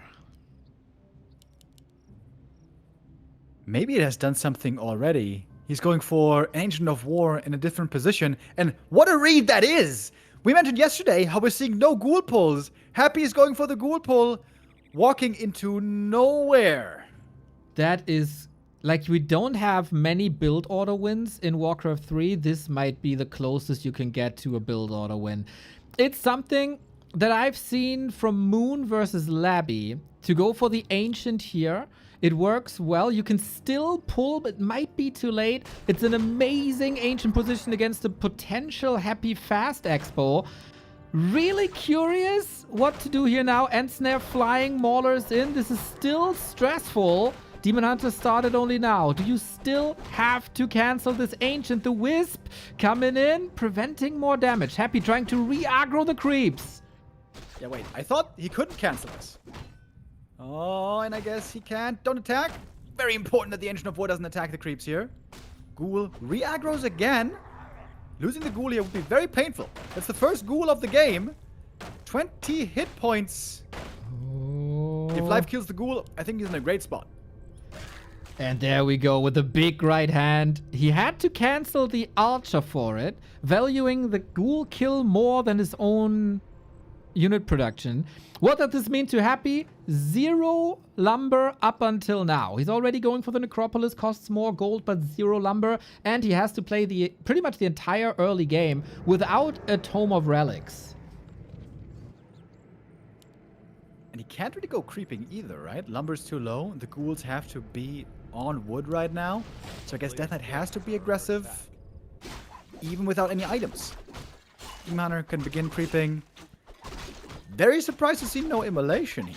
S2: Maybe it has done something already. He's going for Ancient of War in a different position, and what a read that is! We mentioned yesterday how we're seeing no ghoul pulls. Happy is going for the ghoul pull, walking into nowhere.
S1: That is, like, we don't have many build order wins in Warcraft 3. This might be the closest you can get to a build order win. It's something that I've seen from Moon versus Labby to go for the Ancient here. It works well. You can still pull, but it might be too late. It's an amazing Ancient position against a potential Happy Fast Expo. Really curious what to do here now. Ensnare flying Maulers in. This is still stressful. Demon Hunter started only now. Do you still have to cancel this Ancient? The Wisp coming in, preventing more damage. Happy trying to re-aggro the creeps.
S2: Yeah, wait. I thought he couldn't cancel this. Oh, and I guess he can't. Don't attack. Very important that the Ancient of War doesn't attack the creeps here. Ghoul re-aggros again. Losing the Ghoul here would be very painful. That's the first Ghoul of the game. 20 hit points.
S1: Oh.
S2: If life kills the Ghoul, I think he's in a great spot.
S1: And there we go with the big right hand. He had to cancel the Archer for it, valuing the Ghoul kill more than his own unit production. What does this mean to Happy? 0 lumber up until now. He's already going for the Necropolis, costs more gold, but 0 lumber. And he has to play pretty much the entire early game without a Tome of Relics.
S2: And he can't really go creeping either, right? Lumber's too low. The ghouls have to be on wood right now. So I guess Death Knight has to be aggressive, even without any items. Demon Hunter can begin creeping. Very surprised to see no immolation here.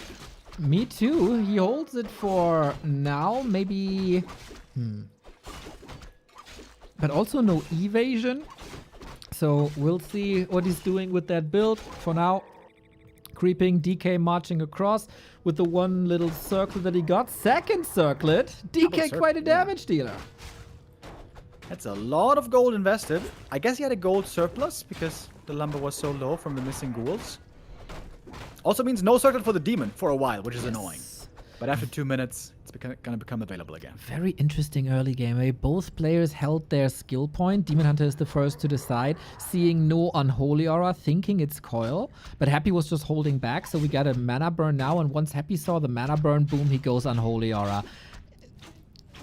S1: Me too. He holds it for now. Maybe... But also no evasion. So we'll see what he's doing with that build. For now, creeping, DK marching across with the one little circle that he got. Second circlet. DK quite a damage dealer.
S2: That's a lot of gold invested. I guess he had a gold surplus because the lumber was so low from the missing ghouls. Also means no circlet for the demon for a while, which is annoying. But after 2 minutes, it's gonna become available again.
S1: Very interesting early game. Both players held their skill point. Demon Hunter is the first to decide, seeing no Unholy Aura, thinking it's Coil. But Happy was just holding back, so we got a mana burn now. And once Happy saw the mana burn, boom, he goes Unholy Aura.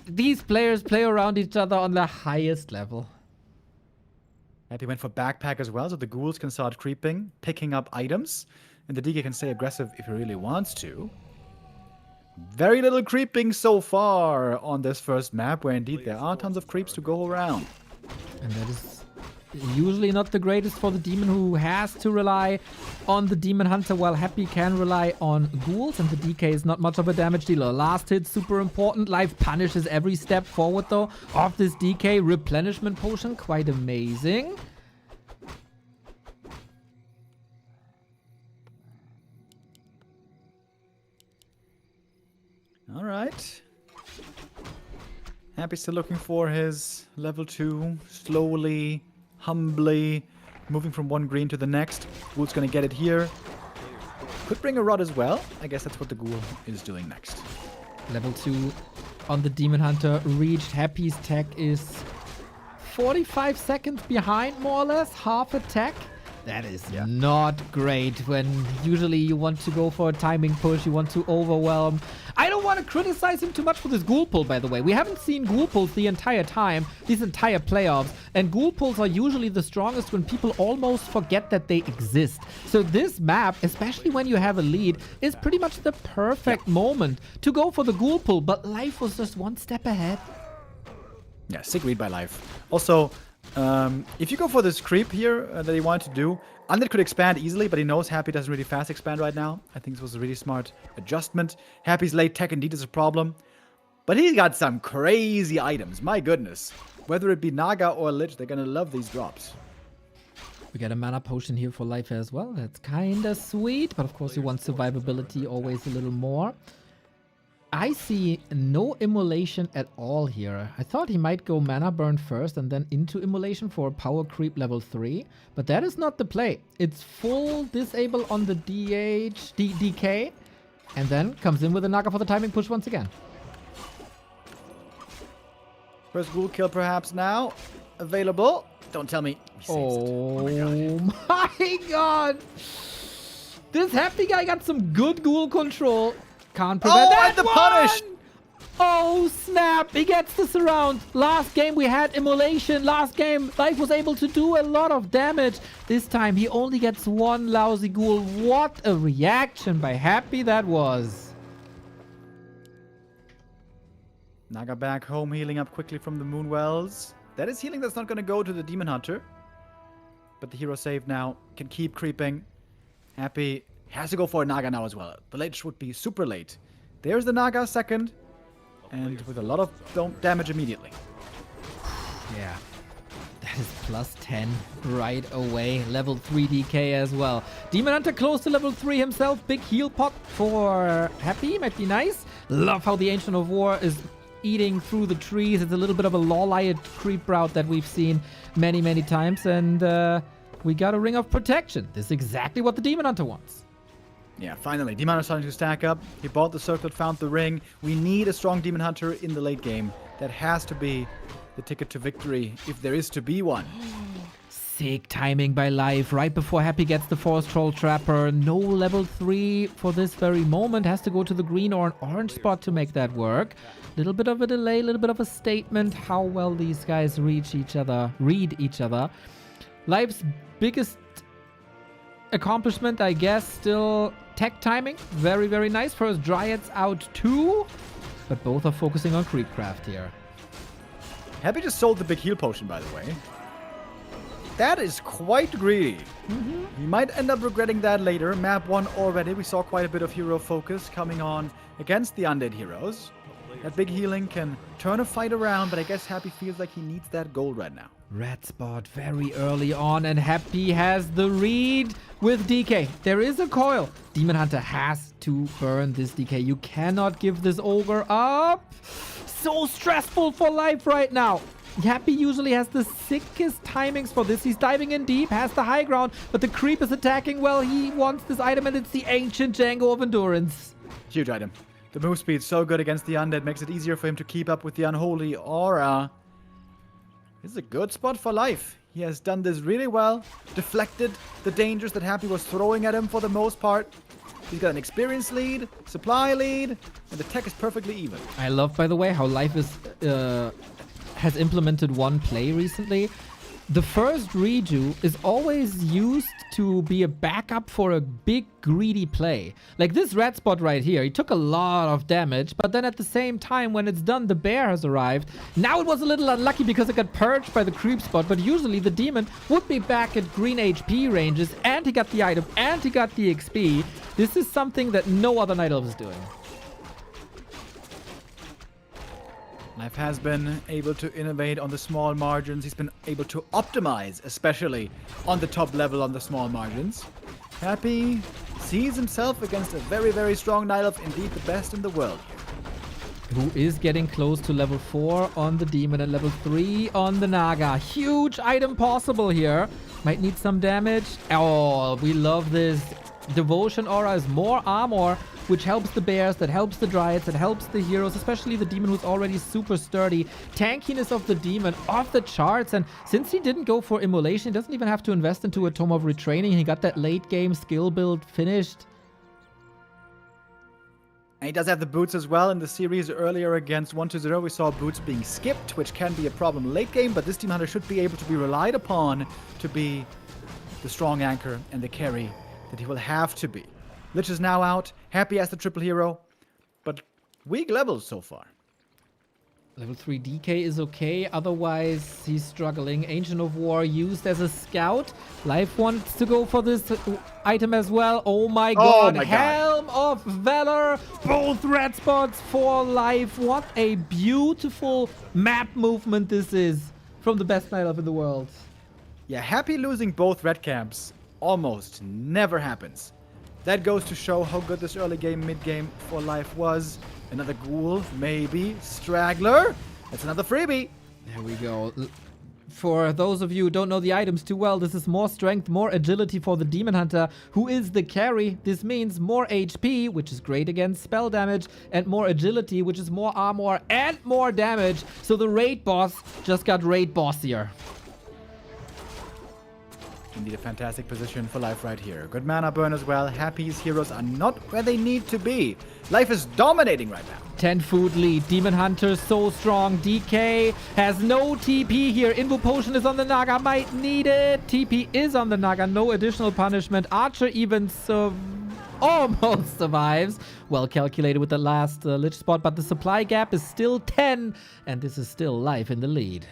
S1: These players play around each other on the highest level.
S2: Happy went for backpack as well, so the ghouls can start creeping, picking up items. And the DK can stay aggressive if he really wants to. Very little creeping so far on this first map, where indeed there are tons of creeps to go around.
S1: And that is usually not the greatest for the demon, who has to rely on the Demon Hunter, while Happy can rely on ghouls. And the DK is not much of a damage dealer. Last hit, super important. Life punishes every step forward, though, of this DK. Replenishment potion, quite amazing.
S2: All right. Happy still looking for his level 2, slowly, humbly, moving from one green to the next. Ghoul's gonna get it here. Could bring a rod as well. I guess that's what the Ghoul is doing next.
S1: Level 2 on the Demon Hunter reached. Happy's tech is 45 seconds behind, more or less. Half a tech. That is not great when usually you want to go for a timing push, you want to overwhelm. I don't want to criticize him too much for this ghoul pull, by the way. We haven't seen ghoul pulls the entire time, these entire playoffs, and ghoul pulls are usually the strongest when people almost forget that they exist. So this map, especially when you have a lead, is pretty much the perfect moment to go for the ghoul pull, but Life was just one step ahead.
S2: Yeah, sick read by Life. Also, if you go for this creep here that he wanted to do, Undead could expand easily, but he knows Happy doesn't really fast expand right now. I think this was a really smart adjustment. Happy's late tech indeed is a problem, but he's got some crazy items. My goodness. Whether it be Naga or Lich, they're gonna love these drops.
S1: We get a mana potion here for Life as well. That's kinda sweet, but of course you want survivability always a little more. I see no immolation at all here. I thought he might go mana burn first and then into immolation for power creep level 3, but that is not the play. It's full disable on the DK, and then comes in with a Naga for the timing push once again.
S2: First ghoul kill perhaps now. Available. Don't tell me. He saves it.
S1: Oh my god! This Happy guy got some good ghoul control. Can't prevent that
S2: and the
S1: one!
S2: punish!
S1: Oh snap, he gets the surround. Last game we had immolation. Last game Life was able to do a lot of damage. This time he only gets one lousy ghoul. What a reaction by Happy that was.
S2: Naga back home, healing up quickly from the Moonwells. That is healing that's not going to go to the Demon Hunter. But the hero save now can keep creeping. Happy has to go for a Naga now as well. The Lich would be super late. There's the Naga second. And with a lot of damage immediately.
S1: Yeah. That is plus 10 right away. Level 3 DK as well. Demon Hunter close to level 3 himself. Big heal pot for Happy. Might be nice. Love how the Ancient of War is eating through the trees. It's a little bit of a Lawliot creep route that we've seen many, many times. And we got a Ring of Protection. This is exactly what the Demon Hunter wants.
S2: Yeah, finally. Demon Hunter starting to stack up. He bought the circlet, found the ring. We need a strong Demon Hunter in the late game. That has to be the ticket to victory, if there is to be one.
S1: Sick timing by Life. Right before Happy gets the Force Troll Trapper. No level 3 for this very moment. Has to go to the green or an orange spot to make that work. Little bit of a delay, little bit of a statement. How well these guys read each other. Life's biggest accomplishment, I guess, still tech timing. Very, very nice. First Dryads out too, but both are focusing on Creepcraft here.
S2: Happy just sold the big heal potion, by the way. That is quite greedy. He might end up regretting that later. Map 1 already. We saw quite a bit of hero focus coming on against the undead heroes. That big healing can turn a fight around, but I guess Happy feels like he needs that gold right now.
S1: Red spot very early on, and Happy has the read with DK. There is a coil. Demon Hunter has to burn this DK. You cannot give this ogre up. So stressful for Life right now. Happy usually has the sickest timings for this. He's diving in deep, has the high ground, but the creep is attacking well. He wants this item, and it's the Ancient Django of Endurance.
S2: Huge item. The move speed so good against the undead, makes it easier for him to keep up with the unholy aura. This is a good spot for Life. He has done this really well. Deflected the dangers that Happy was throwing at him for the most part. He's got an experience lead, supply lead, and the tech is perfectly even.
S1: I love, by the way, how Life is has implemented one play recently. The first redo is always used to be a backup for a big greedy play. Like this red spot right here, he took a lot of damage, but then at the same time when it's done, the bear has arrived. Now it was a little unlucky because it got purged by the creep spot, but usually the demon would be back at green HP ranges, and he got the item, and he got the XP. This is something that no other Night Elf is doing.
S2: Life has been able to innovate on the small margins. He's been able to optimize, especially on the top level on the small margins. Happy sees himself against a very, very strong Night Elf, indeed the best in the world.
S1: Who is getting close to level 4 on the Demon and level 3 on the Naga. Huge item possible here. Might need some damage. Oh, we love this. Devotion Aura is more armor, which helps the bears, that helps the dryads, that helps the heroes, especially the demon who's already super sturdy. Tankiness of the demon off the charts, and since he didn't go for immolation, he doesn't even have to invest into a Tome of Retraining. He got that late game skill build finished.
S2: And he does have the boots as well. In the series earlier against 1-0, we saw boots being skipped, which can be a problem late game, but this Demon Hunter should be able to be relied upon to be the strong anchor and the carry that he will have to be. Lich is now out, Happy as the triple hero, but weak levels so far.
S1: Level 3 DK is okay, otherwise he's struggling. Ancient of War used as a scout. Life wants to go for this item as well. Oh my god, Helm of Valor! Both red spots for Life. What a beautiful map movement this is from the best night elf in the world.
S2: Yeah, Happy losing both red camps almost never happens. That goes to show how good this early game, mid game for Life was. Another ghoul, maybe. Straggler. That's another freebie.
S1: There we go. For those of you who don't know the items too well, this is more strength, more agility for the Demon Hunter, who is the carry. This means more HP, which is great against spell damage, and more agility, which is more armor and more damage. So the raid boss just got raid bossier.
S2: Indeed, a fantastic position for Life right here. Good mana burn as well. Happy's heroes are not where they need to be. Life is dominating right now.
S1: 10 food lead. Demon Hunter so strong. DK has no TP here. Invo Potion is on the Naga. Might need it. TP is on the Naga. No additional punishment. Archer even almost survives. Well calculated with the last Lich spot, but the supply gap is still 10, and this is still Life in the lead.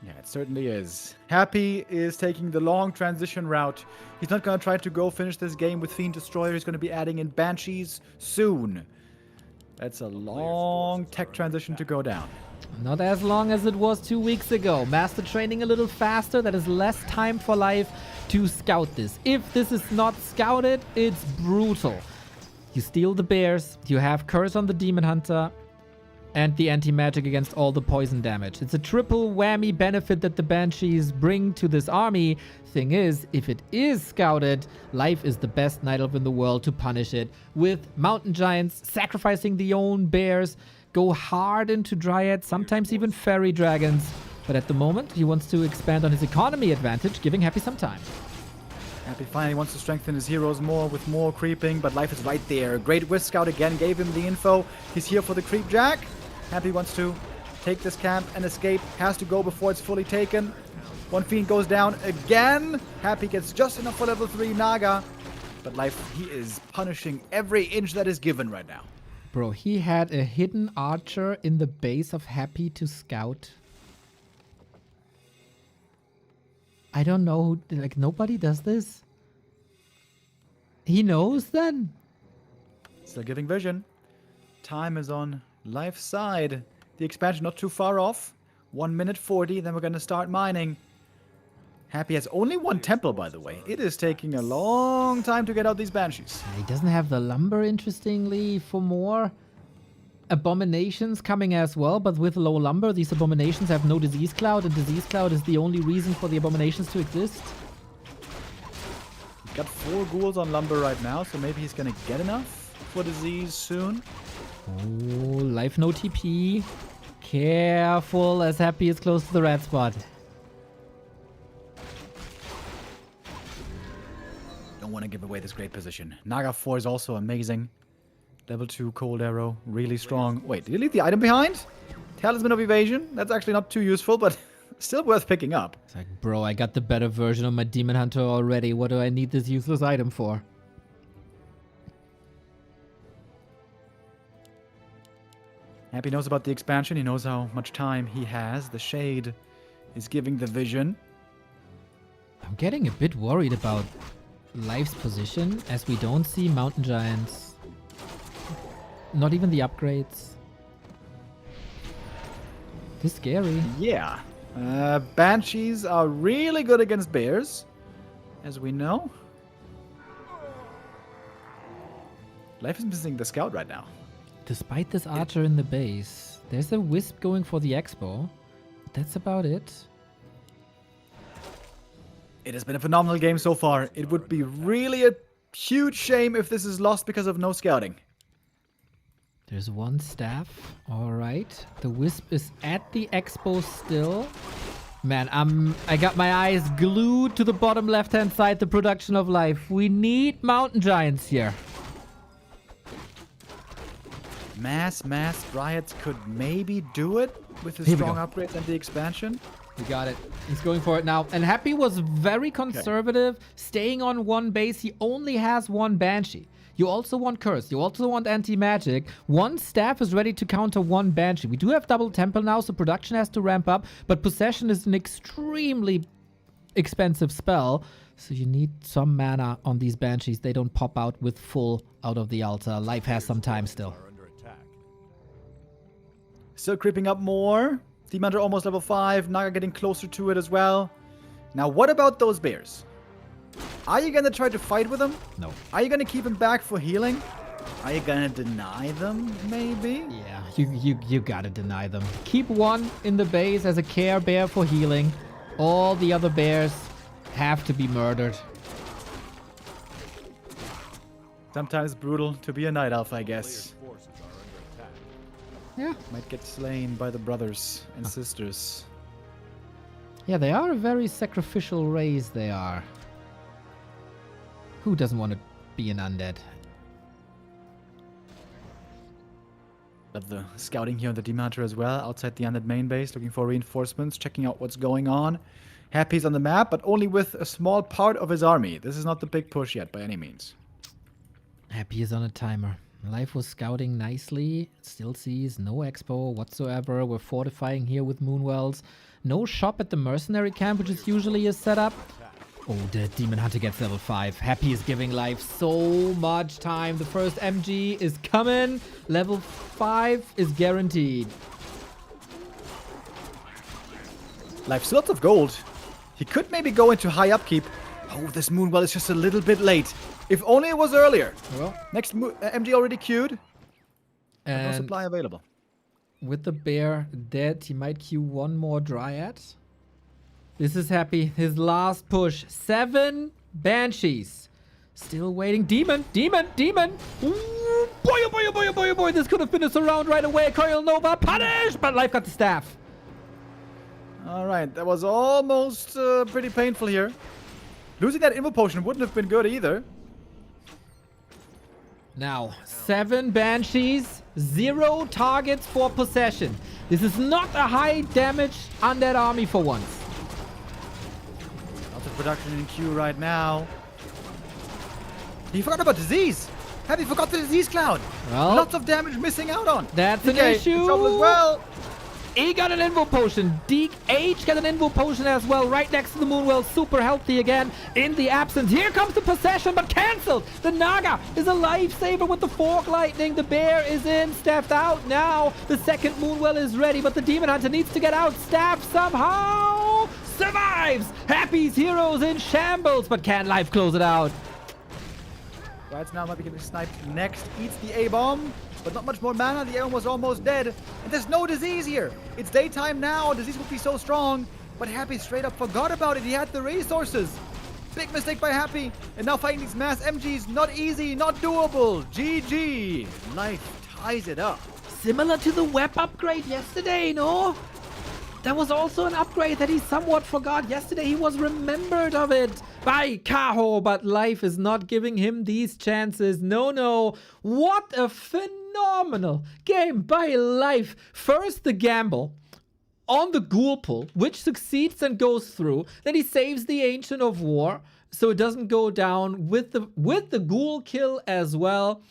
S2: Yeah, it certainly is. Happy is taking the long transition route. He's not going to try to go finish this game with Fiend Destroyer. He's going to be adding in Banshees soon. That's a long tech transition to go down.
S1: Not as long as it was 2 weeks ago. Master training a little faster. That is less time for Life to scout this. If this is not scouted, it's brutal. You steal the bears. You have Curse on the Demon Hunter. And the anti-magic against all the poison damage. It's a triple whammy benefit that the Banshees bring to this army. Thing is, if it is scouted, Life is the best night elf in the world to punish it. With mountain giants, sacrificing the own bears, go hard into dryads, sometimes even fairy dragons. But at the moment, he wants to expand on his economy advantage, giving Happy some time.
S2: Happy finally wants to strengthen his heroes more with more creeping, but Life is right there. Great Wisp Scout again gave him the info. He's here for the creep jack. Happy wants to take this camp and escape. Has to go before it's fully taken. One Fiend goes down again. Happy gets just enough for level 3 Naga. But Life, he is punishing every inch that is given right now.
S1: Bro, he had a hidden archer in the base of Happy to scout. I don't know who, like, nobody does this. He knows then?
S2: Still giving vision. Time is on Life's side. The expansion not too far off. 1 minute 40, then we're going to start mining. Happy has only one temple, by the way. It is taking a long time to get out these Banshees.
S1: He doesn't have the lumber, interestingly, for more. Abominations coming as well, but with low lumber, these abominations have no disease cloud, and disease cloud is the only reason for the abominations to exist.
S2: He's got 4 ghouls on lumber right now, so maybe he's going to get enough for disease soon.
S1: Oh, Life no TP. Careful, as Happy is close to the red spot.
S2: Don't want to give away this great position. Naga 4 is also amazing. Level 2 Cold Arrow, really strong. Wait, did you leave the item behind? Talisman of Evasion? That's actually not too useful, but still worth picking up.
S1: It's like, bro, I got the better version of my Demon Hunter already. What do I need this useless item for?
S2: Happy knows about the expansion. He knows how much time he has. The Shade is giving the vision.
S1: I'm getting a bit worried about Life's position, as we don't see mountain giants. Not even the upgrades. This is scary.
S2: Yeah. Banshees are really good against bears, as we know. Life is missing the scout right now.
S1: Despite this archer in the base, there's a wisp going for the expo. That's about it.
S2: It has been a phenomenal game so far. It would be really a huge shame if this is lost because of no scouting.
S1: There's one staff. All right. The Wisp is at the expo still. Man, I got my eyes glued to the bottom left-hand side, the production of life. We need mountain giants here.
S2: Mass Dryads could maybe do it with the
S1: Here we
S2: strong
S1: go.
S2: upgrades and the expansion.
S1: We got it. He's going for it now. And Happy was very conservative, staying on one base. He only has one Banshee. You also want Curse. You also want Anti-Magic. One staff is ready to counter one Banshee. We do have double Temple now, so production has to ramp up. But Possession is an extremely expensive spell. So you need some mana on these Banshees. They don't pop out with full out of the altar. Life has some time still.
S3: Are under attack.
S2: Still creeping up more. Demon Hunter almost level 5. Naga getting closer to it as well. Now, what about those bears? Are you going to try to fight with them?
S1: No.
S2: Are you going to keep them back for healing? Are you going to deny them, maybe?
S1: Yeah, you gotta deny them. Keep one in the base as a care bear for healing. All the other bears have to be murdered.
S2: Sometimes brutal to be a night elf, I guess.
S3: Players' forces are under attack.
S1: Yeah.
S2: Might get slain by the brothers and sisters.
S1: Yeah, they are a very sacrificial race, they are. Who doesn't want to be an undead?
S2: Love the scouting here on the Demon Hunter as well, outside the undead main base, looking for reinforcements, checking out what's going on. Happy's on the map, but only with a small part of his army. This is not the big push yet, by any means.
S1: Happy is on a timer. Life was scouting nicely. Still sees no expo whatsoever. We're fortifying here with Moonwells. No shop at the mercenary camp, which is usually a setup. Oh, the Demon Hunter gets level 5. Happy is giving Life so much time. The first MG is coming. Level 5 is guaranteed.
S2: Life still lots of gold. He could maybe go into high upkeep. Oh, this Moonwell is just a little bit late. If only it was earlier.
S1: Well,
S2: Next MG already queued. But no
S1: and
S2: supply available.
S1: with the bear dead, he might queue one more Dryad. This is Happy. His last push. 7 Banshees. Still waiting. Demon. Ooh, boy, oh boy, oh boy, oh boy, oh boy. This could have been a surround right away. Coil Nova. Punish! But Life got the staff.
S2: Alright, that was almost pretty painful here. Losing that Invo Potion wouldn't have been good either.
S1: Now, 7 Banshees. 0 targets for Possession. This is not a high damage undead army for once.
S2: Lots of production in queue right now. He forgot about disease. Happy forgot the disease cloud.
S1: Well,
S2: Lots of damage missing out on.
S1: that's an
S2: DK,
S1: issue.
S2: in trouble as well.
S1: E got an Invo Potion. Deke H got an Invo Potion as well. Right next to the Moonwell. Super healthy again in the absence. Here comes the Possession, but cancelled. The Naga is a lifesaver with the Fork Lightning. The Bear is in. Staffed out now. The second Moonwell is ready, but the Demon Hunter needs to get out. Staff somehow survives. Happy's heroes in shambles, but can Life close it out?
S2: Right now might be getting sniped next. Eats the A-bomb, but not much more mana. The A-bomb was almost dead. And there's no disease here. It's daytime now. Disease would be so strong. But Happy straight up forgot about it. He had the resources. Big mistake by Happy. And now fighting these mass MGs. Not easy, not doable. GG. Life ties it up.
S1: Similar to the web upgrade yesterday, no? That was also an upgrade that he somewhat forgot. Yesterday he was remembered of it by Kaho, but Life is not giving him these chances. No. What a phenomenal game by Life. First the gamble on the ghoul pull, which succeeds and goes through. Then he saves the Ancient of War, so it doesn't go down with the ghoul kill as well.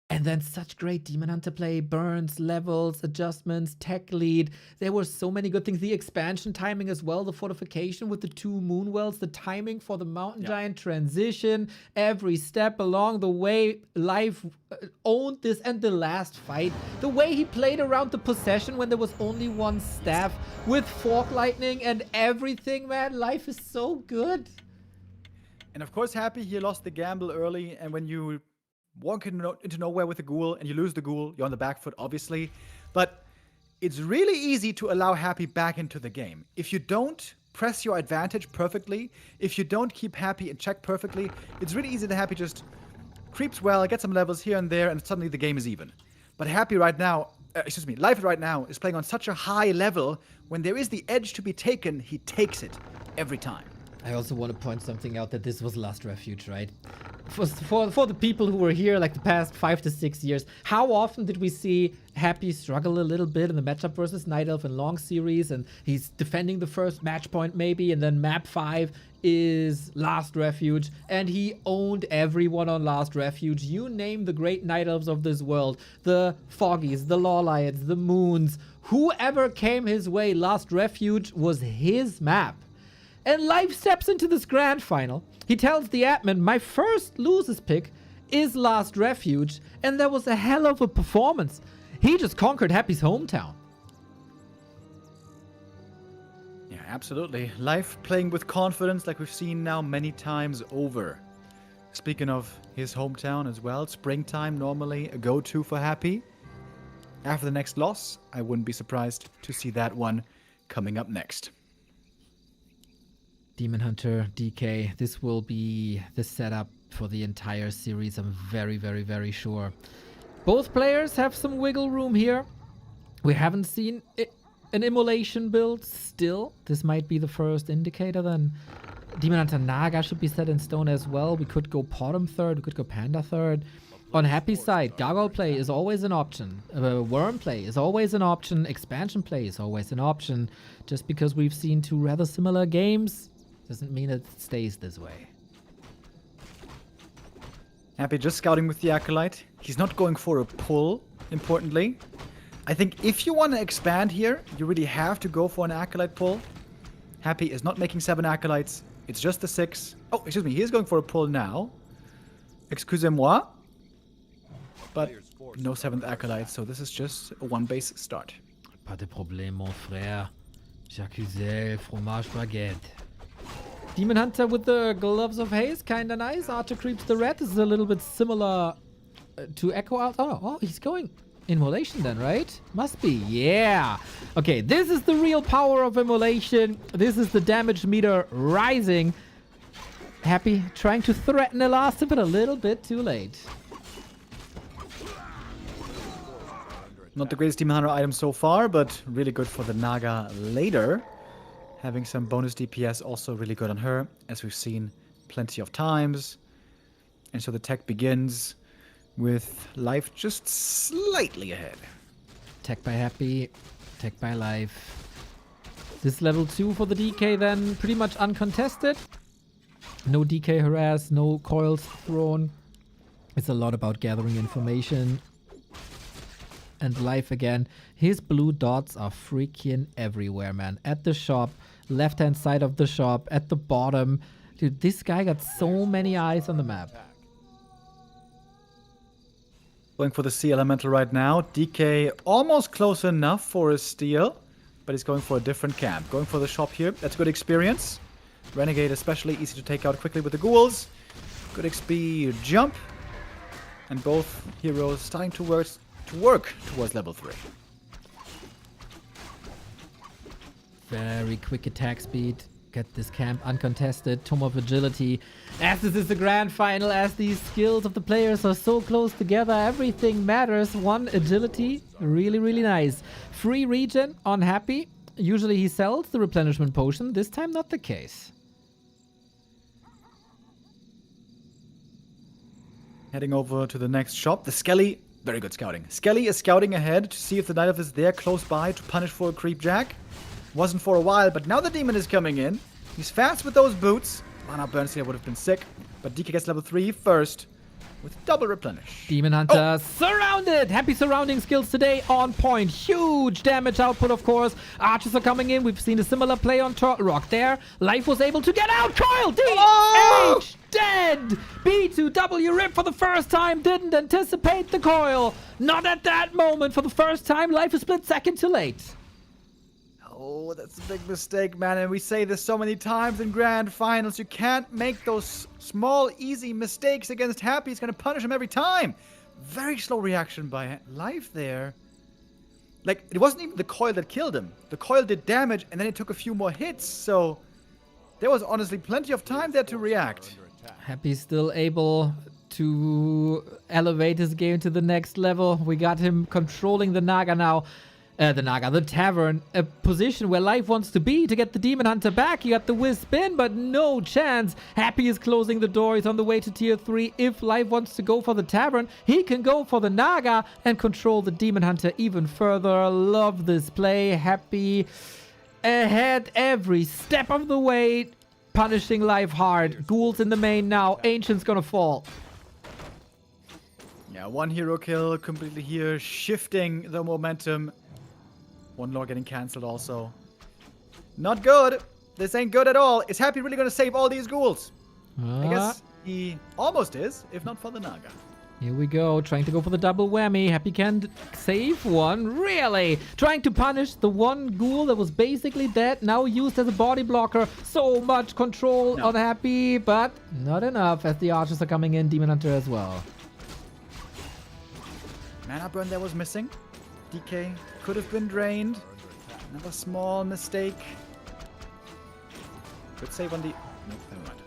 S1: And then such great Demon Hunter play, burns, levels, adjustments, tech lead. There were so many good things. The expansion timing as well, the fortification with the 2 Moonwells, the timing for the Mountain Giant transition, every step along the way. Life owned this, and the last fight, the way he played around the Possession when there was only one staff with Fork Lightning and everything, man. Life is so good.
S2: And of course, Happy, he lost the gamble early. And when you walk into nowhere with a ghoul and you lose the ghoul, you're on the back foot, obviously. But it's really easy to allow Happy back into the game. If you don't, press your advantage perfectly, if you don't keep Happy in check perfectly, it's really easy to Happy just creeps well, get some levels here and there, and suddenly the game is even. But Happy right now, Life right now is playing on such a high level. When there is the edge to be taken, he takes it every time.
S1: I also want to point something out, that this was Last Refuge, right? For the people who were here like the past 5 to 6 years, how often did we see Happy struggle a little bit in the matchup versus Night Elf in long series, and he's defending the first match point maybe, and then map 5 is Last Refuge, and he owned everyone on Last Refuge. You name the great Night Elves of this world, the Foggies, the Lawlions, the Moons, whoever came his way, Last Refuge was his map. And Life steps into this grand final. He tells the admin, my first losers pick is Last Refuge, and that was a hell of a performance. He just conquered Happy's hometown.
S2: Yeah, absolutely. Life playing with confidence like we've seen now many times over. Speaking of his hometown as well, springtime normally a go-to for Happy. After the next loss, I wouldn't be surprised to see that one coming up next.
S1: Demon Hunter, DK, this will be the setup for the entire series, I'm very, very, very sure. Both players have some wiggle room here. We haven't seen an immolation build still. This might be the first indicator then. Demon Hunter Naga should be set in stone as well. We could go Potom third, we could go Panda third. On Happy's side, Gargoyle play is always an option. Worm play is always an option. Expansion play is always an option. Just because we've seen two rather similar games doesn't mean it stays this way.
S2: Happy just scouting with the Acolyte. He's not going for a pull, importantly. I think if you want to expand here, you really have to go for an Acolyte pull. Happy is not making 7 Acolytes. It's just the 6. Oh, excuse me. He is going for a pull now. Excusez-moi. But no 7th Acolyte, so this is just a 1-base start.
S1: Pas de problème, mon frère. J'accusais fromage baguette. Demon Hunter with the Gloves of Haze, kinda nice. Archer creeps the red. This is a little bit similar to Echo out. Oh, he's going Immolation then, right? Must be, yeah. Okay, this is the real power of Immolation. This is the damage meter rising. Happy trying to threaten Elastic, but a little bit too late.
S2: Not the greatest Demon Hunter item so far, but really good for the Naga later. Having some bonus DPS also really good on her, as we've seen plenty of times. And so the tech begins with Life just slightly ahead.
S1: Tech by Happy, tech by Life. This level 2 for the DK then, pretty much uncontested. No DK harass, no coils thrown. It's a lot about gathering information. And Life again. His blue dots are freaking everywhere, man. At the shop, left-hand side of the shop, at the bottom. Dude, this guy got so many eyes on the map.
S2: Going for the Sea Elemental right now. DK almost close enough for a steal, but he's going for a different camp. Going for the shop here. That's good experience. Renegade especially easy to take out quickly with the ghouls. Good XP jump. And both heroes starting to work towards level 3.
S1: Very quick attack speed. Get this camp uncontested. Tome of Agility. As this is the grand final, as these skills of the players are so close together, everything matters. 1 agility. Really, really nice. Free regen on Happy. Usually he sells the replenishment potion. This time not the case.
S2: Heading over to the next shop. The Skelly. Very good scouting. Skelly is scouting ahead to see if the Night Elf is there close by to punish for a creep jack. Wasn't for a while, but now the Demon is coming in. He's fast with those boots. Mana burns here would have been sick. But DK gets level 3 first with double replenish.
S1: Demon Hunter surrounded! Happy surrounding skills today on point. Huge damage output, of course. Archers are coming in. We've seen a similar play on Turtle Rock there. Life was able to get out. Coil! DH! Dead! B2W rip for the first time. Didn't anticipate the coil. Not at that moment. For the first time, Life is split second too late.
S2: Oh, that's a big mistake, man. And we say this so many times in grand finals. You can't make those small, easy mistakes against Happy. He's going to punish him every time. Very slow reaction by Life there. like, it wasn't even the coil that killed him. The coil did damage, and then it took a few more hits, so there was honestly plenty of time there to react.
S1: Happy still able to elevate his game to the next level. We got him controlling the Naga now. The Tavern, a position where Life wants to be to get the Demon Hunter back. He got the Wisp in, but no chance. Happy is closing the door. He's on the way to tier 3. If Life wants to go for the Tavern, he can go for the Naga and control the Demon Hunter even further. Love this play. Happy ahead every step of the way, punishing Life hard. Ghouls in the main now. Ancient's gonna fall.
S2: Yeah, one hero kill completely here, shifting the momentum. One lore getting cancelled also. Not good. This ain't good at all. Is Happy really going to save all these ghouls? I guess he almost is, if not for the Naga.
S1: Here we go, trying to go for the double whammy. Happy can save one. Really? Trying to punish the one ghoul that was basically dead, now used as a body blocker. So much control on Happy, but not enough as the archers are coming in. Demon Hunter as well.
S2: Mana burn there was missing. DK could have been drained. Another small mistake. Good save on the... Nope, never mind.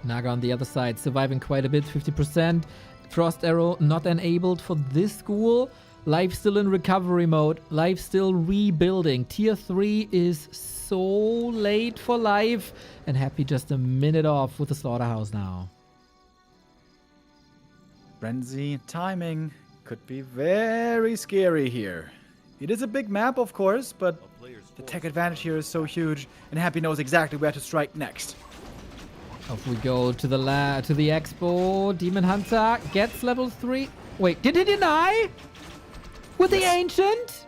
S1: Naga on the other side, surviving quite a bit, 50%. Frost Arrow not enabled for this ghoul. Life still in recovery mode. Life still rebuilding. Tier 3 is so late for Life. And Happy just a minute off with the Slaughterhouse now.
S2: Frenzy timing could be very scary here. It is a big map, of course, but the tech advantage here is so huge, and Happy knows exactly where to strike next.
S1: Off we go to the Expo. Demon Hunter gets level 3. Wait, did he deny? With the Ancient?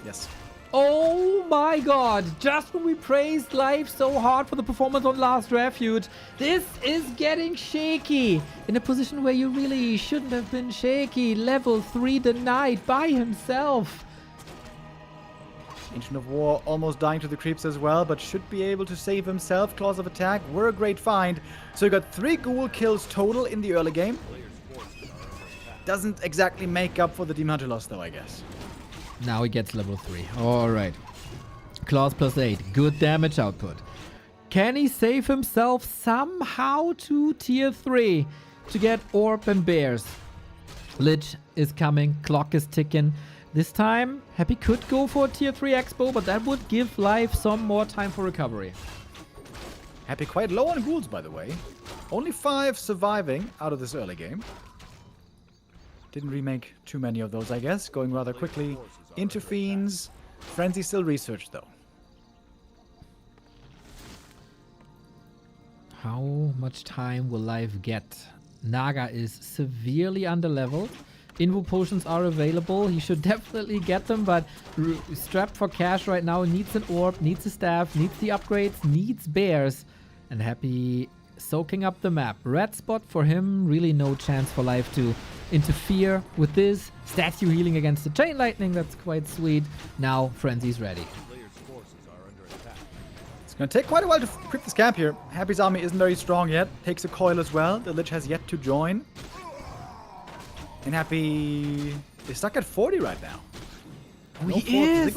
S2: Yes.
S1: Oh my god. Just when we praised Life so hard for the performance on Last Refuge, this is getting shaky. In a position where you really shouldn't have been shaky. Level 3 denied by himself.
S2: Ancient of War almost dying to the creeps as well, but should be able to save himself. Claws of Attack were a great find. So you got 3 ghoul kills total in the early game. Doesn't exactly make up for the Demon Hunter loss though, I guess.
S1: Now he gets level 3. Alright. Claws plus 8. Good damage output. Can he save himself somehow to tier 3 to get Orb and Bears? Lich is coming. Clock is ticking. This time, Happy could go for a tier 3 Expo, but that would give Life some more time for recovery.
S2: Happy quite low on ghouls, by the way. Only 5 surviving out of this early game. Didn't remake too many of those, I guess. Going rather quickly into Fiends. Frenzy still researched, though.
S1: How much time will Life get? Naga is severely underleveled. Invo potions are available. He should definitely get them, but strapped for cash right now. Needs an orb, needs a staff, needs the upgrades, needs bears. And Happy soaking up the map. Red spot for him. Really no chance for Life to interfere with this. Statue healing against the Chain Lightning. That's quite sweet. Now Frenzy's ready.
S2: It's going to take quite a while to creep this camp here. Happy's army isn't very strong yet. Takes a coil as well. The Lich has yet to join. And Happy is stuck at 40 right now.
S1: Oh, no, he is!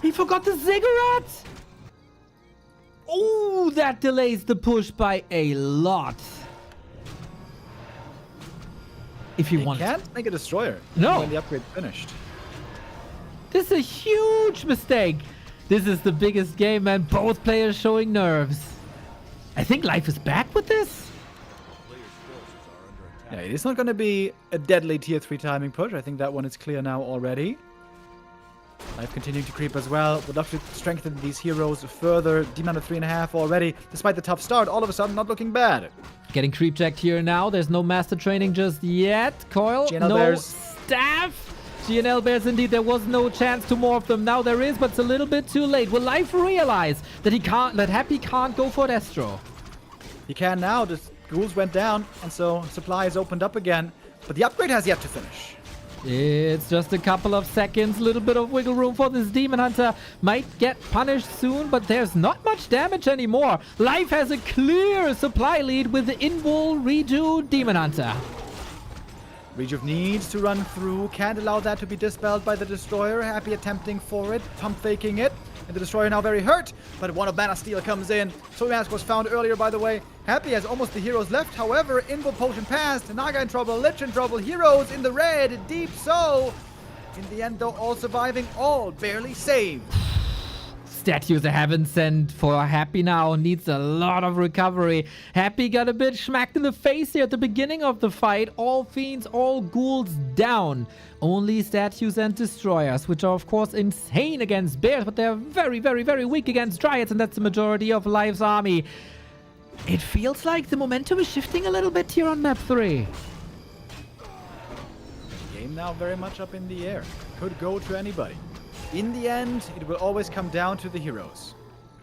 S1: He forgot the Ziggurat! Oh, that delays the push by a lot. If you want,
S2: can't make a destroyer.
S1: No.
S2: When the upgrade's finished.
S1: This is a huge mistake. This is the biggest game, and both players showing nerves. I think Life is back with this.
S2: Yeah, it is not going to be a deadly tier 3 timing push. I think that one is clear now already. Life continuing to creep as well. Would love to strengthen these heroes further. Demon at 3.5 already. Despite the tough start, all of a sudden not looking bad.
S1: Getting creep checked here now. There's no master training just yet. Coil,
S2: GNL
S1: no
S2: bears.
S1: staff. GNL bears indeed. There was no chance to morph them. Now there is, but it's a little bit too late. Will Life realize that Happy can't go for Destro?
S2: He can now. The ghouls went down, and so supply is opened up again. But the upgrade has yet to finish.
S1: It's just a couple of seconds. Little bit of wiggle room for this Demon Hunter. Might get punished soon, but there's not much damage anymore. Life has a clear supply lead with the Invul Redo Demon Hunter.
S2: Rejuve needs to run through. Can't allow that to be dispelled by the Destroyer. Happy attempting for it. Pump faking it. And the Destroyer now very hurt. But one of Mana Steel comes in. Soul Mask was found earlier, by the way. Happy has almost the heroes left. However, Invo Potion passed. Naga in trouble. Lich in trouble. Heroes in the red. Deep so. In the end, though, all surviving. All barely saved.
S1: Statues of Heaven sent for Happy now. Needs a lot of recovery. Happy got a bit smacked in the face here at the beginning of the fight. All fiends, all ghouls down. Only statues and destroyers, which are of course insane against bears, but they're very, very, very weak against dryads, and that's the majority of Live's army. It feels like the momentum is shifting a little bit here on map 3.
S2: Game now very much up in the air. Could go to anybody. In the end, it will always come down to the heroes.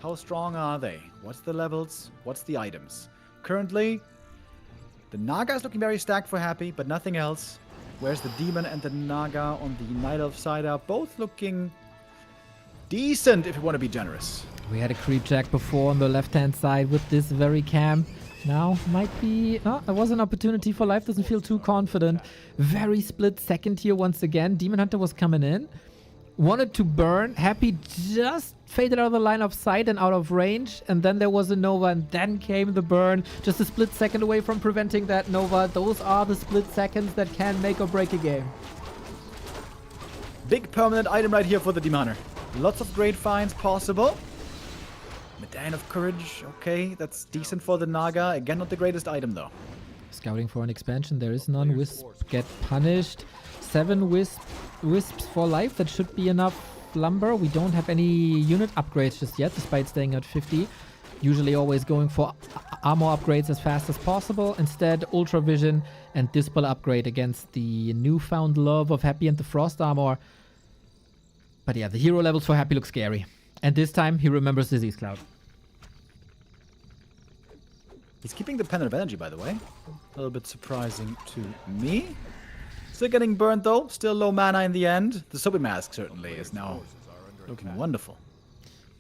S2: How strong are they? What's the levels? What's the items? Currently, the Naga is looking very stacked for Happy, but nothing else. Whereas the Demon and the Naga on the Night Elf side are both looking decent, if you want to be generous.
S1: We had a creep jack before on the left-hand side with this very camp. Now might be... Oh, it was an opportunity for Life. Doesn't feel too confident. Very split second here once again. Demon Hunter was coming in. Wanted to burn. Happy just faded out of the line of sight and out of range. And then there was a Nova, and then came the burn. Just a split second away from preventing that Nova. Those are the split seconds that can make or break a game.
S2: Big permanent item right here for the Demon Hunter. Lots of great finds possible. Medallion of Courage. Okay, that's decent for the Naga. Again, not the greatest item though.
S1: Scouting for an expansion. There is none. Wisp get punished. 7 wisps for Life. That should be enough lumber. We don't have any unit upgrades just yet, despite staying at 50. Usually always going for armor upgrades as fast as possible. Instead, Ultra Vision and Dispel upgrade against the newfound love of Happy and the Frost armor. But yeah, the hero levels for Happy look scary. And this time, he remembers Disease Cloud.
S2: He's keeping the Pendant of Energy, by the way. A little bit surprising to me. Still getting burnt though, still low mana in the end. The Soapy Mask certainly is now looking wonderful.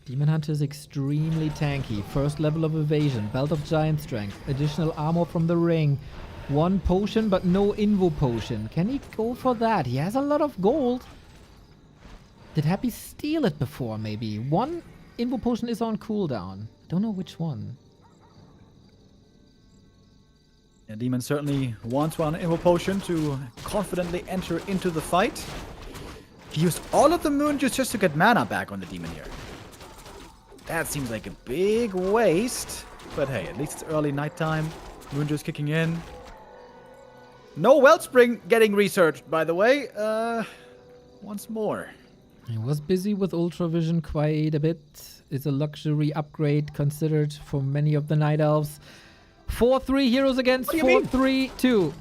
S1: Demon Hunter is extremely tanky. First level of evasion, Belt of Giant Strength, additional armor from the ring. 1 potion but no Invo Potion. Can he go for that? He has a lot of gold. Did Happy steal it before maybe? 1 Invo Potion is on cooldown. Don't know which one.
S2: Yeah, Demon certainly wants one Invo Potion to confidently enter into the fight. He used all of the Moon Juice just to get mana back on the Demon here. That seems like a big waste. But hey, at least it's early nighttime. Moon Juice kicking in. No Wellspring getting researched, by the way. Once more.
S1: He was busy with Ultra Vision quite a bit. It's a luxury upgrade considered for many of the Night Elves. 4-3 heroes against 4-3-2.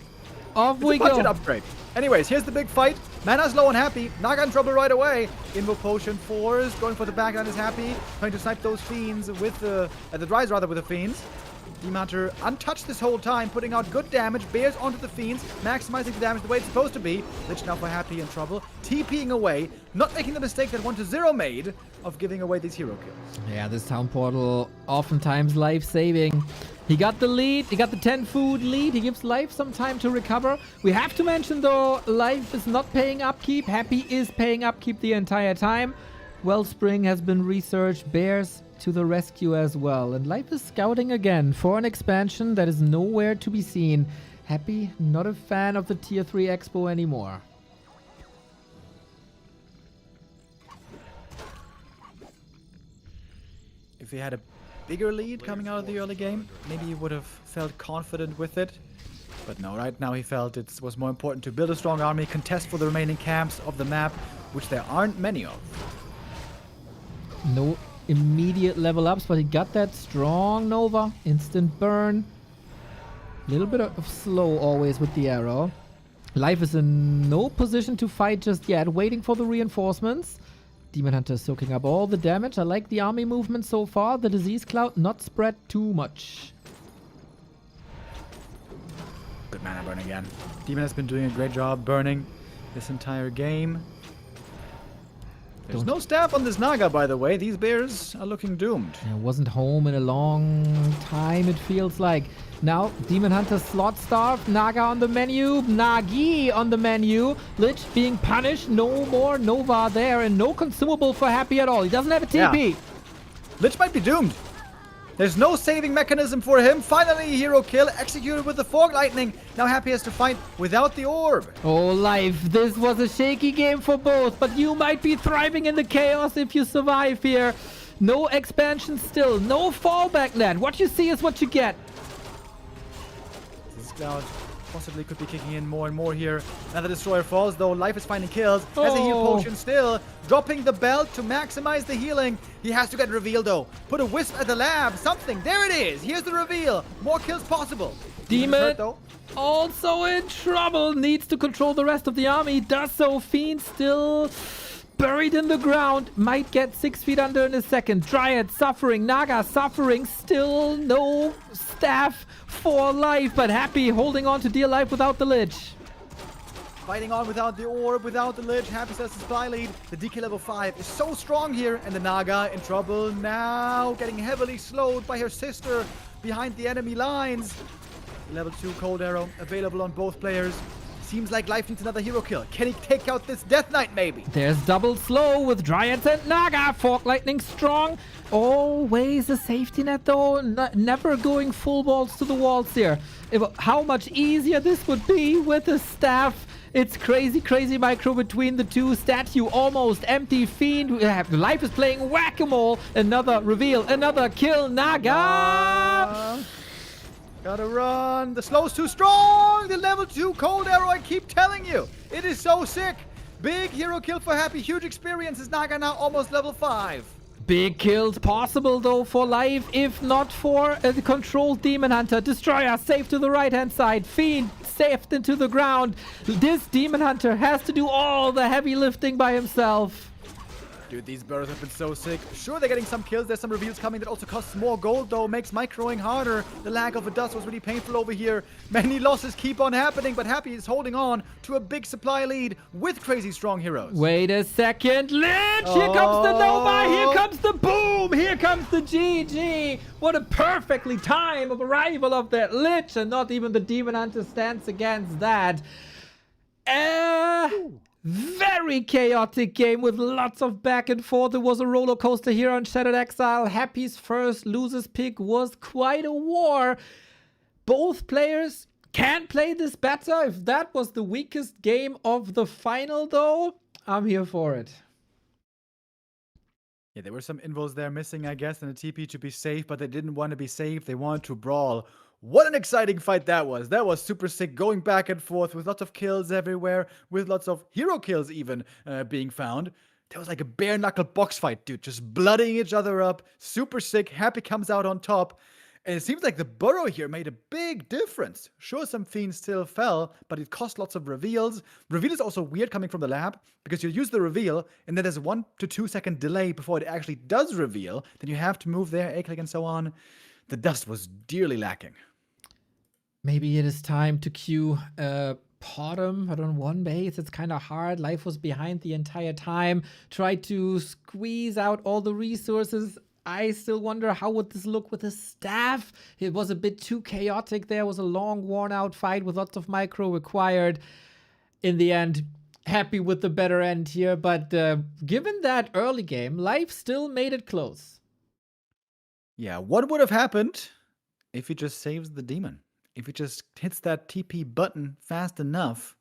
S1: Off we go.
S2: Upgrade. Anyways, here's the big fight. Mana's low and Happy. Naga in trouble right away. Invo Potion 4s. Going for the backline is Happy. Trying to snipe those fiends with the Dries rather with the fiends. Demon Hunter untouched this whole time, putting out good damage. Bears onto the fiends, maximizing the damage the way it's supposed to be. Lich now for Happy in trouble. TPing away, not making the mistake that 1-0 made of giving away these hero kills.
S1: Yeah, this town portal oftentimes life-saving. He got the lead, he got the 10 food lead, he gives Life some time to recover. We have to mention though, Life is not paying upkeep, Happy is paying upkeep the entire time. Wellspring has been researched, Bears to the rescue as well. And Life is scouting again for an expansion that is nowhere to be seen. Happy, not a fan of the Tier 3 Expo anymore.
S2: If he had a bigger lead coming out of the early game, maybe he would have felt confident with it. But no, right now he felt it was more important to build a strong army, contest for the remaining camps of the map, which there aren't many of.
S1: No immediate level ups, but he got that strong Nova. Instant burn. Little bit of slow always with the arrow. Life is in no position to fight just yet, waiting for the reinforcements. Demon Hunter soaking up all the damage. I like the army movement so far. The disease cloud not spread too much.
S2: Good mana burn again. Demon has been doing a great job burning this entire game. There's no staff on this Naga, by the way. These bears are looking doomed.
S1: Wasn't home in a long time, it feels like. Now, Demon Hunter slot starved. Naga on the menu. Nagi on the menu. Lich being punished. No more Nova there. And no consumable for Happy at all. He doesn't have a TP.
S2: Yeah. Lich might be doomed. There's no saving mechanism for him. Finally, hero kill executed with the Fog Lightning. Now Happy has to fight without the orb.
S1: Oh, Life. This was a shaky game for both. But you might be thriving in the chaos if you survive here. No expansion still. No fallback land. What you see is what you get.
S2: Cloud possibly could be kicking in more and more here. Now the Destroyer falls, though. Life is finding kills. Has a heal potion still. Dropping the belt to maximize the healing. He has to get revealed, though. Put a wisp at the lab. Something. There it is. Here's the reveal. More kills possible.
S1: Demon also in trouble. Needs to control the rest of the army. Does so. Fiend still buried in the ground. Might get 6 feet under in a second. Dryad suffering. Naga suffering. Still no staff for Life, but Happy holding on to dear life without the Lich.
S2: Fighting on without the orb, without the Lich. Happy says the supply lead. The DK level 5 is so strong here, and the Naga in trouble now. Getting heavily slowed by her sister behind the enemy lines. Level 2 Cold Arrow available on both players. Seems like Life needs another hero kill. Can he take out this Death Knight, maybe?
S1: There's double slow with Dryads and Naga. Fork Lightning strong. Always a safety net, though. Never going full balls to the walls here. How much easier this would be with a staff. It's crazy, crazy micro between the two. Statue almost empty. Fiend. Life is playing whack-a-mole. Another reveal. Another kill. Naga.
S2: Gotta run. The slow's too strong. The level 2 Cold Arrow, I keep telling you. It is so sick. Big hero kill for Happy. Huge experience. Is Naga now almost level 5.
S1: Big kills possible, though, for Life, if not for the controlled Demon Hunter. Destroyer safe to the right-hand side. Fiend saved into the ground. This Demon Hunter has to do all the heavy lifting by himself.
S2: Dude, these burrows have been so sick. Sure, they're getting some kills. There's some reveals coming that also costs more gold, though. Makes microing harder. The lag of a dust was really painful over here. Many losses keep on happening, but Happy is holding on to a big supply lead with crazy strong heroes.
S1: Wait a second. Lich! Here comes the Nova! Here comes the boom! Here comes the GG! What a perfectly timed arrival of that Lich, and not even the Demon Hunter stands against that. Very chaotic game with lots of back and forth. It was a roller coaster here on Shattered Exile. Happy's first losers pick was quite a war. Both players can play this better. If that was the weakest game of the final, though, I'm here for it.
S2: Yeah, there were some invos there missing, I guess, and a TP to be safe, but they didn't want to be safe. They wanted to brawl. What an exciting fight that was. That was super sick, going back and forth with lots of kills everywhere, with lots of hero kills even being found. That was like a bare-knuckle box fight, dude. Just blooding each other up. Super sick. Happy comes out on top. And it seems like the burrow here made a big difference. Sure, some fiends still fell, but it cost lots of reveals. Reveal is also weird coming from the lab, because you use the reveal, and then there's a 1 to 2 second delay before it actually does reveal. Then you have to move there, A-click, and so on. The dust was dearly lacking.
S1: Maybe it is time to queue Potem, but on one base, it's kind of hard. Life was behind the entire time. Tried to squeeze out all the resources. I still wonder how would this look with the staff. It was a bit too chaotic. There was a long, worn-out fight with lots of micro required. In the end, happy with the better end here. But given that early game, Life still made it close.
S2: Yeah, what would have happened if he just saves the demon? If he just hits that TP button fast enough,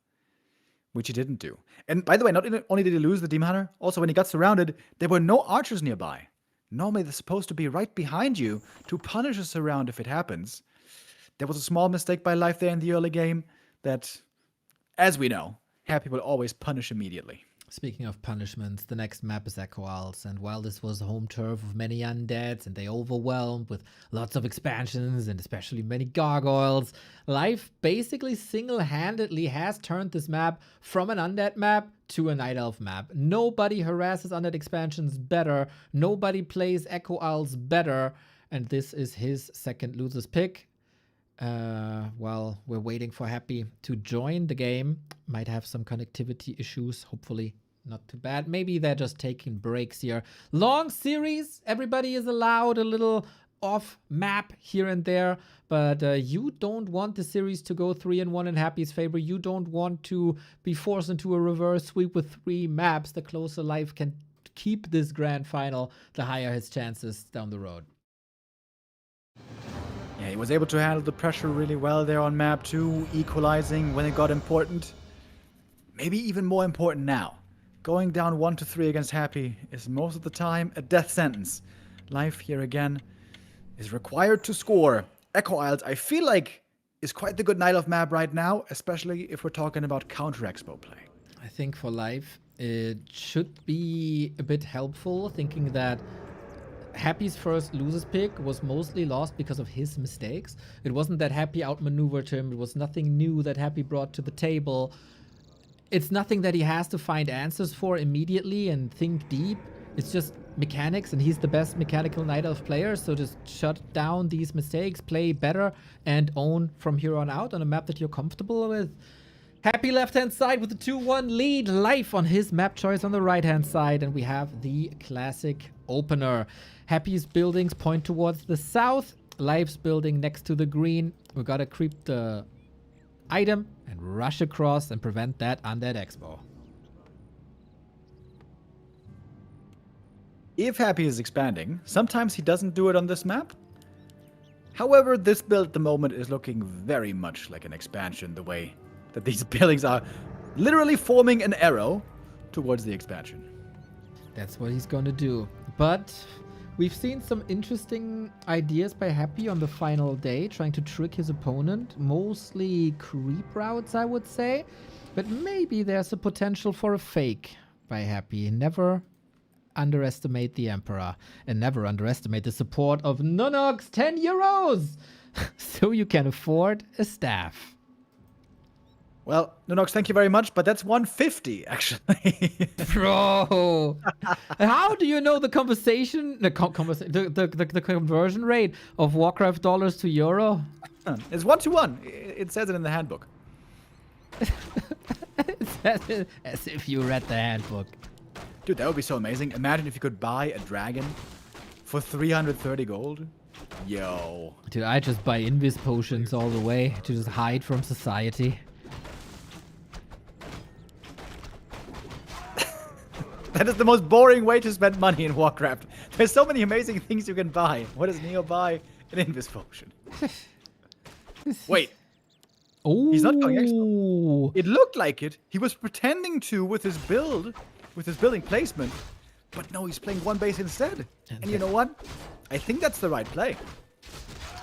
S2: which he didn't do. And by the way, not only did he lose the Demon Hunter, also when he got surrounded, there were no archers nearby. Normally they're supposed to be right behind you to punish a surround if it happens. There was a small mistake by Life there in the early game that, as we know, Happy will always punish immediately.
S1: Speaking of punishments, the next map is Echo Isles, and while this was home turf of many undeads and they overwhelmed with lots of expansions and especially many gargoyles, Life basically single-handedly has turned this map from an undead map to a Night Elf map. Nobody harasses undead expansions better, nobody plays Echo Isles better, and this is his second losers pick. While we're waiting for Happy to join the game, might have some connectivity issues, hopefully not too bad. Maybe they're just taking breaks here. Long series, everybody is allowed a little off map here and there, but you don't want the series to go 3-1 in Happy's favor. You don't want to be forced into a reverse sweep with 3 maps. The closer Life can keep this grand final, the higher his chances down the road.
S2: Yeah, he was able to handle the pressure really well there on map 2, equalizing when it got important. Maybe even more important now. Going down 1-3 against Happy is most of the time a death sentence. Life here again is required to score. Echo Isles, I feel like, is quite the good night of map right now, especially if we're talking about counter expo play.
S1: I think for Life, it should be a bit helpful, thinking that Happy's first losers pick was mostly lost because of his mistakes. It wasn't that Happy outmaneuvered him. It was nothing new that Happy brought to the table. It's nothing that he has to find answers for immediately and think deep. It's just mechanics, and he's the best mechanical night elf player, so just shut down these mistakes, play better, and own from here on out on a map that you're comfortable with. Happy left-hand side with the 2-1 lead. Life on his map choice on the right-hand side, and we have the classic opener. Happy's buildings point towards the south. Life's building next to the green. We gotta creep the item and rush across and prevent that undead expo.
S2: If Happy is expanding, sometimes he doesn't do it on this map. However, this build at the moment is looking very much like an expansion, the way that these buildings are literally forming an arrow towards the expansion.
S1: That's what he's gonna do. But we've seen some interesting ideas by Happy on the final day, trying to trick his opponent. Mostly creep routes, I would say. But maybe there's a potential for a fake by Happy. Never underestimate the Emperor, and never underestimate the support of Nunox. 10 euros! So you can afford a staff.
S2: Well, Nunox, thank you very much, but that's 150 actually.
S1: Bro, how do you know the conversation, the conversion rate of Warcraft dollars to euro?
S2: It's 1-to-1. It says it in the handbook.
S1: It says it as if you read the handbook.
S2: Dude, that would be so amazing. Imagine if you could buy a dragon for 330 gold. Yo.
S1: Dude, I just buy invis potions all the way to just hide from society.
S2: That is the most boring way to spend money in Warcraft. There's so many amazing things you can buy. What does Neo buy? An invis potion. Wait.
S1: Oh,
S2: He's not going expo. It looked like it. He was pretending to with his build, with his building placement. But no, he's playing one base instead. And you know what? I think that's the right play.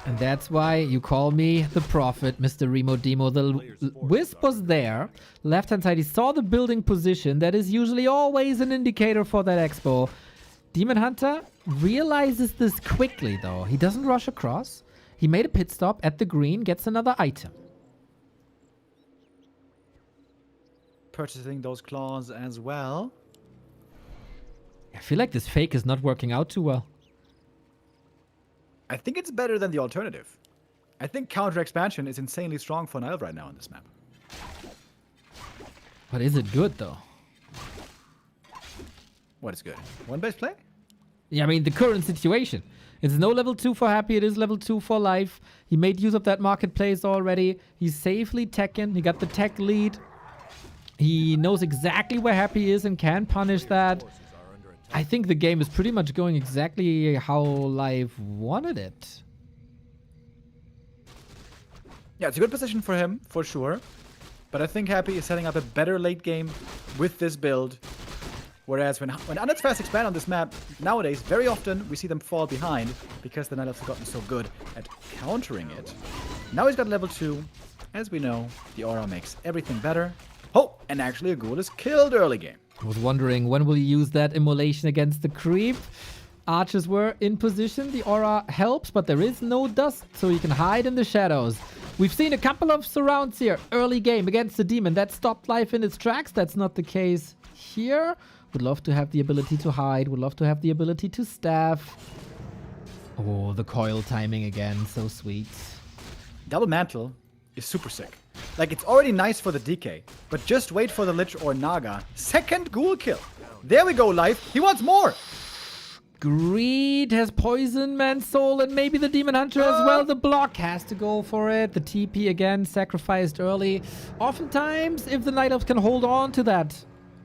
S1: And that's why you call me the prophet, Mr. Remo Demo. The wisp was there. Left-hand side, he saw the building position. That is usually always an indicator for that expo. Demon Hunter realizes this quickly, though. He doesn't rush across. He made a pit stop at the green, gets another item.
S2: Purchasing those claws as well.
S1: I feel like this fake is not working out too well.
S2: I think it's better than the alternative. I think counter expansion is insanely strong for an elf right now on this map.
S1: But is it good, though?
S2: What is good? One base play?
S1: Yeah, I mean, the current situation. It's no level 2 for Happy, it is level 2 for Life. He made use of that marketplace already. He's safely teching. He got the tech lead. He knows exactly where Happy is and can punish that. I think the game is pretty much going exactly how Life wanted it.
S2: Yeah, it's a good position for him, for sure. But I think Happy is setting up a better late game with this build. Whereas when Undead's fast expand on this map, nowadays, very often we see them fall behind because the Night Elves have gotten so good at countering it. Now he's got level 2. As we know, the aura makes everything better. Oh, and actually a ghoul is killed early game.
S1: I was wondering when will he use that immolation against the creep. Archers were in position. The aura helps, but there is no dust, so you can hide in the shadows. We've seen a couple of surrounds here. Early game against the demon. That stopped Life in its tracks. That's not the case here. Would love to have the ability to hide. Would love to have the ability to staff. Oh, the coil timing again. So sweet.
S2: Double Mantle is super sick. Like, it's already nice for the DK, but just wait for the Lich or Naga. Second ghoul kill. There we go, Life. He wants more.
S1: Greed has poisoned man's soul and maybe the Demon Hunter as well. The block has to go for it. The TP again sacrificed early. Oftentimes, if the Night Elves can hold on to that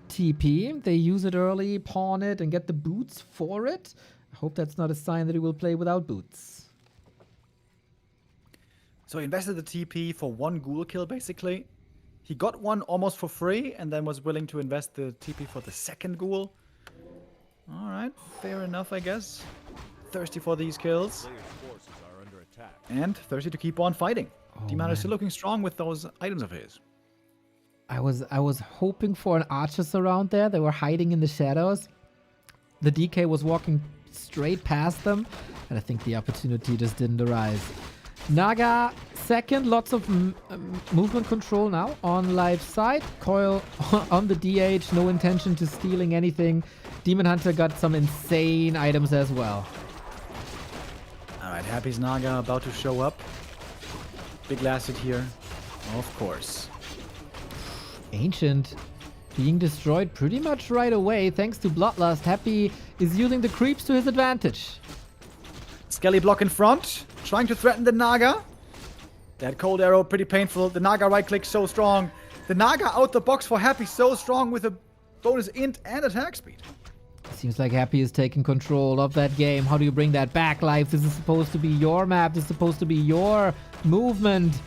S1: TP, they use it early, pawn it, and get the boots for it. I hope that's not a sign that he will play without boots.
S2: So he invested the TP for one ghoul kill, basically. He got one almost for free, and then was willing to invest the TP for the second ghoul. Alright, fair enough, I guess. Thirsty for these kills.
S3: Player's forces are under attack.
S2: And thirsty to keep on fighting.
S1: Oh,
S2: Demon is still looking strong with those items of his.
S1: I was hoping for an Archers around there. They were hiding in the shadows. The DK was walking straight past them, and I think the opportunity just didn't arise. Naga second, lots of movement control now on live side. Coil on the DH, no intention to stealing anything. Demon Hunter got some insane items as well.
S2: Alright, Happy's Naga about to show up. Big lasted here. Of course.
S1: Ancient being destroyed pretty much right away thanks to Bloodlust. Happy is using the creeps to his advantage.
S2: Skelly block in front, trying to threaten the Naga. That cold arrow, pretty painful. The Naga right click so strong. The Naga out the box for Happy so strong with a bonus int and attack speed.
S1: Seems like Happy is taking control of that game. How do you bring that back, Life? This is supposed to be your map. This is supposed to be your movement.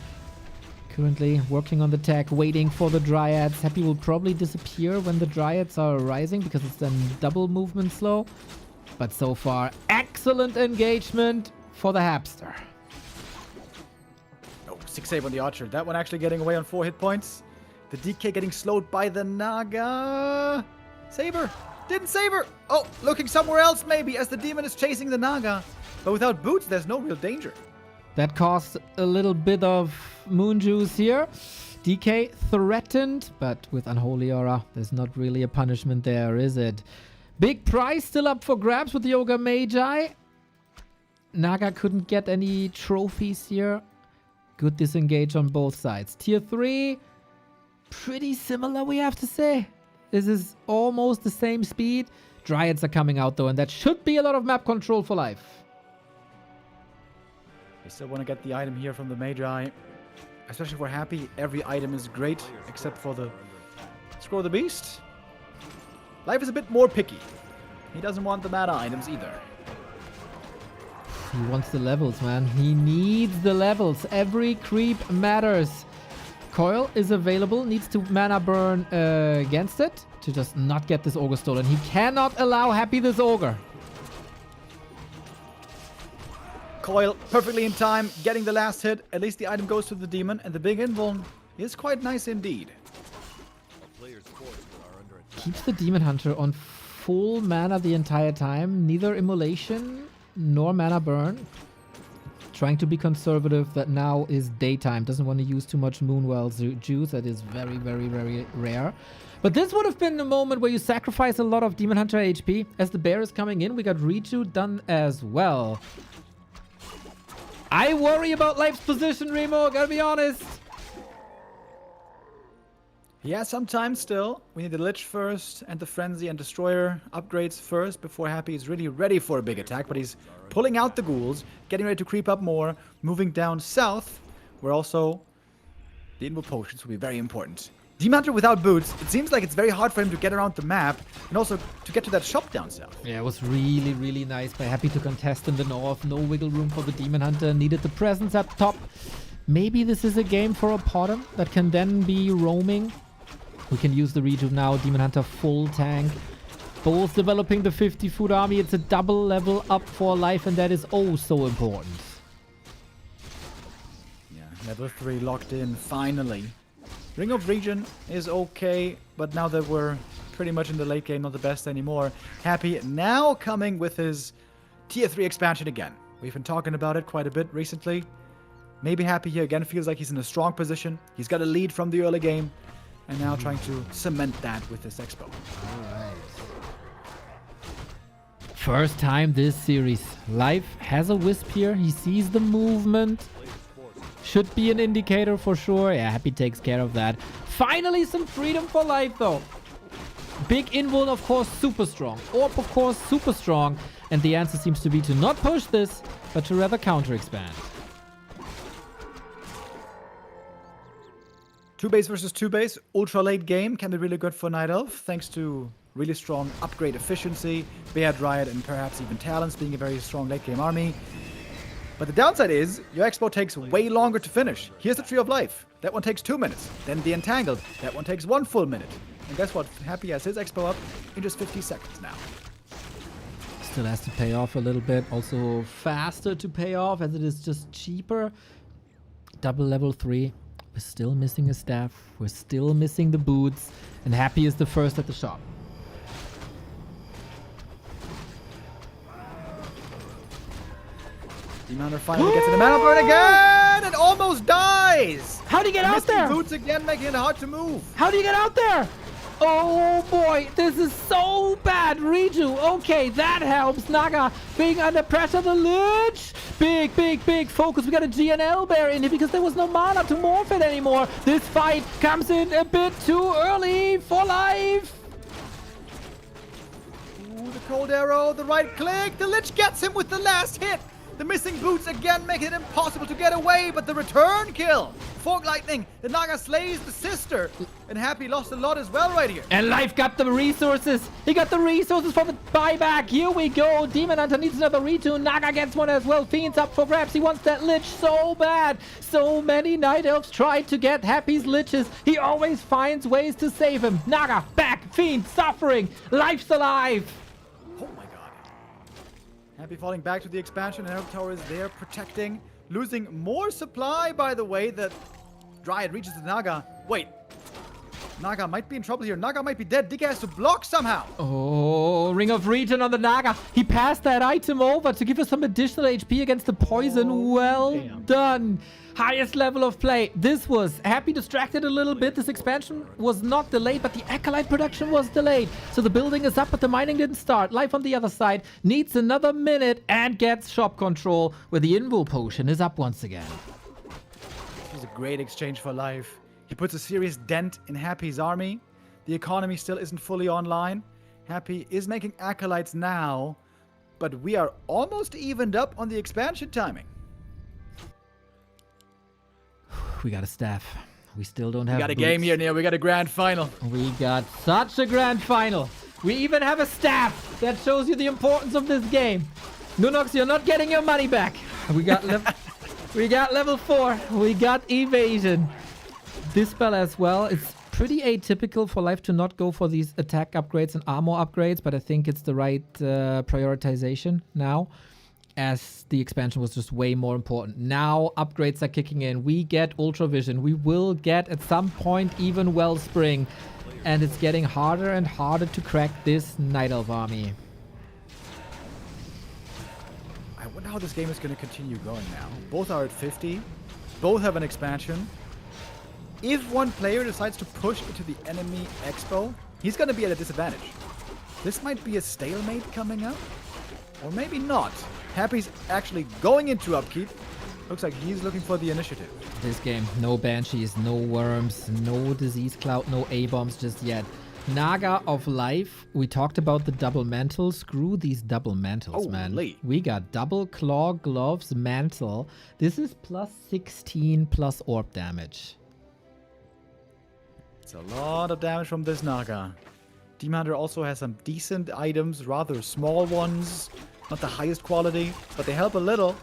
S1: Currently working on the tech, waiting for the Dryads. Happy will probably disappear when the Dryads are rising because it's then double movement slow. But so far, excellent engagement for the Hapster.
S2: Oh, 6 save on the Archer. That one actually getting away on 4 hit points. The DK getting slowed by the Naga. Saber. Didn't save her. Oh, looking somewhere else maybe as the Demon is chasing the Naga. But without boots, there's no real danger.
S1: That cost a little bit of moon juice here. DK threatened, but with Unholy Aura, there's not really a punishment there, is it? Big prize still up for grabs with the Yoga Magi. Naga couldn't get any trophies here. Good disengage on both sides. Tier 3, pretty similar, we have to say. This is almost the same speed. Dryads are coming out though, and that should be a lot of map control for Life.
S2: They still want to get the item here from the Magi. Especially for Happy, every item is great, except for the Scroll of the Beast. Life is a bit more picky. He doesn't want the mana items either.
S1: He wants the levels, man. He needs the levels. Every creep matters. Coil is available, needs to mana burn against it to just not get this Ogre stolen. He cannot allow Happy this Ogre.
S2: Coil perfectly in time, getting the last hit. At least the item goes to the Demon, and the big invuln is quite nice indeed.
S3: A player's forces are under attack.
S1: Keeps the Demon Hunter on full mana the entire time. Neither immolation nor mana burn. Trying to be conservative. That now is daytime. Doesn't want to use too much Moonwell juice. That is very, very, very rare. But this would have been a moment where you sacrifice a lot of Demon Hunter HP. As the bear is coming in, we got Reju done as well. I worry about Life's position, Remo. Gotta be honest.
S2: Yeah, sometimes still. We need the Lich first, and the Frenzy and Destroyer upgrades first before Happy is really ready for a big attack. But he's pulling out the ghouls, getting ready to creep up more, moving down south, where also the Invo Potions will be very important. Demon Hunter without boots, it seems like it's very hard for him to get around the map, and also to get to that shop down south.
S1: Yeah, it was really, really nice. By Happy to contest in the north. No wiggle room for the Demon Hunter. Needed the presence up top. Maybe this is a game for a Potem that can then be roaming. We can use the Rejuve now. Demon Hunter full tank. Both developing the 50-foot army. It's a double level up for Life, and that is oh so important.
S2: Yeah, level 3 locked in, finally. Ring of Regen is okay, but now that we're pretty much in the late game, not the best anymore. Happy now coming with his Tier 3 expansion again. We've been talking about it quite a bit recently. Maybe Happy here again feels like he's in a strong position. He's got a lead from the early game, and now trying to cement that with this expo.
S1: Alright. First time this series. Life has a wisp here. He sees the movement. Should be an indicator for sure. Yeah, Happy takes care of that. Finally, some freedom for Life, though. Big invuln, of course, super strong. Orb, of course, super strong. And the answer seems to be to not push this, but to rather counter-expand.
S2: 2-base versus 2-base, ultra late game can be really good for Night Elf, thanks to really strong upgrade efficiency, Bear Dryad, and perhaps even Talons being a very strong late game army. But the downside is, your Expo takes way longer to finish. Here's the Tree of Life. That one takes 2 minutes. Then the Entangled. That one takes 1 full minute. And guess what? Happy has his Expo up in just 50 seconds now.
S1: Still has to pay off a little bit. Also faster to pay off as it is just cheaper. Double level 3. We're still missing a staff. We're still missing the boots. And Happy is the first at the shop.
S2: Demounder finally gets in the mana burn again and almost dies!
S1: How do you get out there?
S2: Boots again, making it hard to move.
S1: How do you get out there? Oh boy, this is so bad. Riju, okay, that helps. Naga being under pressure. The Lich. Big FoCuS. We got a GNL bear in here because there was no mana to morph it anymore. This fight comes in a bit too early for life.
S2: Ooh, the cold arrow, the right click. The Lich gets him with the last hit. The missing boots again make it impossible to get away, but the return kill. Fork Lightning, the Naga slays the sister. And Happy lost a lot as well right here.
S1: And Life got the resources. He got the resources for the buyback. Here we go. Demon Hunter needs another retune. Naga gets one as well. Fiend's up for grabs. He wants that Lich so bad. So many Night Elves tried to get Happy's Liches. He always finds ways to save him. Naga, back. Fiend, suffering. Life's alive.
S2: Oh my god. Happy falling back to the expansion. Herald Tower is there protecting. Losing more supply, by the way. The Dryad reaches the Naga. Wait. Naga might be in trouble here. Naga might be dead. Dika has to block somehow.
S1: Oh, Ring of Regen on the Naga. He passed that item over to give us some additional HP against the poison. Well done. Highest level of play. This was Happy distracted a little bit. This expansion was not delayed, but the Acolyte production was delayed. So the building is up, but the mining didn't start. Life on the other side needs another minute and gets shop control, where the Invul potion is up once again.
S2: This was a great exchange for Life. He puts a serious dent in Happy's army. The economy still isn't fully online. Happy is making Acolytes now, but we are almost evened up on the expansion timing.
S1: We got a staff. We still don't have
S2: We got a
S1: boots.
S2: game here, Neil. We got a grand final.
S1: We got such a grand final. We even have a staff. That shows you the importance of this game. Nunox, you're not getting your money back. We got level 4. We got evasion. This spell as well. It's pretty atypical for Life to not go for these attack upgrades and armor upgrades, but I think it's the right prioritization now, as the expansion was just way more important. Now upgrades are kicking in. We get Ultra Vision. We will get at some point even Wellspring. And it's getting harder and harder to crack this Night Elf army.
S2: I wonder how this game is going to continue going now. Both are at 50. Both have an expansion. If one player decides to push into the enemy expo, he's going to be at a disadvantage. This might be a stalemate coming up. Or maybe not. Happy's actually going into upkeep. Looks like he's looking for the initiative.
S1: This game, no Banshees, no Worms, no Disease Cloud, no A-Bombs just yet. Naga of Life, we talked about the double mantle. Screw these double mantles, man. We got double claw, gloves, mantle. This is plus 16 plus orb damage.
S2: It's a lot of damage from this Naga. Demon Hunter also has some decent items, rather small ones. Not the highest quality, but they help a little.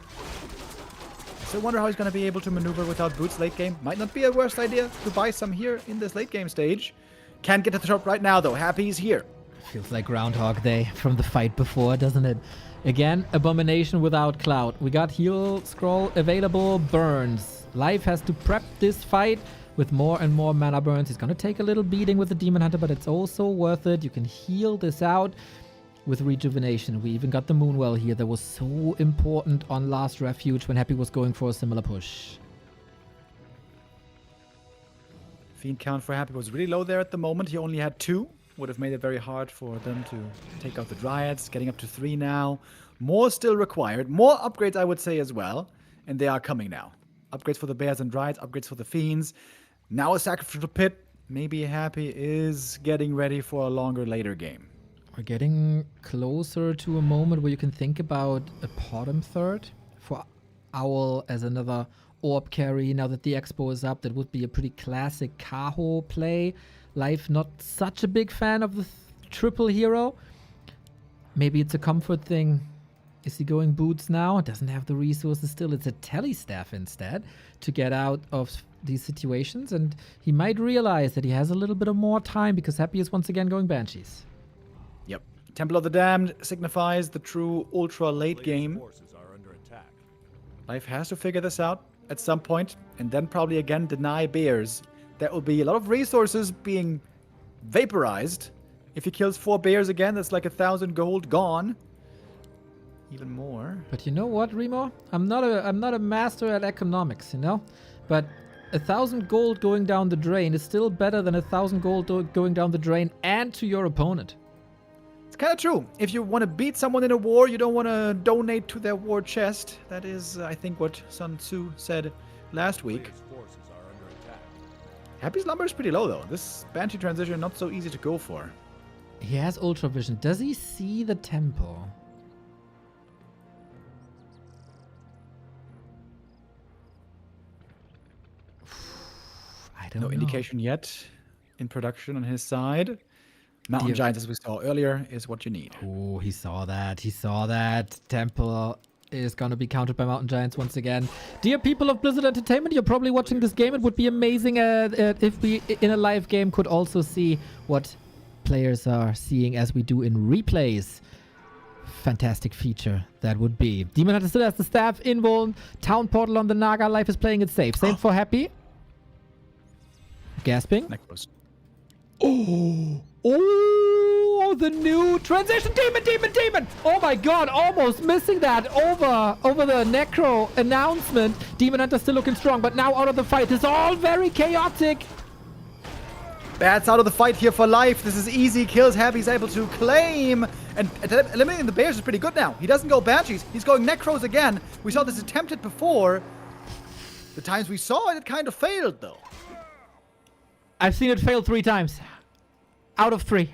S2: I still wonder how he's going to be able to maneuver without boots late game. Might not be a worst idea to buy some here in this late game stage. Can't get to the shop right now though. Happy's here.
S1: Feels like Groundhog Day from the fight before, doesn't it? Again, Abomination without Cloud. We got heal scroll available, burns. Life has to prep this fight with more and more mana burns. He's gonna take a little beating with the Demon Hunter, but it's also worth it. You can heal this out with Rejuvenation. We even got the Moonwell here that was so important on Last Refuge when Happy was going for a similar push.
S2: Fiend count for Happy was really low there at the moment. He only had 2. Would have made it very hard for them to take out the Dryads. Getting up to 3 now. More still required. More upgrades, I would say, as well. And they are coming now. Upgrades for the Bears and Dryads. Upgrades for the Fiends. Now a Sacrificial Pit. Maybe Happy is getting ready for a longer later game.
S1: We're getting closer to a moment where you can think about a bottom third for Owl as another orb carry. Now that the Expo is up, that would be a pretty classic Kaho play. Life not such a big fan of the triple hero. Maybe it's a comfort thing. Is he going boots now? Doesn't have the resources still. It's a telestaff instead to get out of these situations. And he might realize that he has a little bit of more time because Happy is once again going Banshees.
S2: Yep. Temple of the Damned signifies the true ultra late game.
S3: Forces are under attack.
S2: Life has to figure this out at some point, and then probably again deny bears. That will be a lot of resources being vaporized. If he kills 4 bears again, that's like 1,000 gold gone. Even more.
S1: But you know what, Remo? I'm not a master at economics, you know? But 1,000 gold going down the drain is still better than 1,000 gold going down the drain and to your opponent.
S2: It's kind of true. If you want to beat someone in a war, you don't want to donate to their war chest. That is, I think, what Sun Tzu said last week.
S3: Players' forces are under attack.
S2: Happy's number is pretty low, though. This Banshee transition not so easy to go for.
S1: He has Ultra Vision. Does he see the temple? I don't know.
S2: No indication yet in production on his side. Mountain Giants, as we saw earlier, is what you need.
S1: Oh, he saw that. He saw that. Temple is going to be countered by Mountain Giants once again. Dear people of Blizzard Entertainment, you're probably watching this game. It would be amazing if we, in a live game, could also see what players are seeing as we do in replays. Fantastic feature that would be. Demon Hunter still has the staff, invuln, town portal on the Naga. Life is playing it safe. Same for Happy. Gasping.
S2: Necros.
S1: Oh, the new transition. Demon. Oh my god, almost missing that over the Necro announcement. Demon Hunter still looking strong, but now out of the fight. It's all very chaotic.
S2: Bats out of the fight here for Life. This is easy kills. Happy's able to claim. And eliminating the Bears is pretty good now. He doesn't go Banshees. He's going Necros again. We saw this attempted before. The times we saw it, it kind of failed, though.
S1: I've seen it fail 3 times. Out of 3.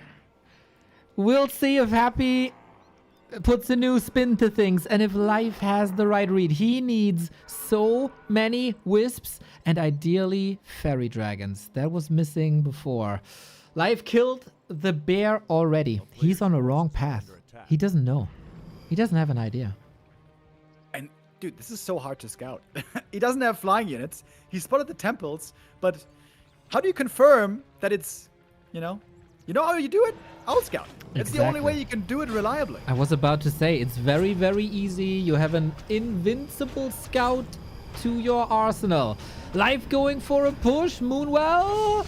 S1: We'll see if Happy puts a new spin to things and if Life has the right read. He needs so many wisps and ideally fairy dragons. That was missing before. Life killed the bear already. He's on a wrong path. He doesn't know. He doesn't have an idea.
S2: And, dude, this is so hard to scout. He doesn't have flying units. He spotted the temples, but how do you confirm that it's, you know how you do it? Owl Scout. It's the only way you can do it reliably.
S1: I was about to say, it's very, very easy. You have an invincible scout to your arsenal. Life going for a push. Moonwell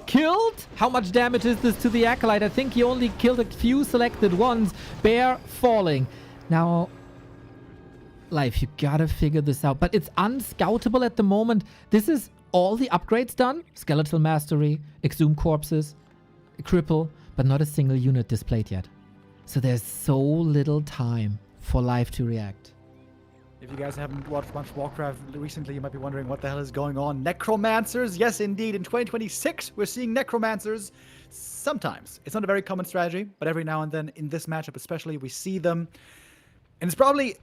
S1: killed. How much damage is this to the Acolyte? I think he only killed a few selected ones. Bear falling. Now, Life, you gotta figure this out. But it's unscoutable at the moment. This is all the upgrades done. Skeletal Mastery, Exhume Corpses, Cripple, but not a single unit displayed yet. So there's so little time for Life to react.
S2: If you guys haven't watched much Warcraft recently, you might be wondering what the hell is going on. Necromancers, yes indeed. In 2026, we're seeing Necromancers. Sometimes. It's not a very common strategy, but every now and then, in this matchup especially, we see them. And it's probably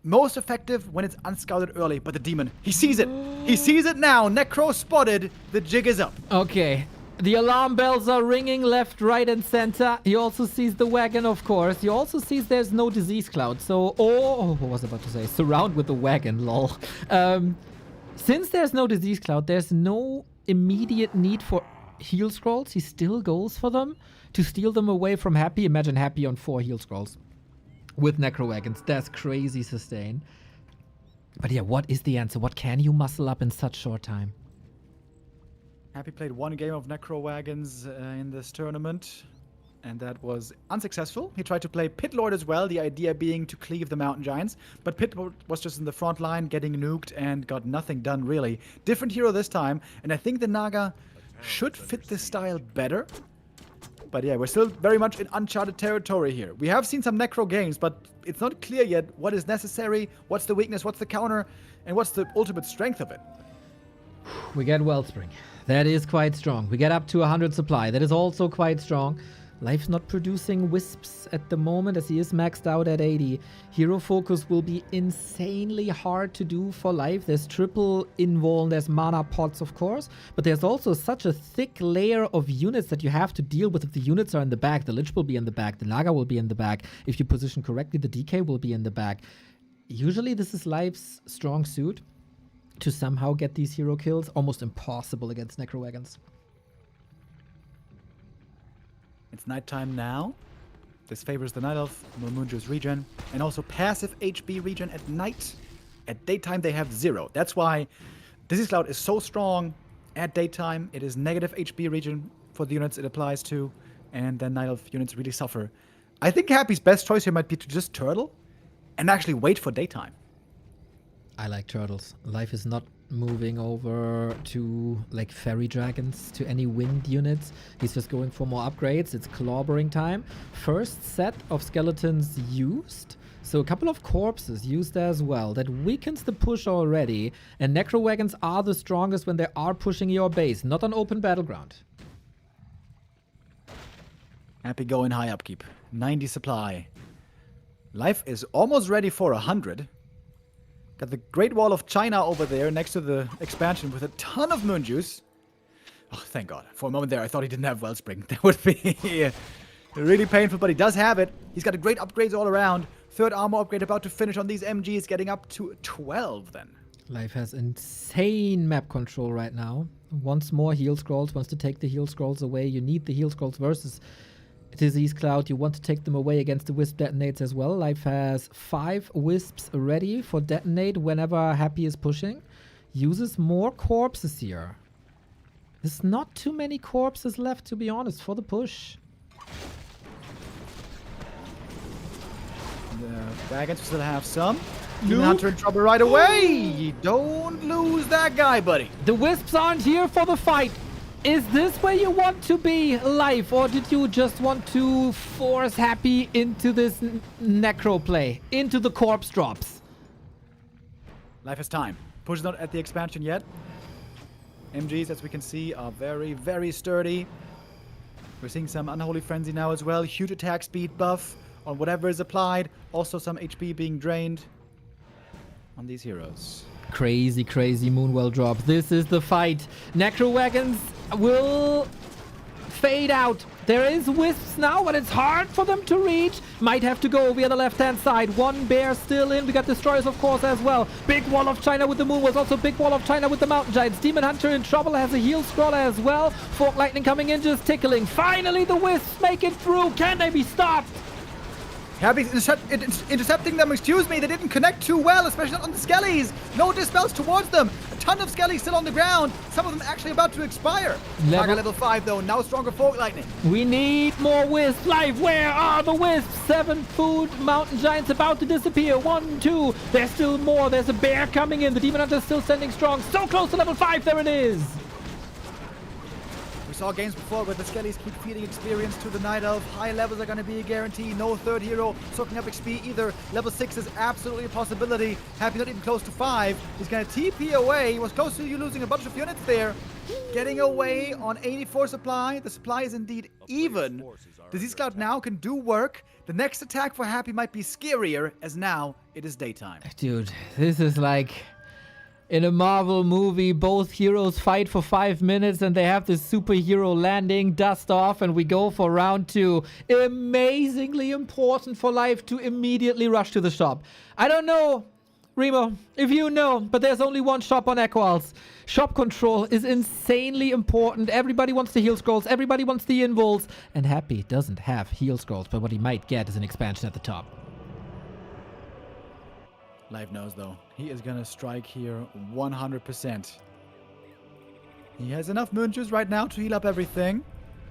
S2: most effective when it's unscouted early, but the demon, he sees it. He sees it now. Necro spotted. The jig is up.
S1: Okay. The alarm bells are ringing left, right, and center. He also sees the wagon, of course. He also sees there's no disease cloud. So, what was I about to say? Surround with the wagon, lol. Since there's no disease cloud, there's no immediate need for heal scrolls. He still goes for them to steal them away from Happy. Imagine Happy on 4 heal scrolls with necro wagons. That's crazy sustain. But yeah, what is the answer? What can you muscle up in such short time?
S2: Happy played 1 game of Necro Wagons in this tournament, and that was unsuccessful. He tried to play Pit Lord as well, the idea being to cleave the Mountain Giants, but Pit Lord was just in the front line getting nuked and got nothing done really. Different hero this time, and I think the Naga should fit this style better. But yeah, we're still very much in uncharted territory here. We have seen some Necro games, but it's not clear yet what is necessary, what's the weakness, what's the counter, and what's the ultimate strength of it.
S1: We get Wellspring. That is quite strong. We get up to 100 supply. That is also quite strong. Life's not producing wisps at the moment as he is maxed out at 80. Hero focus will be insanely hard to do for Life. There's triple invuln, there's mana pots of course, but there's also such a thick layer of units that you have to deal with. If the units are in the back, the Lich will be in the back, the Naga will be in the back. If you position correctly, the DK will be in the back. Usually this is Life's strong suit, to somehow get these hero kills. Almost impossible against Necro Wagons.
S2: It's nighttime now. This favors the Night Elf, Moonju's regen, and also passive HB regen at night. At daytime, they have 0. That's why Dizzy's Cloud is so strong. At daytime, it is negative HB regen for the units it applies to, and then Night Elf units really suffer. I think Happy's best choice here might be to just turtle and actually wait for daytime.
S1: I like turtles. Life is not moving over to like fairy dragons, to any wind units. He's just going for more upgrades. It's clobbering time. First set of skeletons used. So a couple of corpses used as well. That weakens the push already. And Necro Wagons are the strongest when they are pushing your base, not on open battleground.
S2: Happy going high upkeep. 90 supply. Life is almost ready for 100. Got the Great Wall of China over there next to the expansion with a ton of moon juice. Oh, thank God. For a moment there, I thought he didn't have Wellspring. That would be really painful, but he does have it. He's got great upgrades all around. Third armor upgrade about to finish on these MGs, getting up to 12 then.
S1: Life has insane map control right now. Wants more heal scrolls, wants to take the heal scrolls away. You need the heal scrolls versus Disease Cloud. You want to take them away against the Wisp detonates as well. Life has 5 Wisps ready for detonate whenever Happy is pushing. Uses more corpses here. There's not too many corpses left, to be honest, for the push.
S2: The Wagons still have some. Demon Hunter in trouble right away. Don't lose that guy, buddy.
S1: The Wisps aren't here for the fight. Is this where you want to be, Life, or did you just want to force Happy into this necro play, into the corpse drops?
S2: Life has time. Push is not at the expansion yet. MGs, as we can see, are very, very sturdy. We're seeing some Unholy Frenzy now as well. Huge attack speed buff on whatever is applied. Also some HP being drained on these heroes.
S1: Crazy, crazy Moonwell drop. This is the fight. Necro Wagons will fade out. There is Wisps now, but it's hard for them to reach. Might have to go via the left-hand side. One bear still in. We got Destroyers, of course, as well. Big Wall of China with the Moonwells. Also big Wall of China with the Mountain Giants. Demon Hunter in trouble. Has a heal scroll as well. Fork Lightning coming in, just tickling. Finally, the Wisps make it through. Can they be stopped?
S2: Happy's intercepting them, excuse me. They didn't connect too well, especially not on the Skellies. No dispels towards them. A ton of Skellies still on the ground. Some of them actually about to expire. Target level 5 though, now stronger Fork Lightning.
S1: We need more Wisps. Life, where are the Wisps? 7 food Mountain Giants about to disappear. 1, 2. There's still more. There's a bear coming in. The Demon Hunter still standing strong. So close to level 5. There it is.
S2: We saw games before where the Skellies keep feeding experience to the Night Elf. High levels are going to be a guarantee. No third hero soaking up XP either. Level 6 is absolutely a possibility. Happy not even close to 5. He's going to TP away. He was close to you losing a bunch of units there. Getting away on 84 supply. The supply is indeed even. Disease Cloud now can do work. The next attack for Happy might be scarier, as now it is daytime.
S1: Dude, this is like in a Marvel movie. Both heroes fight for 5 minutes and they have this superhero landing, dust off, and we go for round 2. Amazingly important for Life to immediately rush to the shop. I don't know, Remo, if you know, but there's only one shop on Equals. Shop control is insanely important. Everybody wants the heal scrolls, everybody wants the invuls, and Happy doesn't have heal scrolls, but what he might get is an expansion at the top.
S2: Life knows though, he is gonna strike here 100%. He has enough moon juice right now to heal up everything.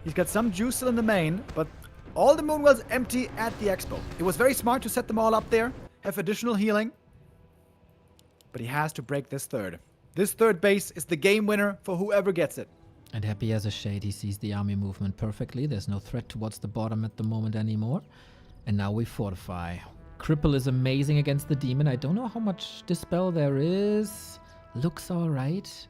S2: He's got some juice still in the main, but all the moonwells empty at the expo. It was very smart to set them all up there, have additional healing. But he has to break this third. This third base is the game winner for whoever gets it.
S1: And Happy as a shade, he sees the army movement perfectly. There's no threat towards the bottom at the moment anymore. And now we fortify. Cripple is amazing against the demon. I don't know how much dispel there is. Looks alright.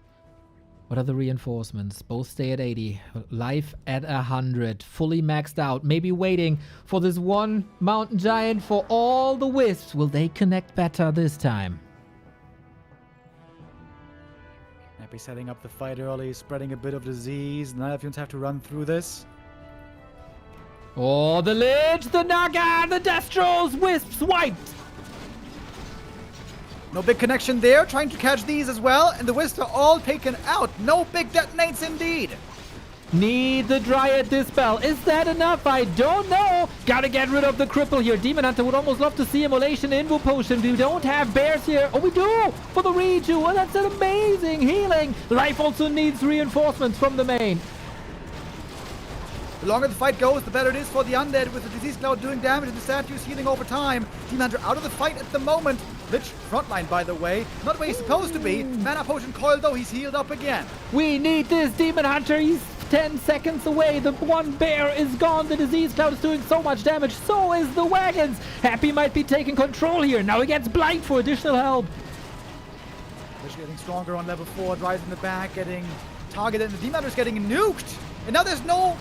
S1: What are the reinforcements? Both stay at 80. Life at 100. Fully maxed out. Maybe waiting for this one mountain giant for all the wisps. Will they connect better this time?
S2: Happy setting up the fight early, spreading a bit of disease. Nilfions have to run through this.
S1: Oh, the Lich, the Naga, the Destros, wisps wiped.
S2: No big connection there, trying to catch these as well, and the Wisps are all taken out. No big detonates indeed.
S1: Need the Dryad Dispel. Is that enough? I don't know. Gotta get rid of the cripple here. Demon Hunter would almost love to see Immolation Invo Potion. We don't have bears here. Oh, we do! For the Reju. Oh, that's an amazing healing. Life also needs reinforcements from the main.
S2: The longer the fight goes, the better it is for the Undead, with the Disease Cloud doing damage and the statues healing over time. Demon Hunter out of the fight at the moment. Lich frontline, by the way. Not where he's supposed to be. Mana Potion coil, though, he's healed up again.
S1: We need this Demon Hunter. He's 10 seconds away. The one bear is gone. The Disease Cloud is doing so much damage. So is the Wagons. Happy might be taking control here. Now he gets Blight for additional help.
S2: Lich getting stronger on level 4. Drives in the back, getting targeted. And the Demon Hunter is getting nuked. And now there's no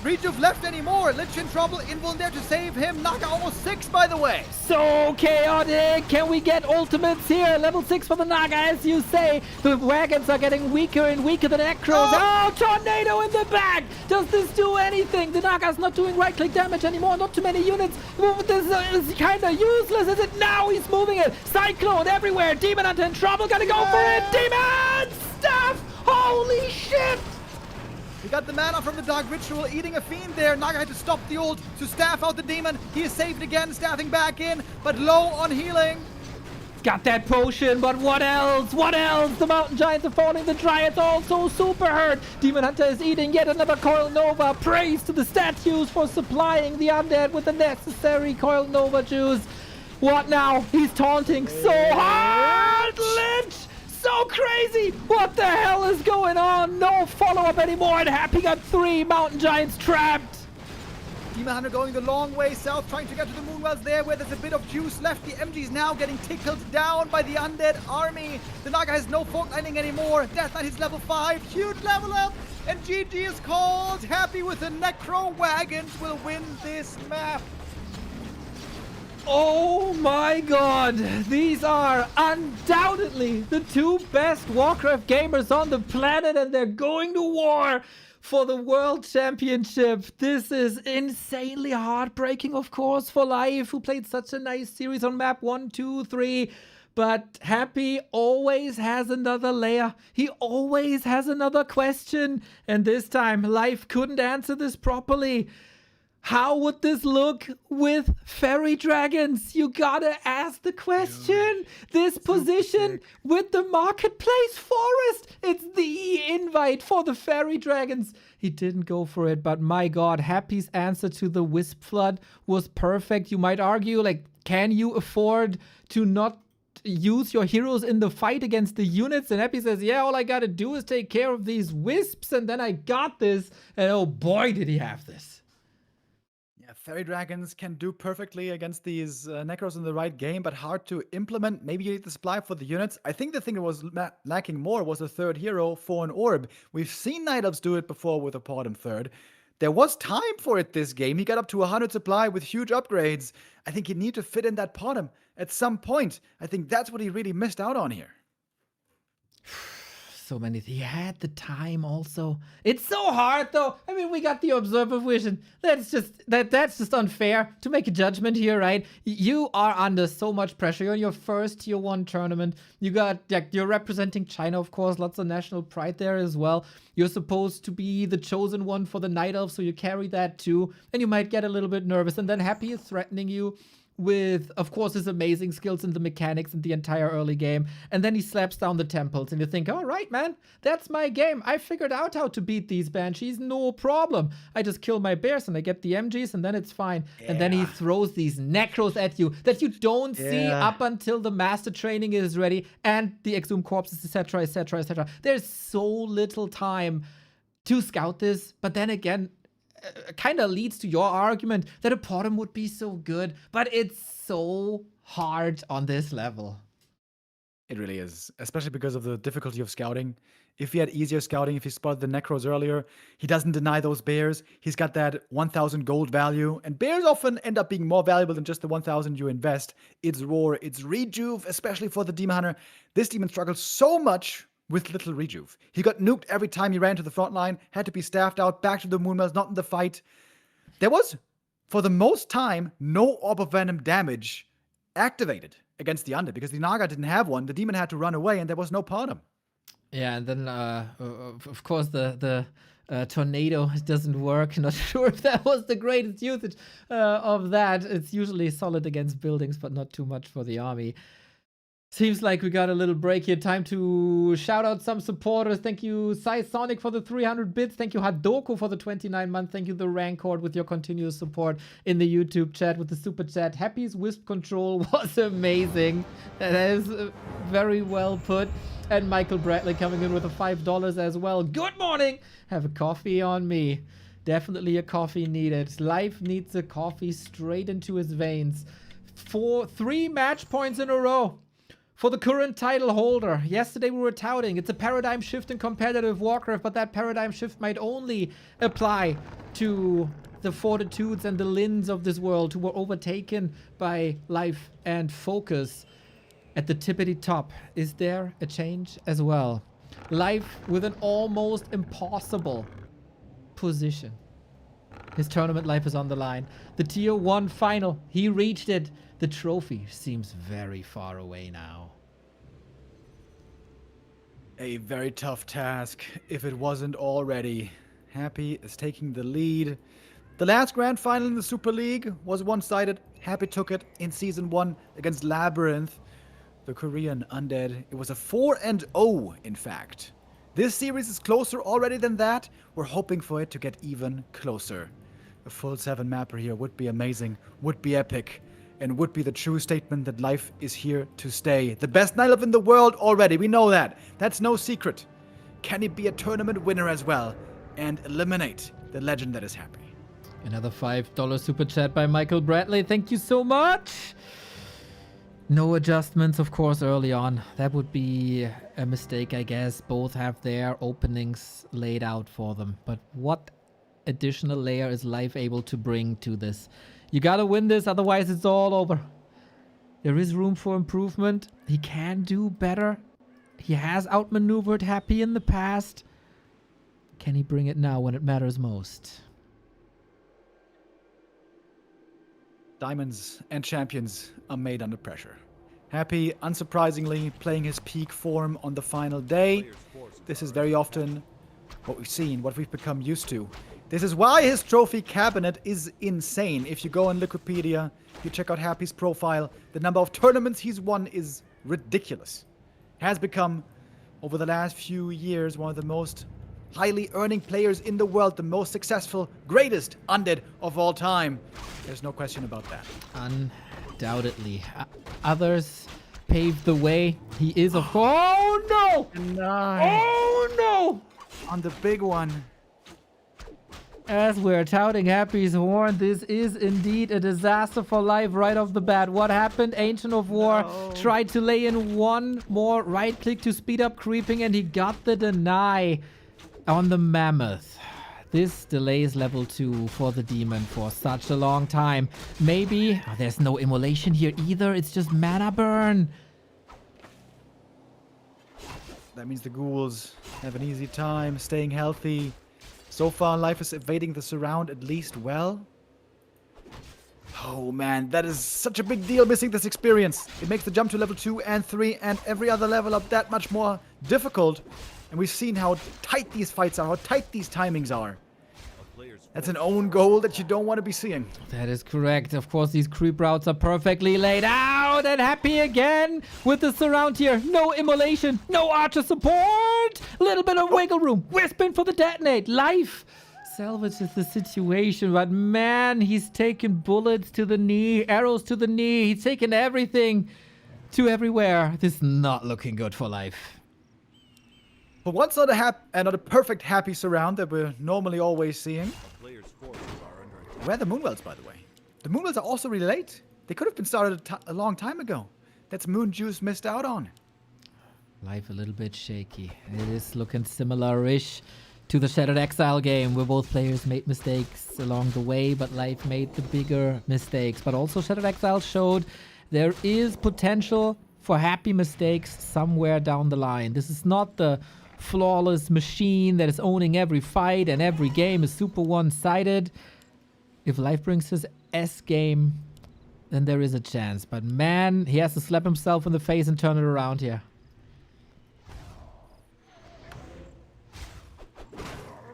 S2: Rejuve left anymore. Lich in trouble. Invul there to save him. Naga almost 6, by the way.
S1: So chaotic. Can we get ultimates here? Level 6 for the Naga, as you say. The Wagons are getting weaker and weaker. The Necros. Oh, Tornado in the back. Does this do anything? The Naga's not doing right-click damage anymore. Not too many units. This is kind of useless. Is it now? He's moving it. Cyclone everywhere. Demon Hunter in trouble. Gotta go for it. Demon stuff. Holy shit.
S2: We got the mana from the Dark Ritual, eating a fiend there. Naga had to stop the ult to staff out the demon. He is saved again, staffing back in, but low on healing.
S1: Got that potion, but what else? What else? The Mountain Giants are falling. The Dryads also super hurt. Demon Hunter is eating yet another Coil Nova. Praise to the statues for supplying the undead with the necessary Coil Nova juice. What now? He's taunting so hard. Lich! So crazy! What the hell is going on? No follow-up anymore, and Happy got 3 Mountain Giants trapped.
S2: Demon Hunter going the long way south, trying to get to the Moonwells there, where there's a bit of juice left. The MG's now getting tickled down by the undead army. The Naga has no fork lightning anymore. Death Knight is level 5, huge level up, and GG is called. Happy with the Necro Wagons will win this map.
S1: Oh my god, these are undoubtedly the 2 best Warcraft gamers on the planet, and they're going to war for the World Championship. This is insanely heartbreaking, of course, for Life, who played such a nice series on map 1, 2, 3. But Happy always has another layer. He always has another question. And this time, Life couldn't answer this properly. How would this look with fairy dragons? You gotta ask the question. This position with the marketplace forest. It's the invite for the fairy dragons. He didn't go for it, but my god, Happy's answer to the Wisp Flood was perfect. You might argue, like, can you afford to not use your heroes in the fight against the units? And Happy says, yeah, all I gotta do is take care of these wisps, and then I got this. And oh boy, did he have this.
S2: Fairy Dragons can do perfectly against these Necros in the right game, but hard to implement. Maybe you need the supply for the units. I think the thing that was lacking more was a third hero for an orb. We've seen Night Elves do it before with a Potem third. There was time for it this game. He got up to 100 supply with huge upgrades. I think he need to fit in that Potem at some point. I think that's what he really missed out on here.
S1: So many. He had the time also. It's so hard though. I mean, we got the observer vision. That's just unfair to make a judgment here, right? You are under so much pressure. You're in your first tier 1 tournament. You're representing China, of course. Lots of national pride there as well. You're supposed to be the chosen one for the Night Elf, so you carry that too. And you might get a little bit nervous. And then Happy is threatening you with, of course, his amazing skills in the mechanics in the entire early game. And then he slaps down the temples, and you think, all right, man, that's my game. I figured out how to beat these banshees, no problem. I just kill my bears and I get the MGs, and then it's fine. Yeah. And then he throws these necros at you that you don't see up until the master training is ready and the exhumed corpses, etc., etc., etc. There's so little time to scout this, but then again, kind of leads to your argument that a Potem would be so good, but it's so hard on this level.
S2: It really is, especially because of the difficulty of scouting. If he had easier scouting, if he spotted the Necros earlier, he doesn't deny those bears. He's got that 1,000 gold value, and bears often end up being more valuable than just the 1,000 you invest. It's Roar, it's Rejuve, especially for the Demon Hunter. This Demon struggles so much with little Rejuve. He got nuked every time he ran to the front line, had to be staffed out, back to the Moonwells, not in the fight. There was, for the most time, no Orb of Venom damage activated against the Undead because the Naga didn't have one. The Demon had to run away, and there was no Potom.
S1: Yeah, and then of course the tornado doesn't work. Not sure if that was the greatest usage of that. It's usually solid against buildings, but not too much for the army. Seems like we got a little break here. Time to shout out some supporters. Thank you, Sonic for the 300 bits. Thank you, Hadoko for the 29 months. Thank you, The Rancor, with your continuous support in the YouTube chat with the super chat. Happy's Wisp Control was amazing. That is very well put. And Michael Bradley coming in with a $5 as well. Good morning. Have a coffee on me. Definitely a coffee needed. Life needs a coffee straight into his veins. 3 match points in a row for the current title holder. Yesterday we were touting it's a paradigm shift in competitive Warcraft, but that paradigm shift might only apply to the Fortitudes and the Lins of this world who were overtaken by Life and FoCuS. At the tippity top, is there a change as well? Life with an almost impossible position. His tournament life is on the line. The tier 1 final, he reached it. The trophy seems very far away now.
S2: A very tough task, if it wasn't already. Happy is taking the lead. The last grand final in the Super League was one-sided. Happy took it in Season 1 against Labyrinth, the Korean Undead. It was a 4-0, in fact. This series is closer already than that. We're hoping for it to get even closer. A full 7 mapper here would be amazing, would be epic, and would be the true statement that life is here to stay. The best Nightlife in the world already, we know that. That's no secret. Can he be a tournament winner as well and eliminate the legend that is Happy?
S1: Another $5 super chat by Michael Bradley. Thank you so much. No adjustments, of course, early on. That would be a mistake, I guess. Both have their openings laid out for them. But what additional layer is life able to bring to this? You gotta win this, otherwise it's all over. There is room for improvement. He can do better. He has outmaneuvered Happy in the past. Can he bring it now when it matters most?
S2: Diamonds and champions are made under pressure. Happy, unsurprisingly, playing his peak form on the final day. This is very often what we've seen, what we've become used to. This is why his trophy cabinet is insane. If you go on Wikipedia, you check out Happy's profile, the number of tournaments he's won is ridiculous. Has become, over the last few years, one of the most highly earning players in the world, the most successful, greatest Undead of all time. There's no question about that.
S1: Undoubtedly. Others paved the way. He is, of course. Oh no! Oh no!
S2: On the big one.
S1: As we're touting Happy's horn, this is indeed a disaster for life right off the bat. What happened? Ancient of War tried to lay in one more right click to speed up creeping, and he got the deny on the Mammoth. This delays level 2 for the Demon for such a long time. Maybe there's no immolation here either. It's just mana burn.
S2: That means the ghouls have an easy time staying healthy. So far, life is evading the surround at least well. Oh man, that is such a big deal missing this experience. It makes the jump to level 2 and 3 and every other level up that much more difficult. And we've seen how tight these fights are, how tight these timings are. That's an own goal that you don't want to be seeing.
S1: That is correct. Of course, these creep routes are perfectly laid out. And Happy again with the surround here. No immolation, no archer support. A little bit of wiggle room. Wispin for the detonate. Life salvages the situation. But man, he's taken bullets to the knee, arrows to the knee. He's taken everything to everywhere. This is not looking good for life.
S2: But once not a perfect Happy surround that we're normally always seeing. Where are the Moonwells, by the way? The Moonwells are also really late. They could have been started a long time ago. That's Moon Juice missed out on.
S1: Life a little bit shaky. It is looking similar-ish to the Shattered Exile game, where both players made mistakes along the way, but Life made the bigger mistakes. But also Shattered Exile showed there is potential for happy mistakes somewhere down the line. This is not the flawless machine that is owning every fight and every game is super one-sided. If Life brings his S game, then there is a chance. But man, he has to slap himself in the face and turn it around here.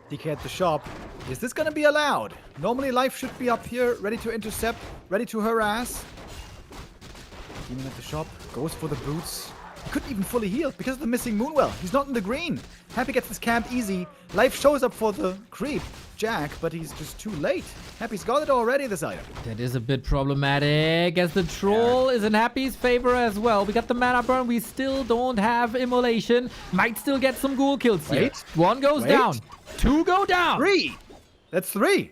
S2: DK at the shop. Is this gonna be allowed? Normally Life should be up here, ready to intercept, ready to harass. Demon at the shop, goes for the boots. He couldn't even fully heal because of the missing Moonwell. He's not in the green. Happy gets this camp easy. Life shows up for the creep, Jack, but he's just too late. Happy's got it already, this item.
S1: That is a bit problematic, as the troll is in Happy's favor as well. We got the mana burn. We still don't have immolation. Might still get some ghoul kills here.
S2: Wait.
S1: One goes down. Two go down.
S2: 3! That's 3.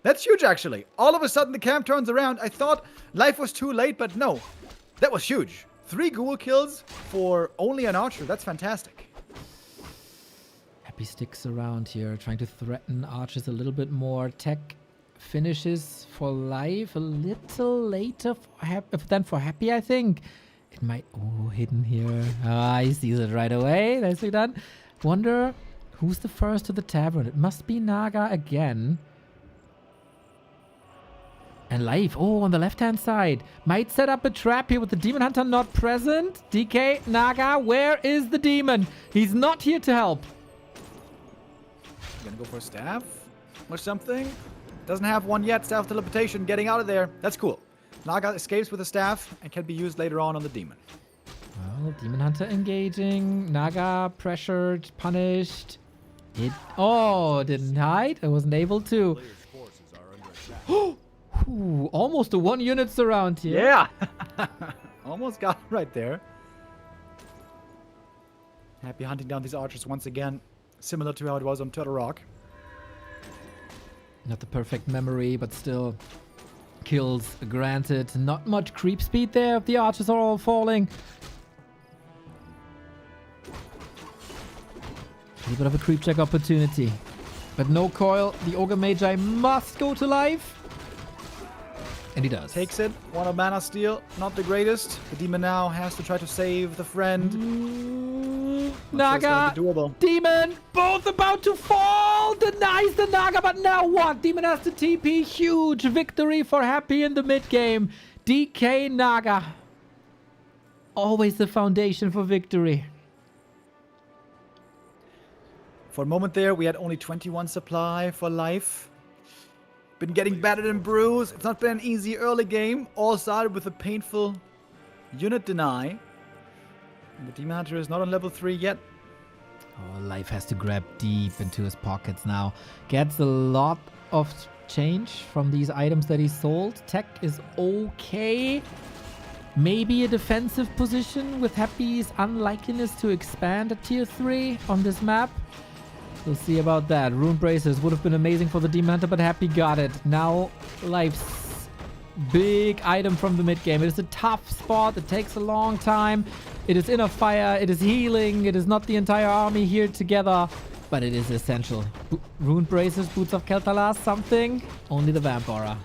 S2: That's huge, actually. All of a sudden, the camp turns around. I thought Life was too late, but no. That was huge. 3 ghoul kills for only an archer. That's fantastic.
S1: Happy sticks around here, trying to threaten archers a little bit more. Tech finishes for Life a little later than for Happy, I think. It might... Oh, hidden here. Ah, he sees it right away. Nicely done. Wonder who's the first to the tavern. It must be Naga again. And Life, oh, on the left-hand side. Might set up a trap here with the Demon Hunter not present. DK, Naga, where is the demon? He's not here to help.
S2: Gonna go for a staff or something. Doesn't have one yet. Staff teleportation, getting out of there. That's cool. Naga escapes with a staff and can be used later on the demon.
S1: Well, Demon Hunter engaging. Naga pressured, punished. It, oh, didn't hide. I wasn't able to.
S3: Players' forces are under attack.
S1: Ooh, almost a 1 unit surround here.
S2: Yeah. Almost got it right there. Happy hunting down these archers once again. Similar to how it was on Turtle Rock.
S1: Not the perfect memory, but still kills granted. Not much creep speed there if the archers are all falling. A little bit of a creep check opportunity. But no coil. The Ogre Magi must go to life. And he does.
S2: Takes it. One of mana steal. Not the greatest. The demon now has to try to save the friend.
S1: Naga, demon, both about to fall. Denies the Naga, but now what? Demon has to TP. Huge victory for Happy in the mid game. DK Naga. Always the foundation for victory.
S2: For a moment there, we had only 21 supply for life. Been getting battered and bruised. It's not been an easy early game. All started with a painful unit deny. And the Demon Hunter is not on level 3 yet.
S1: Oh, Life has to grab deep into his pockets now. Gets a lot of change from these items that he sold. Tech is okay. Maybe a defensive position with Happy's unlikeliness to expand at tier 3 on this map. We'll see about that. Rune Bracers would have been amazing for the Demon Hunter, but Happy got it. Now, Life's big item from the mid game. It is a tough spot. It takes a long time. It is in a fire. It is healing. It is not the entire army here together, but it is essential. Rune Bracers, Boots of Keltalas, something. Only the Vamp Aura.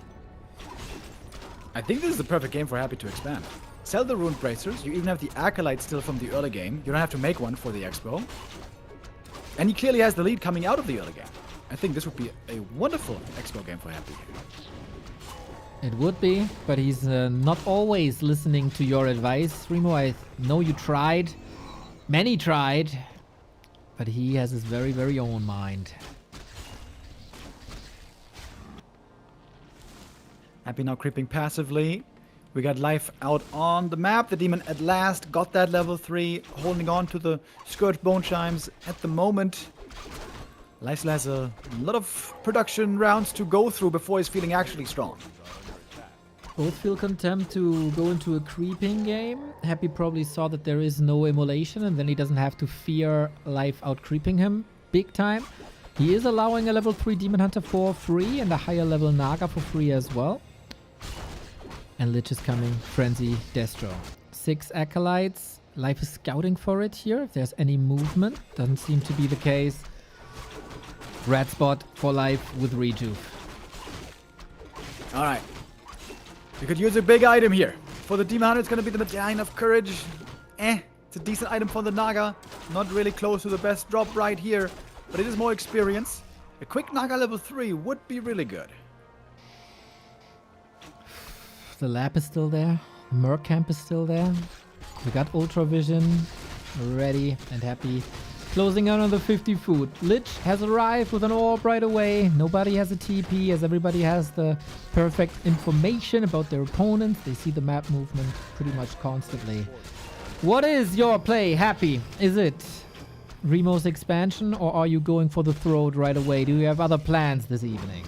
S2: I think this is the perfect game for Happy to expand. Sell the Rune Bracers. You even have the Acolyte still from the early game. You don't have to make one for the Expo. And he clearly has the lead coming out of the early game. I think this would be a wonderful Expo game for Happy.
S1: It would be, but he's not always listening to your advice. Remo, I know you tried. Many tried. But he has his very, very own mind.
S2: Happy now creeping passively. We got life out on the map. The demon at last got that level 3, holding on to the Scourge Bone Chimes at the moment. Life still has a lot of production rounds to go through before he's feeling actually strong.
S1: Both feel content to go into a creeping game. Happy probably saw that there is no immolation, and then he doesn't have to fear life out creeping him big time. He is allowing a level 3 Demon Hunter for free and a higher level Naga for free as well. And Lich is coming. Frenzy, Destro. 6 Acolytes. Life is scouting for it here. If there's any movement, doesn't seem to be the case. Red spot for Life with Rejuve.
S2: All right. We could use a big item here. For the Demon Hunter, it's going to be the Medallion of Courage. It's a decent item for the Naga. Not really close to the best drop right here, but it is more experience. A quick Naga level 3 would be really good.
S1: The lab is still there. Merc camp is still there. We got Ultra Vision ready and happy. Closing out on the 50 food. Lich has arrived with an orb right away. Nobody has a TP as everybody has the perfect information about their opponents. They see the map movement pretty much constantly. What is your play, Happy? Is it Remo's expansion or are you going for the throat right away? Do you have other plans this evening?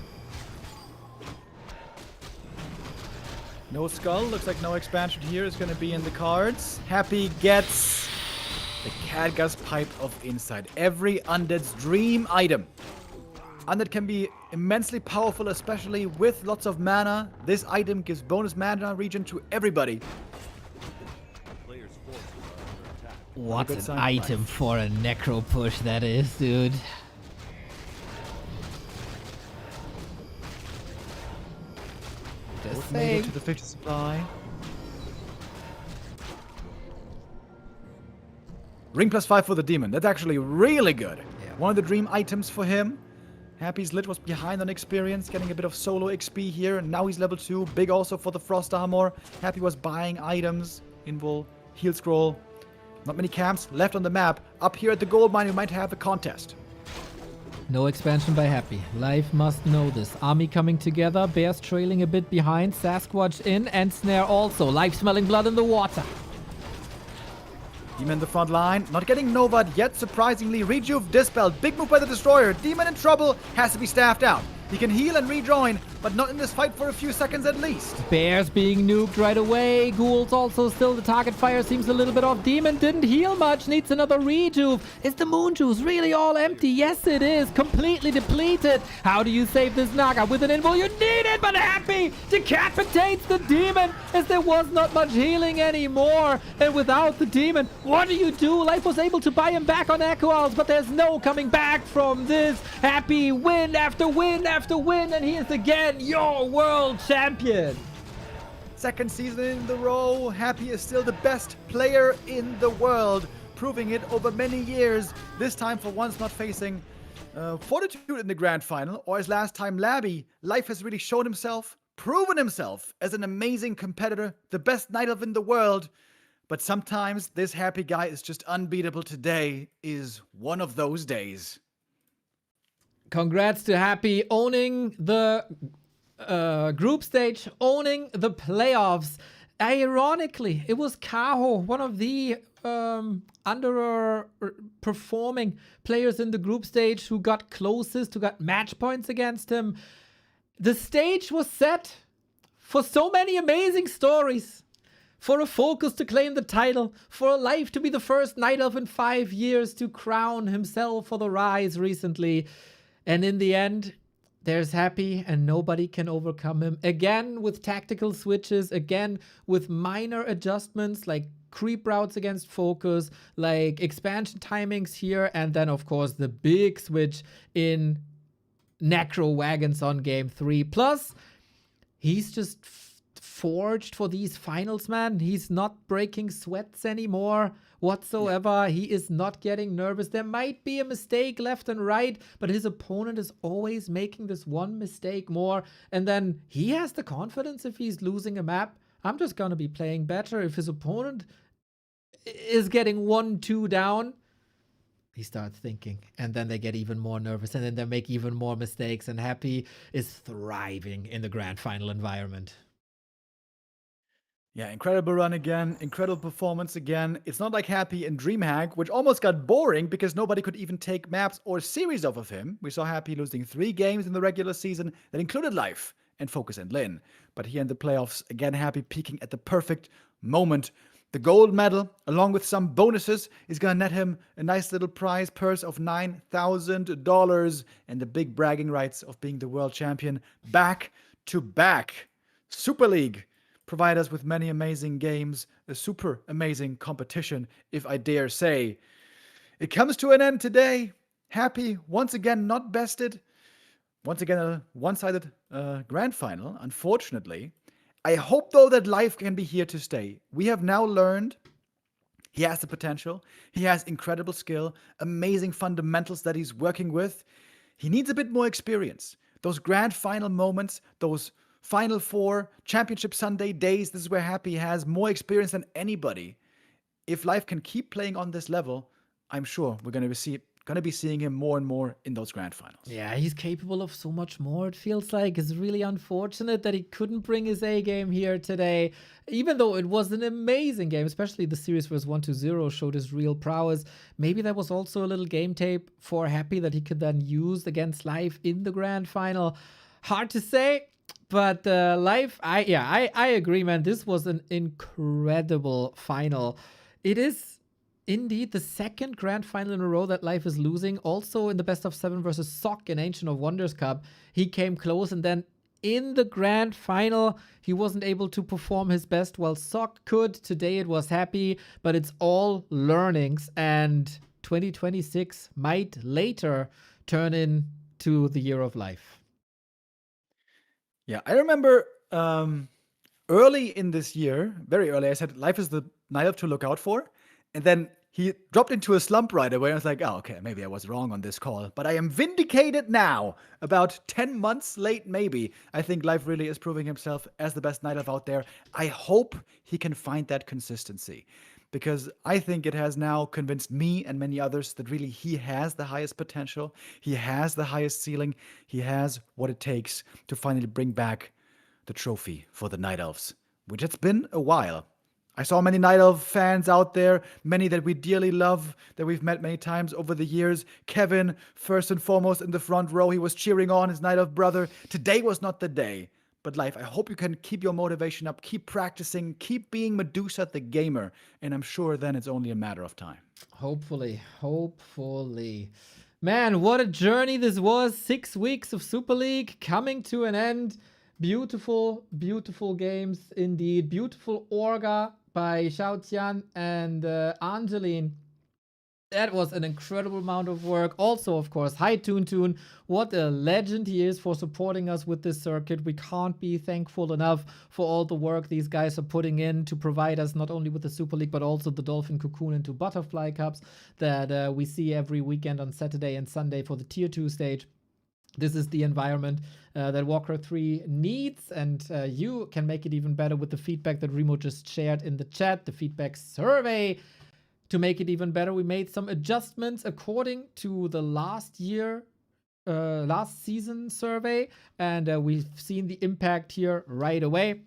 S2: No skull. Looks like no expansion here is going to be in the cards. Happy gets the Khadgar's Pipe of Insight. Every Undead's dream item. Undead can be immensely powerful, especially with lots of mana. This item gives bonus mana regen to everybody.
S3: Players forces are under attack.
S1: What
S2: Good
S1: an
S2: sign,
S1: item
S2: Mike.
S1: for a necro push that is, dude. Just
S2: Both made it
S1: saying.
S2: to the 50 supply. Ring +5 for the demon. That's actually really good.
S1: Yeah.
S2: One of the dream items for him. Happy's Lit was behind on experience, getting a bit of solo XP here. And now he's level 2. Big also for the Frost Armor. Happy was buying items. Invul, Heal Scroll. Not many camps left on the map. Up here at the gold mine, we might have a contest.
S1: No expansion by Happy. Life must know this. Army coming together. Bears trailing a bit behind. Sasquatch in and Snare also. Life smelling blood in the water.
S2: Demon in the front line, not getting Novad yet, surprisingly. Rejuve dispelled, big move by the Destroyer. Demon in trouble, has to be staffed out. He can heal and rejoin, but not in this fight for a few seconds at least.
S1: Bears being nuked right away. Ghouls also still the target fire seems a little bit off. Demon didn't heal much, needs another rejuve. Is the moon juice really all empty? Yes it is, completely depleted. How do you save this Naga? With an invul you need it, but Happy decapitates the demon as there was not much healing anymore. And without the demon, what do? Life was able to buy him back on Echo Owls, but there's no coming back from this. Happy win after win after win, and he is again your world champion.
S2: Second season in the row, Happy is still the best player in the world, proving it over many years. This time for once not facing Fortitude in the grand final, or as last time Labby. Life has really shown himself, proven himself as an amazing competitor, the best night elf in the world. But sometimes this Happy guy is just unbeatable. Today is one of those days.
S1: Congrats to Happy owning the group stage, owning the playoffs. Ironically, it was Kaho, one of the underperforming players in the group stage, who got closest, who got match points against him. The stage was set for so many amazing stories. For a FoCuS to claim the title, for a Life to be the first Night Elf in 5 years to crown himself for the Rise recently. And in the end, there's Happy and nobody can overcome him. Again with tactical switches, again with minor adjustments like creep routes against FoCuS, like expansion timings here, and then of course the big switch in Necro Wagons on game 3. Plus, he's just forged for these finals, man. He's not breaking sweats anymore whatsoever. Yeah. He is not getting nervous. There might be a mistake left and right, but his opponent is always making this one mistake more. And then he has the confidence, if he's losing a map, I'm just going to be playing better. If his opponent is getting 1-2 down, he starts thinking, and then they get even more nervous, and then they make even more mistakes, and Happy is thriving in the grand final environment.
S2: Yeah, incredible run again, incredible performance again. It's not like Happy in DreamHack, which almost got boring because nobody could even take maps or series off of him. We saw Happy losing 3 games in the regular season that included Life and FoCuS and Lin. But here in the playoffs, again, Happy peaking at the perfect moment. The gold medal, along with some bonuses, is going to net him a nice little prize purse of $9,000 and the big bragging rights of being the world champion back to back. Super League provide us with many amazing games, a super amazing competition, if I dare say. It comes to an end today. Happy, once again, not bested. Once again, a one-sided grand final, unfortunately. I hope, though, that life can be here to stay. We have now learned he has the potential. He has incredible skill, amazing fundamentals that he's working with. He needs a bit more experience. Those grand final moments, those Final Four, Championship Sunday days, this is where Happy has more experience than anybody. If life can keep playing on this level, I'm sure we're going to be seeing him more and more in those grand finals.
S1: Yeah, he's capable of so much more, it feels like. It's really unfortunate that he couldn't bring his A game here today, even though it was an amazing game, especially the series vs 1-0 showed his real prowess. Maybe that was also a little game tape for Happy that he could then use against Live in the grand final. Hard to say, but Live, I agree, man. This was an incredible final. It is indeed the second grand final in a row that Life is losing. Also in the best of 7 versus Sock in Ancient of Wonders Cup, he came close, and then in the grand final, he wasn't able to perform his best. Well, Sock could. Today it was Happy, but it's all learnings, and 2026 might later turn into the year of Life.
S2: Yeah, I remember early in this year, very early, I said Life is the night elf to look out for. And then he dropped into a slump right away. I was like, oh, okay, maybe I was wrong on this call. But I am vindicated now. About 10 months late, maybe. I think Life really is proving himself as the best night elf out there. I hope he can find that consistency, because I think it has now convinced me and many others that really he has the highest potential. He has the highest ceiling. He has what it takes to finally bring back the trophy for the Night Elves, which it's been a while. I saw many Night Elf fans out there, many that we dearly love, that we've met many times over the years. Kevin, first and foremost in the front row, he was cheering on his Night Elf brother. Today was not the day. But Life, I hope you can keep your motivation up, keep practicing, keep being Medusa the gamer, and I'm sure then it's only a matter of time.
S1: Hopefully. Man, what a journey this was. 6 weeks of Super League coming to an end. Beautiful games indeed. Beautiful Orga by Xiaotian and Angeline. That was an incredible amount of work. Also, of course, hi Toon. What a legend he is for supporting us with this circuit. We can't be thankful enough for all the work these guys are putting in to provide us not only with the Super League, but also the Dolphin Cocoon and 2 Butterfly Cups that we see every weekend on Saturday and Sunday for the Tier 2 stage. This is the environment that Warcraft 3 needs, and you can make it even better with the feedback that Remo just shared in the chat, the feedback survey. To make it even better, we made some adjustments according to the last season survey, and we've seen the impact here right away.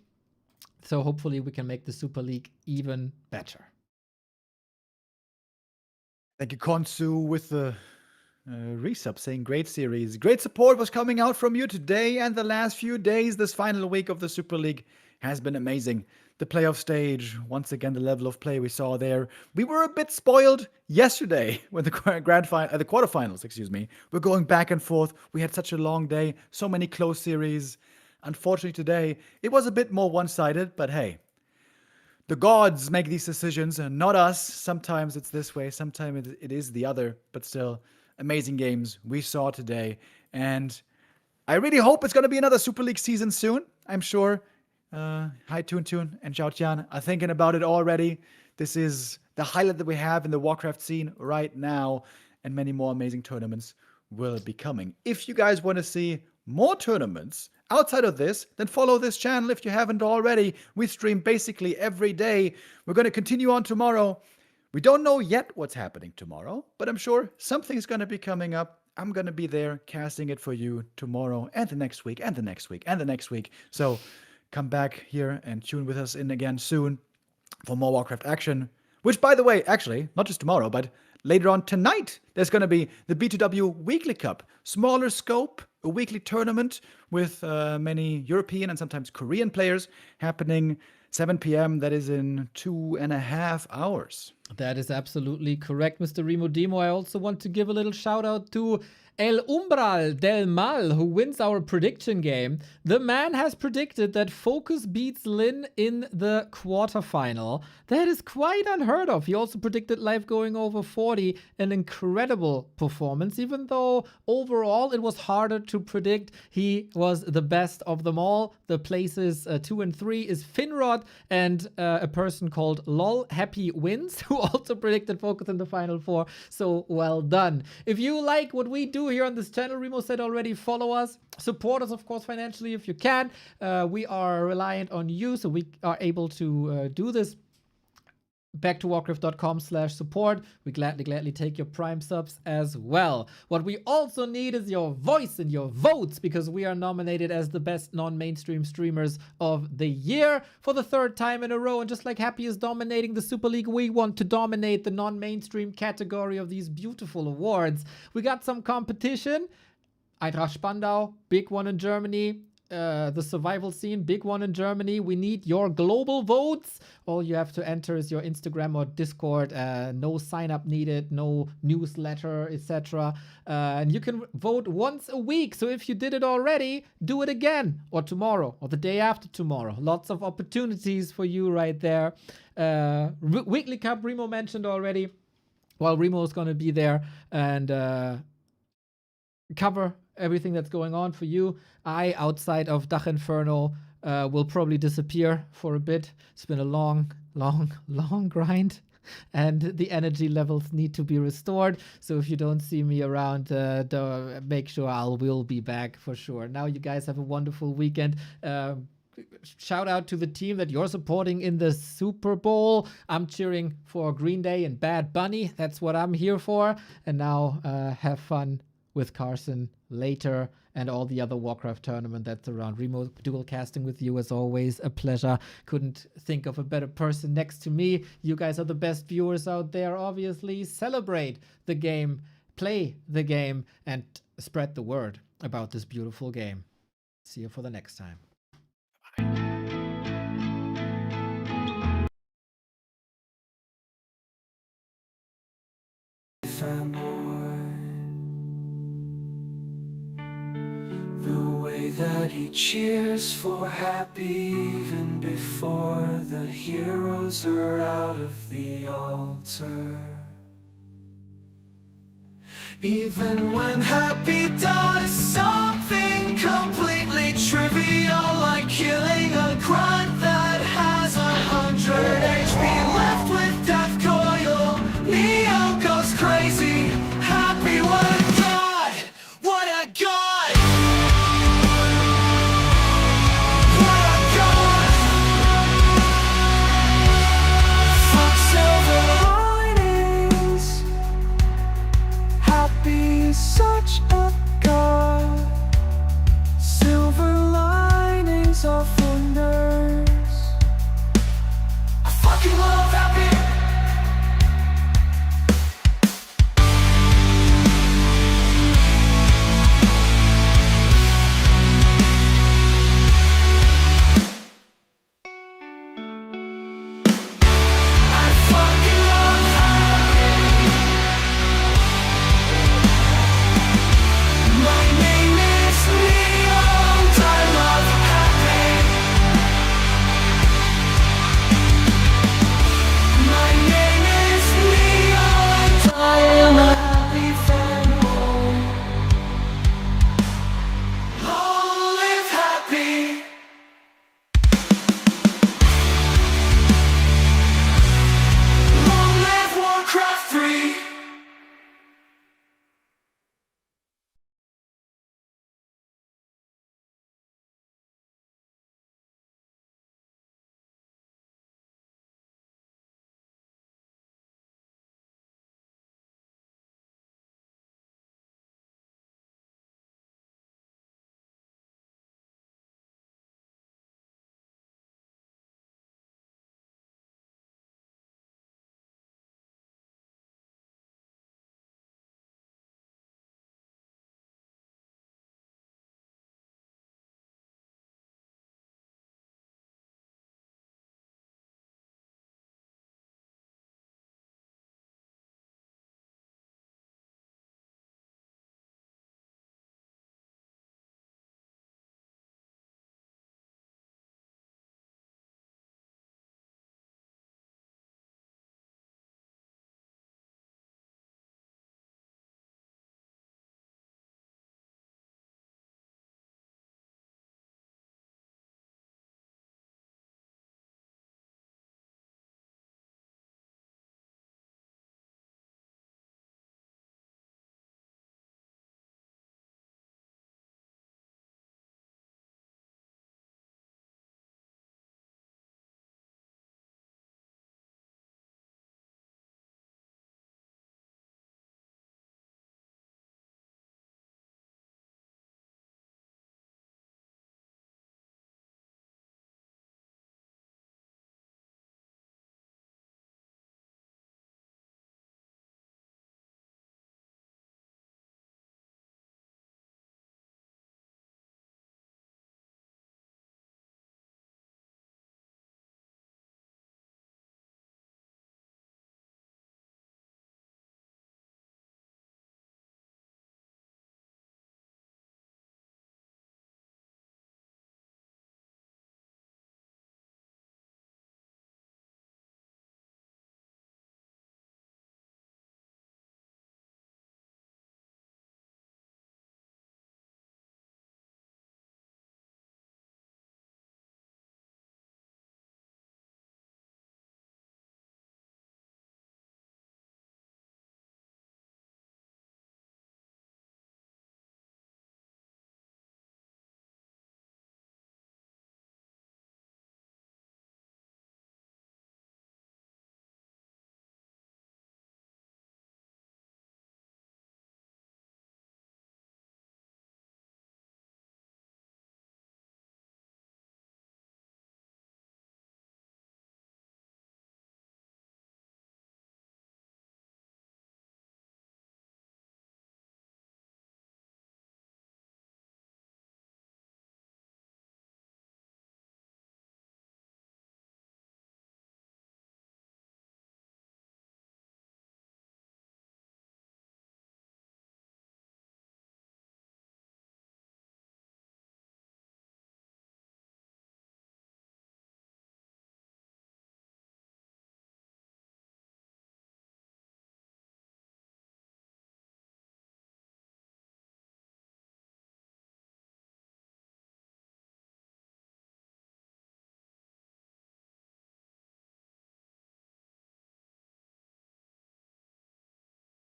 S1: So hopefully we can make the Super League even better.
S2: Thank you, Konsu, with the resub saying great series. Great support was coming out from you today and the last few days. This final week of the Super League has been amazing. The playoff stage, once again, the level of play we saw there. We were a bit spoiled yesterday when the quarterfinals, were going back and forth. We had such a long day, so many close series. Unfortunately today, it was a bit more one-sided, but hey, the gods make these decisions, and not us. Sometimes it's this way, sometimes it is the other, but still, amazing games we saw today. And I really hope it's going to be another Super League season soon. I'm sure hi Toon and Xiaotian are thinking about it already. This is the highlight that we have in the Warcraft scene right now, and many more amazing tournaments will be coming. If you guys want to see more tournaments outside of this, then follow this channel if you haven't already. We stream basically every day. We're going to continue on tomorrow. We don't know yet what's happening tomorrow, but I'm sure something's going to be coming up. I'm going to be there casting it for you tomorrow and the next week and the next week and the next week. So come back here and tune with us in again soon for more Warcraft action. Which, by the way, actually, not just tomorrow, but later on tonight, there's going to be the B2W Weekly Cup. Smaller scope, a weekly tournament with many European and sometimes Korean players happening 7 p.m. That is in 2.5 hours.
S1: That is absolutely correct, Mr. Remo Demo. I also want to give a little shout out to El Umbral del Mal, who wins our prediction game. The man has predicted that FoCuS beats Lin in the quarterfinal. That is quite unheard of. He also predicted live going over 40, an incredible performance. Even though overall it was harder to predict, he was the best of them all. The places 2 and 3 is Finrod and a person called Lol Happy Wins, who also predicted FoCuS in the final 4. So well done. If you like what we do here on this channel, Remo said already, follow us, support us, of course, financially if you can. We are reliant on you, so we are able to do this. Back to warcraft.com/support. We gladly take your Prime subs as well. What we also need is your voice and your votes, because we are nominated as the best non-mainstream streamers of the year for the 3rd time in a row. And just like Happy is dominating the Super League, we want to dominate the non-mainstream category of these beautiful awards. We got some competition. Eintracht Spandau, big one in Germany. The survival scene, big one in Germany. We need your global votes. All you have to enter is your Instagram or Discord. No sign up needed, no newsletter, etc. And you can vote once a week. So if you did it already, do it again, or tomorrow, or the day after tomorrow. Lots of opportunities for you right there. Weekly Cup, Remo mentioned already. Well, Remo is going to be there and cover everything that's going on for you. I, outside of Dach Inferno, will probably disappear for a bit. It's been a long grind, and the energy levels need to be restored. So if you don't see me around, make sure will be back for sure. Now you guys have a wonderful weekend. Shout out to the team that you're supporting in the Super Bowl. I'm cheering for Green Day and Bad Bunny. That's what I'm here for. And now have fun with Carson later and all the other Warcraft tournament that's around. Remo dual casting with you as always, a pleasure. Couldn't think of a better person next to me. You guys are the best viewers out there, obviously. Celebrate the game, play the game, and spread the word about this beautiful game. See you for the next time.
S4: That he cheers for Happy even before the heroes are out of the altar. Even when Happy does something completely trivial, like killing a grunt that has 100 HP left with death coil, Neo goes crazy. Happy, what a god! What a god! Such a